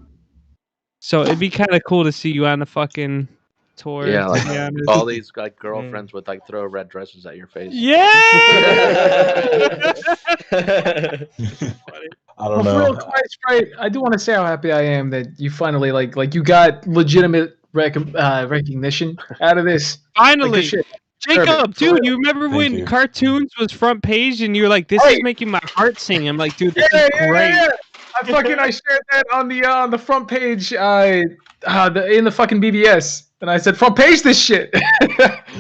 So it'd be kind of cool to see you on the fucking tour. Yeah, To like be honest. all these like girlfriends would like throw red dresses at your face. Yeah. I don't For real, know. Christ, right? I do want to say how happy I am that you finally like you got legitimate recognition out of this. Like, Finally, good shit. Deserve Jacob, it. For dude, real. you remember Thank when you. cartoons was front page and you're like, "This is making my heart sing." I'm like, "Dude, this is great." I shared that on the front page in the fucking BBS, and I said front page this shit.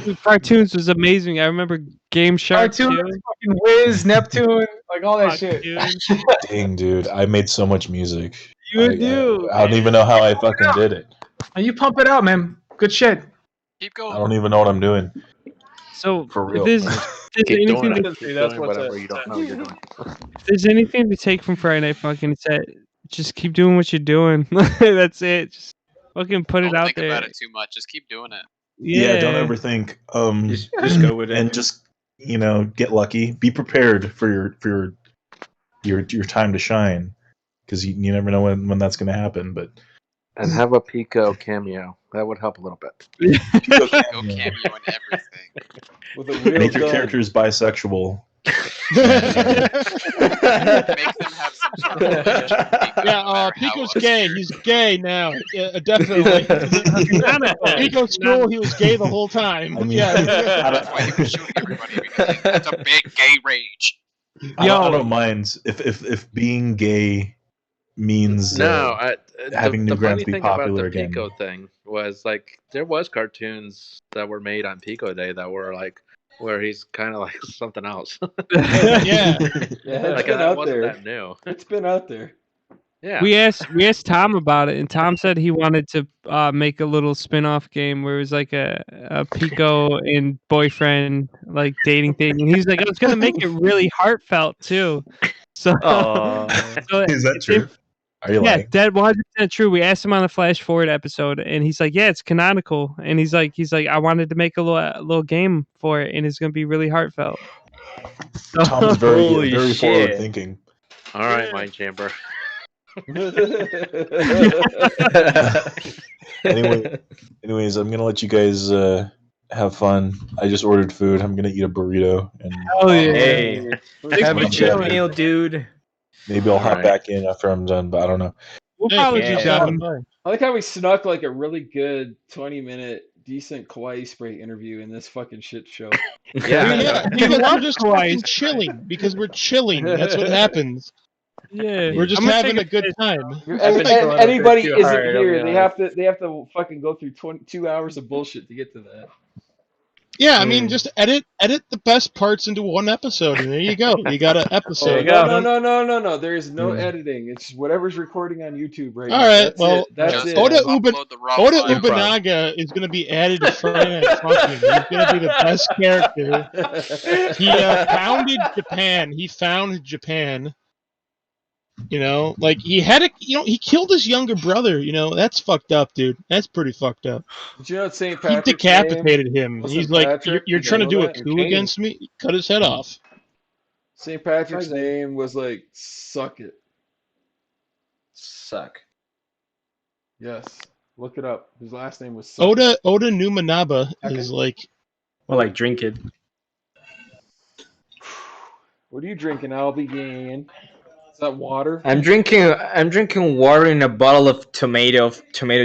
Dude, cartoons was amazing. I remember Game Shark Cartoon, too. fucking Wiz, Neptune, like all that Fuck, shit. dude. Dang, dude, I made so much music. You do. I don't even know how I fucking did it. And you pump it out, man. Good shit. Keep I going. don't even know what I'm doing. So For if real. there's Keep anything doing to, it. Keep doing whatever you don't know you're doing. if there's anything to take from Friday Night Funkin', it's that just keep doing what you're doing. That's it. Just fucking put it Don't out think there. about it too much. Just keep doing it. Yeah, don't ever think. Just go with it. And just get lucky. Be prepared for your time to shine, because you never know when that's going to happen. But And have a Pico cameo. That would help a little bit. Go cameo and everything. With a real make your gun. characters bisexual. Make them have some sort of relationship with Pico, no matter how Pico's obscure. gay. He's gay now. Yeah, definitely. Pico's cool. He was gay the whole time. I mean, That's why he was shooting everybody, because that's a big gay rage. I don't mind if being gay means having the Newgrounds funny be thing popular about the again. Pico thing was like there was cartoons that were made on Pico Day that were like where he's kind of like something else. Yeah. Yeah, it's Like been that out wasn't there. that new. It's been out there. Yeah. We asked Tom about it, and Tom said he wanted to make a little spin-off game where it was like a Pico and boyfriend like dating thing, and he's like, I was gonna make it really heartfelt too. So, so Is that true? Are you yeah, lying? that 100% true. We asked him on the Flash Forward episode, and he's like, "Yeah, it's canonical." And he's like, I wanted to make a little game for it, and it's gonna be really heartfelt. Tom's very Holy very shit. forward thinking. All right, Mind Chamber. Anyways, I'm gonna let you guys have fun. I just ordered food. I'm gonna eat a burrito, and Oh yeah, Hey, have a I'm chill good. meal, dude. maybe I'll hop Alright. back in after I'm done. But I don't know. we'll probably be Yeah. done. I like how we snuck like a really good 20-minute decent Kauai spray interview in this fucking shit show. Yeah, because we're just fucking chilling. Because we're chilling. That's what happens. Yeah, We're just I'm gonna having take a good time. Anybody too isn't hard, I'll here. be They have to fucking go through 2 hours of bullshit to get to that. Yeah, I mean, just edit the best parts into one episode, and there you go. You got an Oh, episode. no. There is no editing. It's whatever's recording on YouTube right All now. right, That's well, it. That's Just it. Oda upload the raw Oda file. Ubunaga is going to be added to Friday Night Funkin'. He's going to be the best character. He founded Japan. He found Japan. You know, like he had a, he killed his younger brother. You know, that's fucked up, dude. That's pretty fucked up. Did you know it's St. He Patrick's decapitated him. Wasn't He's like, Patrick? you're Did you trying to know do a that? coup against me? Cut his head off. St. Patrick's name was like Suck It. Suck. Yes. Look it up. His last name was Suck It. Oda Numanaba is like, Well, like drink it. What are you drinking, Albie? Is that water? I'm drinking water in a bottle of tomato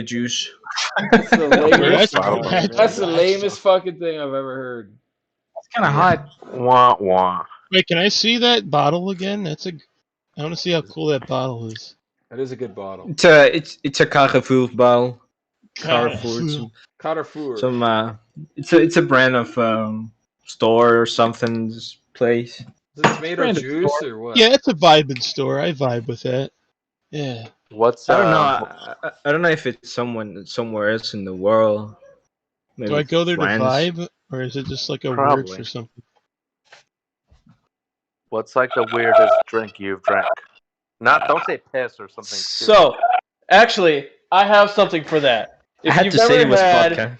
juice. That's the lamest, That's- that's the lamest fucking thing I've ever heard. It's kind of hot. Wah wah. wait, can I see that bottle again? I want to see how cool that bottle is. That is a good bottle. It's a Carrefour bottle. Carrefour. Carrefour. It's a brand of store or something. This place. Is it tomato juice or what? Yeah, it's a vibing store. I vibe with that. Yeah. What's I don't know. I don't know if it's somewhere else in the world. Maybe Do I go there France. to vibe, or is it just like a Probably. works or something? What's like the weirdest drink you've drank? Don't say piss or something stupid. So, actually, I have something for that. I If had you've to say ever it was had vodka.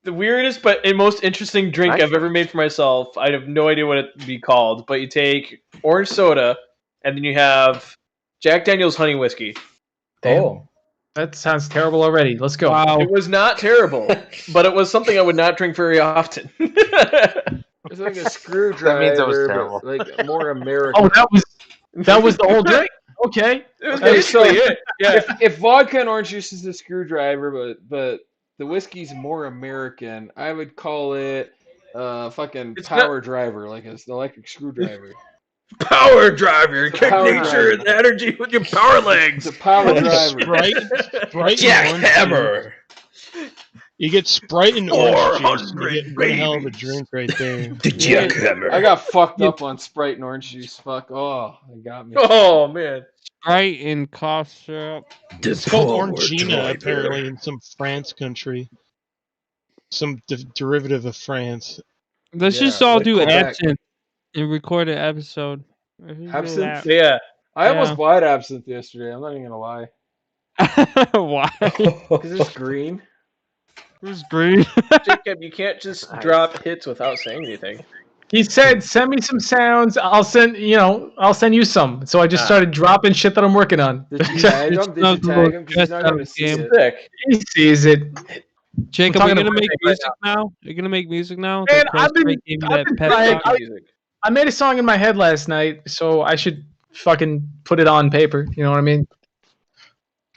the weirdest but most interesting drink Nice I've ever made for myself, I have no idea what it'd be called, but you take orange soda, and then you have Jack Daniel's honey whiskey. Damn. Oh. That sounds terrible already. Let's go. Wow. It was not terrible, but it was something I would not drink very often. It's like a screwdriver, That means it was terrible. but like more American. Oh, that was the whole drink. Okay. It was Okay, basically so it. Yeah. if vodka and orange juice is a screwdriver, but the whiskey's more American, I would call it fucking It's power driver, like it's an electric screwdriver. Power driver. It's a power Nature and driver. energy with your power legs. It's a power driver. Sprite and orange juice. You get Sprite and orange juice, and you get one hell of a drink right there. The jackhammer. I got fucked up on Sprite and orange juice. Fuck. Oh, it got me. Oh man. Sprite and cough syrup. It's called Orangina, apparently, in some France country. Some derivative of France. Let's Yeah, just all like do Quebec. absinthe and record an episode. Let's just do Absinthe? that. Yeah. I almost Yeah. bought absinthe yesterday. I'm not even gonna lie. Why? Because it's green. Who's green? Jacob, you can't just drop hits without saying anything. He said, "Send me some sounds. I'll send you some." So I just started dropping shit that I'm working on. Did you tag him? Did you tag him? Because he's not gonna see it. Sick. He sees it. Jacob, We're are you talking gonna about make it right music now? You're gonna make music now? Man, That I've been- Chris gave you I've that been pep trying- talk? I made a song in my head last night, so I should fucking put it on paper. You know what I mean?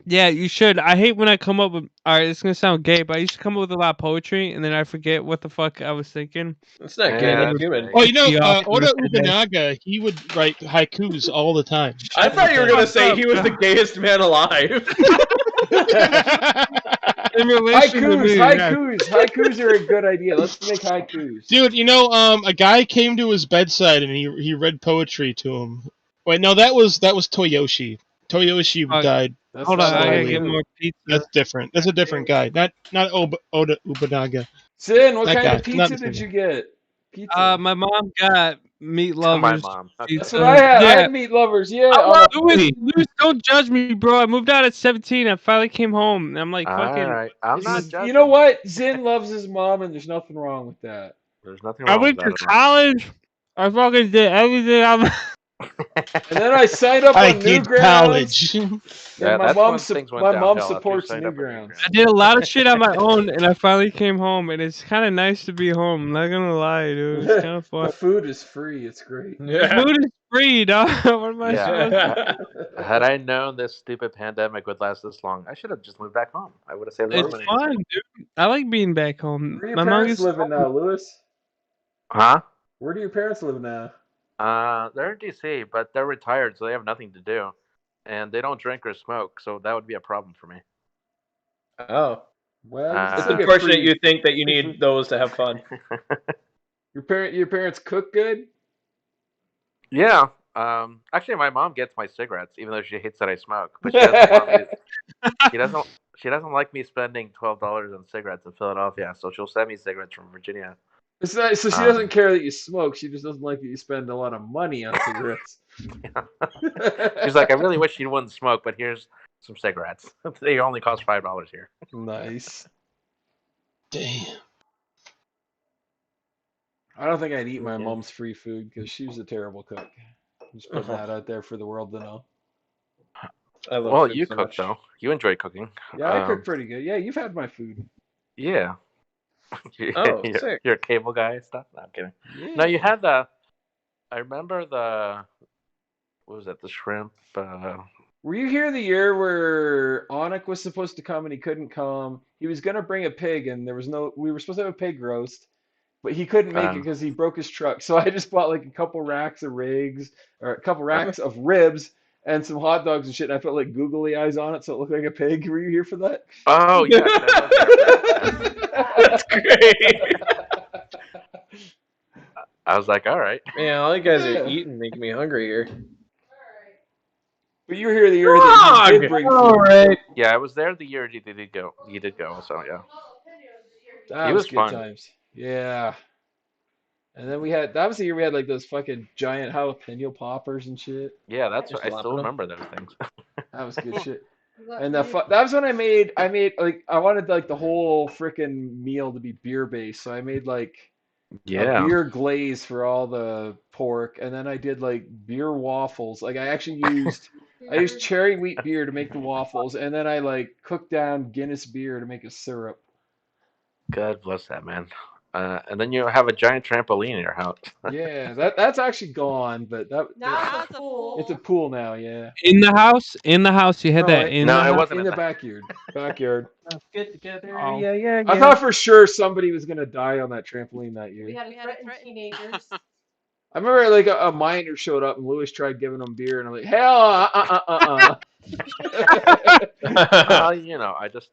Yeah, you should. I hate when I come up with. All right, it's gonna sound gay, but I used to come up with a lot of poetry, and then I forget what the fuck I was thinking. It's not gay, that's human. Oh, you know, Yeah. Oda Ubunaga, he would write haikus all the time. I thought you were gonna say he was the gayest man alive. In relation to me, yeah. Haikus are a good idea. Let's make haikus. Dude, you know, a guy came to his bedside and he read poetry to him. Wait, no, that was Toyoshi. Toyoshi died. Hold on, I gotta get more pizza. That's different. That's a different guy. Not Oda Ubunaga. Sin, what That kind guy, of not pizza the did same you get? Pizza. My mom got meat lovers. mom. That's pizza. what I had. I Yeah. had meat lovers. Yeah. Louis, don't judge me, bro. I moved out at 17. I finally came home. And I'm like, fucking. Alright, I'm not judging. You know what? Zin loves his mom, and there's nothing wrong with that. There's nothing I wrong with went to that. college. I fucking did everything. And then I signed up I on did Newgrounds. college. Yeah, And my that's mom, when things went my mom downhill after you supports signed up on Newgrounds. I did a lot of shit on my own, and I finally came home, and it's kind of nice to be home. I'm not gonna lie, dude. It's kind of fun. The food is free. It's great. The food is free, dog. What am I supposed Yeah. to Had I known this stupid pandemic would last this long, I should have just moved back home. I would have saved a lot of It's money. fun, dude. I like being back home. Where do your My mom parents gets living now, Lewis? Huh? Where do your parents live now? They're in DC, but they're retired, so they have nothing to do, and they don't drink or smoke, so that would be a problem for me. Oh. Well, It's still get unfortunate free- you think that you need those to have fun. Your parents cook good? Yeah. Actually, my mom gets my cigarettes, even though she hates that I smoke. But she doesn't want me. She doesn't like me spending $12 on cigarettes in Philadelphia, so she'll send me cigarettes from Virginia. It's not, so she doesn't care that you smoke. She just doesn't like that you spend a lot of money on cigarettes. She's like, I really wish you wouldn't smoke, but here's some cigarettes. They only cost $5 here. Nice. Damn. I don't think I'd eat my mom's free food because she was a terrible cook. Just putting that out there for the world to know. Well, you cook though. You enjoy cooking. Yeah, I cook pretty good. Yeah, you've had my food. Yeah. Oh, you're, sick. you're a cable guy and stuff. No, I'm kidding. Yeah. No, you had the. I remember the. What was that? The shrimp. Were you here the year where Onik was supposed to come and he couldn't come? He was gonna bring a pig and there was no. We were supposed to have a pig roast, but he couldn't make it because he broke his truck. So I just bought like a couple racks of rigs or a couple racks of ribs and some hot dogs and shit. And I put like googly eyes on it so it looked like a pig. Were you here for that? Oh yeah. That's great. I was like, all right. Man, all you guys Yeah. are eating making me hungry here. But you were here the year that he did bring food. All right. Yeah, I was there the year you did go. You did go. So yeah. That It was was good fun. times. Yeah. And then that was the year we had like those fucking giant jalapeno poppers and shit. Yeah, that's Just what I still laughing. remember those things. That was good shit. And that was when I made like I wanted like the whole freaking meal to be beer based, so I made like a Yeah. beer glaze for all the pork, and then I did like beer waffles. Like I actually used cherry wheat beer to make the waffles, and then I like cooked down Guinness beer to make a syrup. God bless that man. And then you have a giant trampoline in your house. Yeah, that's actually gone, but Now it's a pool. it's a pool now. Yeah. In the house, you had No, that in no, the it house. wasn't in in the the- backyard. Backyard. Let's get together. Oh. Yeah. I thought for sure somebody was gonna die on that trampoline that year. We had to threaten teenagers. I remember like a miner showed up and Lewis tried giving him beer, and I'm like, hell, I just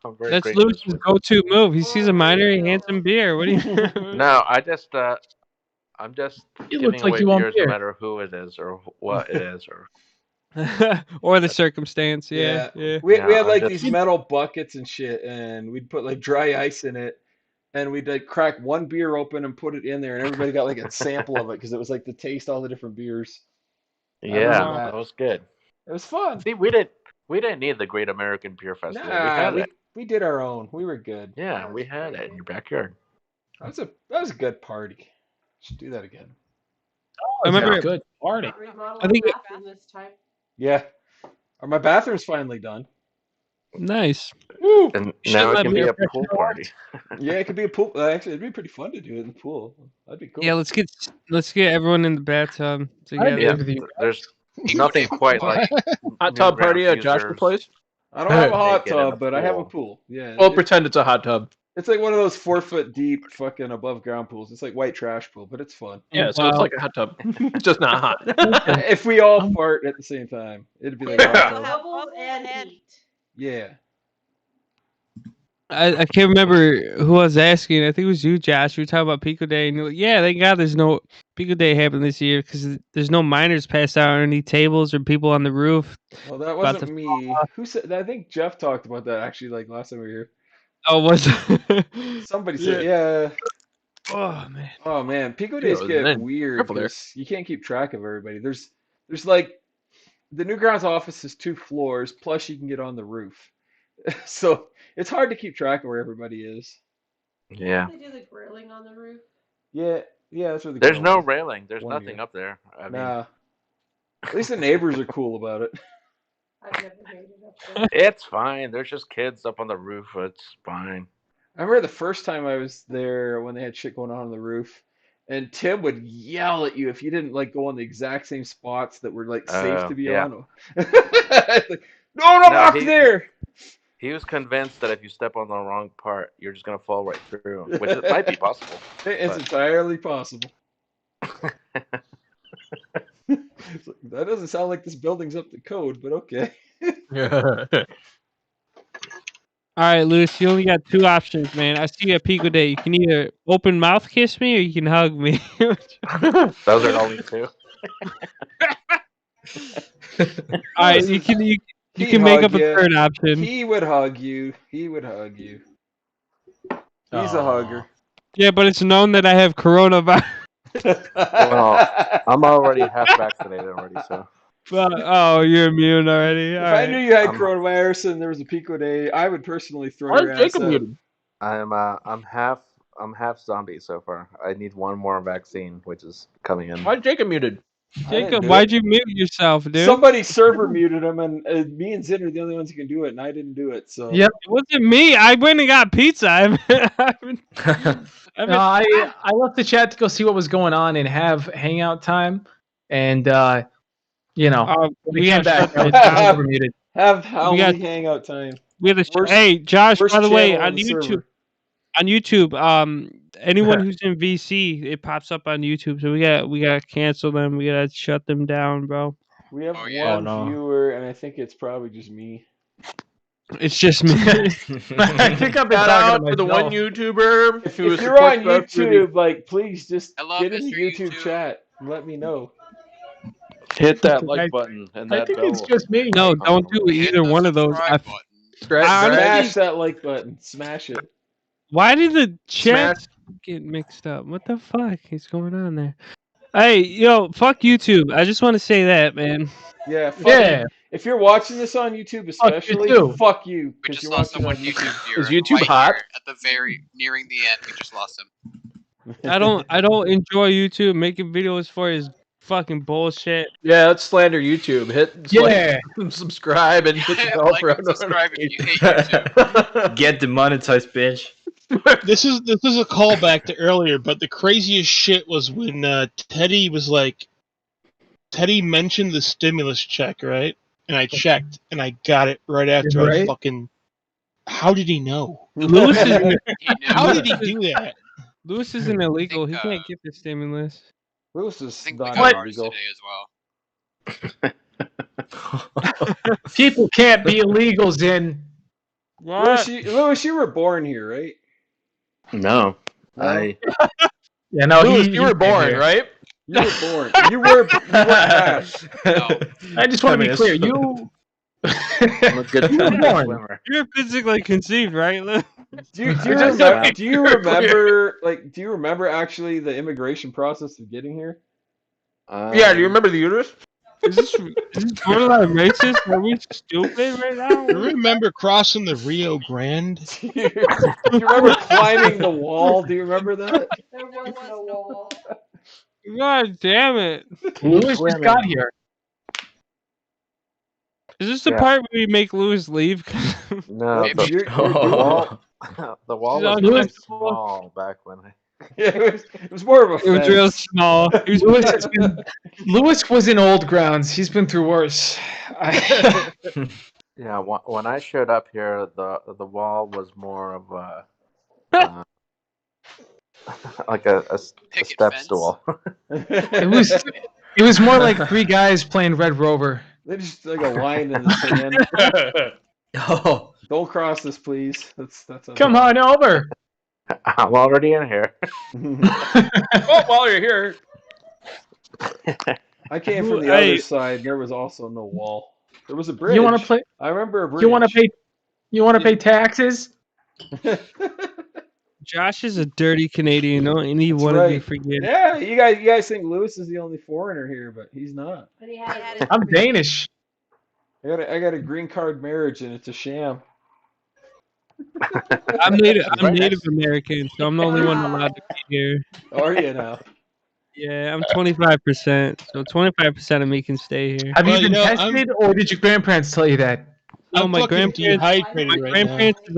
I'm very That's gracious Lewis's with- go-to move. He sees a minor, he hands him beer. What do you? No, I'm just It giving looks like away you want beers beer. no matter who it is or what it is or Or the circumstance. Yeah. We Yeah, had I'm like just- these metal buckets and shit, and we'd put like dry ice in it, and we'd like crack one beer open and put it in there, and everybody got like a sample of it because it was like to taste all the different beers. Yeah, that. that was good. It was fun. See, we didn't need the Great American Beer Festival. we had it. We did our own. We were good. Yeah, we had it in your backyard. That was a good party. Should do that again. I remember That's good party. I think it- bathroom this time. Yeah. My bathroom's finally done. Nice. Woo! And Should now it let can me be a refresh pool your party. Yeah, it could be a pool. Actually, it'd be pretty fun to do it in the pool. That'd be cool. Yeah, let's get everyone in the bathtub together. Yeah, there's nothing quite like Hot tub party at Newgrounds Josh's users place. I don't have a hot naked in the tub, but I have a pool. pool. Yeah. Well, pretend it's a hot tub. It's like one of those 4 foot deep fucking above ground pools. It's like white trash pool, but it's fun. Yeah, so it's like a hot tub, just not hot. If we all fart at the same time, it'd be like a hot tub. Bubbles and heat. Yeah. I can't remember who I was asking. I think it was you, Josh. We were talking about Pico Day, and you're like, yeah, thank God there's no Pico Day happening this year because there's no minors passed out underneath tables or people on the roof. Well, that about wasn't to me. Who said? I think Jeff talked about that actually, like last time we were here. Oh, was Somebody said, yeah. Oh man. Oh man, Pico Yeah, days and get then weird triple there. 'cause you can't keep track of everybody. There's like the Newgrounds office is 2 floors, plus you can get on the roof, so it's hard to keep track of where everybody is. Yeah. They do the grilling on the roof. Yeah, that's where the There's girls no is. railing. There's One nothing year. up there. I mean, Nah. At least the neighbors are cool about it. I've never made it up there. it's fine. There's just kids up on the roof. It's fine. I remember the first time I was there when they had shit going on the roof, and Tim would yell at you if you didn't like go on the exact same spots that were like safe to be yeah. on. Like, no, walk there. He was convinced that if you step on the wrong part, you're just gonna fall right through, which it might be possible. It's but- entirely possible. It's like, that doesn't sound like this building's up to code, but okay. All right, Lewis, you only got 2 options, man. I see you at Pico Day. You can either open mouth kiss me or you can hug me. Those are the only two. All right, you can He'd make hug up a ya. third option. He would hug you. He's a hugger. Yeah, but it's known that I have coronavirus. Well, I'm already half vaccinated already, so. Oh, you're immune already. If All I right. knew you had I'm- coronavirus and there was a Pico Day, I would personally throw Why your is ass Jacob out. muted? I'm half zombie so far. I need one more vaccine, which is coming in. Why is Jacob muted? I didn't Jacob, do why'd it. you mute yourself, dude? Somebody server muted him, and me and Zinn are the only ones who can do it, and I didn't do it. So Yep. It wasn't me. I went and got pizza. I haven't- No, I left the chat to go see what was going on and have hangout time, and you know, we we came got back. shut I was that down. over muted. have Howley got- hangout time. We had a Worst- hey, Josh. worst By the way, channel on the YouTube, server. anyone who's in VC, it pops up on YouTube. So we gotta cancel them. We gotta shut them down, bro. We have yeah. one Oh, no. viewer, and I think it's probably just me. It's just me. I think I've been Shout talking out to to the one myself. YouTuber If who was you're on supposed to be- YouTube, like, please just I love get in the Mr. YouTube chat and let me know. Hit that I- like button and I that think bell. it's just me. No, don't do Hit either the one of those. subscribe button. Drag- I- drag- Smash that like button. Smash it. Why did the chat? getting mixed up. What the fuck is going on there? Hey, yo, fuck YouTube. I just want to say that, man. Yeah, fuck Yeah. you. If you're watching this on YouTube, Fuck you especially, too. fuck you, We because just you're lost watching on someone YouTube YouTube. viewer. Is YouTube right hot? here at the very nearing the end. We just lost him. I don't enjoy YouTube. Making videos for his fucking bullshit. Yeah, let's slander YouTube. Hit Yeah. subscribe and hit the bell Like for and subscribe if you hate YouTube. notifications. Get demonetized, bitch. This is a callback to earlier, but the craziest shit was when Teddy mentioned the stimulus check, right? And I checked, and I got it right after I Right? fucking. How did he know? Lewis is How did he do that? Lewis isn't illegal. He think, can't get the stimulus. Lewis I is think we not got ours illegal. today as well. People can't be illegals in. Lewis, you were born here, right? No, No? I. Yeah, no, Lewis, he you were born, right? You were born. You were half. No. I just want to be clear. You I'm a good You were born. swimmer. You're physically conceived, right, Lou? Do you Just remember? make Do you it remember? Like, do you remember actually the immigration process of getting here? Yeah, do you remember the uterus? Is this borderline racist? Are we stupid right now? I remember crossing the Rio Grande. Do you remember climbing the wall? Do you remember that? There was no wall. God damn it! Lewis just got here. Is this the Yeah. part where we make Lewis leave? No, Maybe. the wall, the wall She's was on really the- small back when I. Yeah, it was more of a It was fence. real small. Lewis was in old grounds. He's been through worse. Yeah, when I showed up here, the wall was more of a like a step fence. stool. It was more like three guys playing Red Rover. They just like a line in the sand. Oh, Don't cross this, please. That's. Come on over. I'm already in here. Oh, while you're here. I came from the Hey. other side. There was also no wall. There was a bridge. You want to play? I remember a bridge. You want to pay? You want to pay taxes? Josh is a dirty Canadian. Don't any That's one of you right. forget. Yeah, you guys think Lewis is the only foreigner here, but he's not. But he had I'm Danish. I got a green card marriage and it's a sham. I'm Native American, so I'm the only one allowed to be here. Are you now? Yeah, I'm 25%, so 25% of me can stay here. Have Well, you been you know, tested, or did your grandparents tell you that? No, I'm my fucking grandparents. dehydrated My right now. grandparents is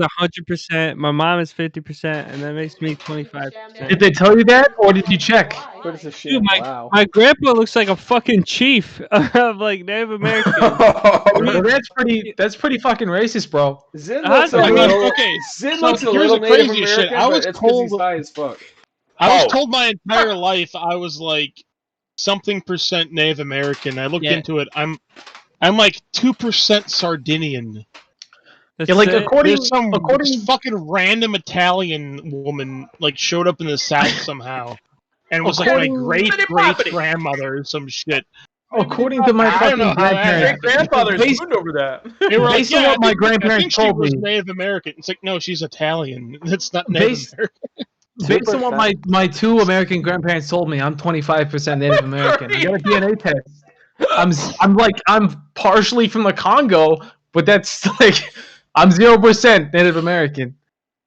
100%. My mom is 50%, and that makes me 25%. Did they tell you that, or did you check? But it's a Dude, sham. my Wow. my grandpa looks like a fucking chief of like Native American. Well, that's pretty fucking racist, bro. Zin looks a I mean, little. okay, Zin so looks a here's little the Native craziest American, shit. I was but it's because he's told- high as fuck. I was told my entire life I was like something percent Native American. I looked Yeah. into it. I'm like 2% Sardinian. That's Yeah, like it. according This fucking random Italian woman like showed up in the South somehow, and was like my great grandmother or some shit. According to my I don't know fucking how that grandparents, Your grandfather's based, mooned over that. They were like, based on yeah, what my I grandparents think she told was me, Native American. It's like, no, she's Italian. That's not Native Based- American. based on what my two American grandparents told me, I'm 25% Native American. I got a DNA test. I'm partially from the Congo, but that's like I'm 0% Native American.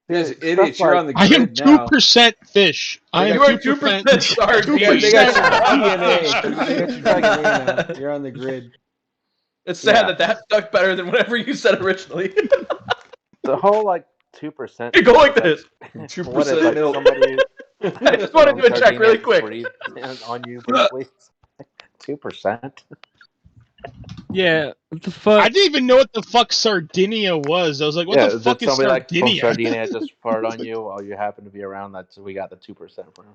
You guys are idiots. You're on the I am grid now. 2% fish. I am You are 2% They sardine. got your sardine. DNA. They got your DNA now. You're on the grid. It's sad Yeah. that stuck better than whatever you said originally. The whole like 2%. You go like this. 2% What is like milk. somebody? I just want to do a check really quick. Breathe on you briefly. 2%. Yeah, what the fuck? I didn't even know what the fuck Sardinia was. I was like, what the fuck did is somebody like from Sardinia? Sardinia just fart on you while you happen to be around? That's we got the 2% from.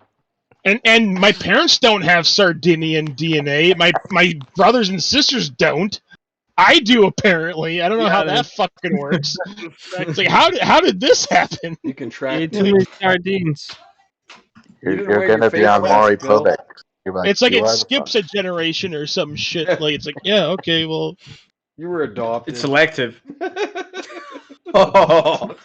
And my parents don't have Sardinian DNA. My brothers and sisters don't. I do apparently. I don't know how that fucking works. It's like how did this happen? You can track. Ate too many sardines. You're didn't wear gonna your be face on mask, Maury Bill. Povich. You're It's like you it are the skips a generation or some shit. Like it's like, yeah, okay, well, You were adopted. it's selective. Oh.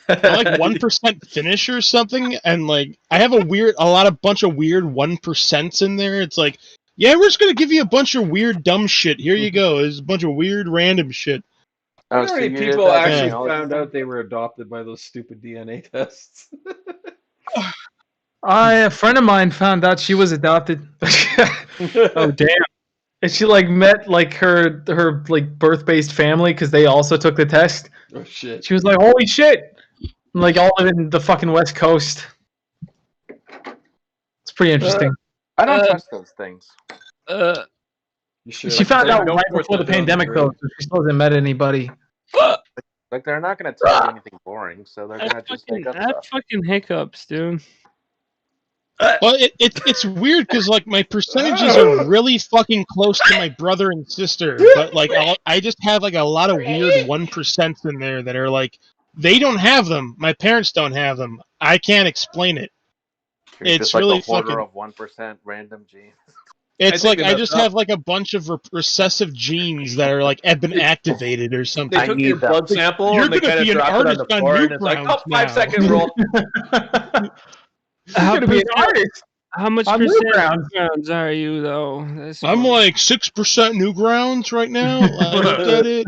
I'm like 1% finish or something, and like I have a bunch of weird 1% in there. It's like, yeah, we're just gonna give you a bunch of weird dumb shit. Here you go. There's a bunch of weird random shit. How so many you did people that actually genealogy found thing? out they were adopted by those stupid DNA tests? A friend of mine found out she was adopted. Oh damn! And she like met like her like birth-based family because they also took the test. Oh shit! She was like, "Holy shit!" And, like all live in the fucking West Coast. It's pretty interesting. I don't trust those things. You should. She found They out don't right force before the it down the pandemic though, so she still hasn't met anybody. Like they're not gonna tell you anything boring, so they're gonna just make up I have stuff. fucking hiccups, dude. Well, it's weird because like my percentages are really fucking close to my brother and sister, but like I just have like a lot of weird 1% in there that are like they don't have them. My parents don't have them. I can't explain it. You're It's just like really a hoarder fucking. of 1% random genes. It's think like they I messed just up. have like a bunch of recessive genes that are like have been activated or something. They took your blood sample You're and they gonna kind of be an dropped it on artist the on floor, and it's like, Newgrounds oh, 5-second now. roll. How gonna be an artist. How much On percent Newgrounds. Newgrounds are you though? I'm like 6% Newgrounds right now. I looked at it.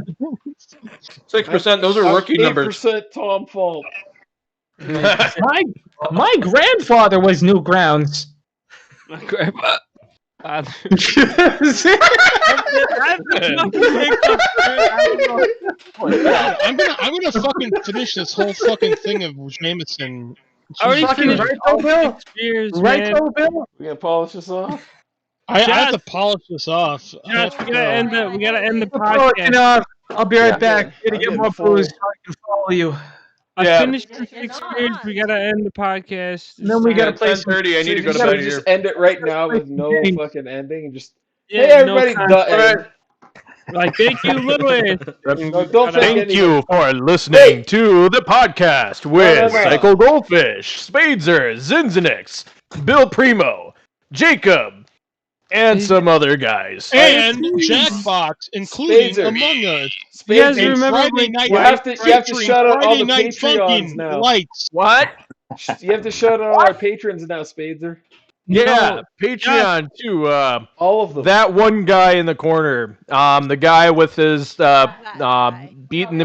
6%. Those are rookie numbers. 8% Tom Falk. My grandfather was Newgrounds. My grandpa. I'm gonna fucking finish this whole fucking thing of Jameson. Already Jesus finished Christ. all 6 beers, man. Bill? We gonna polish this off? I have to polish this off. I have Josh, to we gotta go. end the Oh, you podcast. know, I'll be right Yeah. back. I'm Gonna get getting more full. booze so I can follow you. I Yeah. finished the 6 beers. We gotta end the podcast. And then we gotta play some. 10:30. I need to go to Should we bed just here. end it right now with no James. fucking ending and just Yeah, hey everybody, no done. Like, thank you, Lewis. No, don't thank Thank anyone. you for listening to the podcast with no. Psycho Goldfish, Spadezer, Zinzanix, Bill Primo, Jacob, and some other guys. And Jackbox, including Spadezer. Among Us. You guys And remember Friday when- Night You have to featuring shout out all Friday the Night Patreons Funkin' now. Lights. What? You have to shout out all our patrons now, Spadezer. Yeah, Patreon too. All of them. That one guy in the corner, the guy with his beating the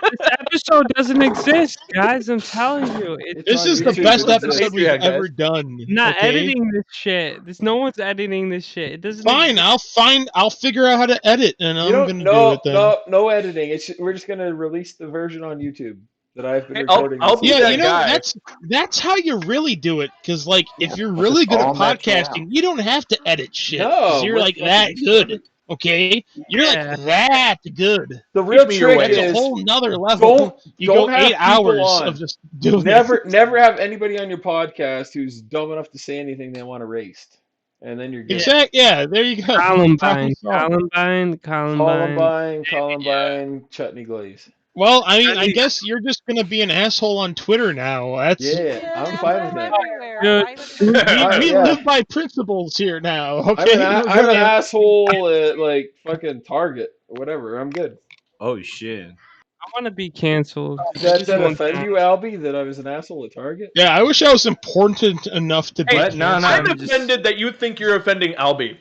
This episode doesn't exist, guys. I'm telling you. This is the best episode we've ever done. Not okay? editing this shit. No one's editing this shit. It doesn't. Fine, I'll figure out how to edit, and You I'm don't gonna do it then. no editing. We're just gonna release the version on YouTube that I've been Hey, I'll recording. be Yeah, that you know guy. that's how you really do it. Because like, if you're really good at all natural podcasting, you don't have to edit shit. No, 'cause you're we're like fucking- that good. Okay, you're Yeah. like that good. The real me your trick way. That's a is whole nother level. You don't go have 8 hours people on. of just doing never have anybody on your podcast who's dumb enough to say anything they want erased, and then you're it. good. Exactly. Yeah, there you go. Columbine, Problem solved. Columbine, chutney glaze. Well, I mean, I guess you're just gonna be an asshole on Twitter now. That's Yeah, I'm fine with that. Dude, we Yeah. live by principles here now. I'm Okay, an asshole at like fucking Target or whatever. I'm good. Oh shit. I want to be canceled. Does that offend you, Albie, that I was an asshole at Target? Yeah, I wish I was important enough to be. Hey, What? No, no, I'm I'm just- offended that you think you're offending Albie.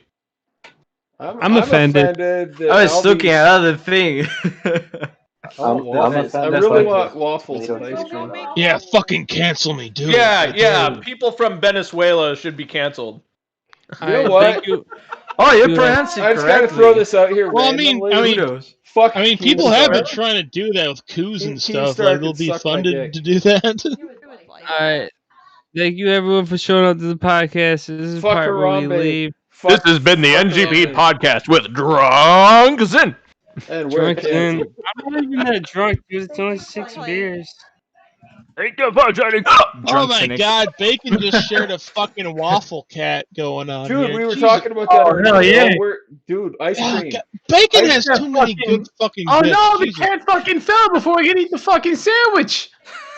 I'm offended. that I was Albie's- looking at other thing. I want waffles. I really want waffles with ice cream. Yeah, fucking cancel me, dude. Yeah. People from Venezuela should be canceled. You know what? Thank you. Oh, you're Dude, pronouncing I just gotta correctly. throw this out here. Well, I mean, randomly. Fuck. I mean, Keemstar. people have been trying to do that with coups and stuff. Keemstar Like, could it'll be suck fun my to dick. do that. All right. Thank you, everyone, for showing up to the podcast. This is the Fuck part where we Harambe. leave. This has been the NGP podcast with Drunk Zen. And we're Drunk in. canceled. I'm not even that drunk, dude. It's only 6 beers. Oh my god, Bacon just shared a fucking waffle cat going on Dude, here. we were Jesus. talking about that. Oh, hell yeah. Dude, ice Oh, cream. God. Bacon I has just too many good fucking Oh bits. no, the Jesus. cat fucking fell before I could eat the fucking sandwich.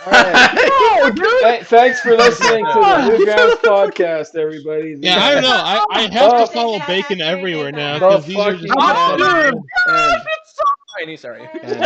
All right. No, dude. Thanks for listening to the Newgrounds podcast, everybody. Yeah, I don't know. I have Oh. to follow Bacon everywhere now The because these are fucking just best. bad. And- Sorry. and-